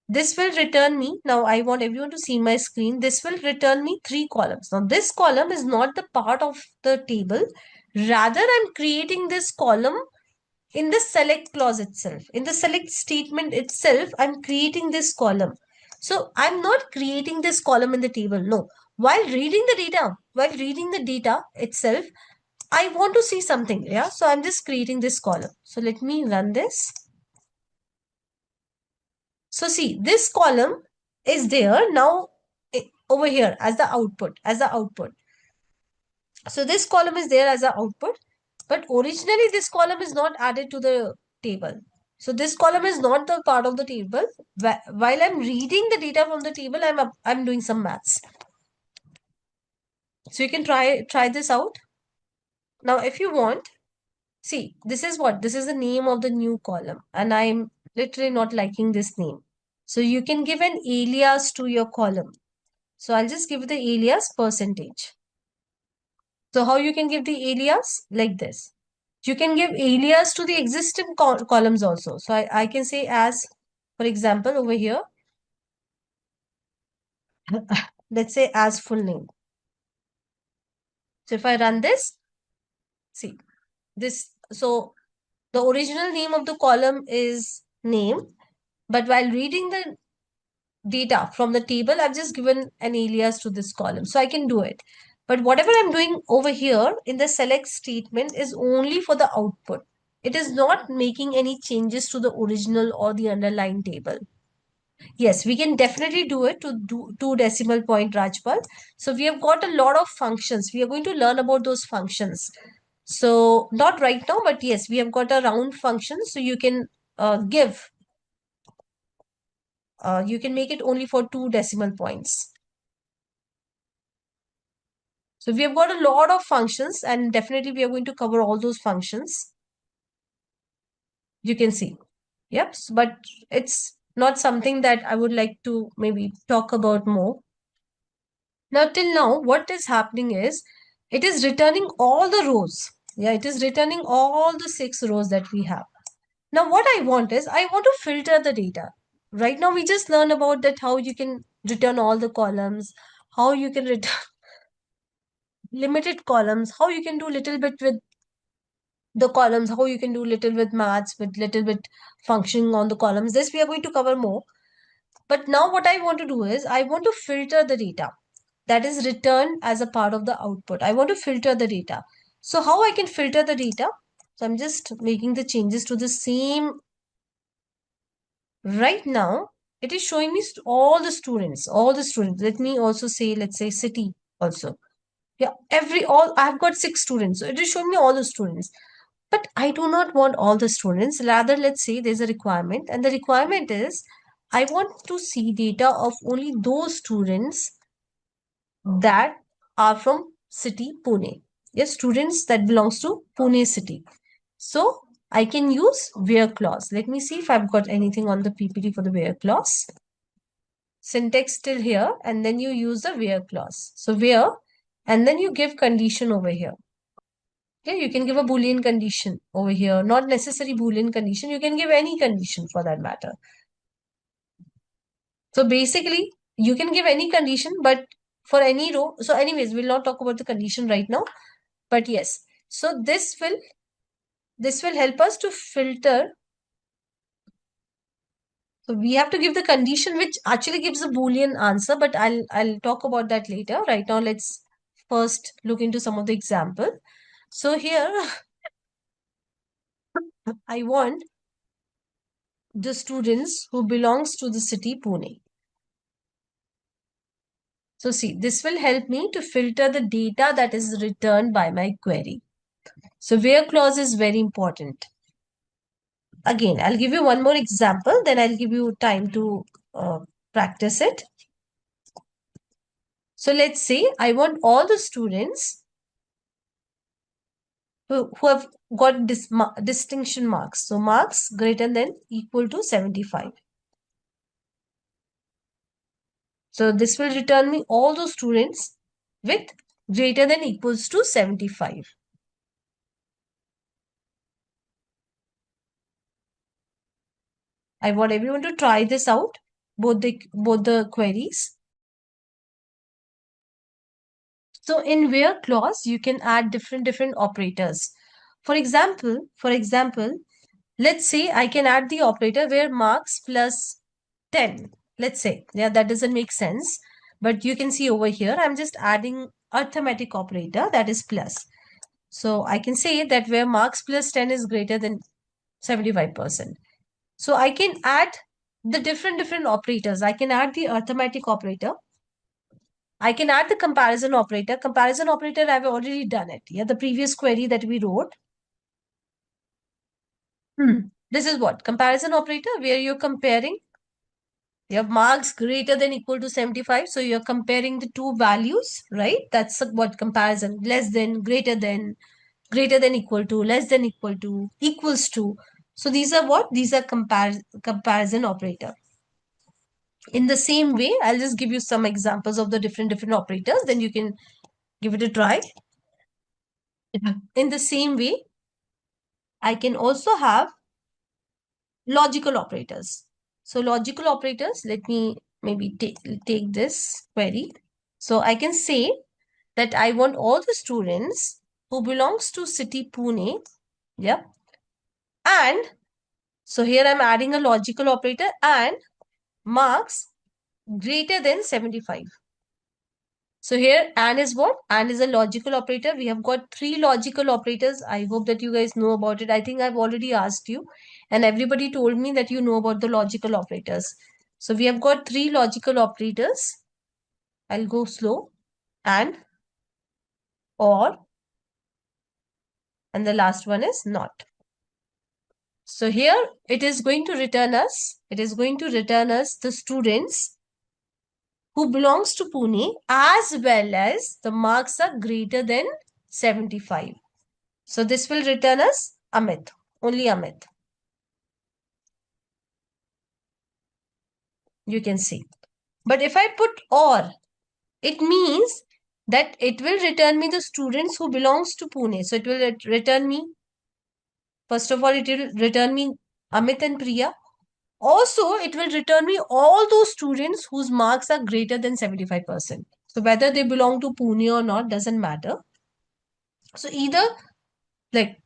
this will return me, now I want everyone to see my screen, this will return me 3 columns. Now this column is not the part of the table, rather I'm creating this column in the select clause itself. In the select statement itself, I'm creating this column. So I'm not creating this column in the table. No. While reading the data itself, I want to see something. Yeah. So I'm just creating this column. So let me run this. So see, this column is there now over here as the output. So this column is there as the output, but originally this column is not added to the table. So this column is not the part of the table. While I'm reading the data from the table, I'm doing some maths. So you can try this out. Now, if you want, see, this is what? This is the name of the new column, and I'm literally not liking this name. So you can give an alias to your column. So I'll just give the alias percentage. So how you can give the alias? Like this. You can give alias to the existing columns also. So I can say as, for example, over here, let's say as full name. So if I run this, see this. So the original name of the column is name, but while reading the data from the table, I've just given an alias to this column. So I can do it. But whatever I'm doing over here in the select statement is only for the output. It is not making any changes to the original or the underlying table. Yes, we can definitely do it to do 2 decimal point, Rajpal. So we have got a lot of functions. We are going to learn about those functions. So not right now, but yes, we have got a round function. So you can you can make it only for 2 decimal points. So we have got a lot of functions, and definitely we are going to cover all those functions. You can see. Yep. But it's not something that I would like to maybe talk about more. Now, till now, what is happening is it is returning all the rows. Yeah, it is returning all the 6 rows that we have. Now, what I want is I want to filter the data. Right now, we just learned about that how you can return all the columns, how you can return limited columns, how you can do little bit with the columns, how you can do little with maths, with little bit functioning on the columns. This we are going to cover more. But now what I want to do is I want to filter the data that is returned as a part of the output. I want to filter the data. So how I can filter the data? So I'm just making the changes to the same. Right now, it is showing me all the students. Let me also say, let's say city also. Yeah, I've got 6 students. So it is showing me all the students. But I do not want all the students. Rather, let's say there's a requirement, and the requirement is I want to see data of only those students that are from city Pune. Yes, students that belongs to Pune city. So I can use where clause. Let me see if I've got anything on the PPT for the where clause. Syntax still here, and then you use the where clause. So where, and then you give condition over here. Okay, you can give a Boolean condition over here, not necessary Boolean condition. You can give any condition for that matter. So basically, you can give any condition, but for any row. So anyways, we'll not talk about the condition right now. But yes, so this will help us to filter. So we have to give the condition which actually gives a Boolean answer, but I'll talk about that later. Right now, let's first look into some of the example. So here, I want the students who belongs to the city Pune. So see, this will help me to filter the data that is returned by my query. So where clause is very important. Again, I'll give you one more example, then I'll give you time to practice it. So let's say I want all the students who have got distinction marks. So marks greater than equal to 75. So this will return me all those students with greater than equals to 75. I want everyone to try this out, both the queries. So in where clause, you can add different operators. For example, let's say I can add the operator where marks plus 10. Let's say, yeah, that doesn't make sense. But you can see over here, I'm just adding arithmetic operator that is plus. So I can say that where marks plus 10 is greater than 75%. So I can add the different operators. I can add the arithmetic operator. I can add the comparison operator. Comparison operator, I've already done it. Yeah, the previous query that we wrote. This is what? Comparison operator, where you're comparing. You have marks greater than equal to 75. So you're comparing the two values, right? That's what comparison. Less than, greater than equal to, less than equal to, equals to. So these are what? These are comparison operator. In the same way, I'll just give you some examples of the different operators. Then you can give it a try. In the same way, I can also have logical operators. So logical operators, let me maybe take this query. So I can say that I want all the students who belongs to city Pune. Yeah. And so here I'm adding a logical operator and marks greater than 75. So here and is what? And is a logical operator. We have got 3 logical operators. I hope that you guys know about it. I think I've already asked you and everybody told me that you know about the logical operators. So we have got 3 logical operators. I'll go slow. And, or, and the last one is not. So here it is going to return us. It is going to return us the students who belongs to Pune as well as the marks are greater than 75. So this will return us Amit, only Amit. You can see. But if I put or, it means that it will return me the students who belongs to Pune. So it will return me, first of all, it will return me Amit and Priya. Also, it will return me all those students whose marks are greater than 75%. So whether they belong to Pune or not doesn't matter. So either like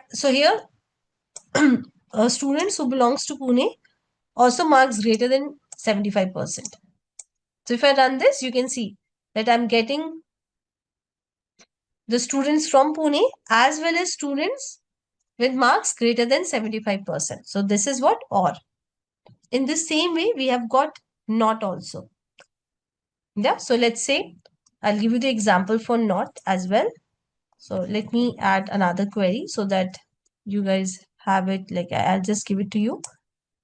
so here students who belongs to Pune also marks greater than 75%. So if I run this, you can see that I'm getting the students from Pune as well as students with marks greater than 75%. So this is what or. In the same way, we have got not also. Yeah. So let's say I'll give you the example for not as well. So let me add another query so that you guys have it. Like I'll just give it to you.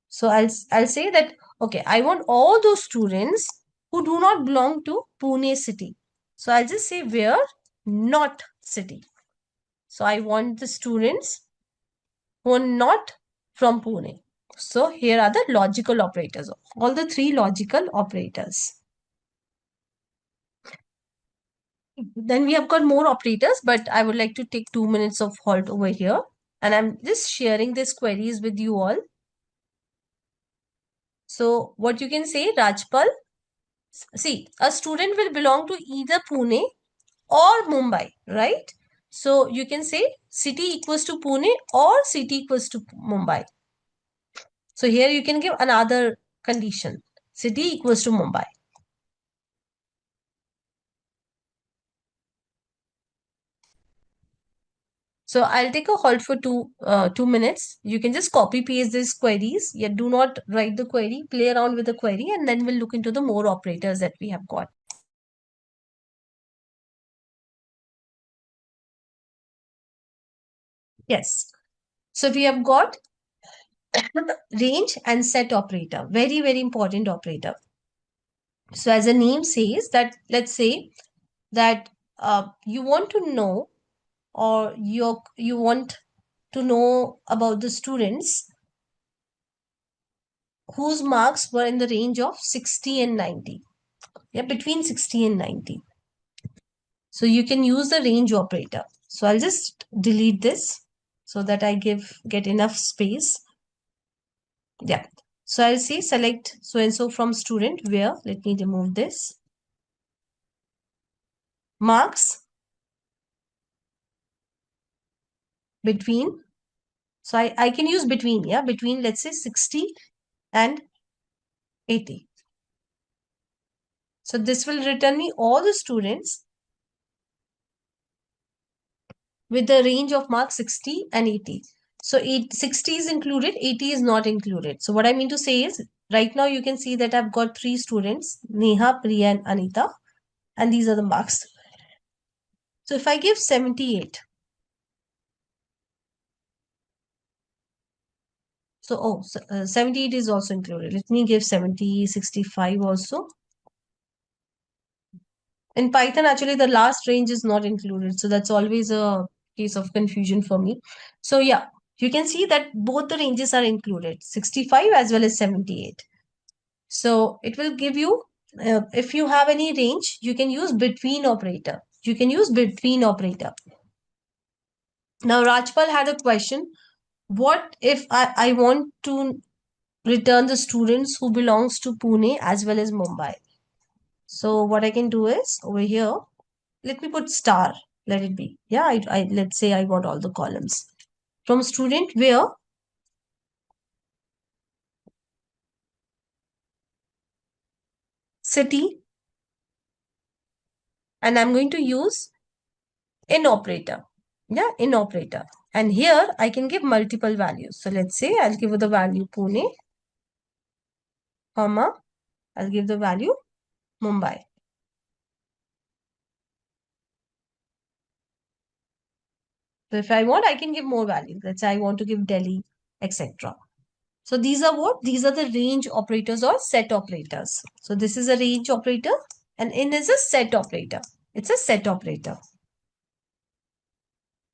So I'll say that, okay, I want all those students who do not belong to Pune city. So I'll just say where not city. So I want the students who are not from Pune. So here are the logical operators, all the three logical operators. Then we have got more operators, but I would like to take 2 minutes of halt over here. And I'm just sharing these queries with you all. So what you can say, Rajpal, see, a student will belong to either Pune or Mumbai, right? So you can say city equals to Pune or city equals to Mumbai. So here you can give another condition. City equals to Mumbai. So I'll take a halt for 2 minutes. You can just copy paste these queries. Yet do not write the query, play around with the query, and then we'll look into the more operators that we have got. Yes. So we have got range and set operator. Very, very important operator. So as the name says that, let's say that you want to know, or you want to know about the students whose marks were in the range of 60 and 90. Yeah, between 60 and 90. So you can use the range operator. So I'll just delete this so that I get enough space. Yeah. So I'll say select so and so from student where, let me remove this. Marks between. So I can use between, yeah, between, let's say 60 and 80. So this will return me all the students with the range of marks 60 and 80. So 60 is included, 80 is not included. So what I mean to say is, right now you can see that I've got 3 students, Neha, Priya and Anita, and these are the marks. So if I give 78, so 78 is also included. Let me give 70, 65 also. In Python, actually, the last range is not included. So that's always a case of confusion for me. So yeah, you can see that both the ranges are included, 65 as well as 78. So it will give you, if you have any range, you can use between operator. You can use between operator. Now, Rajpal had a question. What if I want to return the students who belongs to Pune as well as Mumbai? So what I can do is over here, let me put star. Let it be. Yeah, let's say I want all the columns. From student where city, and I'm going to use in operator. Yeah, in operator. And here I can give multiple values. So let's say I'll give the value Pune, comma, I'll give the value Mumbai. So if I want, I can give more values. Let's say I want to give Delhi, etc. So these are what? These are the range operators or set operators. So this is a range operator and in is a set operator. It's a set operator.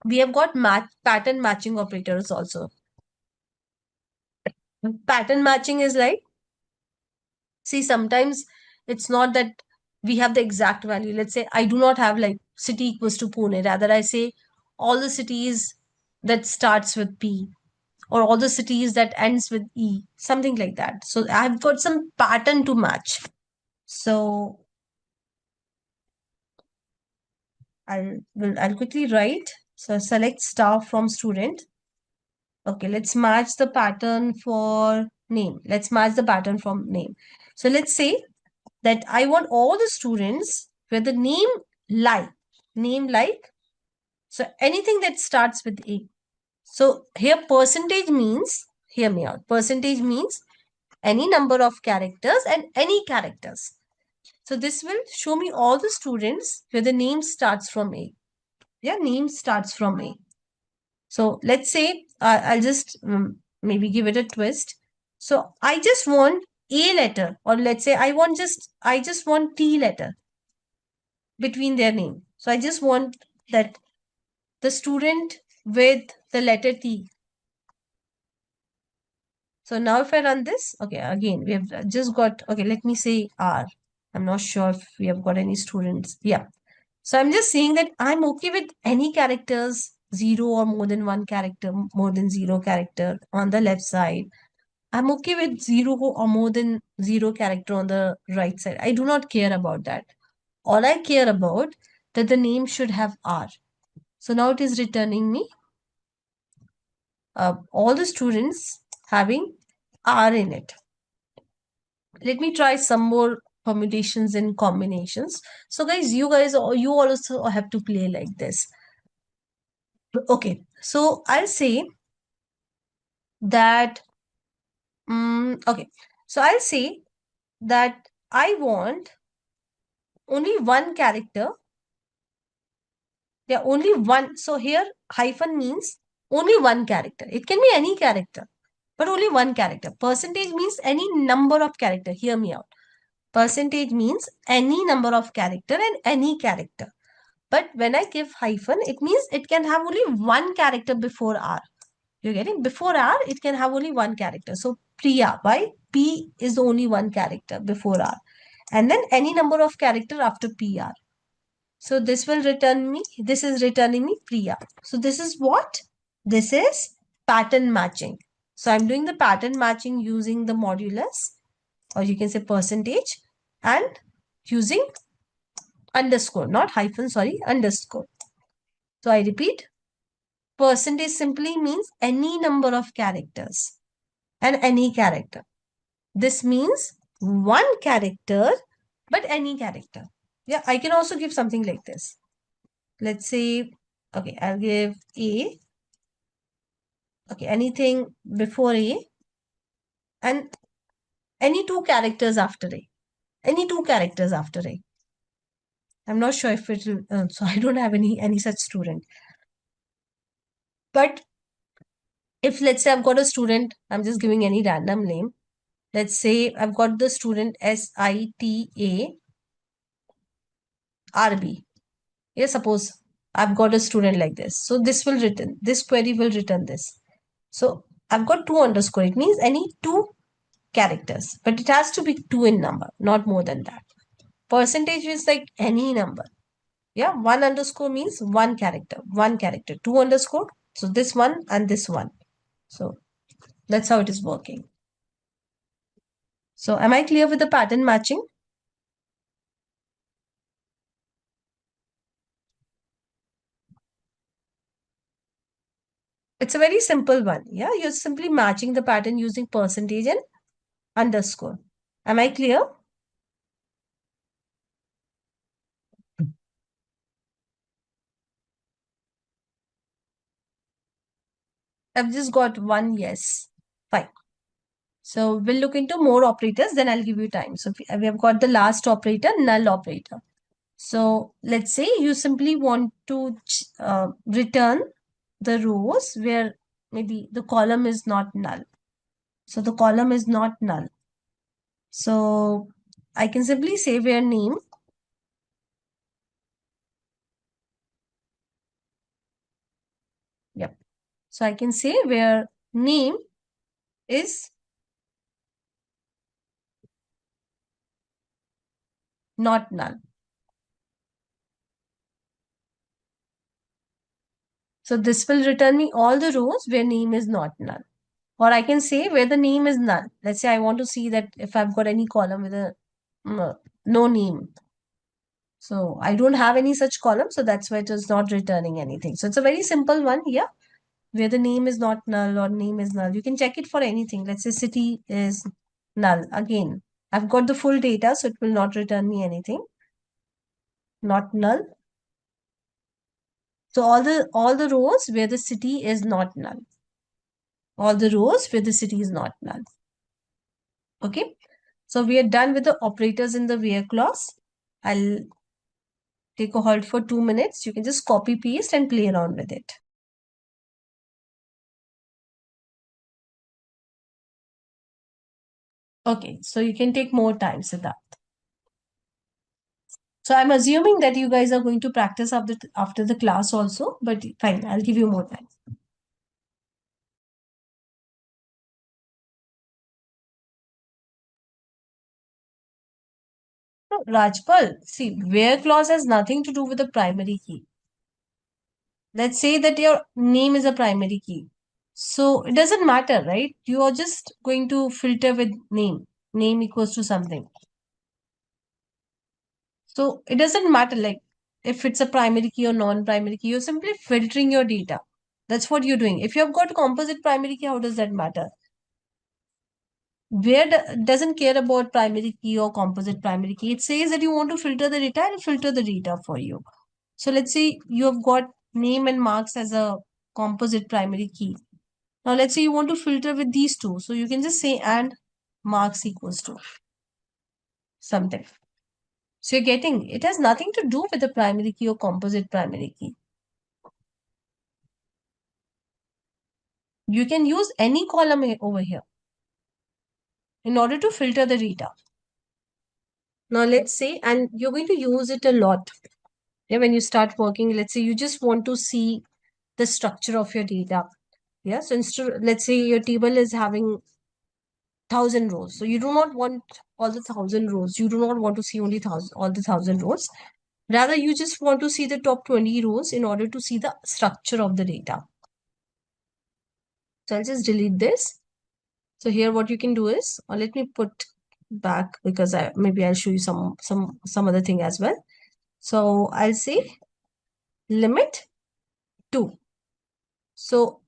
We have got pattern matching operators also. Pattern matching is like, see, sometimes it's not that we have the exact value. Let's say I do not have like city equals to Pune. Rather, I say all the cities that starts with P or all the cities that ends with E, something like that. So I've got some pattern to match. So I'll quickly write. So select star from student. Okay, let's match the pattern for name. Let's match the pattern from name. So let's say that I want all the students where the name like, so anything that starts with A. So here percentage means, hear me out, percentage means any number of characters and any characters. So this will show me all the students where the name starts from A. Yeah, name starts from A. So let's say I'll just maybe give it a twist. So I just want A letter, or let's say I just want T letter between their name. So I just want that the student with the letter T. So now if I run this, okay, again, we have just got, okay, let me say R. I'm not sure if we have got any students. Yeah. So I'm just saying that I'm okay with any characters, zero or more than one character, more than zero character on the left side. I'm okay with zero or more than zero character on the right side. I do not care about that. All I care about that the name should have R. So now it is returning me all the students having R in it. Let me try some more permutations and combinations. So guys, you also have to play like this. Okay, so I'll say that, okay, so I'll say that I want only one character. Yeah, only one. So here hyphen means only one character. It can be any character, but only one character. Percentage means any number of character. Hear me out. Percentage means any number of character and any character. But when I give hyphen, it means it can have only one character before R. You're getting? Before R, it can have only one character. So Priya, why? P is the only one character before R. And then any number of character after PR. So this will return me, this is returning me Priya. So this is what? This is pattern matching. So I'm doing the pattern matching using the modulus, or you can say percentage, and using underscore, not hyphen, sorry, underscore. So I repeat, percentage simply means any number of characters and any character. This means one character, but any character. Yeah, I can also give something like this. Let's say, okay, I'll give A. Okay, anything before A and any two characters after A. Any two characters after A. I'm not sure if it will, so I don't have any such student. But if let's say I've got a student, I'm just giving any random name. Let's say I've got the student SITARB. Yeah, suppose I've got a student like this. So this will return, this query will return this. So I've got two underscore. It means any two characters, but it has to be two in number, not more than that. Percentage is like any number. Yeah, one underscore means one character, one character, two underscore. So this one and this one. So that's how it is working. So am I clear with the pattern matching? It's a very simple one. Yeah, you're simply matching the pattern using percentage and underscore. Am I clear? I've just got one yes. Fine. So we'll look into more operators, then I'll give you time. So we have got the last operator, null operator. So let's say you simply want to return the rows where maybe the column is not null. So the column is not null. So I can simply say where name Yep. So I can say where name is not null. So this will return me all the rows where name is not null. Or I can say where the name is null. Let's say I want to see that if I've got any column with a no name. So I don't have any such column. So that's why it is not returning anything. So it's a very simple one here where the name is not null or name is null. You can check it for anything. Let's say city is null. Again, I've got the full data, so it will not return me anything. Not null. So all the rows where the city is not null. All the rows where the city is not null. Okay. So we are done with the operators in the where clause. I'll take a halt for 2 minutes. You can just copy paste and play around with it. Okay, so you can take more time, Siddharth. So I'm assuming that you guys are going to practice after the class also, but fine, I'll give you more time. No, Rajpal, see, where clause has nothing to do with the primary key. Let's say that your name is a primary key. So it doesn't matter, right? You are just going to filter with name. Name equals to something. So it doesn't matter like if it's a primary key or non-primary key, you're simply filtering your data. That's what you're doing. If you have got composite primary key, how does that matter? Where doesn't care about primary key or composite primary key. It says that you want to filter the data and filter the data for you. So let's say you have got name and marks as a composite primary key. Now let's say you want to filter with these two. So you can just say and marks equals to something. So you're getting, it has nothing to do with the primary key or composite primary key. You can use any column over here in order to filter the data. Now let's say, and you're going to use it a lot. Yeah, when you start working, let's say you just want to see the structure of your data. Yeah, so instead, let's say your table is having 1,000 rows. So you do not want all the 1,000 rows. You do not want to see only all the 1,000 rows. Rather, you just want to see the top 20 rows in order to see the structure of the data. So I'll just delete this. So here what you can do is, or let me put back because maybe I'll show you some other thing as well. So I'll say limit 2. So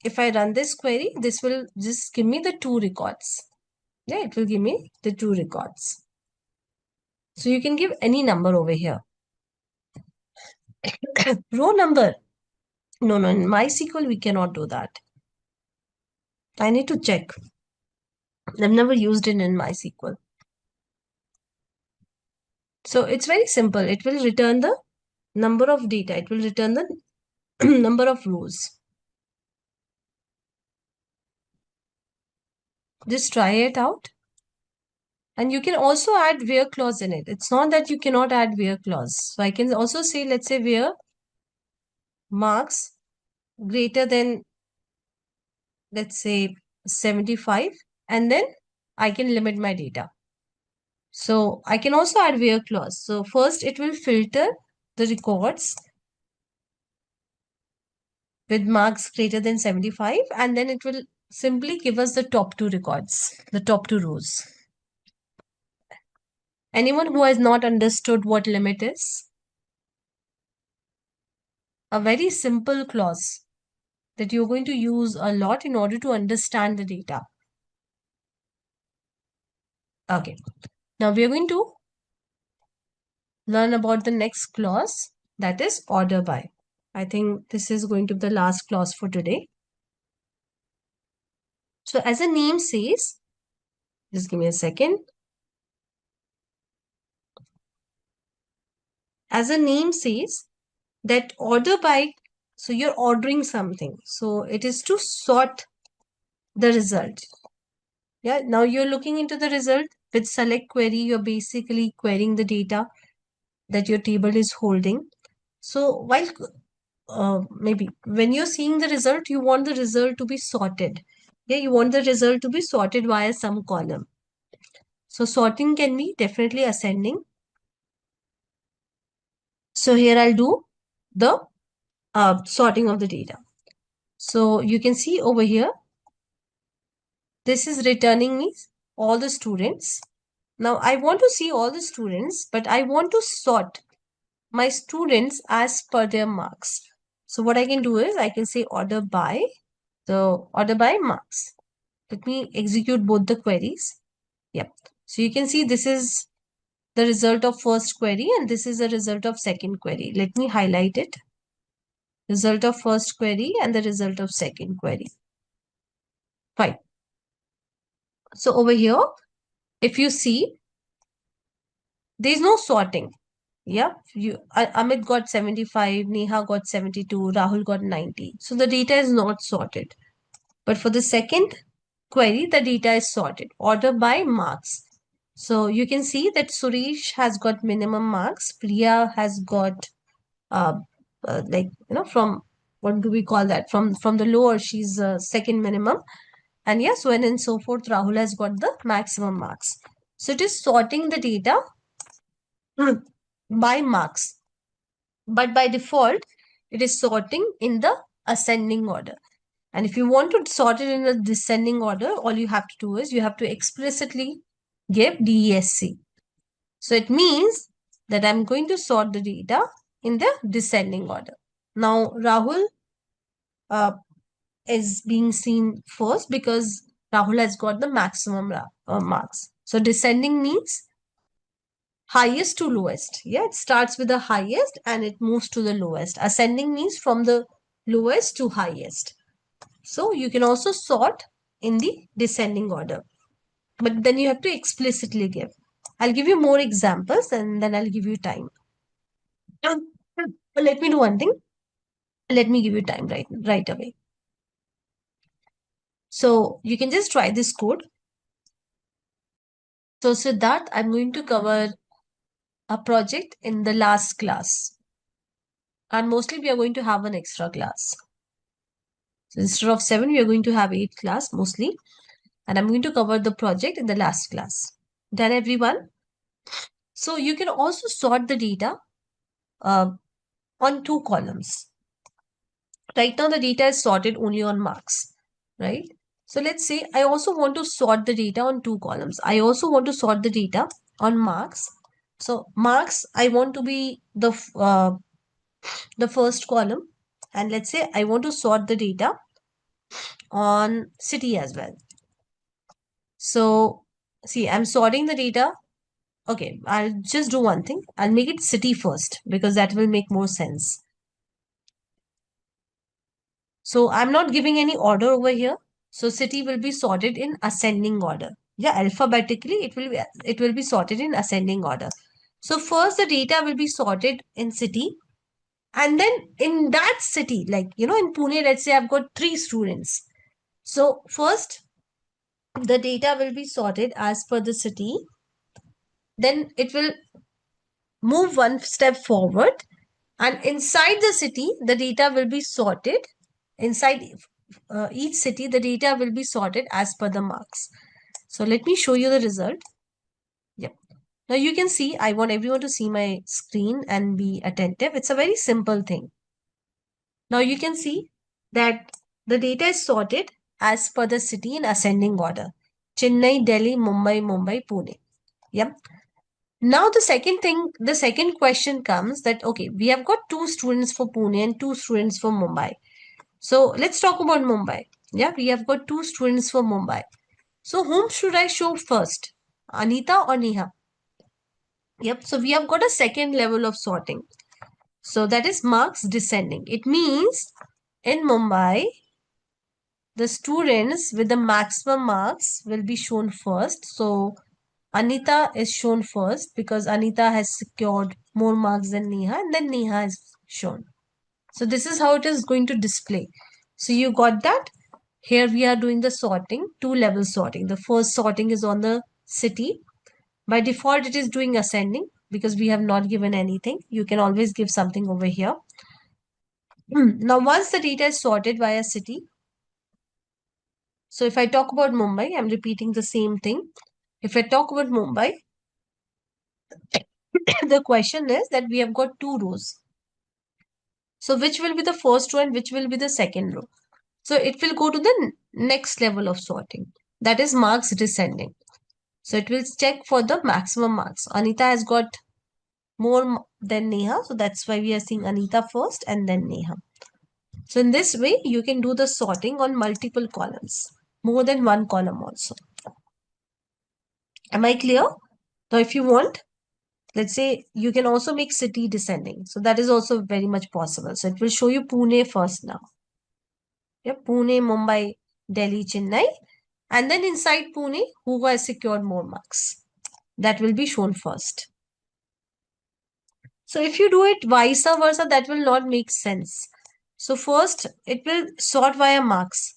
if I run this query, this will just give me the 2 records. Yeah, it will give me the 2 records. So you can give any number over here. Row number. No, in MySQL, we cannot do that. I need to check. I've never used it in MySQL. So it's very simple. It will return the number of data. It will return the number of rows. Just try it out. And you can also add where clause in it. It's not that you cannot add where clause. So I can also say, let's say where marks greater than, let's say 75, and then I can limit my data. So I can also add where clause. So first it will filter the records with marks greater than 75, and then it will simply give us the top 2 records, the top 2 rows. Anyone who has not understood what limit is? A very simple clause that you're going to use a lot in order to understand the data. Okay. Now we are going to learn about the next clause, that is order by. I think this is going to be the last clause for today. So as the name says, just give me a second. As the name says, that order by, so you're ordering something. So it is to sort the result. Yeah, now you're looking into the result with select query. You're basically querying the data that your table is holding. So while maybe when you're seeing the result, you want the result to be sorted. Yeah, you want the result to be sorted via some column. So sorting can be definitely ascending. So here I'll do the sorting of the data. So you can see over here, this is returning me all the students. Now I want to see all the students, but I want to sort my students as per their marks. So what I can do is I can say order by, the order by marks. Let me execute both the queries. Yep. So you can see this is the result of first query and this is the result of second query. Let me highlight it. Result of first query and the result of second query. Fine. So over here, if you see, there is no sorting. Yeah, Amit got 75, Neha got 72, Rahul got 90. So the data is not sorted. But for the second query, the data is sorted, order by marks. So you can see that Suresh has got minimum marks, Priya has got uh, from what do we call that? From the lower, she's second minimum, and yes, so on and so forth. Rahul has got the maximum marks. So it is sorting the data by marks, but by default, it is sorting in the ascending order. And if you want to sort it in a descending order, all you have to do is you have to explicitly give DESC. So it means that I'm going to sort the data in the descending order. Now, Rahul uh, is being seen first because Rahul has got the maximum marks. So descending means highest to lowest. Yeah, it starts with the highest and it moves to the lowest. Ascending means from the lowest to highest. So you can also sort in the descending order, but then you have to explicitly give. I'll give you more examples and then I'll give you time. Let me do one thing. Let me give you time right away. So you can just try this code. So that I'm going to cover a project in the last class. And mostly we are going to have an extra class. So instead of 7, we are going to have 8 class mostly. And I'm going to cover the project in the last class. Done, everyone? So you can also sort the data uh, on 2 columns. Right now, the data is sorted only on marks, right? So let's say I also want to sort the data on 2 columns. I also want to sort the data on marks. So marks, I want to be the first column. And let's say I want to sort the data on city as well. So see, I'm sorting the data. Okay, I'll just do one thing. I'll make it city first because that will make more sense. So I'm not giving any order over here. So city will be sorted in ascending order. Yeah, alphabetically it will be sorted in ascending order. So first the data will be sorted in city, and then in that city, like in Pune, let's say I've got 3 students. So first the data will be sorted as per the city. Then it will move one step forward, and inside the city the data will be sorted. Inside each city the data will be sorted as per the marks. So let me show you the result. Yep. Now you can see, I want everyone to see my screen and be attentive. It's a very simple thing. Now you can see that the data is sorted as per the city in ascending order. Chennai, Delhi, Mumbai, Mumbai, Pune. Yep. Now the second question comes that, okay, we have got 2 students for Pune and 2 students for Mumbai. So let's talk about Mumbai. Yeah, we have got 2 students for Mumbai. So whom should I show first? Anita or Neha? Yep, so we have got a second level of sorting. So that is marks descending. It means in Mumbai, the students with the maximum marks will be shown first. So Anita is shown first because Anita has secured more marks than Neha, and then Neha is shown. So this is how it is going to display. So you got that? Here we are doing the sorting, 2-level sorting. The first sorting is on the city. By default, it is doing ascending because we have not given anything. You can always give something over here. Now, once the data is sorted by a city, so if I talk about Mumbai, I'm repeating the same thing. If I talk about Mumbai, the question is that we have got 2 rows. So which will be the first row and which will be the second row? So it will go to the next level of sorting. That is marks descending. So it will check for the maximum marks. Anita has got more than Neha. So that's why we are seeing Anita first and then Neha. So in this way, you can do the sorting on multiple columns, more than one column also. Am I clear? Now, if you want, let's say you can also make city descending. So that is also very much possible. So it will show you Pune first now. Yeah, Pune, Mumbai, Delhi, Chennai. And then inside Pune, who has secured more marks? That will be shown first. So if you do it vice versa, that will not make sense. So first it will sort via marks.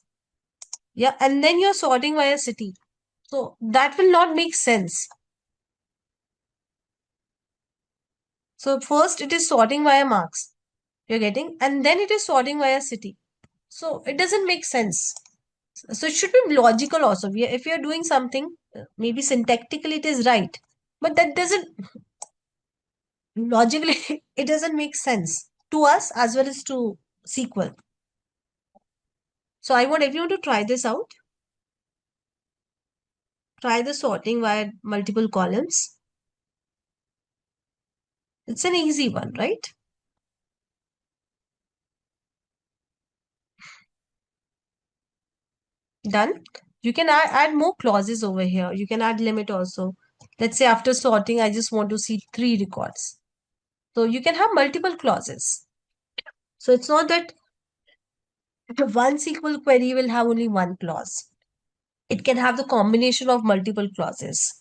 Yeah, and then you're sorting via city. So that will not make sense. So first it is sorting via marks. You're getting, and then it is sorting via city. So it doesn't make sense. So it should be logical also. If you're doing something, maybe syntactically it is right, but that doesn't logically it doesn't make sense to us as well as to SQL. So I want everyone to try this out. Try the sorting via multiple columns. It's an easy one, right? Done. You can add more clauses over here. You can add limit also. Let's say after sorting, I just want to see 3 records. So you can have multiple clauses. So it's not that one SQL query will have only one clause. It can have the combination of multiple clauses.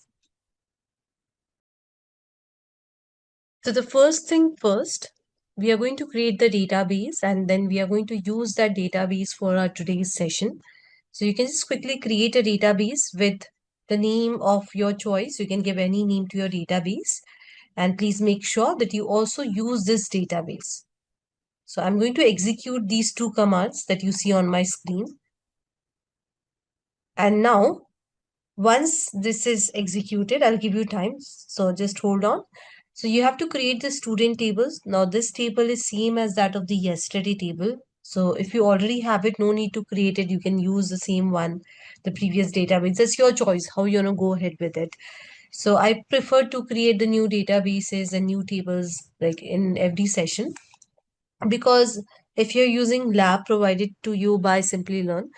So the first thing first, we are going to create the database and then we are going to use that database for our today's session. So you can just quickly create a database with the name of your choice. You can give any name to your database and please make sure that you also use this database. So I'm going to execute these 2 commands that you see on my screen. And now once this is executed, I'll give you time. So just hold on. So you have to create the student tables. Now this table is same as that of the yesterday table. So if you already have it, no need to create it. You can use the same one, the previous database. It's your choice how you want to go ahead with it. So I prefer to create the new databases and new tables like in every session, because if you're using lab provided to you by Simplilearn,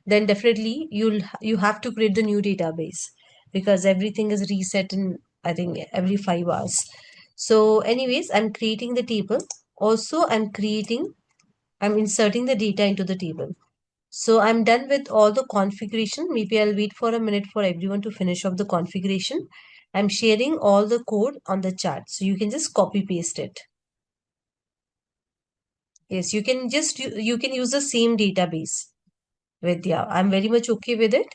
then definitely you have to create the new database because everything is reset in I think every 5 hours. So anyways, I'm creating the table. Also, I'm inserting the data into the table. So I'm done with all the configuration. Maybe I'll wait for a minute for everyone to finish up the configuration. I'm sharing all the code on the chat. So you can just copy paste it. Yes, you can use the same database. Vidya, I'm very much okay with it.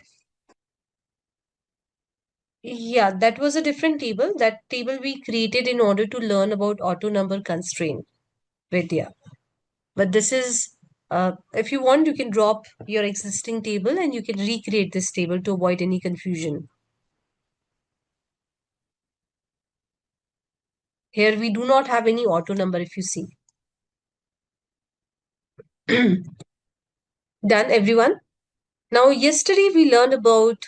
Yeah, that was a different table. That table we created in order to learn about auto number constraint, Vidya. But this is, if you want, you can drop your existing table and you can recreate this table to avoid any confusion. Here we do not have any auto number if you see. Done, everyone? Now, yesterday we learned about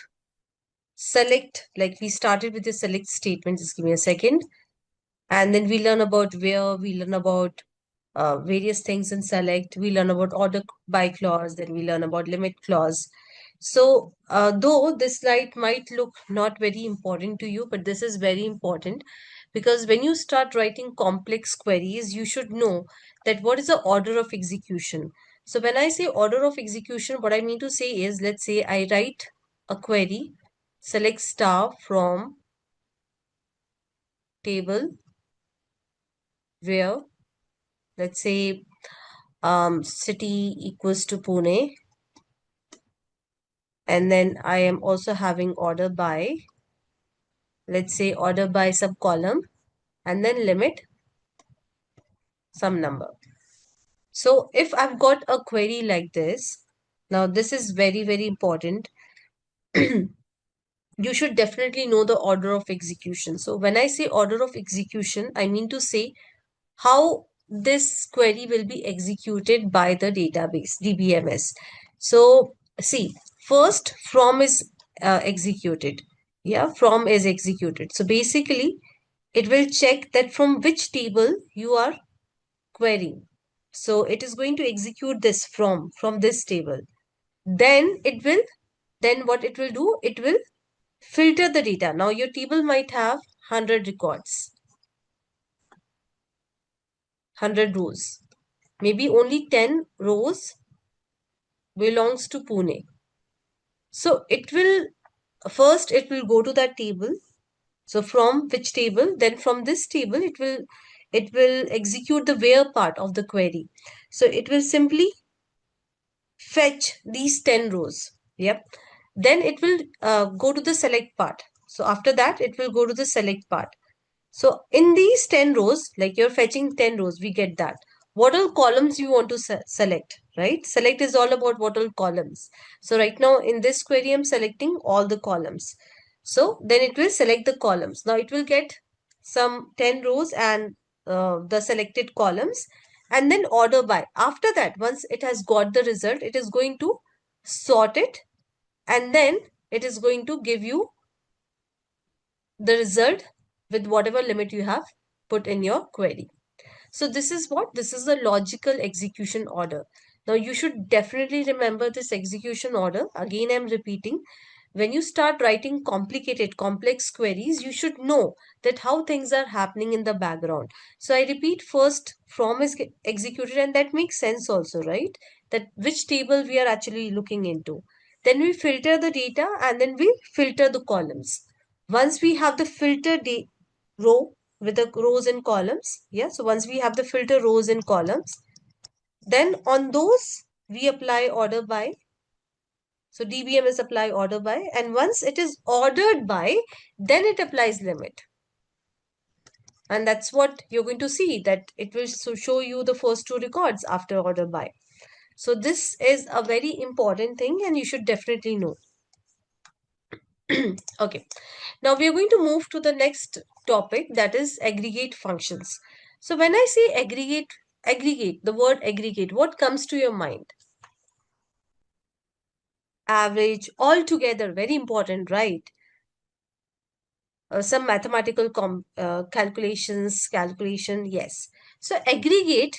select, like we started with the select statement. Just give me a second. And then we learn about where, we learn about various things in select. We learn about order by clause, then we learn about limit clause. So though this slide might look not very important to you, but this is very important because when you start writing complex queries, you should know that what is the order of execution. So when I say order of execution, what I mean to say is, let's say I write a query, select star from table where, let's say, city equals to Pune. And then I am also having order by, let's say order by subcolumn, and then limit some number. So if I've got a query like this, now this is very, very important. You should definitely know the order of execution. So when I say order of execution, I mean to say how this query will be executed by the database, DBMS. So see, first from is executed. Yeah, from is executed. So basically, it will check that from which table you are querying. So it is going to execute this from this table. Then what it will do, it will filter the data. Now your table might have 100 records, 100 rows. Maybe only 10 rows belongs to Pune. So it will go to that table. So from which table? Then from this table, it will it will execute the where part of the query. So it will simply fetch these 10 rows. Yep. Then it will go to the select part. So after that, it will go to the select part. So in these 10 rows, like you're fetching 10 rows, we get that. What all columns you want to select, right? Select is all about what all columns. So right now in this query, I'm selecting all the columns. So then it will select the columns. Now it will get some 10 rows and the selected columns and then order by. After that, once it has got the result, it is going to sort it and then it is going to give you the result with whatever limit you have put in your query. So this is what? This is the logical execution order. Now you should definitely remember this execution order. Again, I'm repeating. When you start writing complicated, complex queries, you should know that how things are happening in the background. So I repeat, first from is executed, and that makes sense also, right? That which table we are actually looking into. Then we filter the data and then we filter the columns. Once we have the filter row with the rows and columns, yeah, so once we have the filter rows and columns, then on those we apply order by. So DBMS apply order by, and once it is ordered by, then it applies limit. And that's what you're going to see, that it will show you the first two records after order by. So this is a very important thing and you should definitely know. Okay, now we are going to move to the next topic, that is aggregate functions. So when I say aggregate, the word aggregate, what comes to your mind? Average, all together, very important, right? Some mathematical calculation, yes. So aggregate,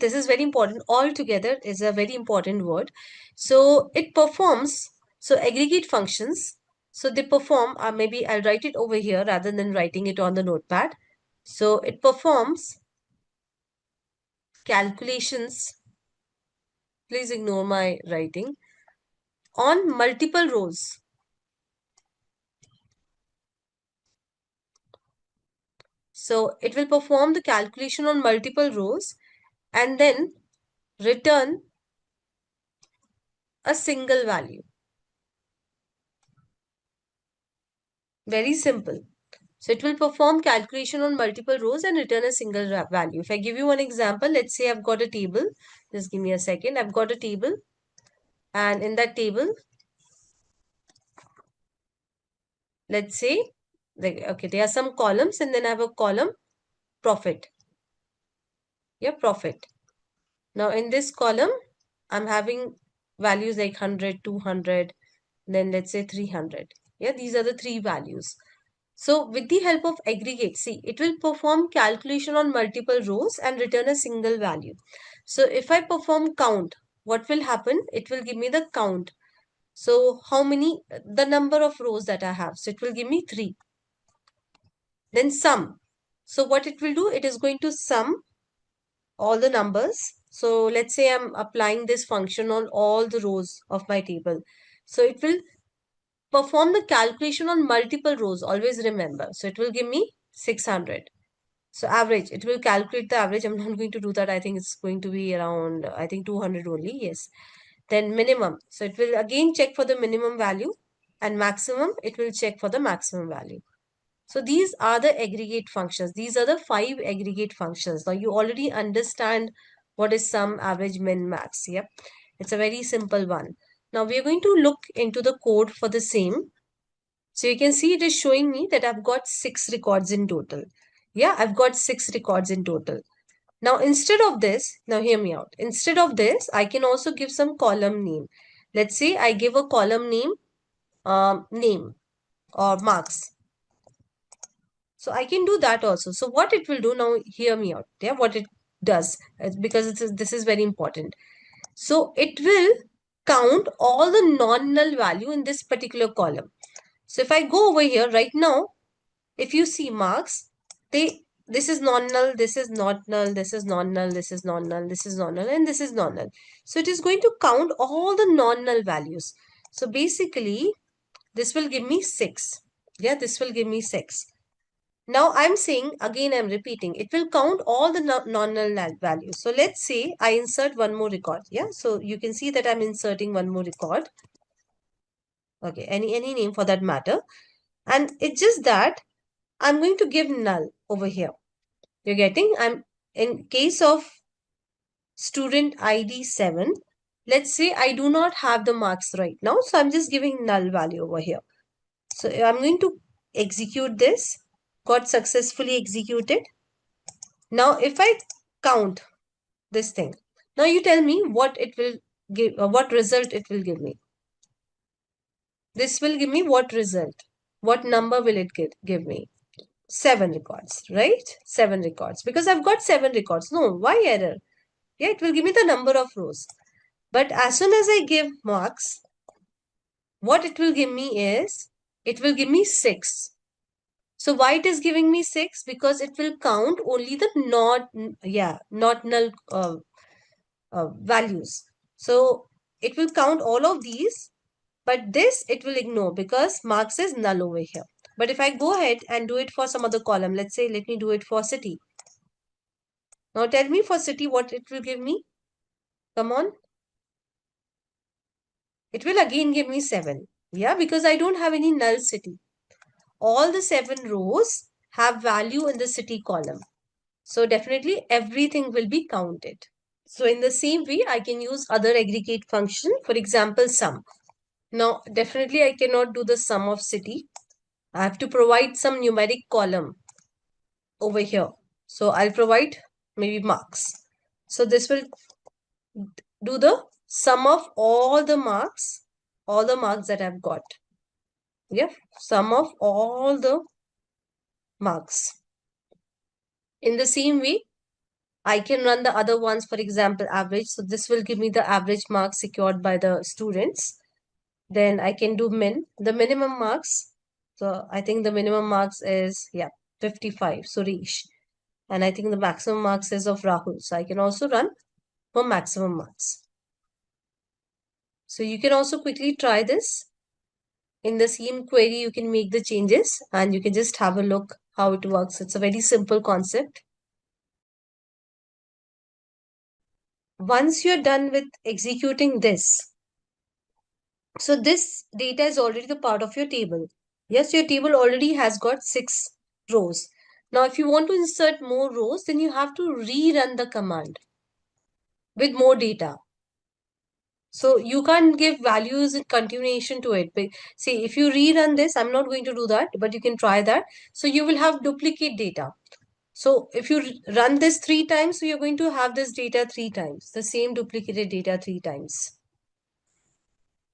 this is very important. All together is a very important word. So it performs, so aggregate functions, so they perform, maybe I'll write it over here rather than writing it on the notepad. So it performs calculations, please ignore my writing, on multiple rows. So it will perform the calculation on multiple rows and then return a single value. Very simple. So it will perform calculation on multiple rows and return a single value. If I give you one example, let's say I've got a table. Just give me a second. I've got a table. And in that table, let's say, okay, there are some columns and then I have a column profit. Yeah, profit. Now in this column, I'm having values like 100, 200, then let's say 300. Yeah, these are the three values. So with the help of aggregate, see, it will perform calculation on multiple rows and return a single value. So if I perform count, what will happen? It will give me the count. So how many, the number of rows that I have. So it will give me 3. Then sum. So what it will do, it is going to sum all the numbers. So let's say I'm applying this function on all the rows of my table. So it will perform the calculation on multiple rows, always remember. So it will give me 600. So average, it will calculate the average. I'm not going to do that. I think it's going to be around, I think 200 only. Yes. Then minimum. So it will again check for the minimum value, and maximum, it will check for the maximum value. So these are the aggregate functions. These are the 5 aggregate functions. Now you already understand what is sum, average, min, max. Yep. It's a very simple one. Now we are going to look into the code for the same. So you can see it is showing me that I've got 6 records in total. Yeah, I've got 6 records in total. Now, instead of this, now hear me out. Instead of this, I can also give some column name. Let's say I give a column name, name or marks. So I can do that also. So what it will do now, hear me out. Yeah, what it does, because this is very important. So it will count all the non-null value in this particular column. So if I go over here right now, if you see marks, this is non-null, this is not null, this is non-null, this is non-null, this is non-null, and this is non-null. So it is going to count all the non-null values. So basically, this will give me 6. Yeah, this will give me 6. Now I'm saying, again, I'm repeating, it will count all the non-null values. So let's say I insert one more record. Yeah. So you can see that I'm inserting one more record. Okay. Any name for that matter. And it's just that I'm going to give null over here. You're getting? I'm in case of student ID 7. Let's say I do not have the marks right now. So I'm just giving null value over here. So I'm going to execute this. Got successfully executed. Now if I count this thing, now you tell me what it will give, what result it will give me. This will give me what result? What number will it give me? 7 records, right? 7 records. Because I've got 7 records. No, why error? Yeah, it will give me the number of rows. But as soon as I give marks, what it will give me is, it will give me 6. So why it is giving me 6? Because it will count only the not null values. So it will count all of these, but this it will ignore because marks is null over here. But if I go ahead and do it for some other column, let's say, let me do it for city. Now tell me for city what it will give me. Come on. It will again give me 7. Yeah, because I don't have any null city. All the 7 rows have value in the city column. So definitely everything will be counted. So in the same way, I can use other aggregate function, for example, sum. Now, definitely I cannot do the sum of city. I have to provide some numeric column over here. So I'll provide maybe marks. So this will do the sum of all the marks that I've got. Yeah, sum of all the marks. In the same way, I can run the other ones, for example, average. So this will give me the average marks secured by the students. Then I can do min, the minimum marks. So I think the minimum marks is, 55, Suresh. And I think the maximum marks is of Rahul. So I can also run for maximum marks. So you can also quickly try this. In the same query, you can make the changes and you can just have a look how it works. It's a very simple concept. Once you're done with executing this, so this data is already the part of your table. Yes, your table already has got 6 rows. Now, if you want to insert more rows, then you have to rerun the command with more data. So you can't give values in continuation to it. But see, if you rerun this, I'm not going to do that, but you can try that. So you will have duplicate data. So if you run this 3 times, so you're going to have this data 3 times, the same duplicated data 3 times.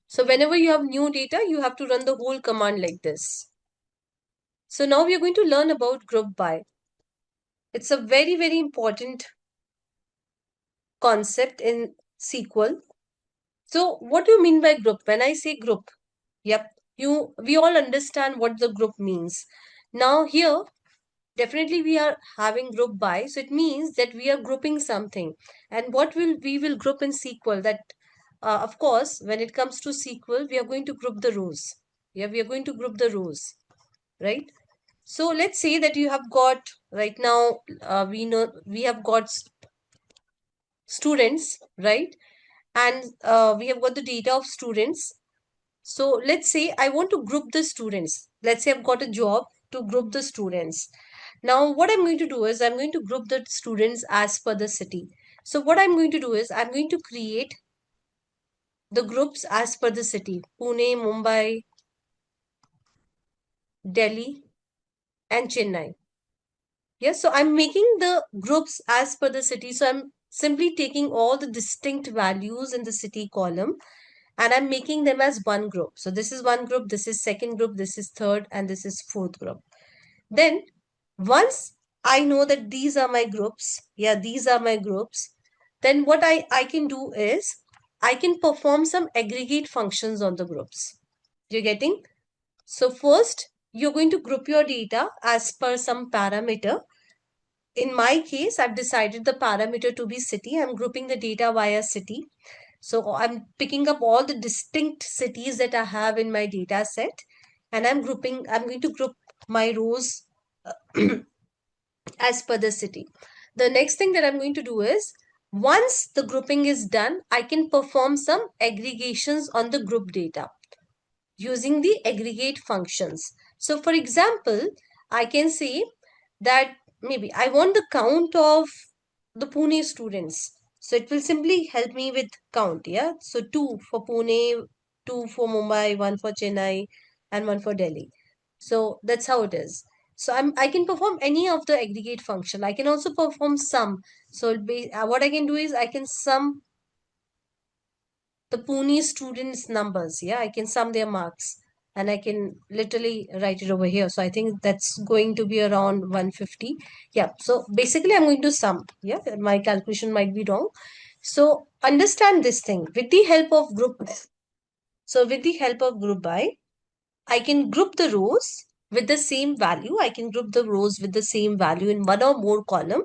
So whenever you have new data, you have to run the whole command like this. So now we are going to learn about group by. It's a very, very important concept in SQL. So what do you mean by group? When I say group, we all understand what the group means. Now here, definitely we are having group by. So it means that we are grouping something. And what we will group in SQL that, of course, when it comes to SQL, we are going to group the rows. Yeah, we are going to group the rows, right? So let's say that you have got right now, we know we have got students, right? And we have got the data of students. So let's say I want to group the students. Let's say I've got a job to group the students. Now what I'm going to do is I'm going to group the students as per the city. So what I'm going to do is I'm going to create the groups as per the city. Pune, Mumbai, Delhi, and Chennai. Yes, so I'm making the groups as per the city. So I'm simply taking all the distinct values in the city column and I'm making them as one group. So this is one group, this is second group, this is third, and this is fourth group. Then once I know that these are my groups, these are my groups, then what I can do is I can perform some aggregate functions on the groups. You're getting? So first, you're going to group your data as per some parameter. In my case, I've decided the parameter to be city. I'm grouping the data via city. So I'm picking up all the distinct cities that I have in my data set and I'm going to group my rows as per the city. The next thing that I'm going to do is, once the grouping is done, I can perform some aggregations on the group data using the aggregate functions. So for example, I can say that maybe I want the count of the Pune students. So it will simply help me with count, yeah? So 2 for Pune, 2 for Mumbai, 1 for Chennai, and 1 for Delhi. So that's how it is. So I can perform any of the aggregate function. I can also perform sum. So what I can do is I can sum the Pune students' numbers. Yeah, I can sum their marks and I can literally write it over here. So I think that's going to be around 150. Yeah, so basically I'm going to sum. Yeah, my calculation might be wrong. So understand this thing with the help of group. So with the help of group by, I can group the rows with the same value. I can group the rows with the same value in one or more column.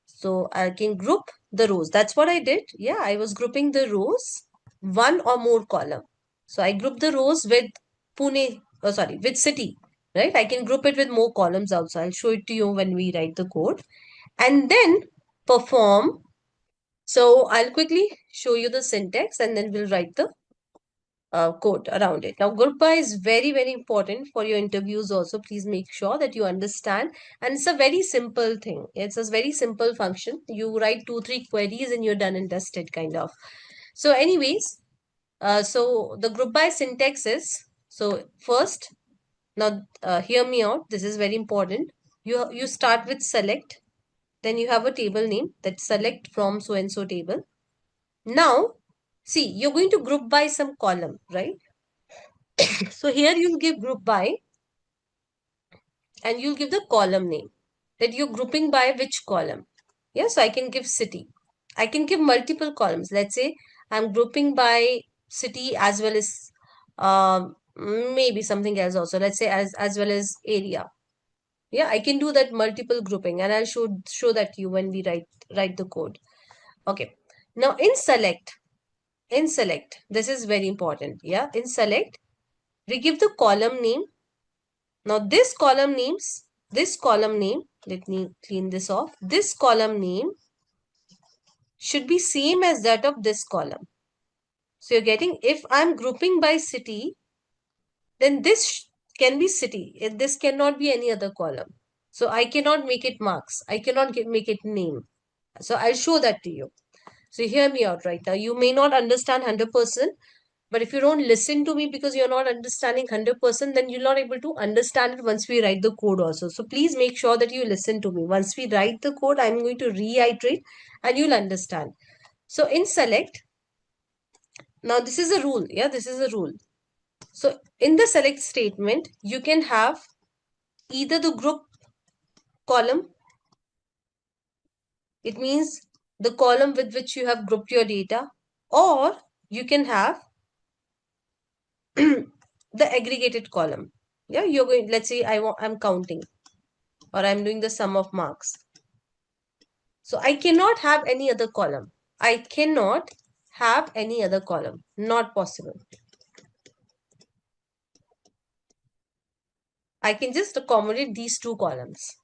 So I can group the rows. That's what I did. Yeah, I was grouping the rows one or more column. So I group the rows with Pune, with city, right? I can group it with more columns also. I'll show it to you when we write the code. And then perform. So I'll quickly show you the syntax and then we'll write the code around it. Now, group by is very, very important for your interviews also. Please make sure that you understand. And it's a very simple thing. It's a very simple function. You write 2, 3 queries and you're done and dusted kind of. So anyways, so the group by syntax is, so first, now hear me out. This is very important. You start with select. Then you have a table name that select from so and so table. Now, see, you're going to group by some column, right? So here you'll give group by and you'll give the column name that you're grouping by which column. Yeah, so I can give city. I can give multiple columns. Let's say I'm grouping by city as well as maybe something else also. Let's say as well as area. Yeah, I can do that multiple grouping and I'll show that to you when we write the code. Okay. Now in select, this is very important. Yeah, in select, we give the column name. Now this column name, let me clean this off. This column name should be same as that of this column. So you're getting, if I'm grouping by city, then this can be city. This cannot be any other column. So I cannot make it marks. I cannot make it name. So I'll show that to you. So hear me out right now. You may not understand 100%, but if you don't listen to me because you're not understanding 100%, then you're not able to understand it once we write the code also. So please make sure that you listen to me. Once we write the code, I'm going to reiterate and you'll understand. So in select, now this is a rule. Yeah, this is a rule. So in the select statement, you can have either the group column. It means the column with which you have grouped your data, or you can have the aggregated column. Yeah, you're going, let's say I'm counting or I'm doing the sum of marks. So I cannot have any other column. I cannot have any other column. Not possible. I can just accommodate these 2 columns.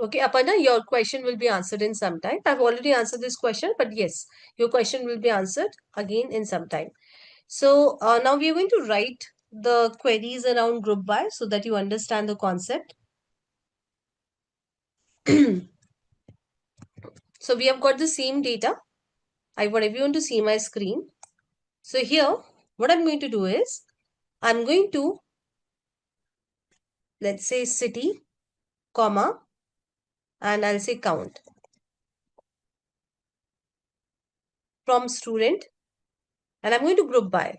Okay, Aparna, your question will be answered in some time. I've already answered this question, but yes, your question will be answered again in some time. So now we are going to write the queries around group by so that you understand the concept. So we have got the same data. I want everyone to see my screen. So here, what I'm going to do is, I'm going to, let's say city, comma, and I'll say count from student, and I'm going to group by.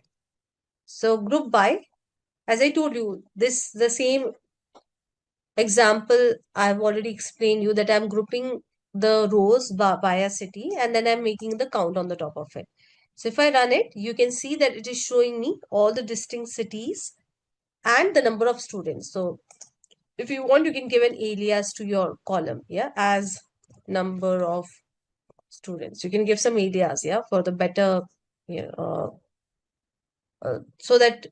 So group by, as I told you, the same example I've already explained you that I'm grouping the rows by a city and then I'm making the count on the top of it. So if I run it, you can see that it is showing me all the distinct cities and the number of students. So if you want, you can give an alias to your column, yeah, as number of students. You can give some alias, yeah, for the better, yeah, so that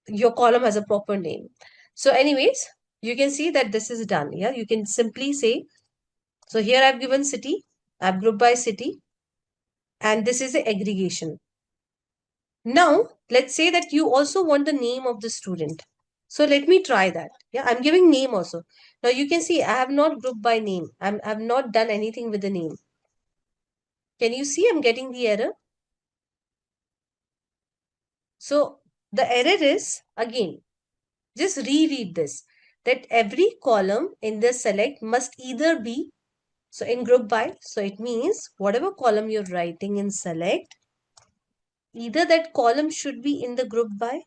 your column has a proper name. So anyways, you can see that this is done. Yeah, you can simply say, so here I've given city, I've grouped by city, and this is the aggregation. Now, let's say that you also want the name of the student. So let me try that. Yeah, I'm giving name also. Now you can see I have not grouped by name. I've not done anything with the name. Can you see I'm getting the error? So the error is, again, just reread this, that every column in the select must either be, so in group by, so it means whatever column you're writing in select, either that column should be in the group by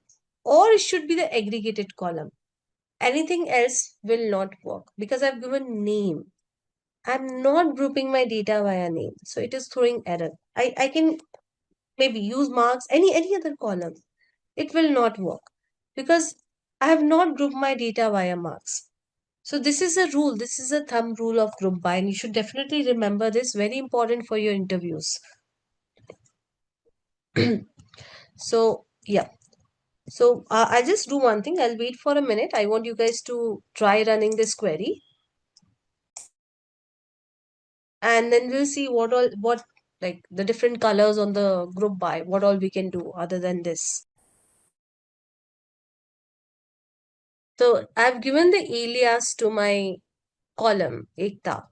or it should be the aggregated column. Anything else will not work because I've given name. I'm not grouping my data via name. So it is throwing error. I can maybe use marks, any other column. It will not work because I have not grouped my data via marks. So this is a rule. This is a thumb rule of group by, and you should definitely remember this. Very important for your interviews. So yeah. So I'll just do one thing. I'll wait for a minute. I want you guys to try running this query, and then we'll see what like the different colors on the group by, what all we can do other than this. So I've given the alias to my column Ekta.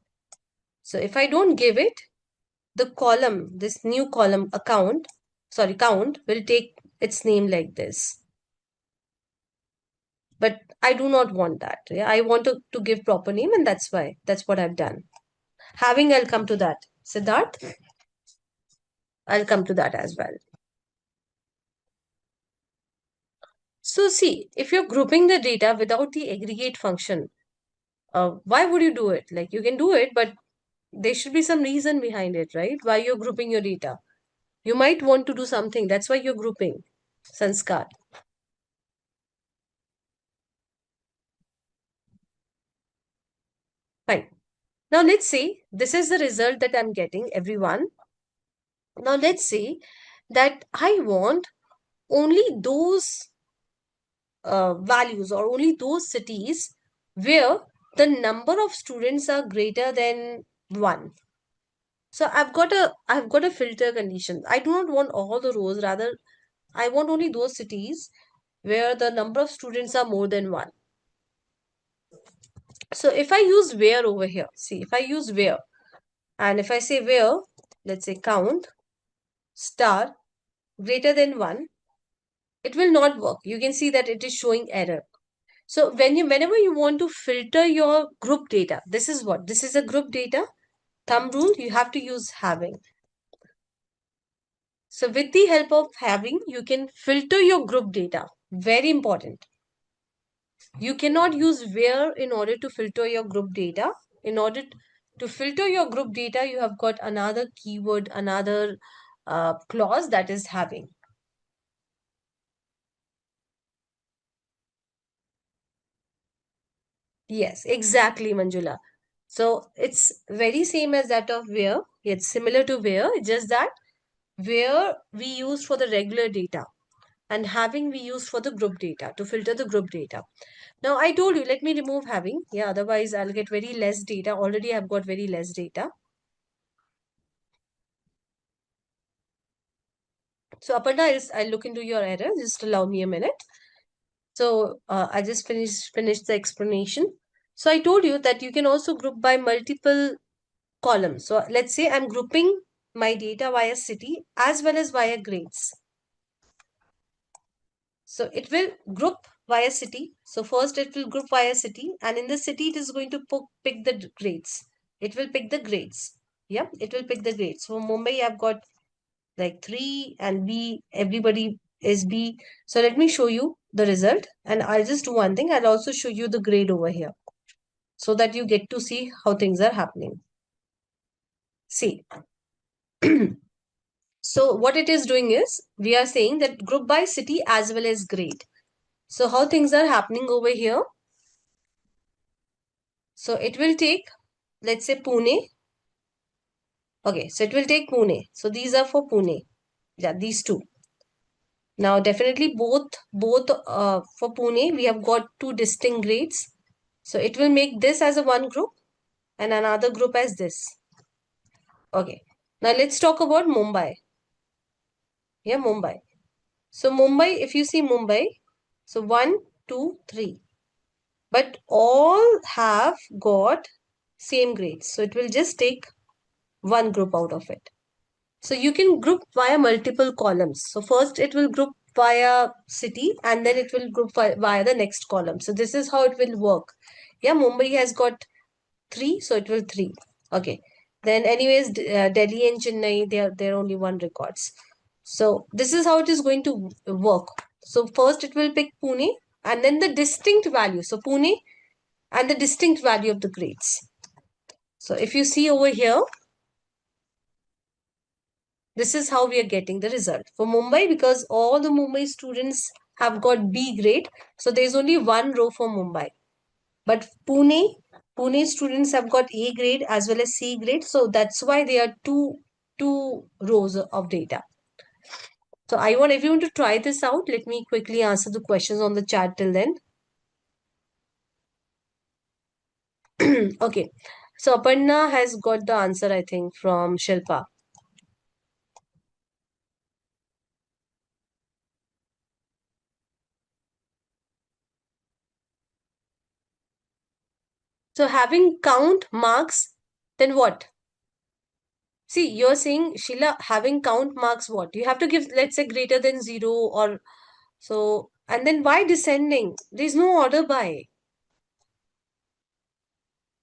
So if I don't give it, the column, this new column count will take its name like this. But I do not want that. Yeah, I want to give proper name, and that's what I've done. I'll come to that. Siddharth, I'll come to that as well. So see, if you're grouping the data without the aggregate function, why would you do it? Like you can do it, but there should be some reason behind it, right? Why you're grouping your data. You might want to do something. That's why you're grouping. Sanskar. Fine. Now let's say this is the result that I'm getting, everyone. Now let's say that I want only those values or only those cities where the number of students are greater than 1. So I've got a filter condition. I do not want all the rows, rather I want only those cities where the number of students are more than 1. So if I use where over here, see, if I use where, and if I say where, let's say count star greater than 1, it will not work. You can see that it is showing error. So whenever you want to filter your group data, this is a group data. Thumb rule, you have to use having. So with the help of having, you can filter your group data. Very important. You cannot use where in order to filter your group data. In order to filter your group data, you have got another keyword, another clause, that is having. Yes, exactly, Manjula. So it's very same as that of where. It's similar to where, just that where we use for the regular data and having we use for the group data to filter the group data. Now I told you, let me remove having. Yeah, otherwise I'll get very less data. Already I've got very less data. So Aparna, I'll look into your error. Just allow me a minute. So I just finished the explanation. So I told you that you can also group by multiple columns. So let's say I'm grouping my data via city as well as via grades. So it will group via city. So first it will group via city, and in the city it is going to pick the grades. It will pick the grades. Yeah, it will pick the grades. So Mumbai, I've got like 3 and B, everybody is B. So let me show you the result, and I'll just do one thing. I'll also show you the grade over here so that you get to see how things are happening. See. So what it is doing is, we are saying that group by city as well as grade. So how things are happening over here. So it will take, let's say Pune. Okay, so it will take Pune. So these are for Pune. Yeah, these two. Now definitely both for Pune, we have got 2 distinct grades. So it will make this as a one group and another group as this. Okay. Now let's talk about Mumbai. Yeah, Mumbai. So Mumbai, if you see Mumbai, so 1, 2, 3. But all have got same grades. So it will just take one group out of it. So you can group via multiple columns. So first it will group via city and then it will group via the next column. So this is how it will work. Yeah, Mumbai has got 3, so it will 3. Okay. Then anyways, Delhi and Chennai, they're only one records. So this is how it is going to work. So first it will pick Pune and then the distinct value. So Pune and the distinct value of the grades. So if you see over here, this is how we are getting the result. For Mumbai, because all the Mumbai students have got B grade, so there's only one row for Mumbai. But Pune students have got A grade as well as C grade, so that's why there are two rows of data. So I want everyone to try this out. Let me quickly answer the questions on the chat till then. Okay. So Aparna has got the answer, I think, from Shilpa. So having count marks, then what? See, you're saying, Sheila, having count marks what? You have to give, let's say, greater than 0 or so. And then why descending? There's no order by.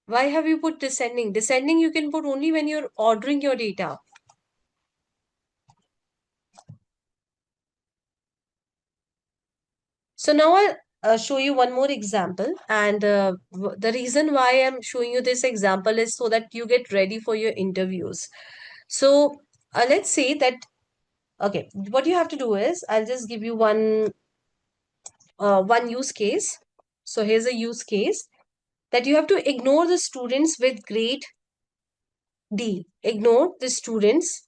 Why have you put descending? Descending you can put only when you're ordering your data. So now I'll show you one more example. And the reason why I'm showing you this example is so that you get ready for your interviews. So let's say that, okay, what you have to do is, I'll just give you one use case. So here's a use case that you have to ignore the students with grade D. Ignore the students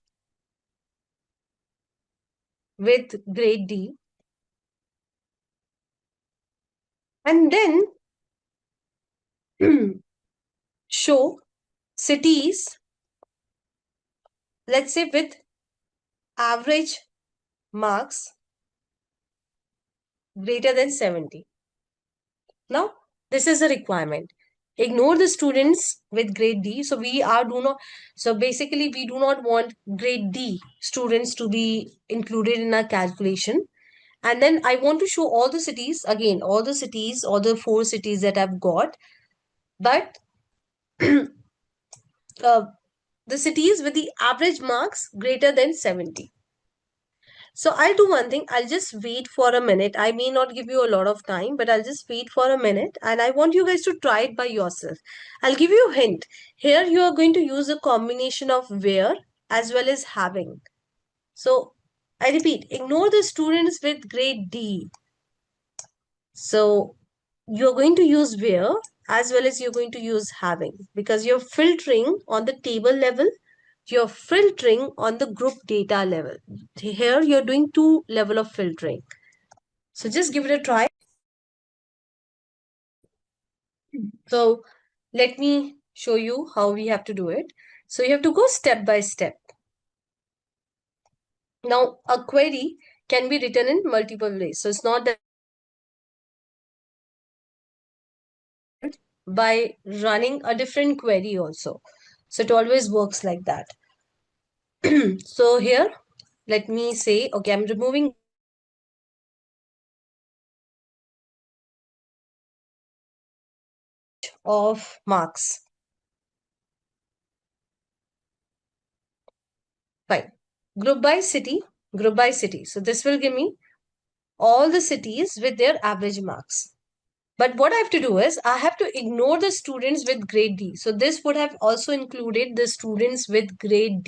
with grade D. And then show cities, let's say with average marks greater than 70. Now, this is a requirement. Ignore the students with grade D. So so basically we do not want grade D students to be included in our calculation. And then I want to show all the cities, again, all the 4 cities that I've got, but uh, the cities with the average marks greater than 70. So I'll do one thing. I'll just wait for a minute. I may not give you a lot of time, but I'll just wait for a minute and I want you guys to try it by yourself. I'll give you a hint. Here you are going to use a combination of where as well as having. So I repeat, ignore the students with grade D. So you're going to use where as well as you're going to use having, because you're filtering on the table level, you're filtering on the group data level. Here you're doing 2 level of filtering. So just give it a try. So let me show you how we have to do it. So you have to go step by step. Now a query can be written in multiple ways. So it's not that by running a different query also. So it always works like that. So here, let me say, okay, I'm removing of marks. Fine. Group by city, group by city. So this will give me all the cities with their average marks. But what I have to do is, I have to ignore the students with grade D. So this would have also included the students with grade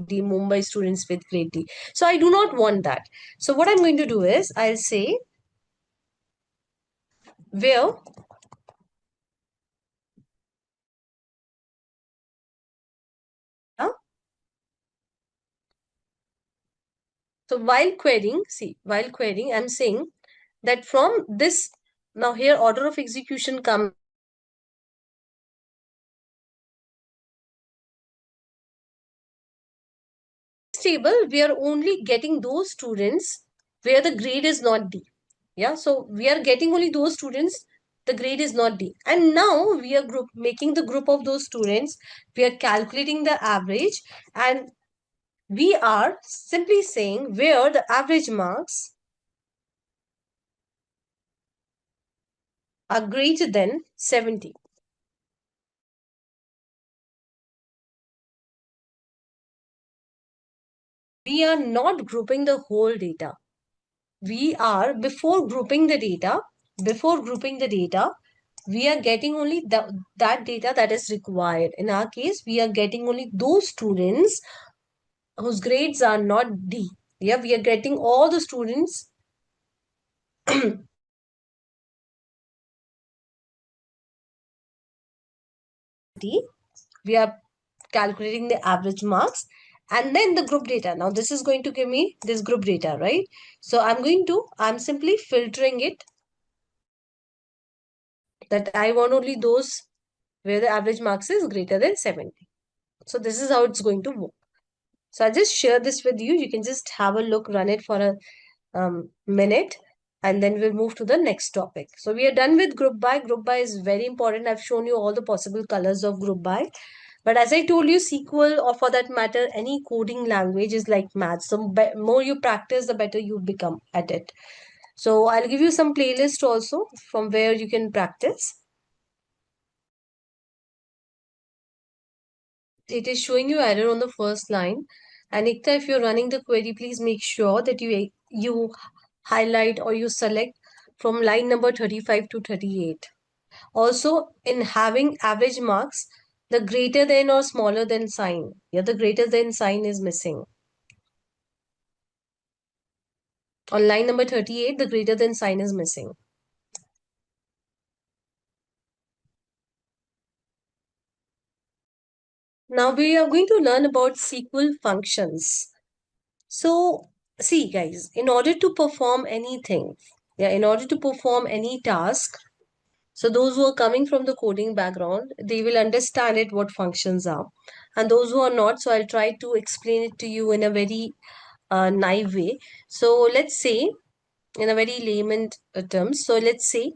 D, Mumbai students with grade D. So I do not want that. So what I'm going to do is, I'll say where so while querying, I'm saying that from this Now here order of execution comes table. We are only getting those students where the grade is not D. Yeah, so we are getting only those students, the grade is not D. And now we are making the group of those students, we are calculating the average, and we are simply saying where the average marks are greater than 70. We are not grouping the whole data. We are, before grouping the data, we are getting only that data that is required. In our case, we are getting only those students whose grades are not D. Yeah, we are getting all the students D. We are calculating the average marks and then the group data. Now this is going to give me this group data, right? So I'm simply filtering it that I want only those where the average marks is greater than 70. So this is how it's going to work. So I just share this with you. You can just have a look, run it for a minute, and then we'll move to the next topic. So we are done with group by. Group by is very important. I've shown you all the possible colors of group by. But as I told you, SQL, or for that matter, any coding language is like maths. So more you practice, the better you become at it. So I'll give you some playlist also from where you can practice. It is showing you error on the first line. And Ikta, if you're running the query, please make sure that you highlight or you select from line number 35 to 38. Also, in having average marks, the greater than or smaller than sign. Yeah, the greater than sign is missing. On line number 38, the greater than sign is missing. Now we are going to learn about SQL functions. So, see guys, in order to perform anything, in order to perform any task, so those who are coming from the coding background, they will understand it what functions are. And those who are not, so I'll try to explain it to you in a very naive way. So let's say, in a very layman terms, so let's say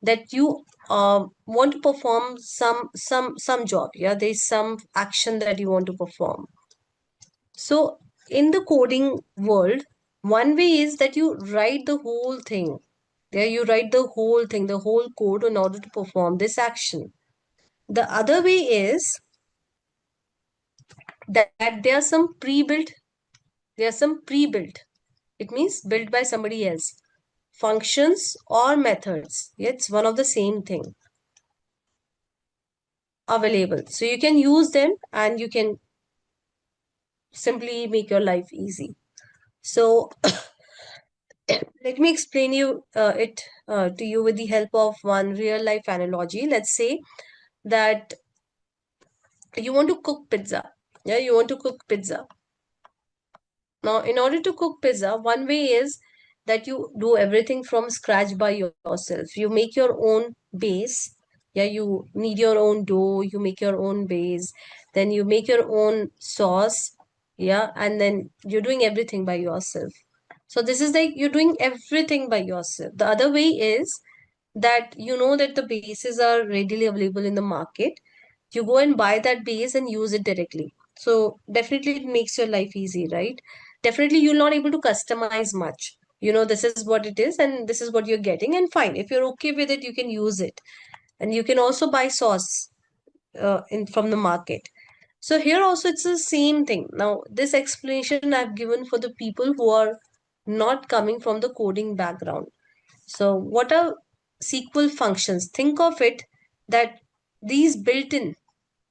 that you want to perform some job. Yeah, there's some action that you want to perform. So in the coding world, one way is that you write the whole thing. There you write the whole thing, the whole code in order to perform this action. The other way is that there are some pre-built, it means built by somebody else, functions or methods. It's one of the same thing available. So you can use them and you can simply make your life easy. So let me explain it to you with the help of one real life analogy. Let's say that you want to cook pizza. Yeah, you want to cook pizza. Now, in order to cook pizza, one way is that you do everything from scratch by yourself. You make your own base. Yeah, you need your own dough, you make your own base, then you make your own sauce. Yeah, and then you're doing everything by yourself. So this is like you're doing everything by yourself. The other way is that you know that the bases are readily available in the market. You go and buy that base and use it directly. So definitely it makes your life easy, right? Definitely you're not able to customize much. You know, this is what it is and this is what you're getting, and fine. If you're okay with it, you can use it. And you can also buy sauce from the market. So here also it's the same thing. Now, this explanation I've given for the people who are not coming from the coding background. So what are SQL functions? Think of it that these built-in,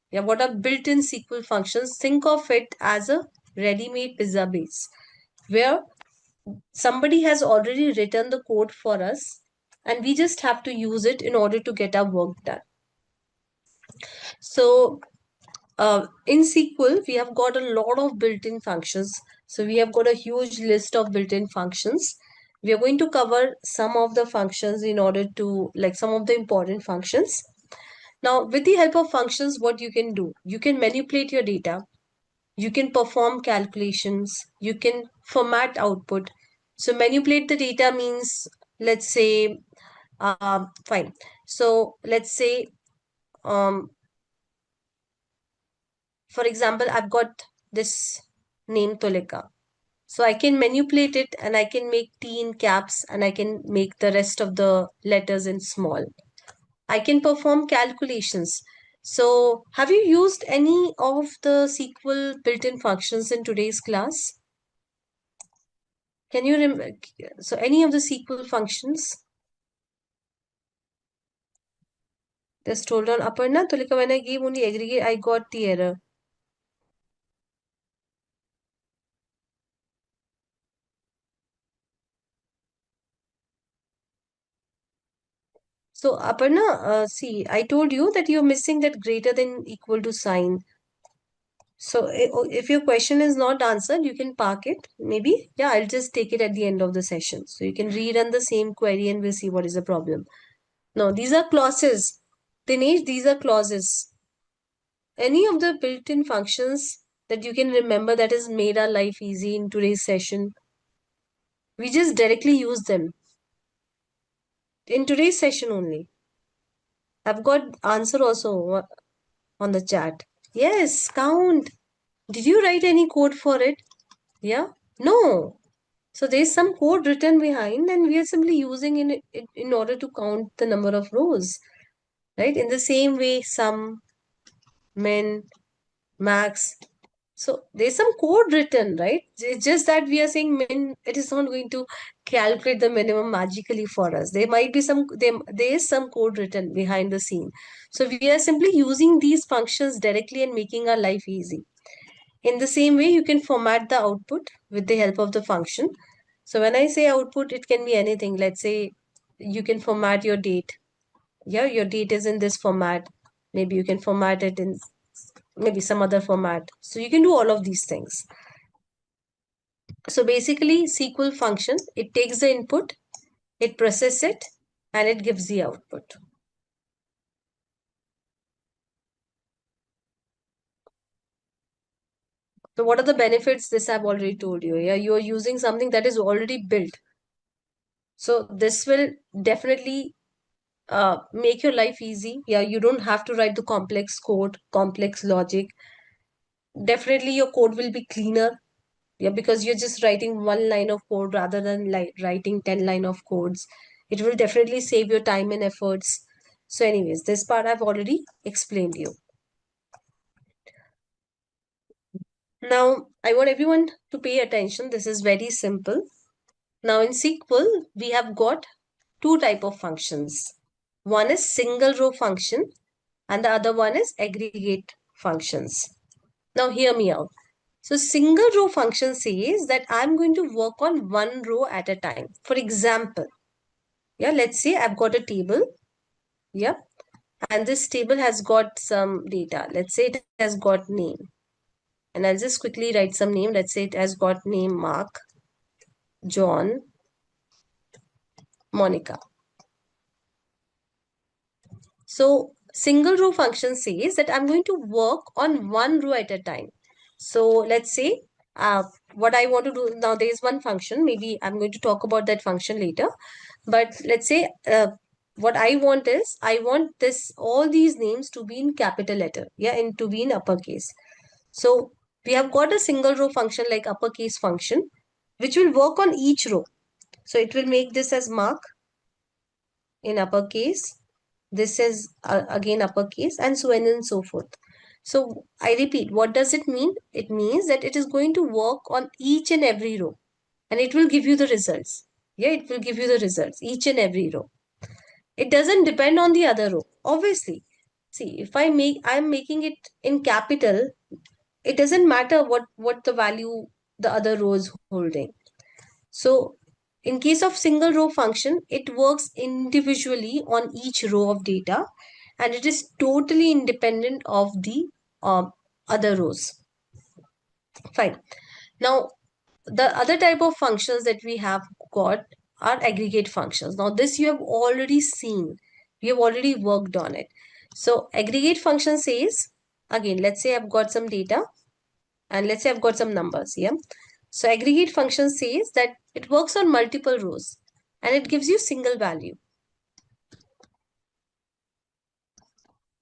what are built-in SQL functions? Think of it as a ready-made pizza base where somebody has already written the code for us and we just have to use it in order to get our work done. So in SQL, we have got a lot of built-in functions. So we have got a huge list of built-in functions. We are going to cover some of the functions in order to, like, some of the important functions. Now, with the help of functions, what you can do, you can manipulate your data, you can perform calculations, you can format output. So manipulate the data means, let's say, fine. So let's say, um, for example, I've got this name Tulika. So I can manipulate it and I can make T in caps and I can make the rest of the letters in small. I can perform calculations. So have you used any of the SQL built-in functions in today's class? Can you remember? So any of the SQL functions? Just hold on, Aparna. Tulika, when I gave only aggregate, I got the error. So Aparna, see, I told you that you're missing that greater than equal to sign. So if your question is not answered, you can park it. Maybe, yeah, I'll just take it at the end of the session. So you can rerun the same query and we'll see what is the problem. No, these are clauses. Dinesh, these are clauses. Any of the built-in functions that you can remember that has made our life easy in today's session, we just directly use them in today's session only. I've got answer also on the chat. Yes, count. Did you write any code for it? Yeah? No. So there's some code written behind and we are simply using it in order to count the number of rows. Right? In the same way, sum, min, max. So there's some code written, right? It's just that we are saying min, it is not going to calculate the minimum magically for us. There might be there is some code written behind the scene. So we are simply using these functions directly and making our life easy. In the same way, you can format the output with the help of the function. So when I say output, it can be anything. Let's say you can format your date. Yeah, your date is in this format. Maybe you can format it in maybe some other format. So you can do all of these things. So basically, SQL function, it takes the input, it processes it, and it gives the output. So what are the benefits? This I've already told you. Yeah, you are using something that is already built. So this will definitely make your life easy. Yeah, you don't have to write the complex code, complex logic. Definitely your code will be cleaner. Yeah, because you're just writing one line of code rather than like writing 10 line of codes. It will definitely save your time and efforts. So anyways, this part I've already explained you. Now, I want everyone to pay attention. This is very simple. Now in SQL, we have got two type of functions. One is single row function and the other one is aggregate functions. Now hear me out. So single row function says that I'm going to work on one row at a time. For example, yeah, let's say I've got a table. Yeah. And this table has got some data. Let's say it has got name. And I'll just quickly write some name. Let's say it has got name Mark, John, Monica. So single row function says that I'm going to work on one row at a time. So let's say what I want to do now, there is one function. Maybe I'm going to talk about that function later. But let's say what I want is I want all these names to be in capital letter. Yeah, and to be in uppercase. So we have got a single row function like uppercase function, which will work on each row. So it will make this as Mark in uppercase. This is again uppercase and so on and so forth. So I repeat, what does it mean? It means that it is going to work on each and every row and it will give you the results. Yeah, it will give you the results, each and every row. It doesn't depend on the other row, obviously. See, if I'm making it in capital, it doesn't matter what the value the other row is holding. So in case of single row function, it works individually on each row of data and it is totally independent of the other rows. Fine. Now, the other type of functions that we have got are aggregate functions. Now this you have already seen. We have already worked on it. So aggregate function says, again, let's say I've got some data and let's say I've got some numbers here. So aggregate function says that it works on multiple rows and it gives you single value.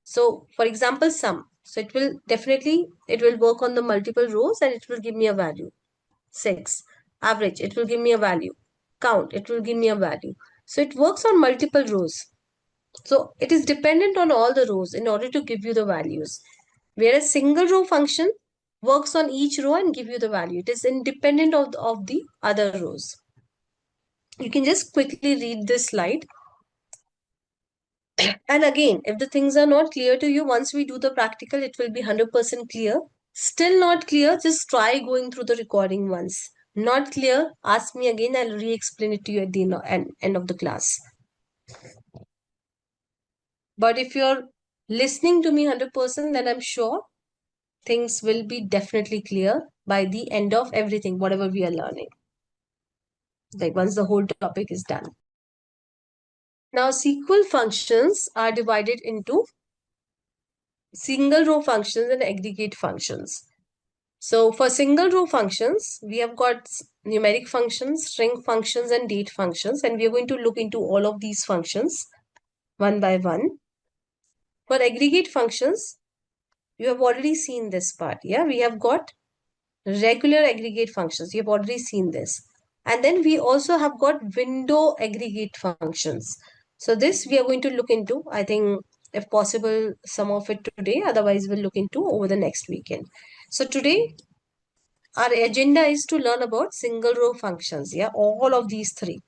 So for example, sum. So it will work on the multiple rows and it will give me a value. 6. Average, it will give me a value. Count, it will give me a value. So it works on multiple rows. So it is dependent on all the rows in order to give you the values. Whereas single row function works on each row and give you the value. It is independent of the other rows. You can just quickly read this slide. And again, if the things are not clear to you, once we do the practical, it will be 100% clear. Still not clear, just try going through the recording once. Not clear, ask me again, I'll re-explain it to you at the end of the class. But if you're listening to me 100%, then I'm sure things will be definitely clear by the end of everything, whatever we are learning. Like once the whole topic is done. Now, SQL functions are divided into single row functions and aggregate functions. So for single row functions, we have got numeric functions, string functions, and date functions. And we are going to look into all of these functions one by one. For aggregate functions, you have already seen this part. Yeah, we have got regular aggregate functions. You have already seen this. And then we also have got window aggregate functions. So this we are going to look into, I think, if possible, some of it today. Otherwise, we'll look into over the next weekend. So today, our agenda is to learn about single row functions. Yeah, all of these three.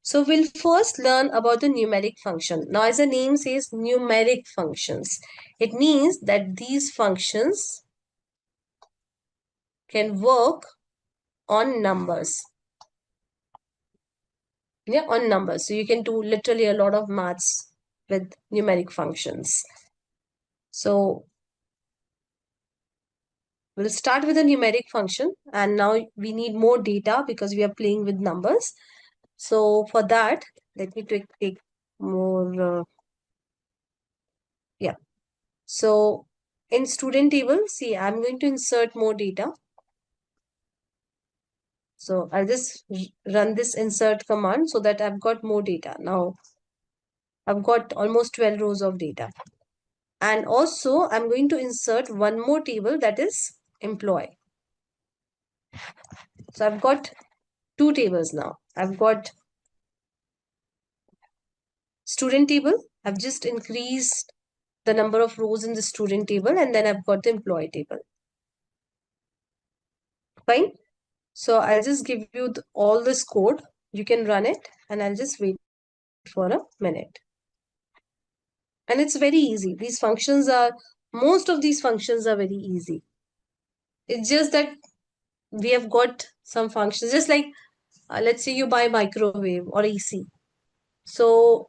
So we'll first learn about the numeric function. Now, as the name says, numeric functions. It means that these functions can work on numbers. Yeah, on numbers. So you can do literally a lot of maths with numeric functions. So we'll start with a numeric function, and now we need more data because we are playing with numbers. So for that, let me take more. Yeah. So in student table, see, I'm going to insert more data. So I'll just run this insert command so that I've got more data. Now I've got almost 12 rows of data. And also I'm going to insert one more table, that is employee. So I've got two tables now. I've got student table. I've just increased the number of rows in the student table, and then I've got the employee table. Fine. So I'll just give you all this code. You can run it, and I'll just wait for a minute. And it's very easy. Most of these functions are very easy. It's just that we have got some functions, just like let's say you buy microwave or AC. So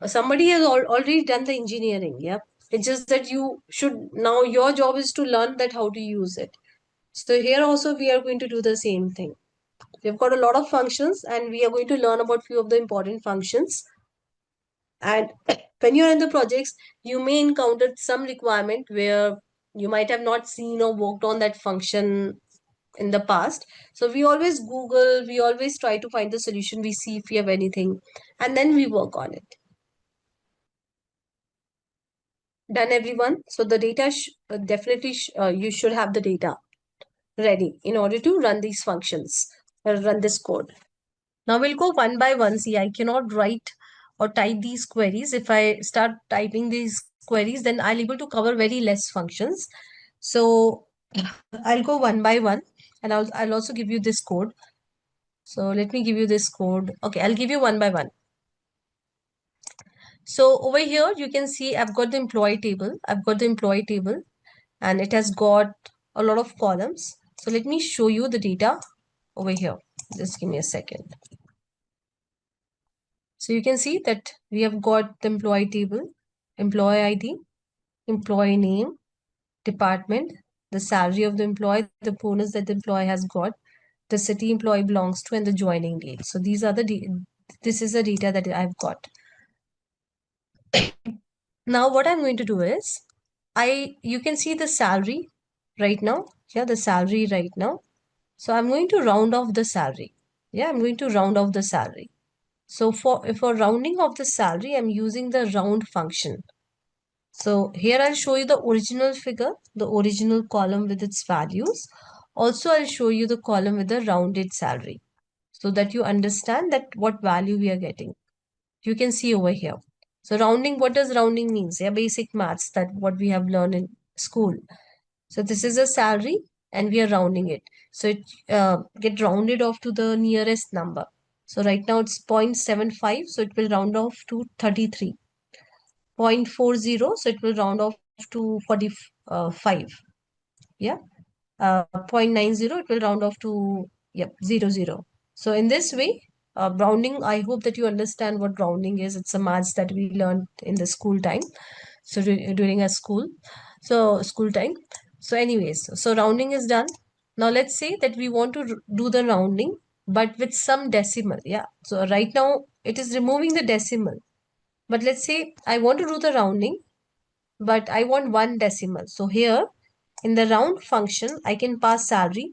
somebody has already done the engineering. Yeah. It's just that now your job is to learn that how to use it. So here also we are going to do the same thing. We've got a lot of functions and we are going to learn about few of the important functions. And when you're in the projects, you may encounter some requirement where you might have not seen or worked on that function in the past. So we always Google, we always try to find the solution, we see if we have anything, and then we work on it. Done, everyone? So the data, you should have the data ready in order to run these functions, run this code. Now we'll go one by one. See, I cannot write or type these queries. If I start typing these queries, then I'll able to cover very less functions. So I'll go one by one, and I'll also give you this code. So let me give you this code. Okay, I'll give you one by one. So over here, you can see I've got the employee table. I've got the employee table, and it has got a lot of columns. So let me show you the data over here. Just give me a second. So you can see that we have got the employee table, employee ID, employee name, department, the salary of the employee, the bonus that the employee has got, the city employee belongs to, and the joining date. So these are this is the data that I've got. Now what I'm going to do is, you can see the salary right now. Yeah, the salary right now. So I'm going to round off the salary. Yeah, I'm going to round off the salary. So for rounding of the salary, I'm using the round function. So here I'll show you the original figure, the original column with its values. Also, I'll show you the column with the rounded salary so that you understand that what value we are getting. You can see over here. So rounding, what does rounding means? Yeah, basic maths, that what we have learned in school. So this is a salary and we are rounding it. So it get rounded off to the nearest number. So right now it's 0.75. So it will round off to 33. 0.40. So it will round off to 45. Yeah. 0.90. It will round off to, yep, 00. So in this way, rounding, I hope that you understand what rounding is. It's a maths that we learned in the school time. So during a school time. So anyways, so rounding is done. Now let's say that we want to do the rounding, but with some decimal. Yeah. So right now it is removing the decimal. But let's say I want to do the rounding, but I want one decimal. So here in the round function, I can pass salary.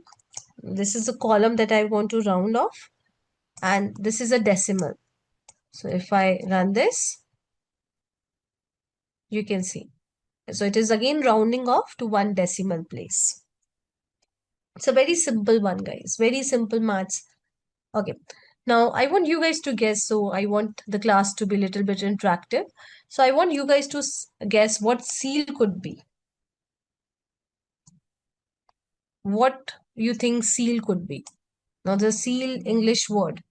This is the column that I want to round off, and this is a decimal. So if I run this, you can see. So it is again rounding off to one decimal place. It's a very simple one, guys. Very simple maths. Okay. Now I want you guys to guess. So I want the class to be a little bit interactive. So I want you guys to guess what seal could be. What you think seal could be. Now the seal English word.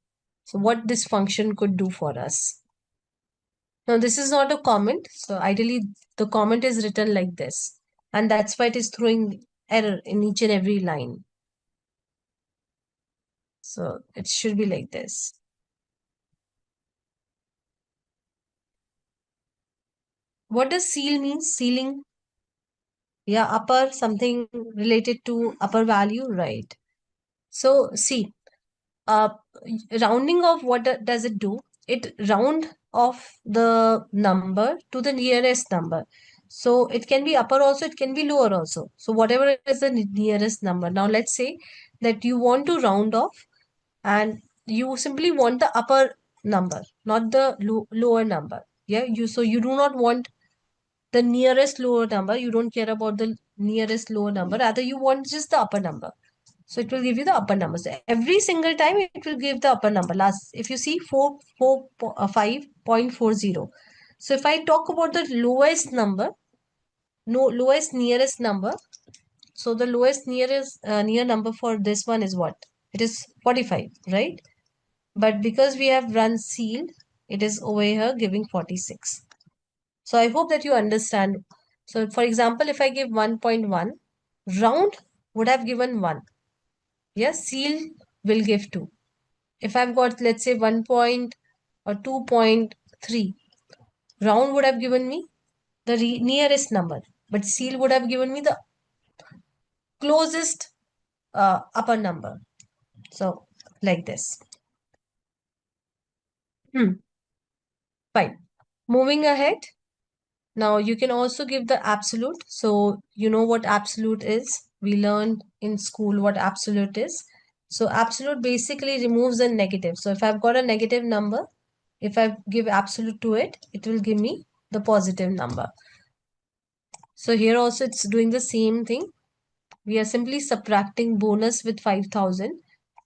So what this function could do for us. Now this is not a comment. So ideally the comment is written like this. And that's why it is throwing error in each and every line. So it should be like this. What does seal mean? Sealing? Yeah, upper, something related to upper value, right? So see, uh, rounding off, what does it do? It round off the number to the nearest number. So it can be upper also, it can be lower also. So whatever is the nearest number. Now let's say that you want to round off and you simply want the upper number, not the lower number. Yeah, so you do not want the nearest lower number. You don't care about the nearest lower number. Rather, you want just the upper number. So it will give you the upper number. So every single time it will give the upper number. Last, if you see 5.40. So if I talk about the lowest number, no lowest nearest number. So the lowest near number for this one is what? It is 45, right? But because we have run seal, it is over here giving 46. So I hope that you understand. So for example, if I give 1.1, round would have given 1. Yes, seal will give 2. If I've got, let's say, 1 point or 2.3, round would have given me the nearest number, but seal would have given me the closest upper number. So like this. Fine. Moving ahead. Now you can also give the absolute. So you know what absolute is. We learned in school what absolute is. So absolute basically removes the negative. So if I've got a negative number, if I give absolute to it, it will give me the positive number. So here also it's doing the same thing. We are simply subtracting bonus with 5,000.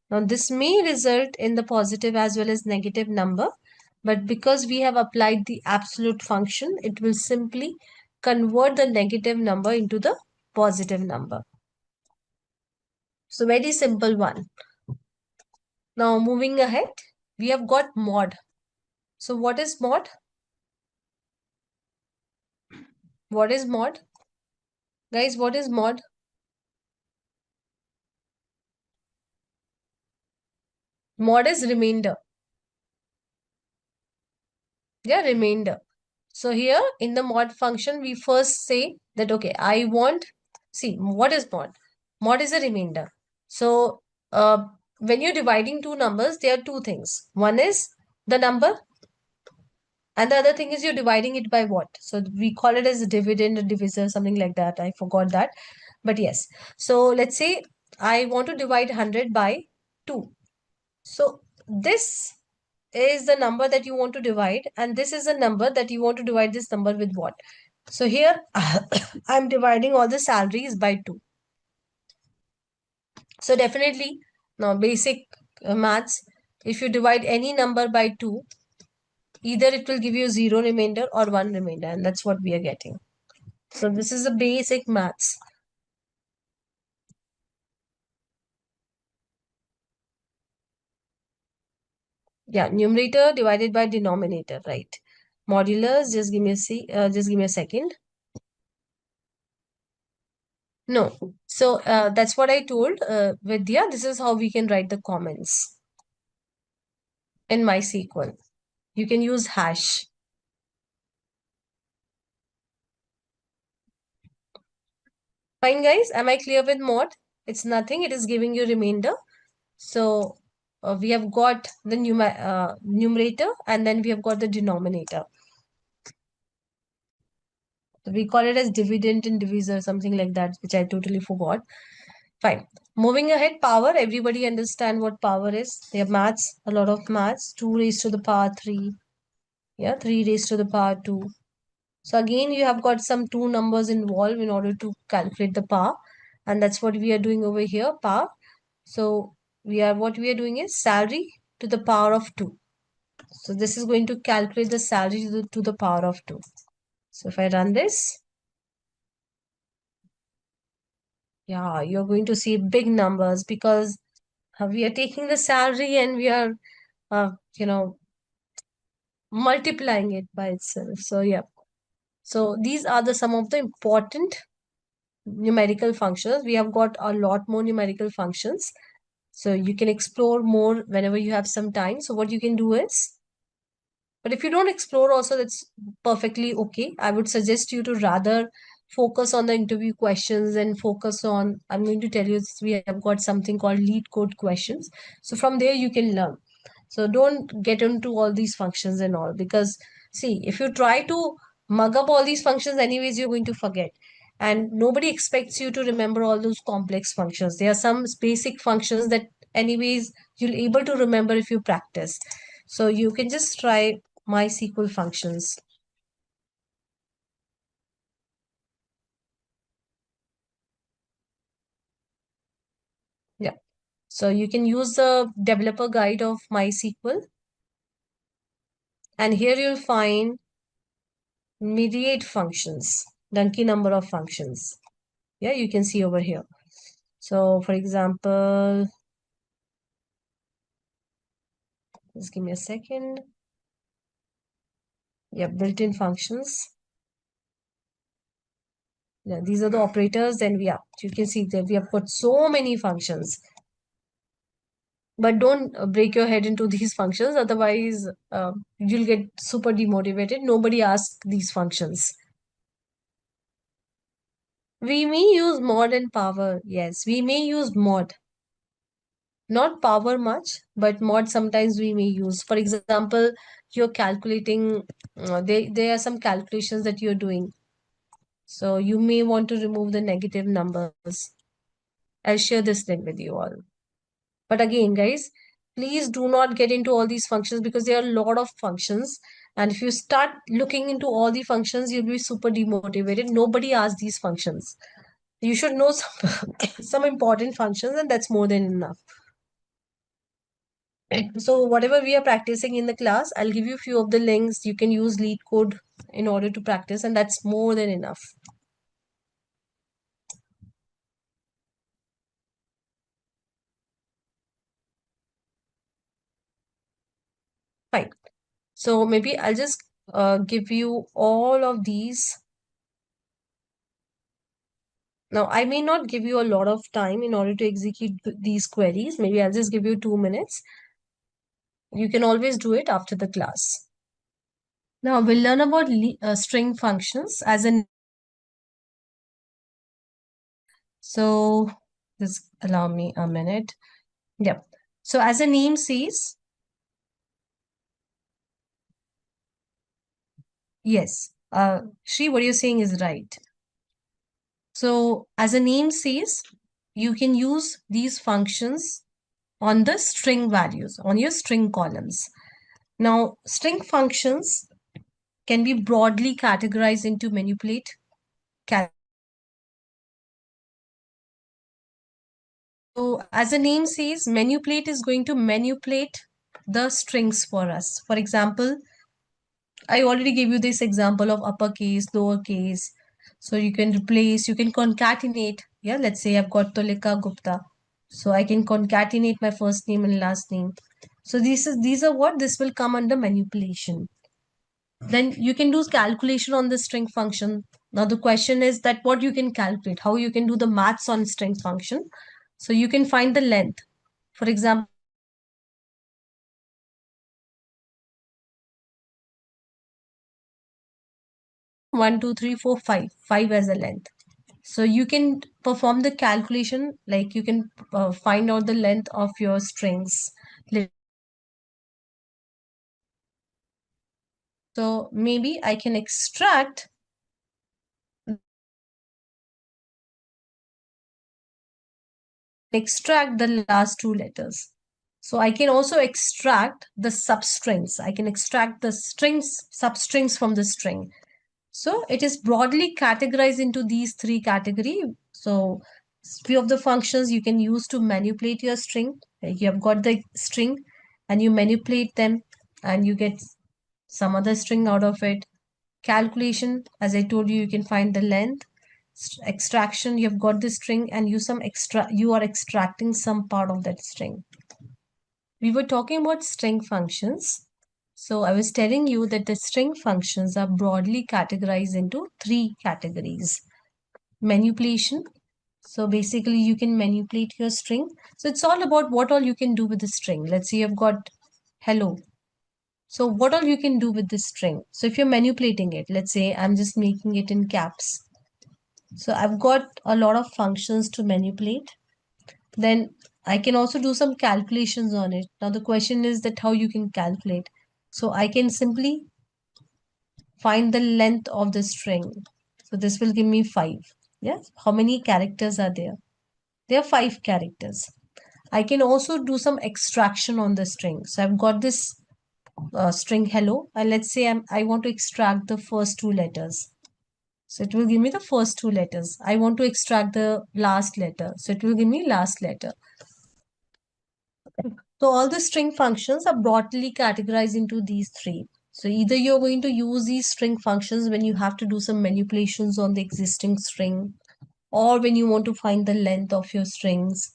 Now this may result in the positive as well as negative number, but because we have applied the absolute function, it will simply convert the negative number into the positive number. So very simple one. Now moving ahead, we have got mod. So what is mod? What is mod? Guys, what is mod? Mod is remainder. Yeah, remainder. So here in the mod function, we first say that, okay, I want, see, what is mod? Mod is a remainder. So when you're dividing two numbers, there are two things. One is the number, and the other thing is you're dividing it by what? So we call it as a dividend, a divisor, something like that. I forgot that. But yes. So let's say I want to divide 100 by 2. So this is the number that you want to divide, and this is the number that you want to divide this number with what? So here I'm dividing all the salaries by 2. So definitely, now basic maths, if you divide any number by 2, either it will give you 0 remainder or 1 remainder, and that's what we are getting. So this is the basic maths. Yeah, numerator divided by denominator, right? Modulus, just give me a second. No. So that's what I told Vidya. This is how we can write the comments in MySQL. You can use hash. Fine, guys. Am I clear with mod? It's nothing. It is giving you remainder. So we have got the numerator, and then we have got the denominator. We call it as dividend and divisor, something like that, which I totally forgot. Fine. Moving ahead, power. Everybody understand what power is. They have maths, a lot of maths. 2 raised to the power 3. Yeah, 3 raised to the power 2. So again, you have got some two numbers involved in order to calculate the power. And that's what we are doing over here, power. So what we are doing is salary to the power of 2. So this is going to calculate the salary to the power of 2. So if I run this, yeah, you're going to see big numbers because we are taking the salary and we are, you know, multiplying it by itself. So yeah. So these are the some of the important numerical functions. We have got a lot more numerical functions. So you can explore more whenever you have some time. So what you can do is, but if you don't explore also, that's perfectly okay. I would suggest you to rather focus on the interview questions and focus on, I'm going to tell you, we have got something called lead code questions. So from there you can learn. So don't get into all these functions and all, because see, if you try to mug up all these functions, anyways, you're going to forget. And nobody expects you to remember all those complex functions. There are some basic functions that anyways you'll able to remember if you practice. So you can just try MySQL functions. Yeah. So you can use the developer guide of MySQL. And here you'll find myriad functions, donkey number of functions. Yeah, you can see over here. So for example, just give me a second. Yeah, built-in functions. Yeah, these are the operators. Then you can see that we have got so many functions. But don't break your head into these functions. Otherwise, you'll get super demotivated. Nobody asks these functions. We may use mod and power. Yes, we may use mod. Not power much, but mod sometimes we may use. For example, you're calculating, there are some calculations that you're doing. So you may want to remove the negative numbers. I'll share this link with you all. But again, guys, please do not get into all these functions because there are a lot of functions. And if you start looking into all the functions, you'll be super demotivated. Nobody asks these functions. You should know some important functions, and that's more than enough. So whatever we are practicing in the class, I'll give you a few of the links. You can use lead code in order to practice, and that's more than enough. Fine. So maybe I'll just give you all of these. Now, I may not give you a lot of time in order to execute these queries. Maybe I'll just give you 2 minutes. You can always do it after the class. Now, we'll learn about string functions as an. So, just allow me a minute. Yep. So as a name says, yes, Shri, what you're saying is right. So as a name says, you can use these functions on the string values, on your string columns. Now, string functions can be broadly categorized into manipulate, so as the name says, manipulate is going to manipulate the strings for us. For example, I already gave you this example of uppercase, lowercase. So you can replace, you can concatenate. Yeah, let's say I've got Tolika Gupta. So I can concatenate my first name and last name. So these are what this will come under manipulation. Then you can do calculation on the string function. Now the question is that what you can calculate, how you can do the maths on string function. So you can find the length. For example, 1, 2, 3, 4, 5. 5 as a length. So you can perform the calculation, like you can find out the length of your strings. So maybe I can extract the last two letters. So I can also extract the substrings. I can extract the strings, substrings from the string. So it is broadly categorized into these three categories. So few of the functions you can use to manipulate your string. Like you have got the string and you manipulate them and you get some other string out of it. Calculation, as I told you, you can find the length. Extraction, you've got the string and you are extracting some part of that string. We were talking about string functions. So I was telling you that the string functions are broadly categorized into three categories. Manipulation. So basically you can manipulate your string. So it's all about what all you can do with the string. Let's say you've got hello. So what all you can do with this string? So if you're manipulating it, let's say I'm just making it in caps. So I've got a lot of functions to manipulate. Then I can also do some calculations on it. Now the question is that how you can calculate. So I can simply find the length of the string. So this will give me 5. Yes. How many characters are there? There are 5 characters. I can also do some extraction on the string. So I've got this string hello, and let's say I want to extract the first two letters. So it will give me the first two letters. I want to extract the last letter. So it will give me last letter. So all the string functions are broadly categorized into these three. So either you're going to use these string functions when you have to do some manipulations on the existing string, or when you want to find the length of your strings,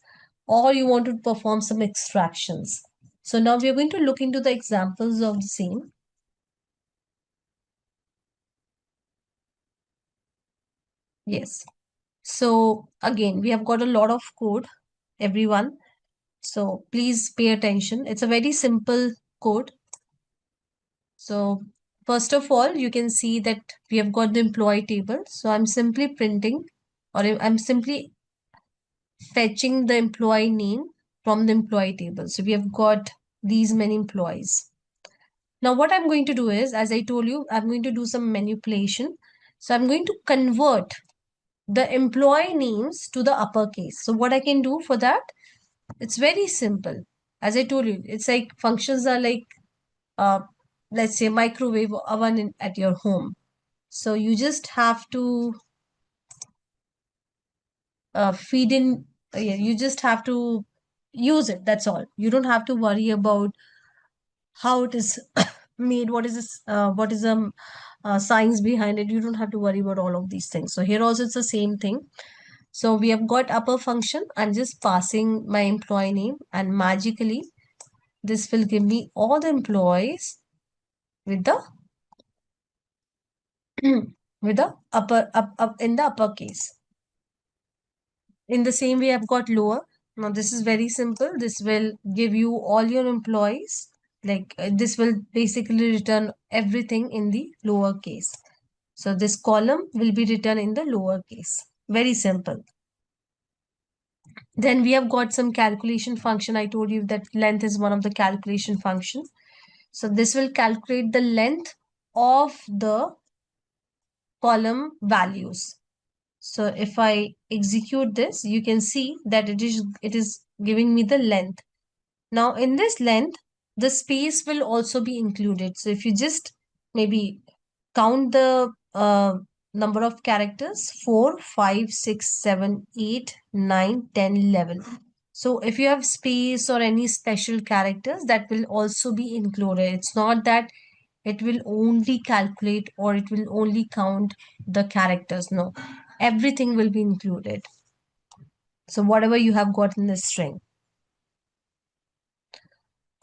or you want to perform some extractions. So now we're going to look into the examples of the same. Yes. So again, we have got a lot of code, everyone. So please pay attention. It's a very simple code. So first of all, you can see that we have got the employee table. So I'm simply printing, or I'm simply fetching the employee name from the employee table. So we have got these many employees. Now what I'm going to do is, as I told you, I'm going to do some manipulation. So I'm going to convert the employee names to the uppercase. So what I can do for that, it's very simple. As I told you, it's like functions are like, uh, let's say microwave oven at your home. So you just have to feed in, yeah, you just have to use it. That's all. You don't have to worry about how it is made, what is this, what is the science behind it. You don't have to worry about all of these things. So here also it's the same thing. So we have got upper function. I'm just passing my employee name and magically this will give me all the employees with the with the up in the uppercase. In the same way, I've got lower. Now this is very simple. This will give you all your employees. Like this will basically return everything in the lower case. So this column will be written in the lower case. Very simple. Then we have got some calculation function. I told you that length is one of the calculation functions. So this will calculate the length of the column values. So if I execute this, you can see that it is giving me the length. Now in this length, the space will also be included. So if you just maybe count the number of characters, 4, 5, 6, 7, 8, 9, 10, 11. So if you have space or any special characters, that will also be included. It's not that it will only calculate or it will only count the characters. No, everything will be included. So whatever you have got in the string.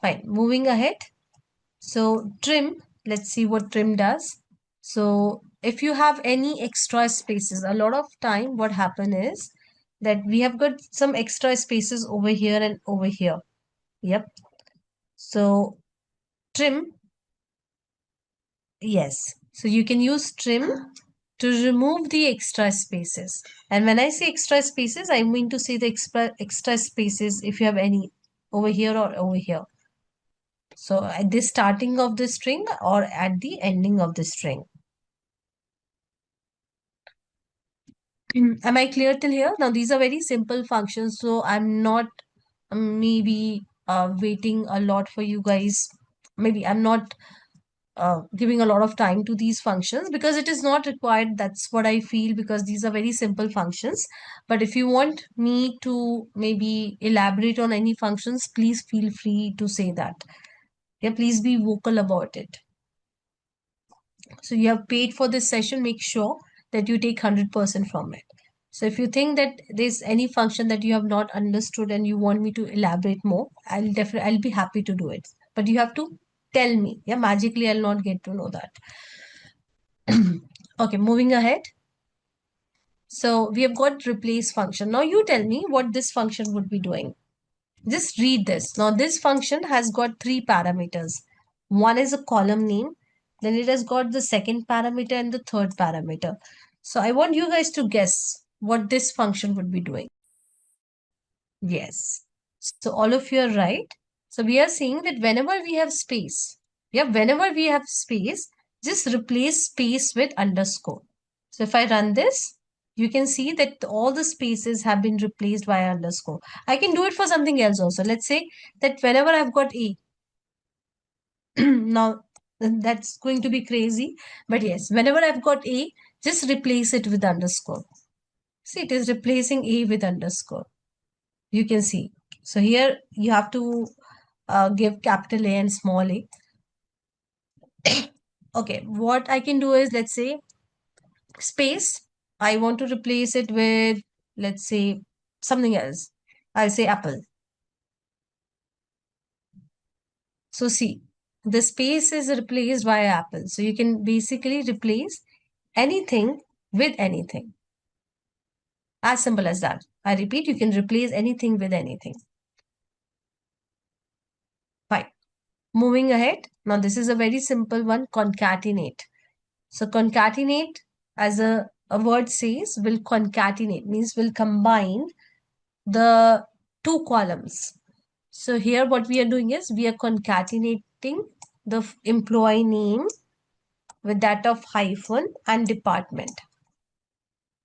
Fine, moving ahead. So trim, let's see what trim does. So if you have any extra spaces, a lot of time what happen is that we have got some extra spaces over here and over here. Yep. So trim, yes. So you can use trim to remove the extra spaces. And when I say extra spaces, I mean to say the extra spaces if you have any over here or over here. So at the starting of the string or at the ending of the string. Am I clear till here? Now these are very simple functions, so I'm not maybe waiting a lot for you guys. Maybe I'm not giving a lot of time to these functions because it is not required. That's what I feel, because these are very simple functions. But if you want me to maybe elaborate on any functions, please feel free to say that. Yeah, please be vocal about it. So you have paid for this session, make sure that you take 100% from it. So if you think that there's any function that you have not understood and you want me to elaborate more, I'll be happy to do it. But you have to tell me. Yeah, magically I'll not get to know that. Okay, moving ahead. So we have got replace function. Now you tell me what this function would be doing. Just read this. Now this function has got 3 parameters. One is a column name, then it has got the second parameter and the third parameter. So I want you guys to guess what this function would be doing. Yes. So all of you are right. So we are saying that whenever we have space, whenever we have space, just replace space with underscore. So if I run this, you can see that all the spaces have been replaced by underscore. I can do it for something else also. Let's say that whenever I've got A, now that's going to be crazy, but yes, whenever I've got A, just replace it with underscore. See, it is replacing A with underscore. You can see. So here you have to give capital A and small a. Okay, what I can do is, let's say, space. I want to replace it with, let's say, something else. I'll say apple. So see, the space is replaced by apple. So you can basically replace anything with anything. As simple as that. I repeat, you can replace anything with anything. Fine. Moving ahead. Now this is a very simple one, concatenate. So concatenate, as a word says, will concatenate, means will combine the 2 columns. So here what we are doing is we are concatenating the employee name with that of hyphen and department.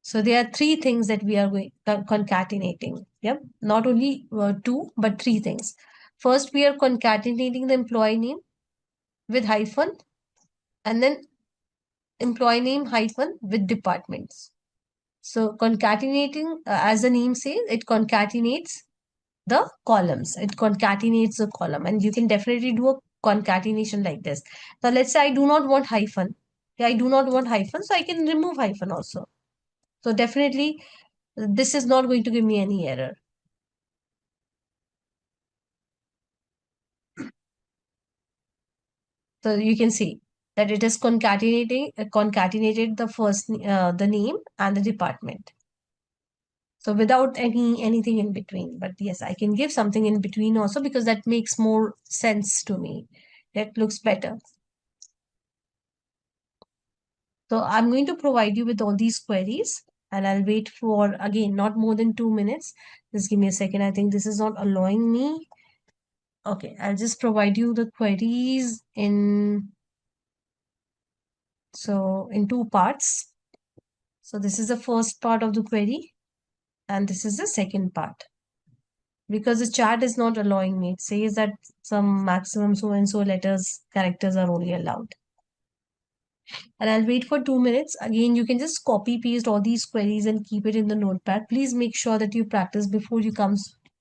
So there are 3 things that we are concatenating. Yep, not only 2 but 3 things. First, we are concatenating the employee name with hyphen, and then employee name hyphen with departments. So concatenating, as the name says, it concatenates the columns. It concatenates the column, and you can definitely do a concatenation like this. Now let's say I do not want hyphen. Yeah, I do not want hyphen, so I can remove hyphen also. So definitely this is not going to give me any error. So you can see that it is concatenated the first the name and the department. So without anything in between. But yes, I can give something in between also because that makes more sense to me. That looks better. So I'm going to provide you with all these queries, and I'll wait for, again, not more than 2 minutes. Just give me a second. I think this is not allowing me. Okay, I'll just provide you the queries in two parts. So this is the first part of the query, and this is the second part. Because the chat is not allowing me. It says that some maximum so and so characters are only allowed. And I'll wait for 2 minutes. Again, you can just copy paste all these queries and keep it in the notepad. Please make sure that you practice before you come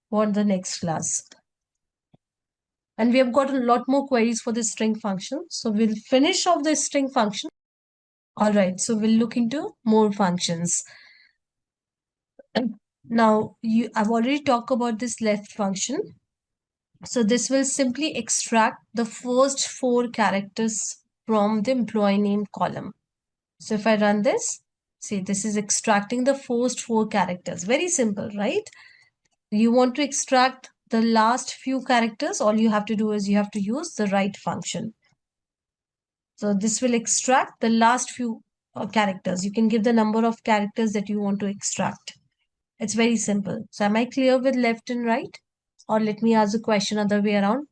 for the next class. And we have got a lot more queries for the string function. So we'll finish off the string function. All right, so we'll look into more functions. Now, I've already talked about this left function. So this will simply extract the first 4 characters from the employee name column. So if I run this, see, this is extracting the first 4 characters. Very simple, right? You want to extract the last few characters, all you have to do is you have to use the right function. So this will extract the last few characters. You can give the number of characters that you want to extract. It's very simple. So am I clear with left and right? Or let me ask the question other way around.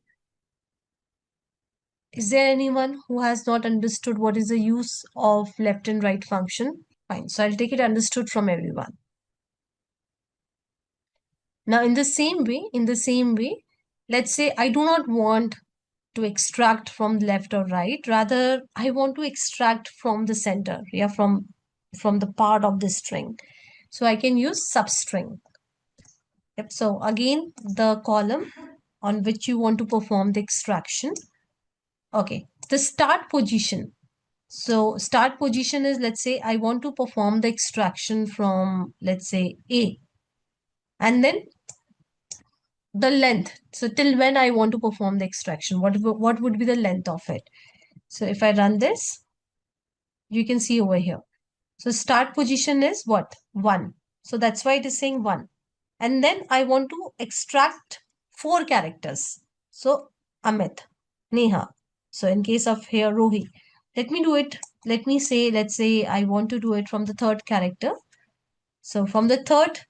Is there anyone who has not understood what is the use of left and right function? Fine. So I'll take it understood from everyone. Now, in the same way, let's say I do not want to extract from left or right. Rather, I want to extract from the center, from the part of the string. So I can use substring. Yep. So again, the column on which you want to perform the extraction. Okay, the start position. So start position is, let's say I want to perform the extraction from, let's say, A. And then the length. So till when I want to perform the extraction, what would be the length of it? So if I run this, you can see over here. So start position is what? 1. So that's why it is saying 1. And then I want to extract 4 characters. So Amit, Neha. So in case of here, Rohi, let me do it. Let's say I want to do it from the third character. So from the third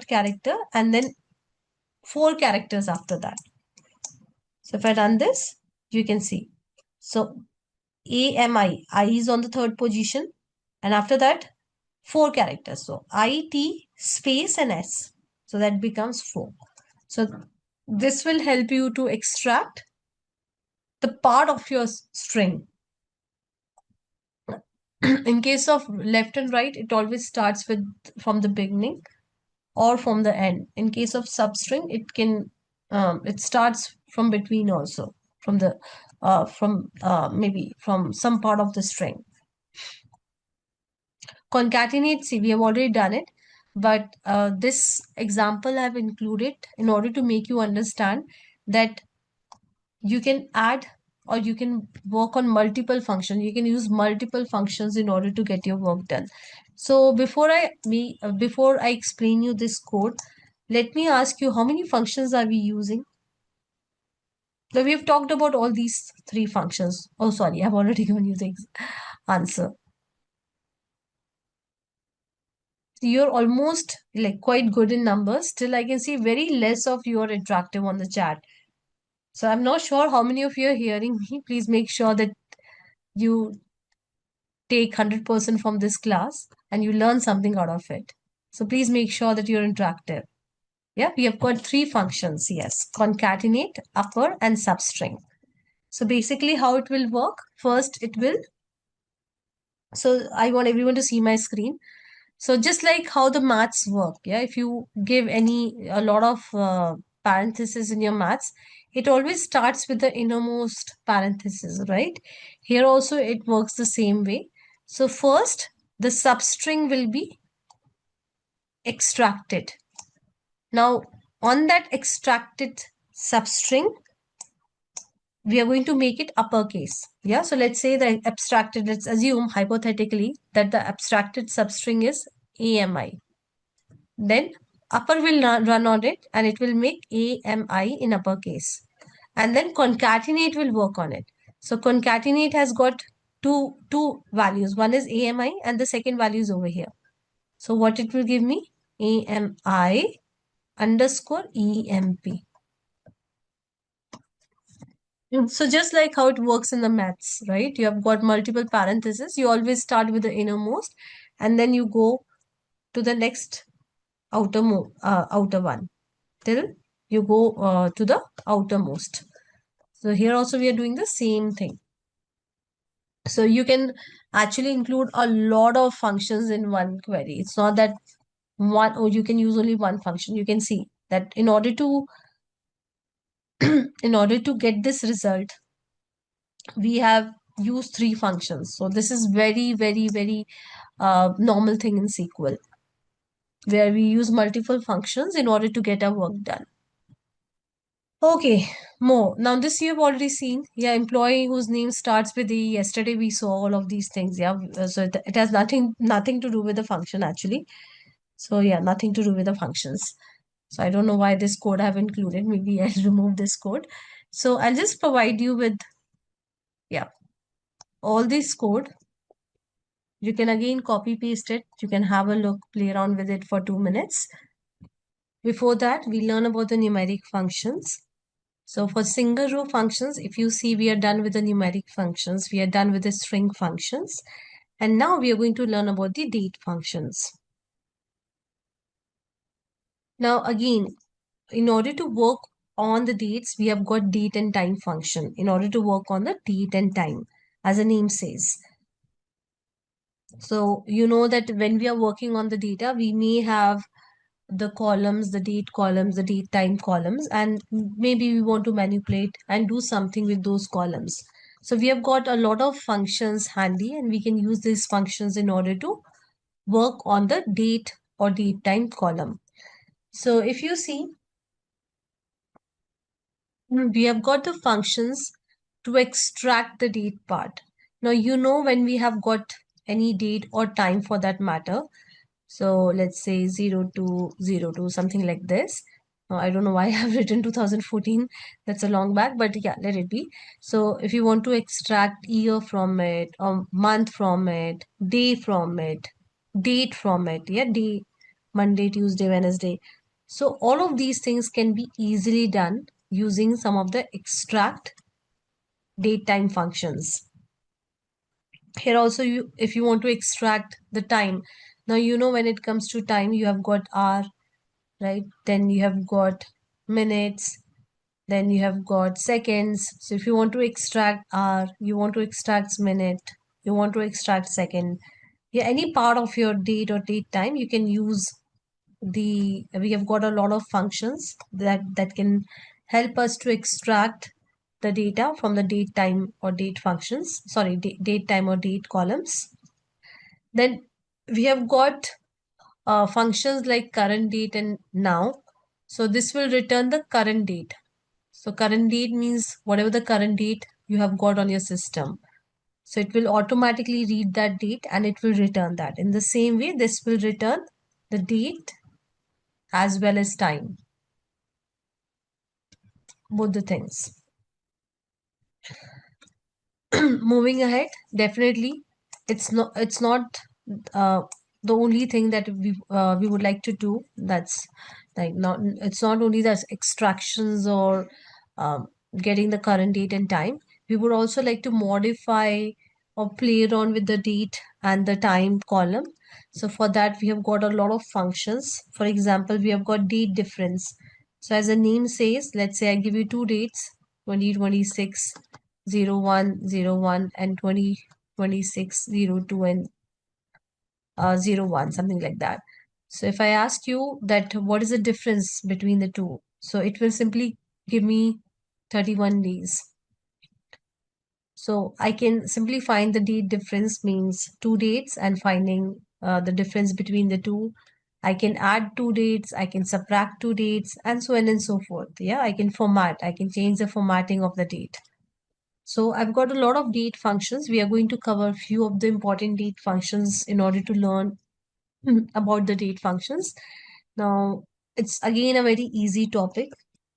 character, and then 4 characters after that. So if I run this, you can see. So AMI, I is on the third position, and after that 4 characters. So IT space and S. So that becomes 4. So this will help you to extract the part of your string. In case of left and right, it always starts with from the beginning or from the end. In case of substring, it starts from between also, maybe from some part of the string. Concatenate, see, we have already done it, but this example I've included in order to make you understand that you can add or you can work on multiple functions. You can use multiple functions in order to get your work done. So before I explain you this code, let me ask you, how many functions are we using? So we've talked about all these 3 functions. Oh, sorry, I've already given you the answer. You're almost like quite good in numbers. Still, I can see very less of you are interactive on the chat. So I'm not sure how many of you are hearing me. Please make sure that you take 100% from this class and you learn something out of it. So please make sure that you're interactive. Yeah, we have got 3 functions. Yes, concatenate, upper, and substring. So basically how it will work. First, so I want everyone to see my screen. So just like how the maths work, yeah, if you give a lot of parentheses in your maths, it always starts with the innermost parenthesis, right? Here also it works the same way. So first, the substring will be extracted. Now, on that extracted substring, we are going to make it uppercase. Yeah, so let's say let's assume hypothetically that the abstracted substring is AMI. Then upper will run on it and it will make AMI in uppercase. And then concatenate will work on it. So concatenate has got two values. One is AMI and the second value is over here. So what it will give me? AMI underscore EMP. So just like how it works in the maths, right? You have got multiple parentheses. You always start with the innermost and then you go to the next outer one till you go to the outermost. So here also we are doing the same thing. So you can actually include a lot of functions in one query. It's not that one, or you can use only one function. You can see that in order to in order to get this result, we have used three functions. So this is very normal thing in SQL, where we use multiple functions in order to get our work done. Okay, more. Now this you've already seen. Yeah, employee whose name starts with E. Yesterday we saw all of these things. Yeah, so it has nothing to do with the function actually. So yeah, nothing to do with the functions. So I don't know why this code I have included. Maybe I'll remove this code. So I'll just provide you with, yeah, all this code. You can again copy paste it. You can have a look, play around with it for 2 minutes. Before that, we learn about the numeric functions. So for single row functions, if you see, we are done with the numeric functions. We are done with the string functions. And now we are going to learn about the date functions. Now again, in order to work on the dates, we have got date and time function in order to work on the date and time, as the name says. So you know that when we are working on the data, we may have the columns, the date columns, the date time columns, and maybe we want to manipulate and do something with those columns. So we have got a lot of functions handy, and we can use these functions in order to work on the date or date time column. So if you see, we have got the functions to extract the date part. Now, you know, when we have got any date or time for that matter, so let's say 0202, something like this. I don't know why I have written 2014. That's a long back, but yeah, let it be. So if you want to extract year from it, or month from it, day from it, date from it, yeah, day, Monday, Tuesday, Wednesday. So all of these things can be easily done using some of the extract date time functions. Here also, if you want to extract the time, now you know when it comes to time, you have got hour, right? Then you have got minutes, then you have got seconds. So if you want to extract hour, you want to extract minute, you want to extract second, yeah, any part of your date or date time, you can use we have got a lot of functions that can help us to extract the data from the date time or date functions, sorry, date time or date columns. Then we have got functions like current date and now. So this will return the current date. So current date means whatever the current date you have got on your system. So it will automatically read that date and it will return that. In the same way, this will return the date as well as time, both the things. Moving ahead, definitely, it's not uh, the only thing that we would like to do. That's like not it's not only that extractions or um, getting the current date and time. We would also like to modify or play around with the date and the time column. So for that, we have got a lot of functions. For example, we have got date difference. So as the name says, let's say I give you two dates, 2026 0101 and 2026 02 and 01, something like that. So if I ask you that what is the difference between the two, so it will simply give me 31 days. So I can simply find the date difference means two dates and finding the difference between the two. I can add two dates, I can subtract two dates, and so on and so forth. Yeah, I can change the formatting of the date. So I've got a lot of date functions. We are going to cover a few of the important date functions in order to learn about the date functions. Now, it's again a very easy topic.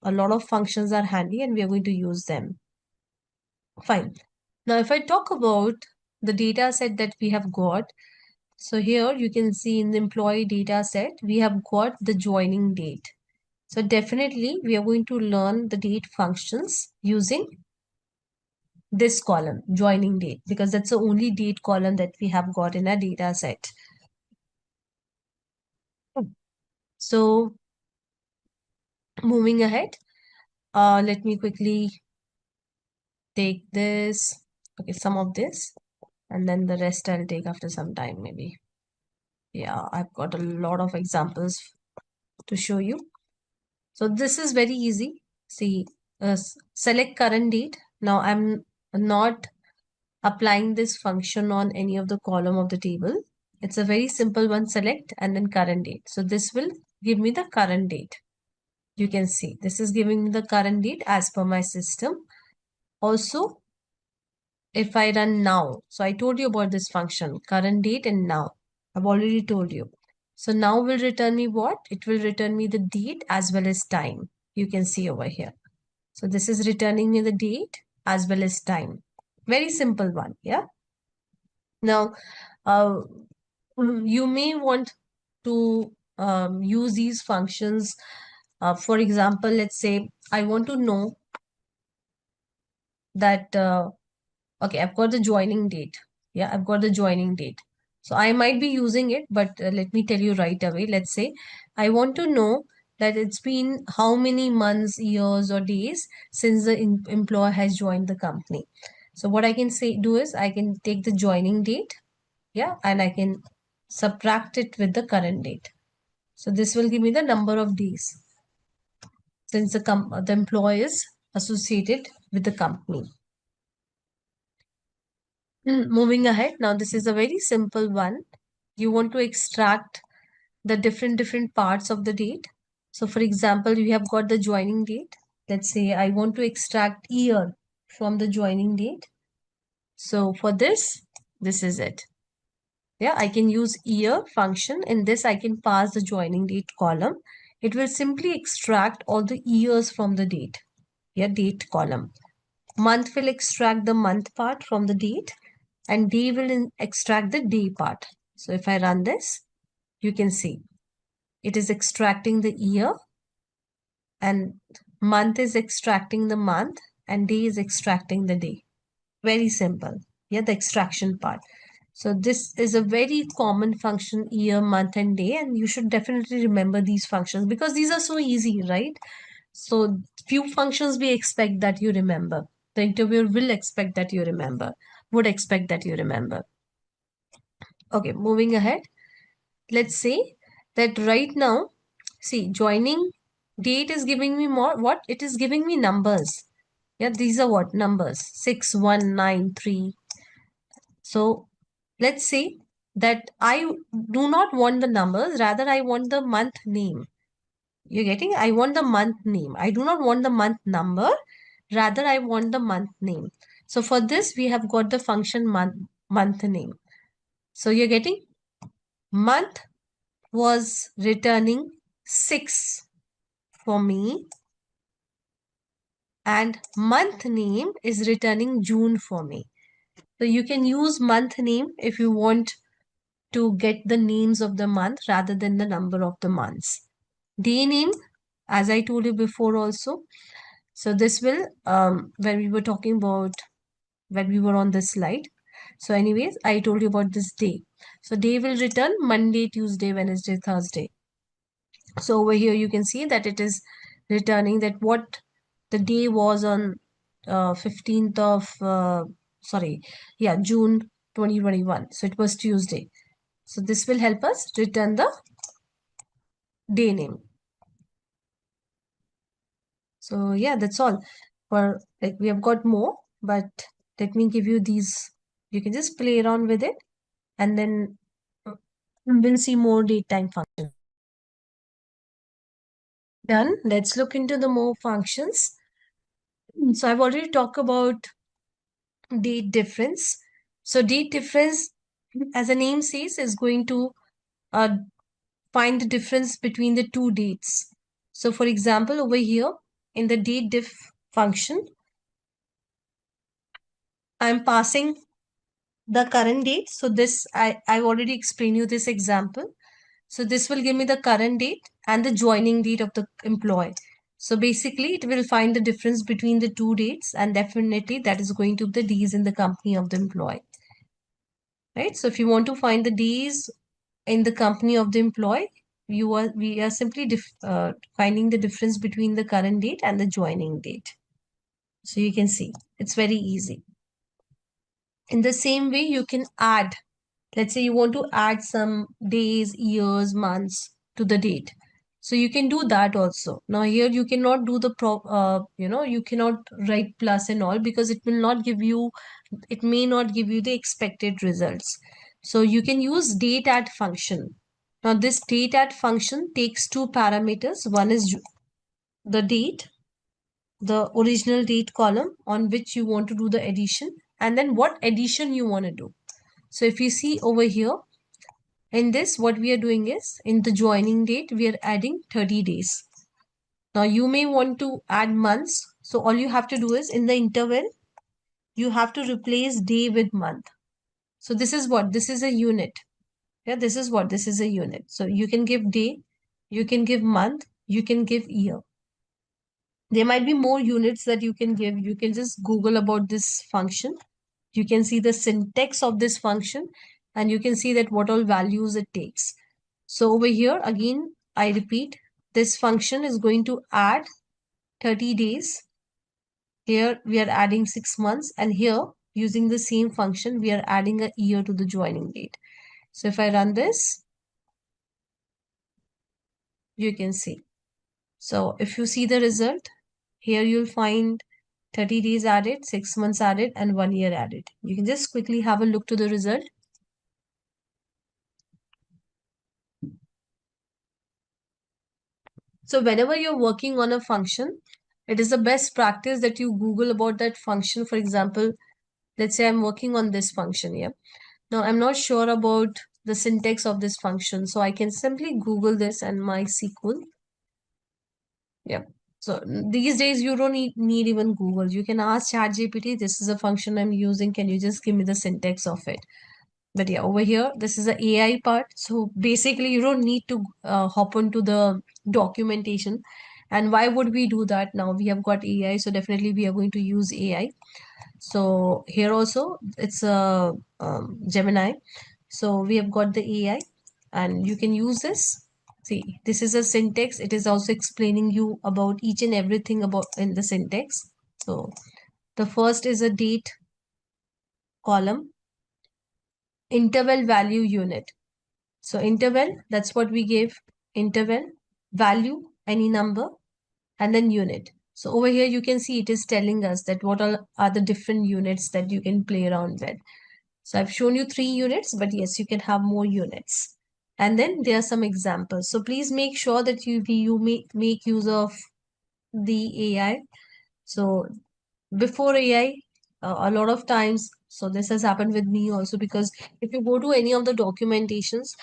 A lot of functions are handy and we are going to use them. Fine. Now, if I talk about the data set that we have got. So here you can see in the employee data set, we have got the joining date. So definitely we are going to learn the date functions using this column, joining date, because that's the only date column that we have got in our data set. So moving ahead, let me quickly take this, okay, some of this, and then the rest I'll take after some time maybe. Yeah, I've got a lot of examples to show you. So this is very easy. See, select current date. Now I'm not applying this function on any of the column of the table. It's a very simple one, select and then current date. So this will give me the current date. You can see this is giving me the current date as per my system. Also, if I run now, so I told you about this function, current date and now. I've already told you. So now will return me what? It will return me the date as well as time. You can see over here. So this is returning me the date as well as time. Very simple one, yeah. Now, you may want to use these functions. For example, let's say I want to know that, okay, I've got the joining date. Yeah, I've got the joining date. So I might be using it, but let me tell you right away. Let's say I want to know that it's been how many months, years, or days since the employer has joined the company. So what I can say do is I can take the joining date, yeah, and I can subtract it with the current date. So this will give me the number of days since the employee is associated with the company. Moving ahead, now this is a very simple one. You want to extract the different parts of the date. So for example, you have got the joining date. Let's say I want to extract year from the joining date. So for this is it. Yeah, I can use year function. In this, I can pass the joining date column. It will simply extract all the years from the date. Yeah, date column. Month will extract the month part from the date, and day will extract the day part. So if I run this, you can see it is extracting the year, and month is extracting the month, and day is extracting the day. Very simple. Yeah, the extraction part. So this is a very common function, year, month, and day, and you should definitely remember these functions because these are so easy, right? So few functions we expect that you remember. The interviewer will expect that you remember, would expect that you remember. Okay, moving ahead. Let's say that right now, see, joining date is giving me more, what? It is giving me numbers. Yeah, these are what? Numbers, 6, 1, 9, 3. So let's say that I do not want the numbers, rather I want the month name. You're getting? I want the month name. I do not want the month number, rather I want the month name. So for this, we have got the function month name. So you're getting month was returning 6 for me, and month name is returning June for me. So you can use month name if you want to get the names of the month rather than the number of the months. Day name, as I told you before also. So this will, when we were talking about, when we were on this slide. So anyways, I told you about this day. So day will return Monday, Tuesday, Wednesday, Thursday. So over here, you can see that it is returning that what the day was on 15th of, June 2021. So it was Tuesday. So this will help us return the day name. So yeah, that's all. For like we have got more, but let me give you these. You can just play around with it, and then we'll see more date time functions. Done. Let's look into the more functions. So I've already talked about date difference. So date difference, as the name says, is going to uh, find the difference between the two dates. So for example, over here in the date diff function, I'm passing the current date. So this, I've already explained you this example. So this will give me the current date and the joining date of the employee. So basically it will find the difference between the two dates, and definitely that is going to be the days in the company of the employee, right? So if you want to find the days in the company of the employee, we are simply finding the difference between the current date and the joining date. So you can see it's very easy. In the same way, you can add, let's say you want to add some days, years, months to the date. So you can do that also. Now here you cannot do the you cannot write plus and all, because it will not give you, it may not give you the expected results. So you can use date add function. Now this date add function takes two parameters. One is the date, the original date column on which you want to do the addition, and then what addition you want to do. So if you see over here, in this, what we are doing is, in the joining date, we are adding 30 days. Now you may want to add months. So all you have to do is, in the interval, you have to replace day with month. So this is what, this is a unit. Yeah, this is what, this is a unit. So you can give day, you can give month, you can give year. There might be more units that you can give. You can just Google about this function. You can see the syntax of this function, and you can see that what all values it takes. So over here, again, I repeat, this function is going to add 30 days. Here we are adding 6 months, and here using the same function, we are adding a year to the joining date. So if I run this, you can see. So if you see the result, here you'll find 30 days added, 6 months added, and 1 year added. You can just quickly have a look to the result. So whenever you're working on a function, it is the best practice that you Google about that function. For example, let's say I'm working on this function here. Now I'm not sure about the syntax of this function, so I can simply Google this and MySQL. Yeah. So these days you don't need even Google. You can ask ChatGPT, this is a function I'm using. Can you just give me the syntax of it? But yeah, over here, this is the AI part. So basically, you don't need to hop onto the documentation. And why would we do that now? We have got AI, so definitely we are going to use AI. So here also, it's a Gemini. So we have got the AI, and you can use this. See, this is a syntax. It is also explaining you about each and everything about in the syntax. So the first is a date column, interval value unit. So interval, that's what we gave. Interval, value, any number, and then unit. So over here, you can see it is telling us that what are the different units that you can play around with. So I've shown you 3 units, but yes, you can have more units. And then there are some examples. So please make sure that you make use of the AI. So before AI, a lot of times, so this has happened with me also, because if you go to any of the documentations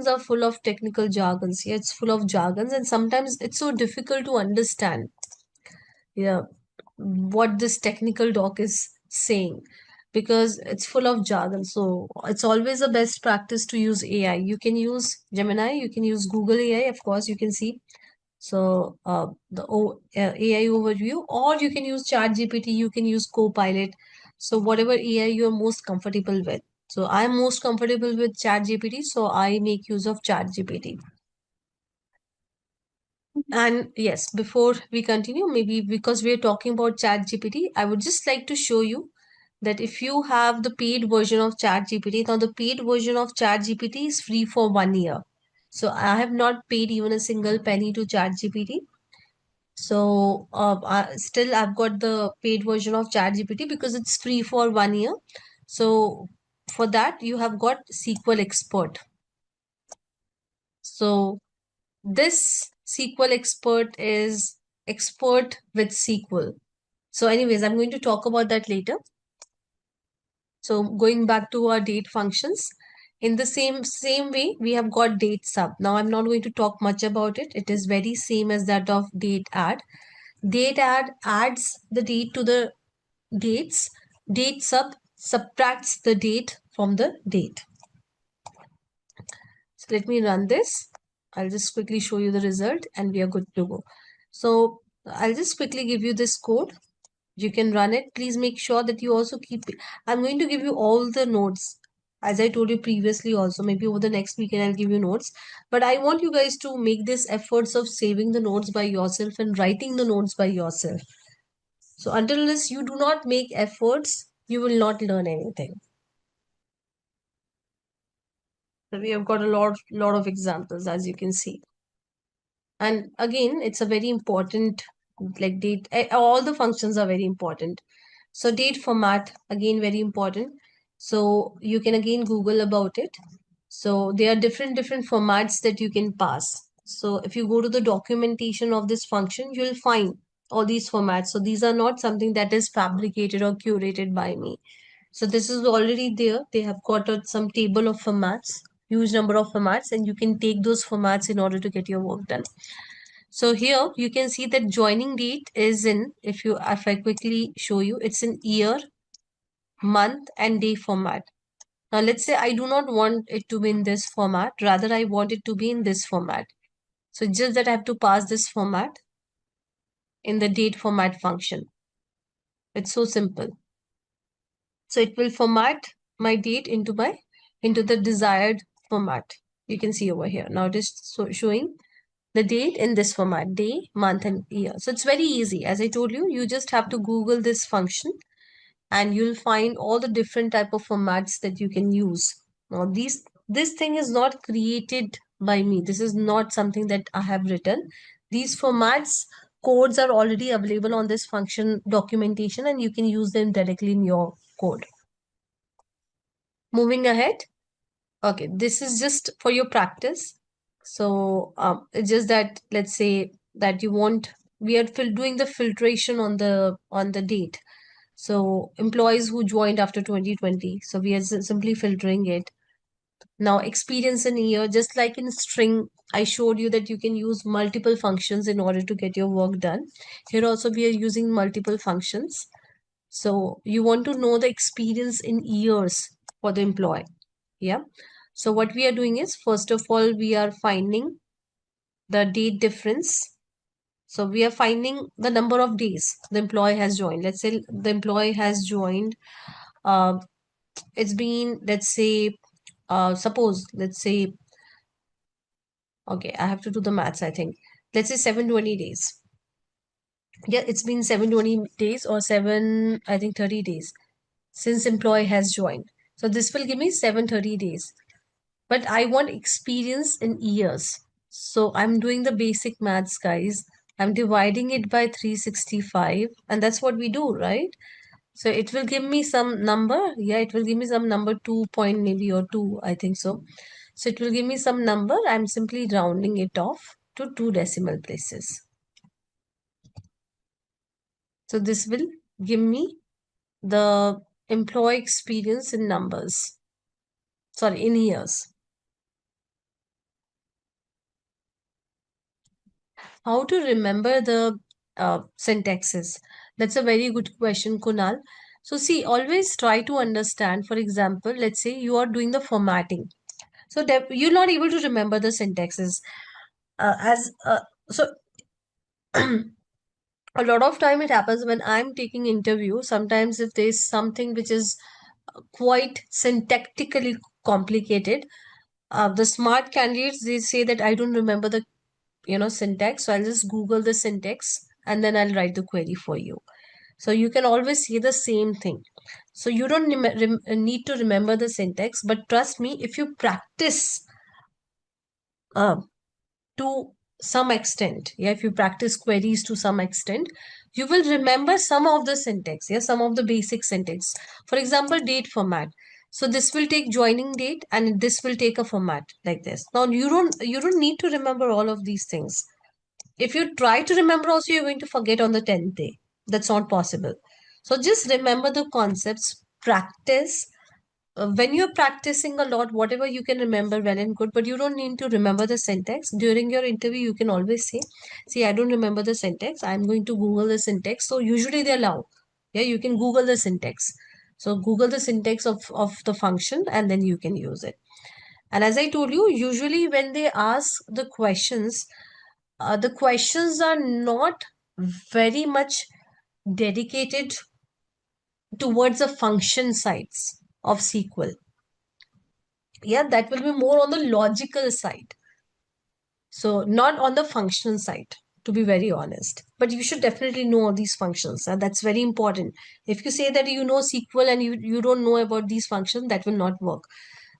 are full of technical jargons. Yeah, it's full of jargons, and sometimes it's so difficult to understand, yeah, what this technical doc is saying, because it's full of jargon. So it's always a best practice to use AI. You can use Gemini, you can use Google AI, of course, you can see. So AI overview, or you can use ChatGPT, you can use Copilot. So whatever AI you are most comfortable with. So I'm most comfortable with ChatGPT, so I make use of ChatGPT. And yes, before we continue, maybe because we're talking about ChatGPT, I would just like to show you that if you have the paid version of ChatGPT, now the paid version of ChatGPT is free for 1 year. So I have not paid even a single penny to ChatGPT. So still I've got the paid version of ChatGPT because it's free for 1 year. So for that, you have got SQL Expert. So this SQL Expert is expert with SQL. So anyways, I'm going to talk about that later. So going back to our date functions, in the same way, we have got date sub. Now I'm not going to talk much about it. It is very same as that of date add. Date add adds the date to the dates. Date sub subtracts the date from the date. So let me run this. I'll just quickly show you the result and we are good to go. So I'll just quickly give you this code. You can run it. Please make sure that you also keep it. I'm going to give you all the notes. As I told you previously also, maybe over the next weekend I'll give you notes. But I want you guys to make this efforts of saving the notes by yourself and writing the notes by yourself. So until this you do not make efforts, you will not learn anything. So we have got a lot of examples, as you can see. And again, it's a very important, like date, all the functions are very important. So date format, again, very important. So you can again Google about it. So there are different formats that you can pass. So if you go to the documentation of this function, you'll find all these formats. So these are not something that is fabricated or curated by me. So this is already there. They have got some table of formats, huge number of formats, and you can take those formats in order to get your work done. So here you can see that joining date is in, if I quickly show you, it's in year, month and day format. Now let's say I do not want it to be in this format, rather I want it to be in this format. So just that I have to pass this format in the date format function. It's so simple. So it will format my date into the desired format. You can see over here. Now it is showing the date in this format, day, month and year. So it's very easy. As I told you, you just have to Google this function and you'll find all the different type of formats that you can use. Now this thing is not created by me. This is not something that I have written. These formats, codes are already available on this function documentation and you can use them directly in your code. Moving ahead. Okay, this is just for your practice. So it's just that, let's say that we are doing the filtration on the date. So employees who joined after 2020. So we are simply filtering it. Now experience in a year, just like in string, I showed you that you can use multiple functions in order to get your work done. Here also we are using multiple functions. So you want to know the experience in years for the employee. Yeah. So what we are doing is, first of all, we are finding the date difference. So we are finding the number of days the employee has joined. Let's say the employee has joined. It's been, let's say, let's say, okay, I have to do the maths, I think. Let's say 720 days. Yeah, it's been 720 days or I think 30 days since employee has joined. So this will give me 730 days. But I want experience in years. So I'm doing the basic maths, guys. I'm dividing it by 365 and that's what we do, right? So it will give me some number. Yeah, it will give me some number 2 point maybe or 2, I think so. So it will give me some number. I'm simply rounding it off to 2 decimal places. So this will give me the employee experience in numbers. Sorry, in years. How to remember the syntaxes? That's a very good question, Kunal. So see, always try to understand. For example, let's say you are doing the formatting. So you're not able to remember the syntaxes. So a lot of time it happens when I'm taking interview. Sometimes if there's something which is quite syntactically complicated, the smart candidates, they say that I don't remember the syntax, so I'll just Google the syntax and then I'll write the query for you. So you can always say the same thing. So you don't need to remember the syntax, but trust me, if you practice uh, to some extent, yeah, if you practice queries to some extent, you will remember some of the syntax, yeah, some of the basic syntax. For example, date format. So this will take joining date and this will take a format like this. Now you don't need to remember all of these things. If you try to remember also, you're going to forget on the 10th day. That's not possible. So just remember the concepts, practice. When you're practicing a lot, whatever you can remember, well and good, but you don't need to remember the syntax. During your interview, you can always say, see, I don't remember the syntax. I'm going to Google the syntax. So usually they allow. Yeah, you can Google the syntax. So Google the syntax of the function and then you can use it. And as I told you, usually when they ask the questions are not very much dedicated towards the function sides of SQL. Yeah, that will be more on the logical side. So not on the functional side, to be very honest. But you should definitely know all these functions. And that's very important. If you say that you know SQL and you don't know about these functions, that will not work.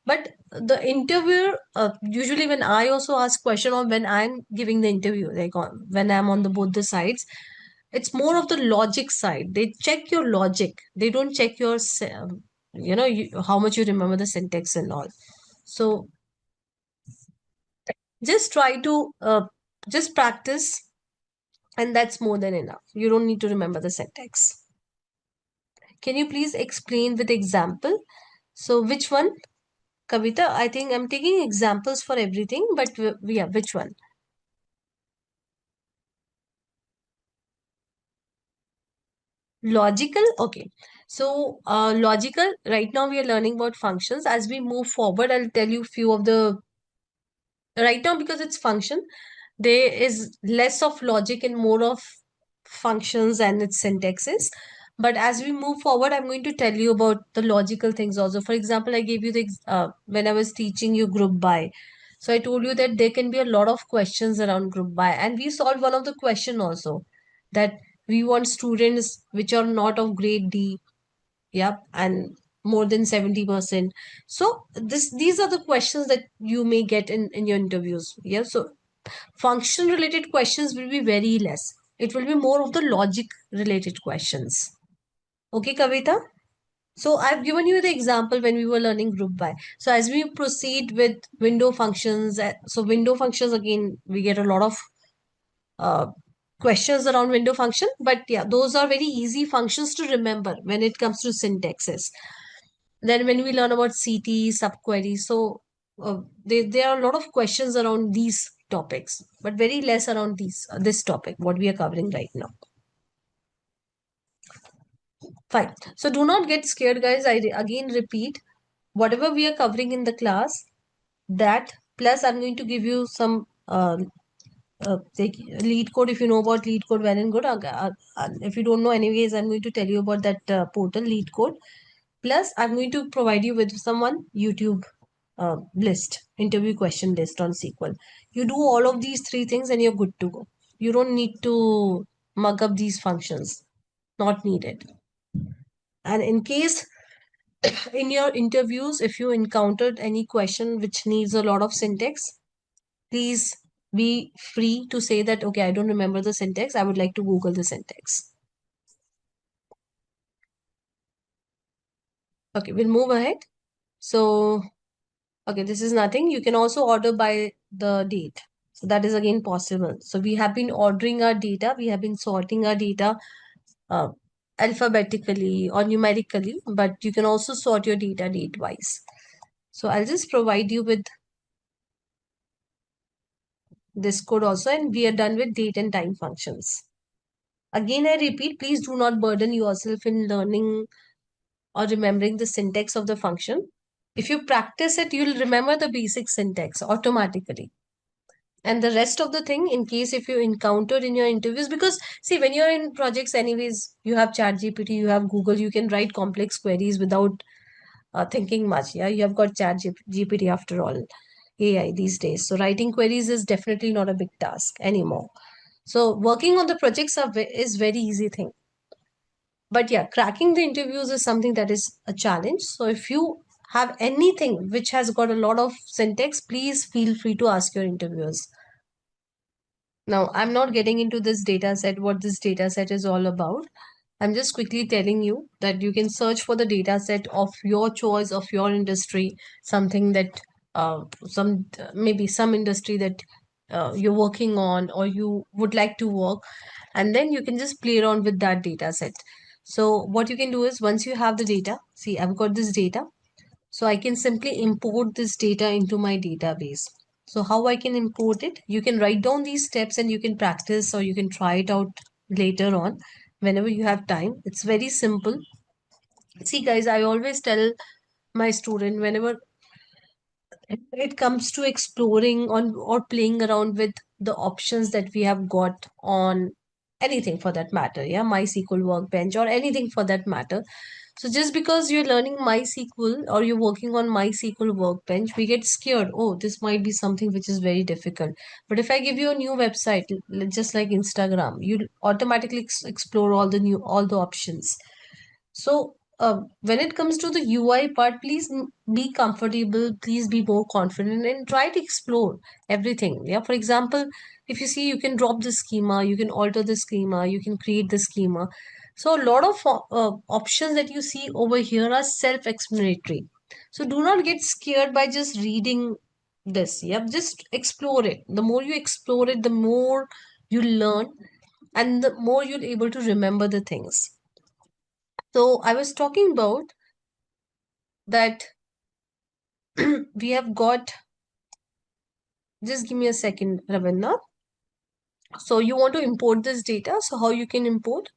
But the interviewer, usually when I also ask question or when I'm giving the interview, like when I'm on the both the sides, it's more of the logic side. They check your logic. They don't check your, how much you remember the syntax and all. So just try to just practice, and that's more than enough. You don't need to remember the syntax. Can you please explain with example? So which one, Kavita? I think I'm taking examples for everything, but yeah, which one? Logical. Okay. So logical, right now we are learning about functions. As we move forward, I'll tell you few of the, right now because it's function, there is less of logic and more of functions and its syntaxes. But as we move forward, I'm going to tell you about the logical things also. For example, I gave you when I was teaching you group by. So I told you that there can be a lot of questions around group by, and we solved one of the question also, that we want students which are not of grade D, yep, and more than 70%. So these are the questions that you may get in your interviews. Yeah. So function related questions will be very less. It will be more of the logic related questions. Okay, Kavita? So I've given you the example when we were learning group by. So as we proceed with window functions, so window functions, again, we get a lot of uh, questions around window function. But yeah, those are very easy functions to remember when it comes to syntaxes. Then when we learn about CT, subquery, so there are a lot of questions around these topics, but very less around this topic, what we are covering right now. Fine. So do not get scared, guys. Again repeat, whatever we are covering in the class, that plus I'm going to give you some like lead code. If you know about lead code, well and good. If you don't know, anyways, I'm going to tell you about that portal lead code. Plus, I'm going to provide you with someone YouTube list, interview question list on SQL. You do all of these three things and you're good to go. You don't need to mug up these functions. Not needed. And in case in your interviews, if you encountered any question which needs a lot of syntax, please be free to say that, okay, I don't remember the syntax. I would like to Google the syntax. Okay, we'll move ahead. So, okay, this is nothing. You can also order by the date. So that is again possible. So we have been ordering our data. We have been sorting our data uh, alphabetically or numerically, but you can also sort your data date-wise. So I'll just provide you with this code also, and we are done with date and time functions. Again, I repeat, please do not burden yourself in learning or remembering the syntax of the function. If you practice it, you'll remember the basic syntax automatically. And the rest of the thing, in case if you encountered in your interviews, because see, when you're in projects anyways, you have ChatGPT, you have Google, you can write complex queries without thinking much. Yeah, you have got ChatGPT after all, AI these days. So writing queries is definitely not a big task anymore. So working on the projects is very easy thing. But yeah, cracking the interviews is something that is a challenge. So if you have anything which has got a lot of syntax, please feel free to ask your interviewers. Now, I'm not getting into this data set, what this data set is all about. I'm just quickly telling you that you can search for the data set of your choice, of your industry, something that maybe some industry that you're working on or you would like to work, and then you can just play around with that data set. So what you can do is, once you have the data, see, I've got this data, so I can simply import this data into my database. So how I can import it? You can write down these steps and you can practice, or you can try it out later on whenever you have time. It's very simple. See, guys, I always tell my student whenever it comes to exploring on or playing around with the options that we have got on anything for that matter, yeah, MySQL workbench or anything for that matter. So just because you're learning MySQL or you're working on MySQL workbench, we get scared. Oh, this might be something which is very difficult. But if I give you a new website, just like Instagram, you automatically explore all the options. So when it comes to the UI part, please be comfortable, please be more confident and try to explore everything. Yeah, for example, if you see, you can drop the schema, you can alter the schema, you can create the schema. So a lot of options that you see over here are self-explanatory. So do not get scared by just reading this. Yeah, just explore it. The more you explore it, the more you learn and the more you're able to remember the things. So I was talking about that we have got, just give me a second, Ravinna. So you want to import this data. So how you can import?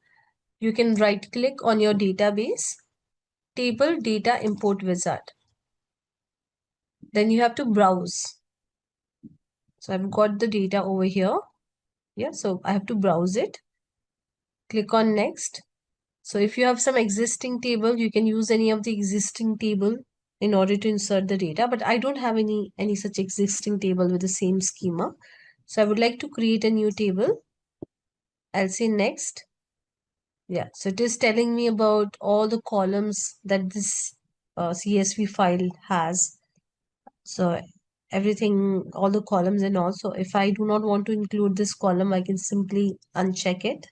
You can right click on your database, table data import wizard. Then you have to browse. So I've got the data over here. Yeah, so I have to browse it. Click on next. So if you have some existing table, you can use any of the existing table in order to insert the data. But I don't have any such existing table with the same schema. So I would like to create a new table. I'll say next. Yeah, so it is telling me about all the columns that this CSV file has. So everything, all the columns and all. So if I do not want to include this column, I can simply uncheck it.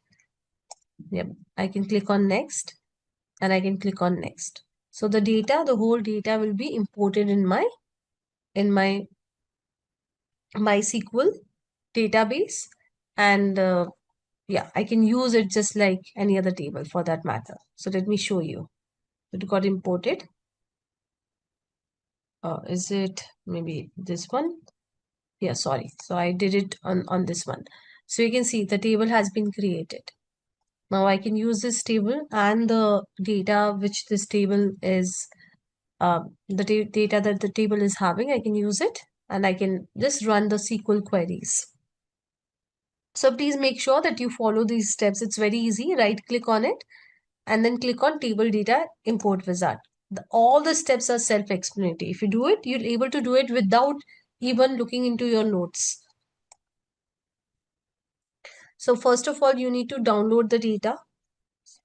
Yep, I can click on next and I can click on next. So the data, the whole data will be imported in my MySQL database, and yeah, I can use it just like any other table for that matter. So let me show you. It got imported. Is it maybe this one? Yeah, sorry. So I did it on this one. So you can see the table has been created. Now I can use this table and the data which this table is, the data that the table is having, I can use it and I can just run the SQL queries. So please make sure that you follow these steps. It's very easy. Right click on it and then click on table data import wizard. All the steps are self-explanatory. If you do it, you're able to do it without even looking into your notes. So first of all, you need to download the data.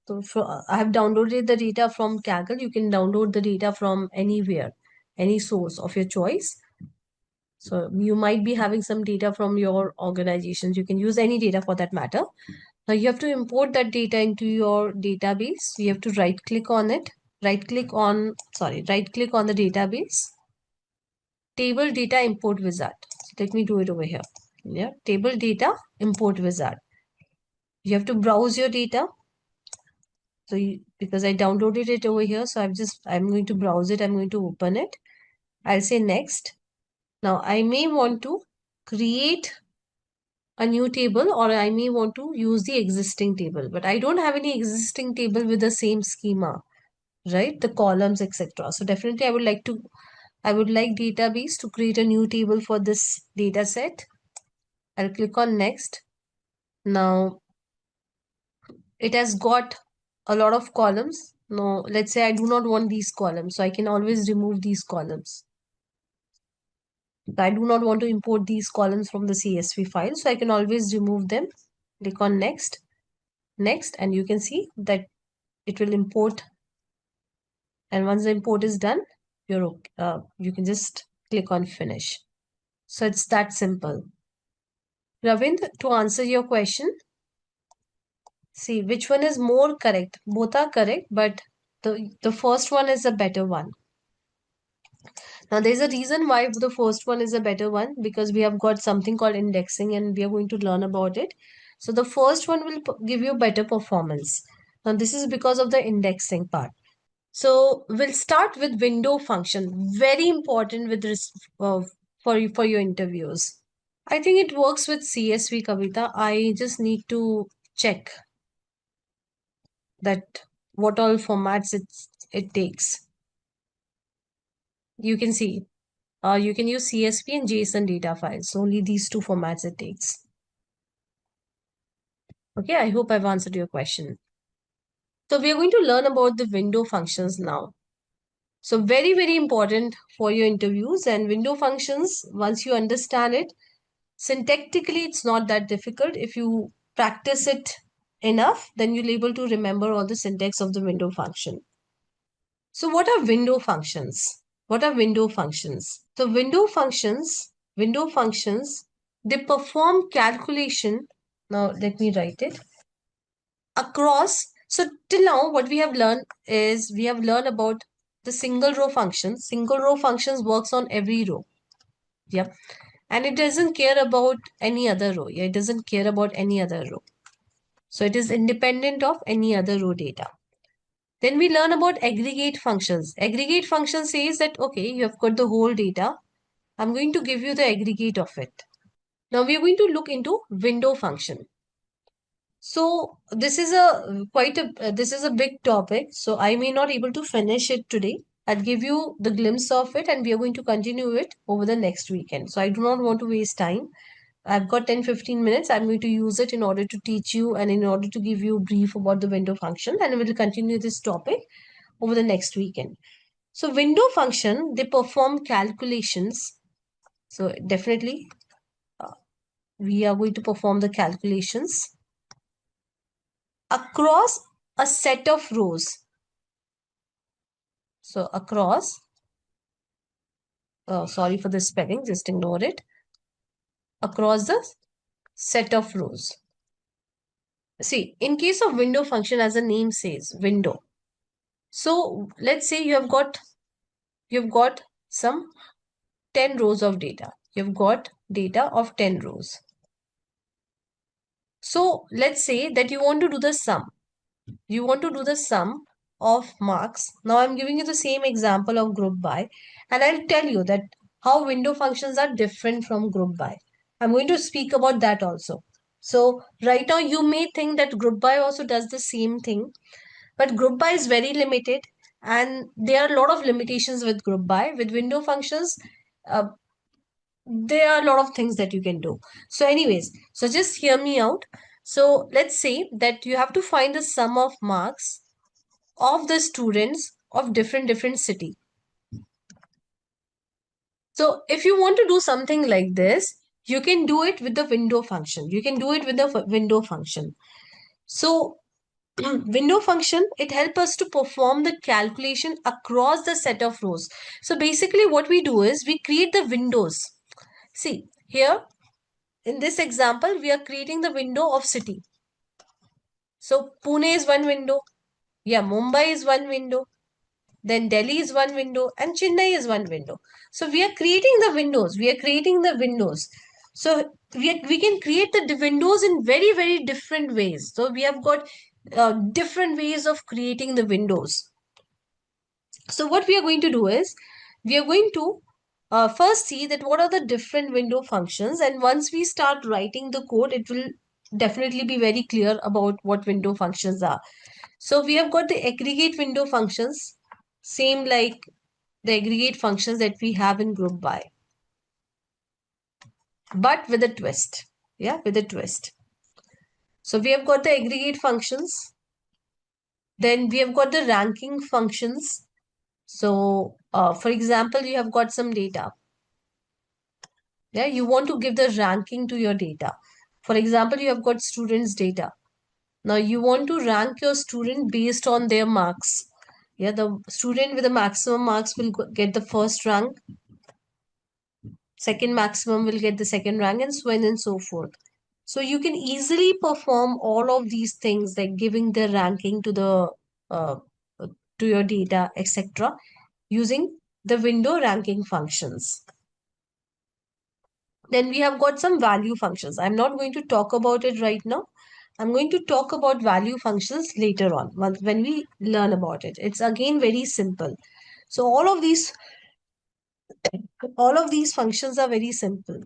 So I have downloaded the data from Kaggle. You can download the data from anywhere, any source of your choice. So you might be having some data from your organizations. You can use any data for that matter. Now you have to import that data into your database. You have to right click on it. Right click on the database. Table data import wizard. So let me do it over here. Yeah, table data import wizard. You have to browse your data. So because I downloaded it over here, so I'm going to browse it. I'm going to open it. I'll say next. Now I may want to create a new table or I may want to use the existing table, but I don't have any existing table with the same schema, right? The columns, etc. So definitely I would like database to create a new table for this data set. I'll click on next. Now it has got a lot of columns. Now let's say I do not want these columns, so I can always remove these columns. I do not want to import these columns from the CSV file, so I can always remove them. Click on next, and you can see that it will import. And once the import is done, you can just click on finish. So it's that simple. Ravind, to answer your question, see which one is more correct. Both are correct, but the first one is a better one. Now, there's a reason why the first one is a better one, because we have got something called indexing and we are going to learn about it. So the first one will give you better performance. Now, this is because of the indexing part. So we'll start with window function. Very important with for your interviews. I think it works with CSV, Kavita. I just need to check that what all formats it takes. You can see, you can use CSV and JSON data files. Only these two formats it takes. Okay, I hope I've answered your question. So we are going to learn about the window functions now. So very, very important for your interviews. And window functions, once you understand it, syntactically, it's not that difficult. If you practice it enough, then you'll be able to remember all the syntax of the window function. So what are window functions? What are window functions? So window functions, they perform calculation. Now let me write it across. So till now, what we have learned is we have learned about the single row functions. Single row functions works on every row. Yep. And it doesn't care about any other row. Yeah, it doesn't care about any other row. So it is independent of any other row data. Then we learn about aggregate functions. Aggregate function says that, okay, you have got the whole data. I'm going to give you the aggregate of it. Now we are going to look into window function. So this is a big topic. So I may not able to finish it today. I'll give you the glimpse of it and we are going to continue it over the next weekend. So I do not want to waste time. I've got 10-15 minutes. I'm going to use it in order to teach you and in order to give you a brief about the window function, and we'll continue this topic over the next weekend. So window function, they perform calculations. So definitely we are going to perform the calculations across a set of rows. So across, sorry for the spelling, just ignore it. Across the set of rows. See, in case of window function, as the name says, window. So let's say you've got some 10 rows of data. You've got data of 10 rows. So let's say that you want to do the sum. You want to do the sum of marks. Now I'm giving you the same example of group by, and I'll tell you that how window functions are different from group by. I'm going to speak about that also. So right now you may think that group by also does the same thing, but group by is very limited and there are a lot of limitations with group by. With window functions, uh, there are a lot of things that you can do. So anyways, so just hear me out. So let's say that you have to find the sum of marks of the students of different city. So if you want to do something like this, you can do it with the window function. You can do it with the window function. So window function, it helps us to perform the calculation across the set of rows. So basically what we do is we create the windows. See here in this example, we are creating the window of city. So Pune is one window. Yeah, Mumbai is one window. Then Delhi is one window and Chennai is one window. So we are creating the windows. We are creating the windows. So we can create the windows in very, very different ways. So we have got different ways of creating the windows. So what we are going to do is we are going to first see that what are the different window functions, and once we start writing the code, it will definitely be very clear about what window functions are. So we have got the aggregate window functions, same like the aggregate functions that we have in group by, but with a twist. Yeah, with a twist. So we have got the aggregate functions. Then we have got the ranking functions. So for example, you have got some data. Yeah, you want to give the ranking to your data. For example, you have got students data. Now you want to rank your student based on their marks. Yeah, the student with the maximum marks will get the first rank. Second maximum will get the second rank, and so on and so forth. So you can easily perform all of these things like giving the ranking to the uh, to your data, etc., using the window ranking functions. Then we have got some value functions. I'm not going to talk about it right now. I'm going to talk about value functions later on when we learn about it. It's again very simple. So all of these functions are very simple.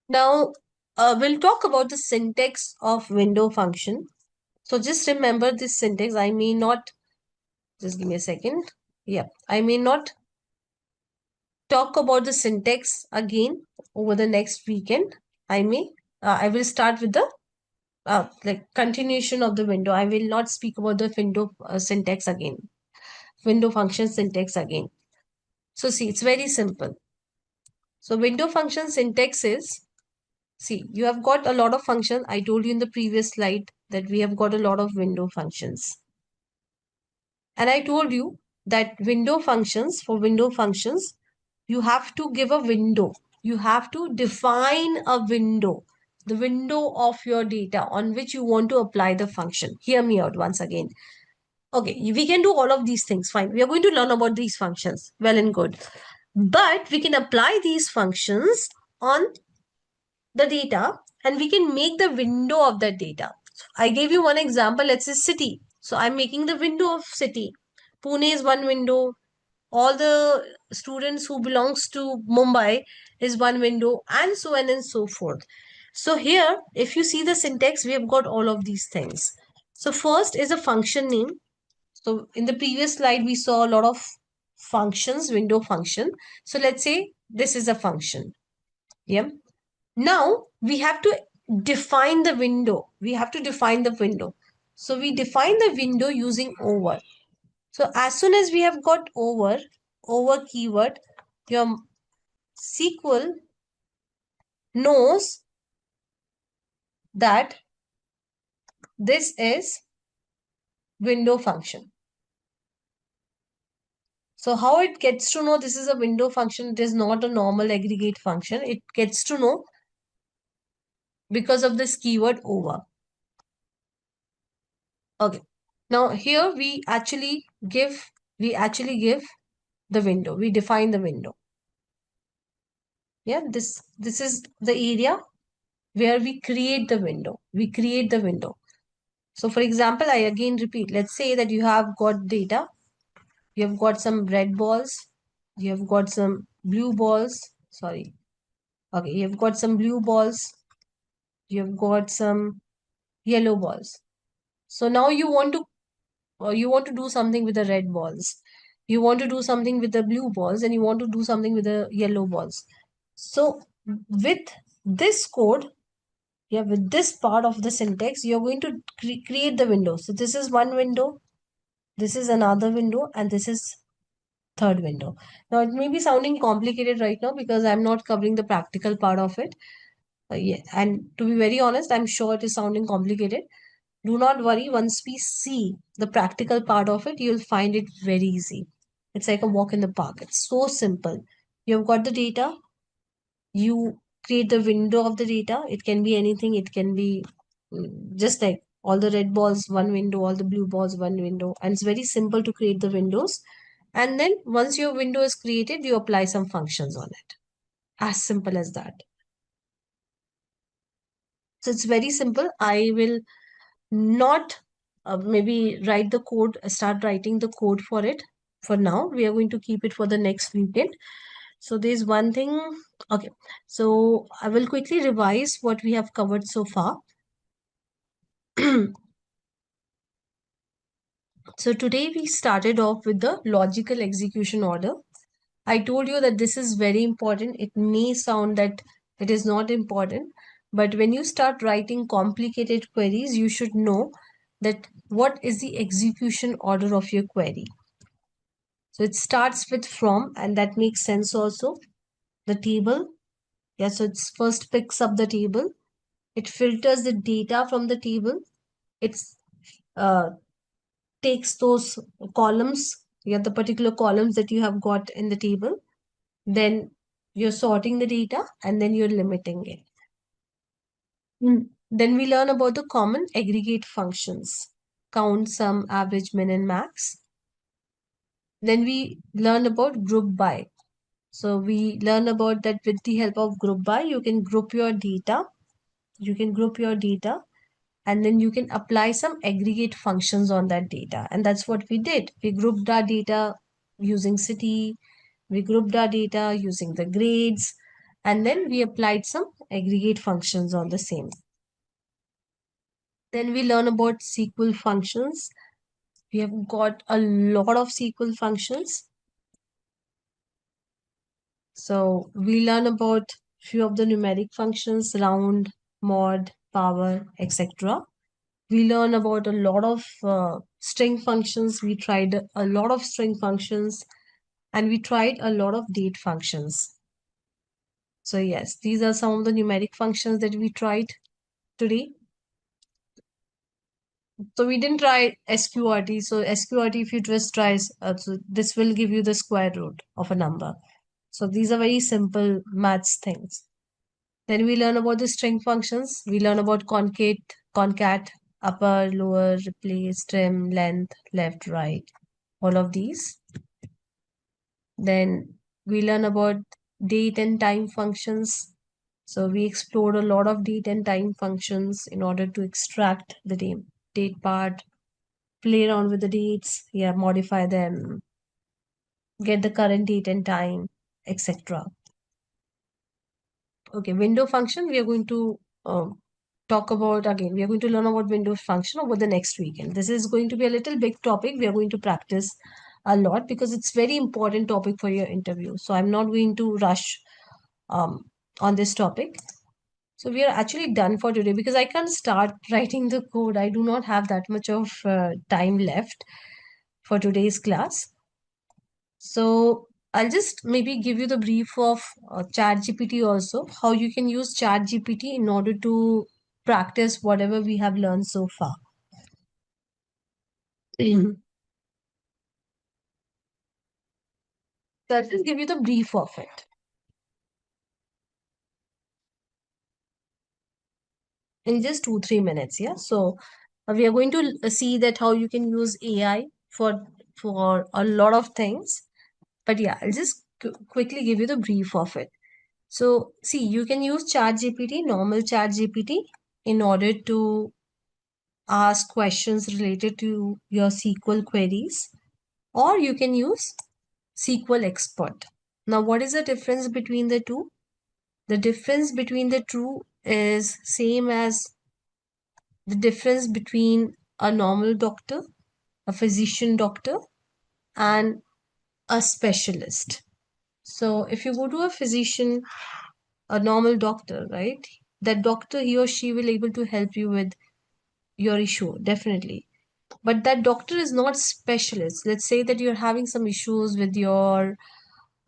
Now we'll talk about the syntax of window function. So just remember this syntax. I may not, just give me a second. Yeah, I may not talk about the syntax again over the next weekend. I will start with the like continuation of the window. I will not speak about the window syntax again, window function syntax again. So see, it's very simple. So window function syntax is, see, you have got a lot of functions. I told you in the previous slide that we have got a lot of window functions. And I told you that for window functions, you have to give a window. You have to define a window, the window of your data on which you want to apply the function. Hear me out once again. Okay, we can do all of these things. Fine. We are going to learn about these functions. Well and good. But we can apply these functions on the data and we can make the window of that data. I gave you one example. Let's say city. So I'm making the window of city. Pune is one window. All the students who belongs to Mumbai is one window, and so on and so forth. So here, if you see the syntax, we have got all of these things. So first is a function name. So in the previous slide, we saw a lot of functions, window function. So let's say this is a function. Yeah. Now we have to define the window. We have to define the window. So we define the window using over. So as soon as we have got over keyword, your SQL knows that this is window function. So how it gets to know this is a window function, it is not a normal aggregate function. It gets to know because of this keyword over. Okay. Now here we actually give the window. We define the window. Yeah, this is the area where we create the window. We create the window. So for example, I again repeat, let's say that you have got data, you have got some red balls, you have got some blue balls, sorry. Okay, you have got some blue balls, you have got some yellow balls. So now you want to do something with the red balls. You want to do something with the blue balls and you want to do something with the yellow balls. So with this code, yeah, with this part of the syntax, you're going to create the window. So this is one window, this is another window, and this is third window. Now it may be sounding complicated right now because I'm not covering the practical part of it. Yeah, and to be very honest, I'm sure it is sounding complicated. Do not worry, once we see the practical part of it, you'll find it very easy. It's like a walk in the park. It's so simple. You've got the data, you create the window of the data. It can be anything, it can be just like all the red balls, one window, all the blue balls, one window. And it's very simple to create the windows. And then once your window is created, you apply some functions on it. As simple as that. So it's very simple. I will not maybe write the code, start writing the code for it. For now, we are going to keep it for the next weekend. So there's one thing. Okay. So I will quickly revise what we have covered so far. So today we started off with the logical execution order. I told you that this is very important. It may sound that it is not important, but when you start writing complicated queries, you should know that what is the execution order of your query. So it starts with from, and that makes sense also. The table. Yeah, so it first picks up the table. It filters the data from the table. It's takes those columns, yeah, the particular columns that you have got in the table. Then you're sorting the data and then you're limiting it. Then we learn about the common aggregate functions, count, sum, average, min, and max. Then we learn about group by. So we learn about that with the help of group by, you can group your data. You can group your data and then you can apply some aggregate functions on that data. And that's what we did. We grouped our data using city. We grouped our data using the grades. And then we applied some aggregate functions on the same. Then we learn about SQL functions. We have got a lot of SQL functions. So we learn about few of the numeric functions, round, mod, power, etc. We learn about a lot of string functions. We tried a lot of string functions, and we tried a lot of date functions. So yes, these are some of the numeric functions that we tried today. So we didn't try SQRT. So SQRT, if you just try, so this will give you the square root of a number. So these are very simple maths things. Then we learn about the string functions. We learn about concat, upper, lower, replace, trim, length, left, right, all of these. Then we learn about date and time functions. So we explored a lot of date and time functions in order to extract the date part, play around with the dates, yeah, modify them, get the current date and time, etc. Okay, window function, we are going to talk about again. We are going to learn about window function over the next weekend. This is going to be a little big topic. We are going to practice a lot because it's very important topic for your interview. So I'm not going to rush um, on this topic. So we are actually done for today because I can't start writing the code. I do not have that much of time left for today's class. So I'll just maybe give you the brief of ChatGPT also, how you can use ChatGPT in order to practice whatever we have learned so far. So I'll just give you the brief of it in just 2-3 minutes. Yeah. So we are going to see that how you can use AI for a lot of things. But yeah, I'll just quickly give you the brief of it. So see, you can use ChatGPT, normal ChatGPT, in order to ask questions related to your SQL queries, or you can use SQL Expert. Now, what is the difference between the two? The difference between the two is same as the difference between a normal doctor, a physician doctor, and a specialist. So if you go to a physician, a normal doctor, right? That doctor, he or she will able to help you with your issue, definitely. But that doctor is not specialist. Let's say that you're having some issues with your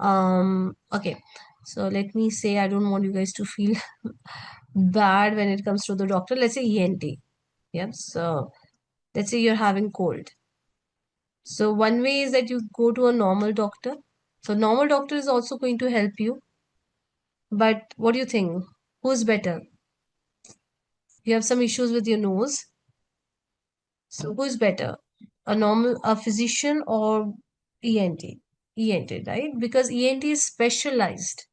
okay, so let me say, I don't want you guys to feel bad when it comes to the doctor. Let's say ENT. Yeah, so let's say you're having cold. So one way is that you go to a normal doctor. So normal doctor is also going to help you. But what do you think? Who's better? You have some issues with your nose. So who's better? A physician or ENT? ENT, right? Because ENT is specialized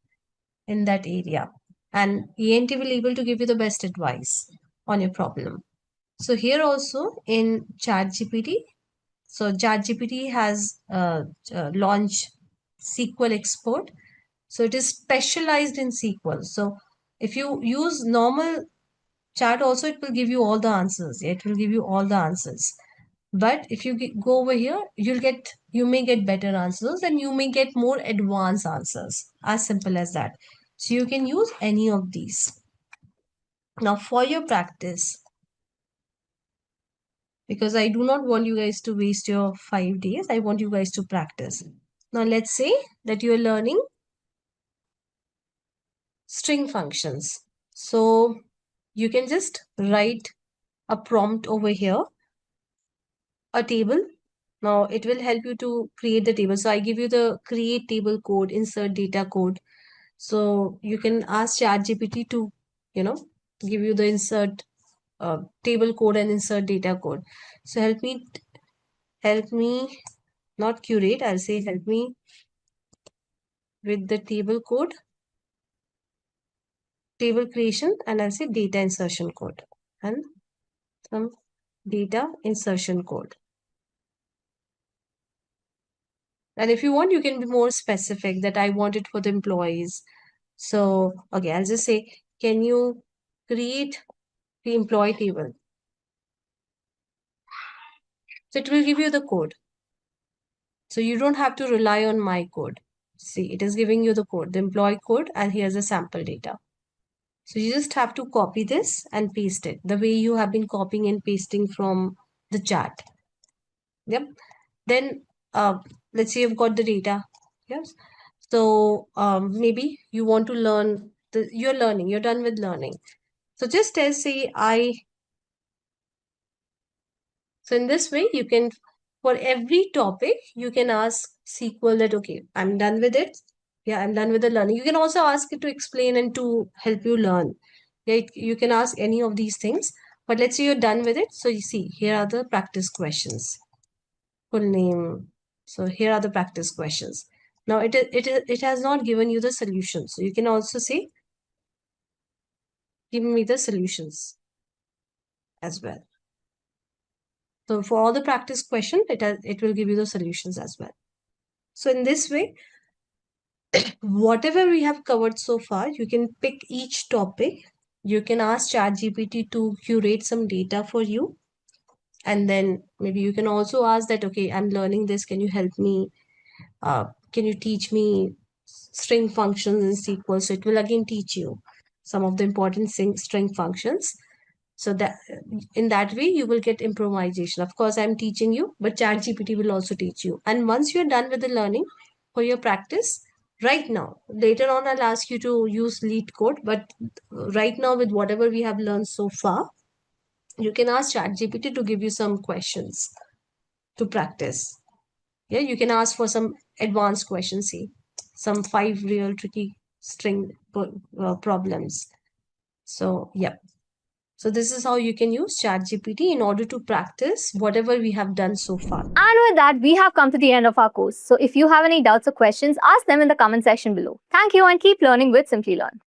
in that area, and ENT will able to give you the best advice on your problem. So here also in ChatGPT, so ChatGPT has launched SQL Expert. So it is specialized in SQL. So if you use normal chat also, it will give you all the answers. It will give you all the answers. But if you go over here, you may get better answers, and you may get more advanced answers. As simple as that. So you can use any of these. Now for your practice, because I do not want you guys to waste your 5 days, I want you guys to practice. Now let's say that you are learning string functions. So you can just write a prompt over here, a table. Now it will help you to create the table. So I give you the create table code, insert data code. So you can ask ChatGPT to, give you the insert table code and insert data code. So help me, not curate, I'll say help me with the table code, table creation, and I'll say data insertion code and some data insertion code. And if you want, you can be more specific that I want it for the employees. So, okay, I'll just say, can you create the employee table? So it will give you the code. So you don't have to rely on my code. See, it is giving you the code, the employee code, and here's the sample data. So you just have to copy this and paste it the way you have been copying and pasting from the chat. Yep. Then let's say you've got the data. Yes. So maybe you want to learn you're learning, you're done with learning. So just say so in this way, you can, for every topic, you can ask SQL that, okay, I'm done with it. Yeah, I'm done with the learning. You can also ask it to explain and to help you learn. Yeah, you can ask any of these things. But let's say you're done with it. So you see, here are the practice questions. Full name. So here are the practice questions. Now it has not given you the solution. So you can also say, give me the solutions as well. So for all the practice question, it will give you the solutions as well. So in this way, whatever we have covered so far, you can pick each topic. You can ask ChatGPT to curate some data for you. And then maybe you can also ask that, okay, I'm learning this. Can you help me? Can you teach me string functions in SQL? So it will again teach you some of the important string functions. So that in that way, you will get improvisation. Of course, I'm teaching you, but ChatGPT will also teach you. And once you're done with the learning for your practice, right now, later on, I'll ask you to use lead code. But right now, with whatever we have learned so far, you can ask ChatGPT to give you some questions to practice. Yeah, you can ask for some advanced questions, see, some 5 real tricky string problems. So, yeah. So this is how you can use ChatGPT in order to practice whatever we have done so far. And with that, we have come to the end of our course. So if you have any doubts or questions, ask them in the comment section below. Thank you and keep learning with Simplilearn.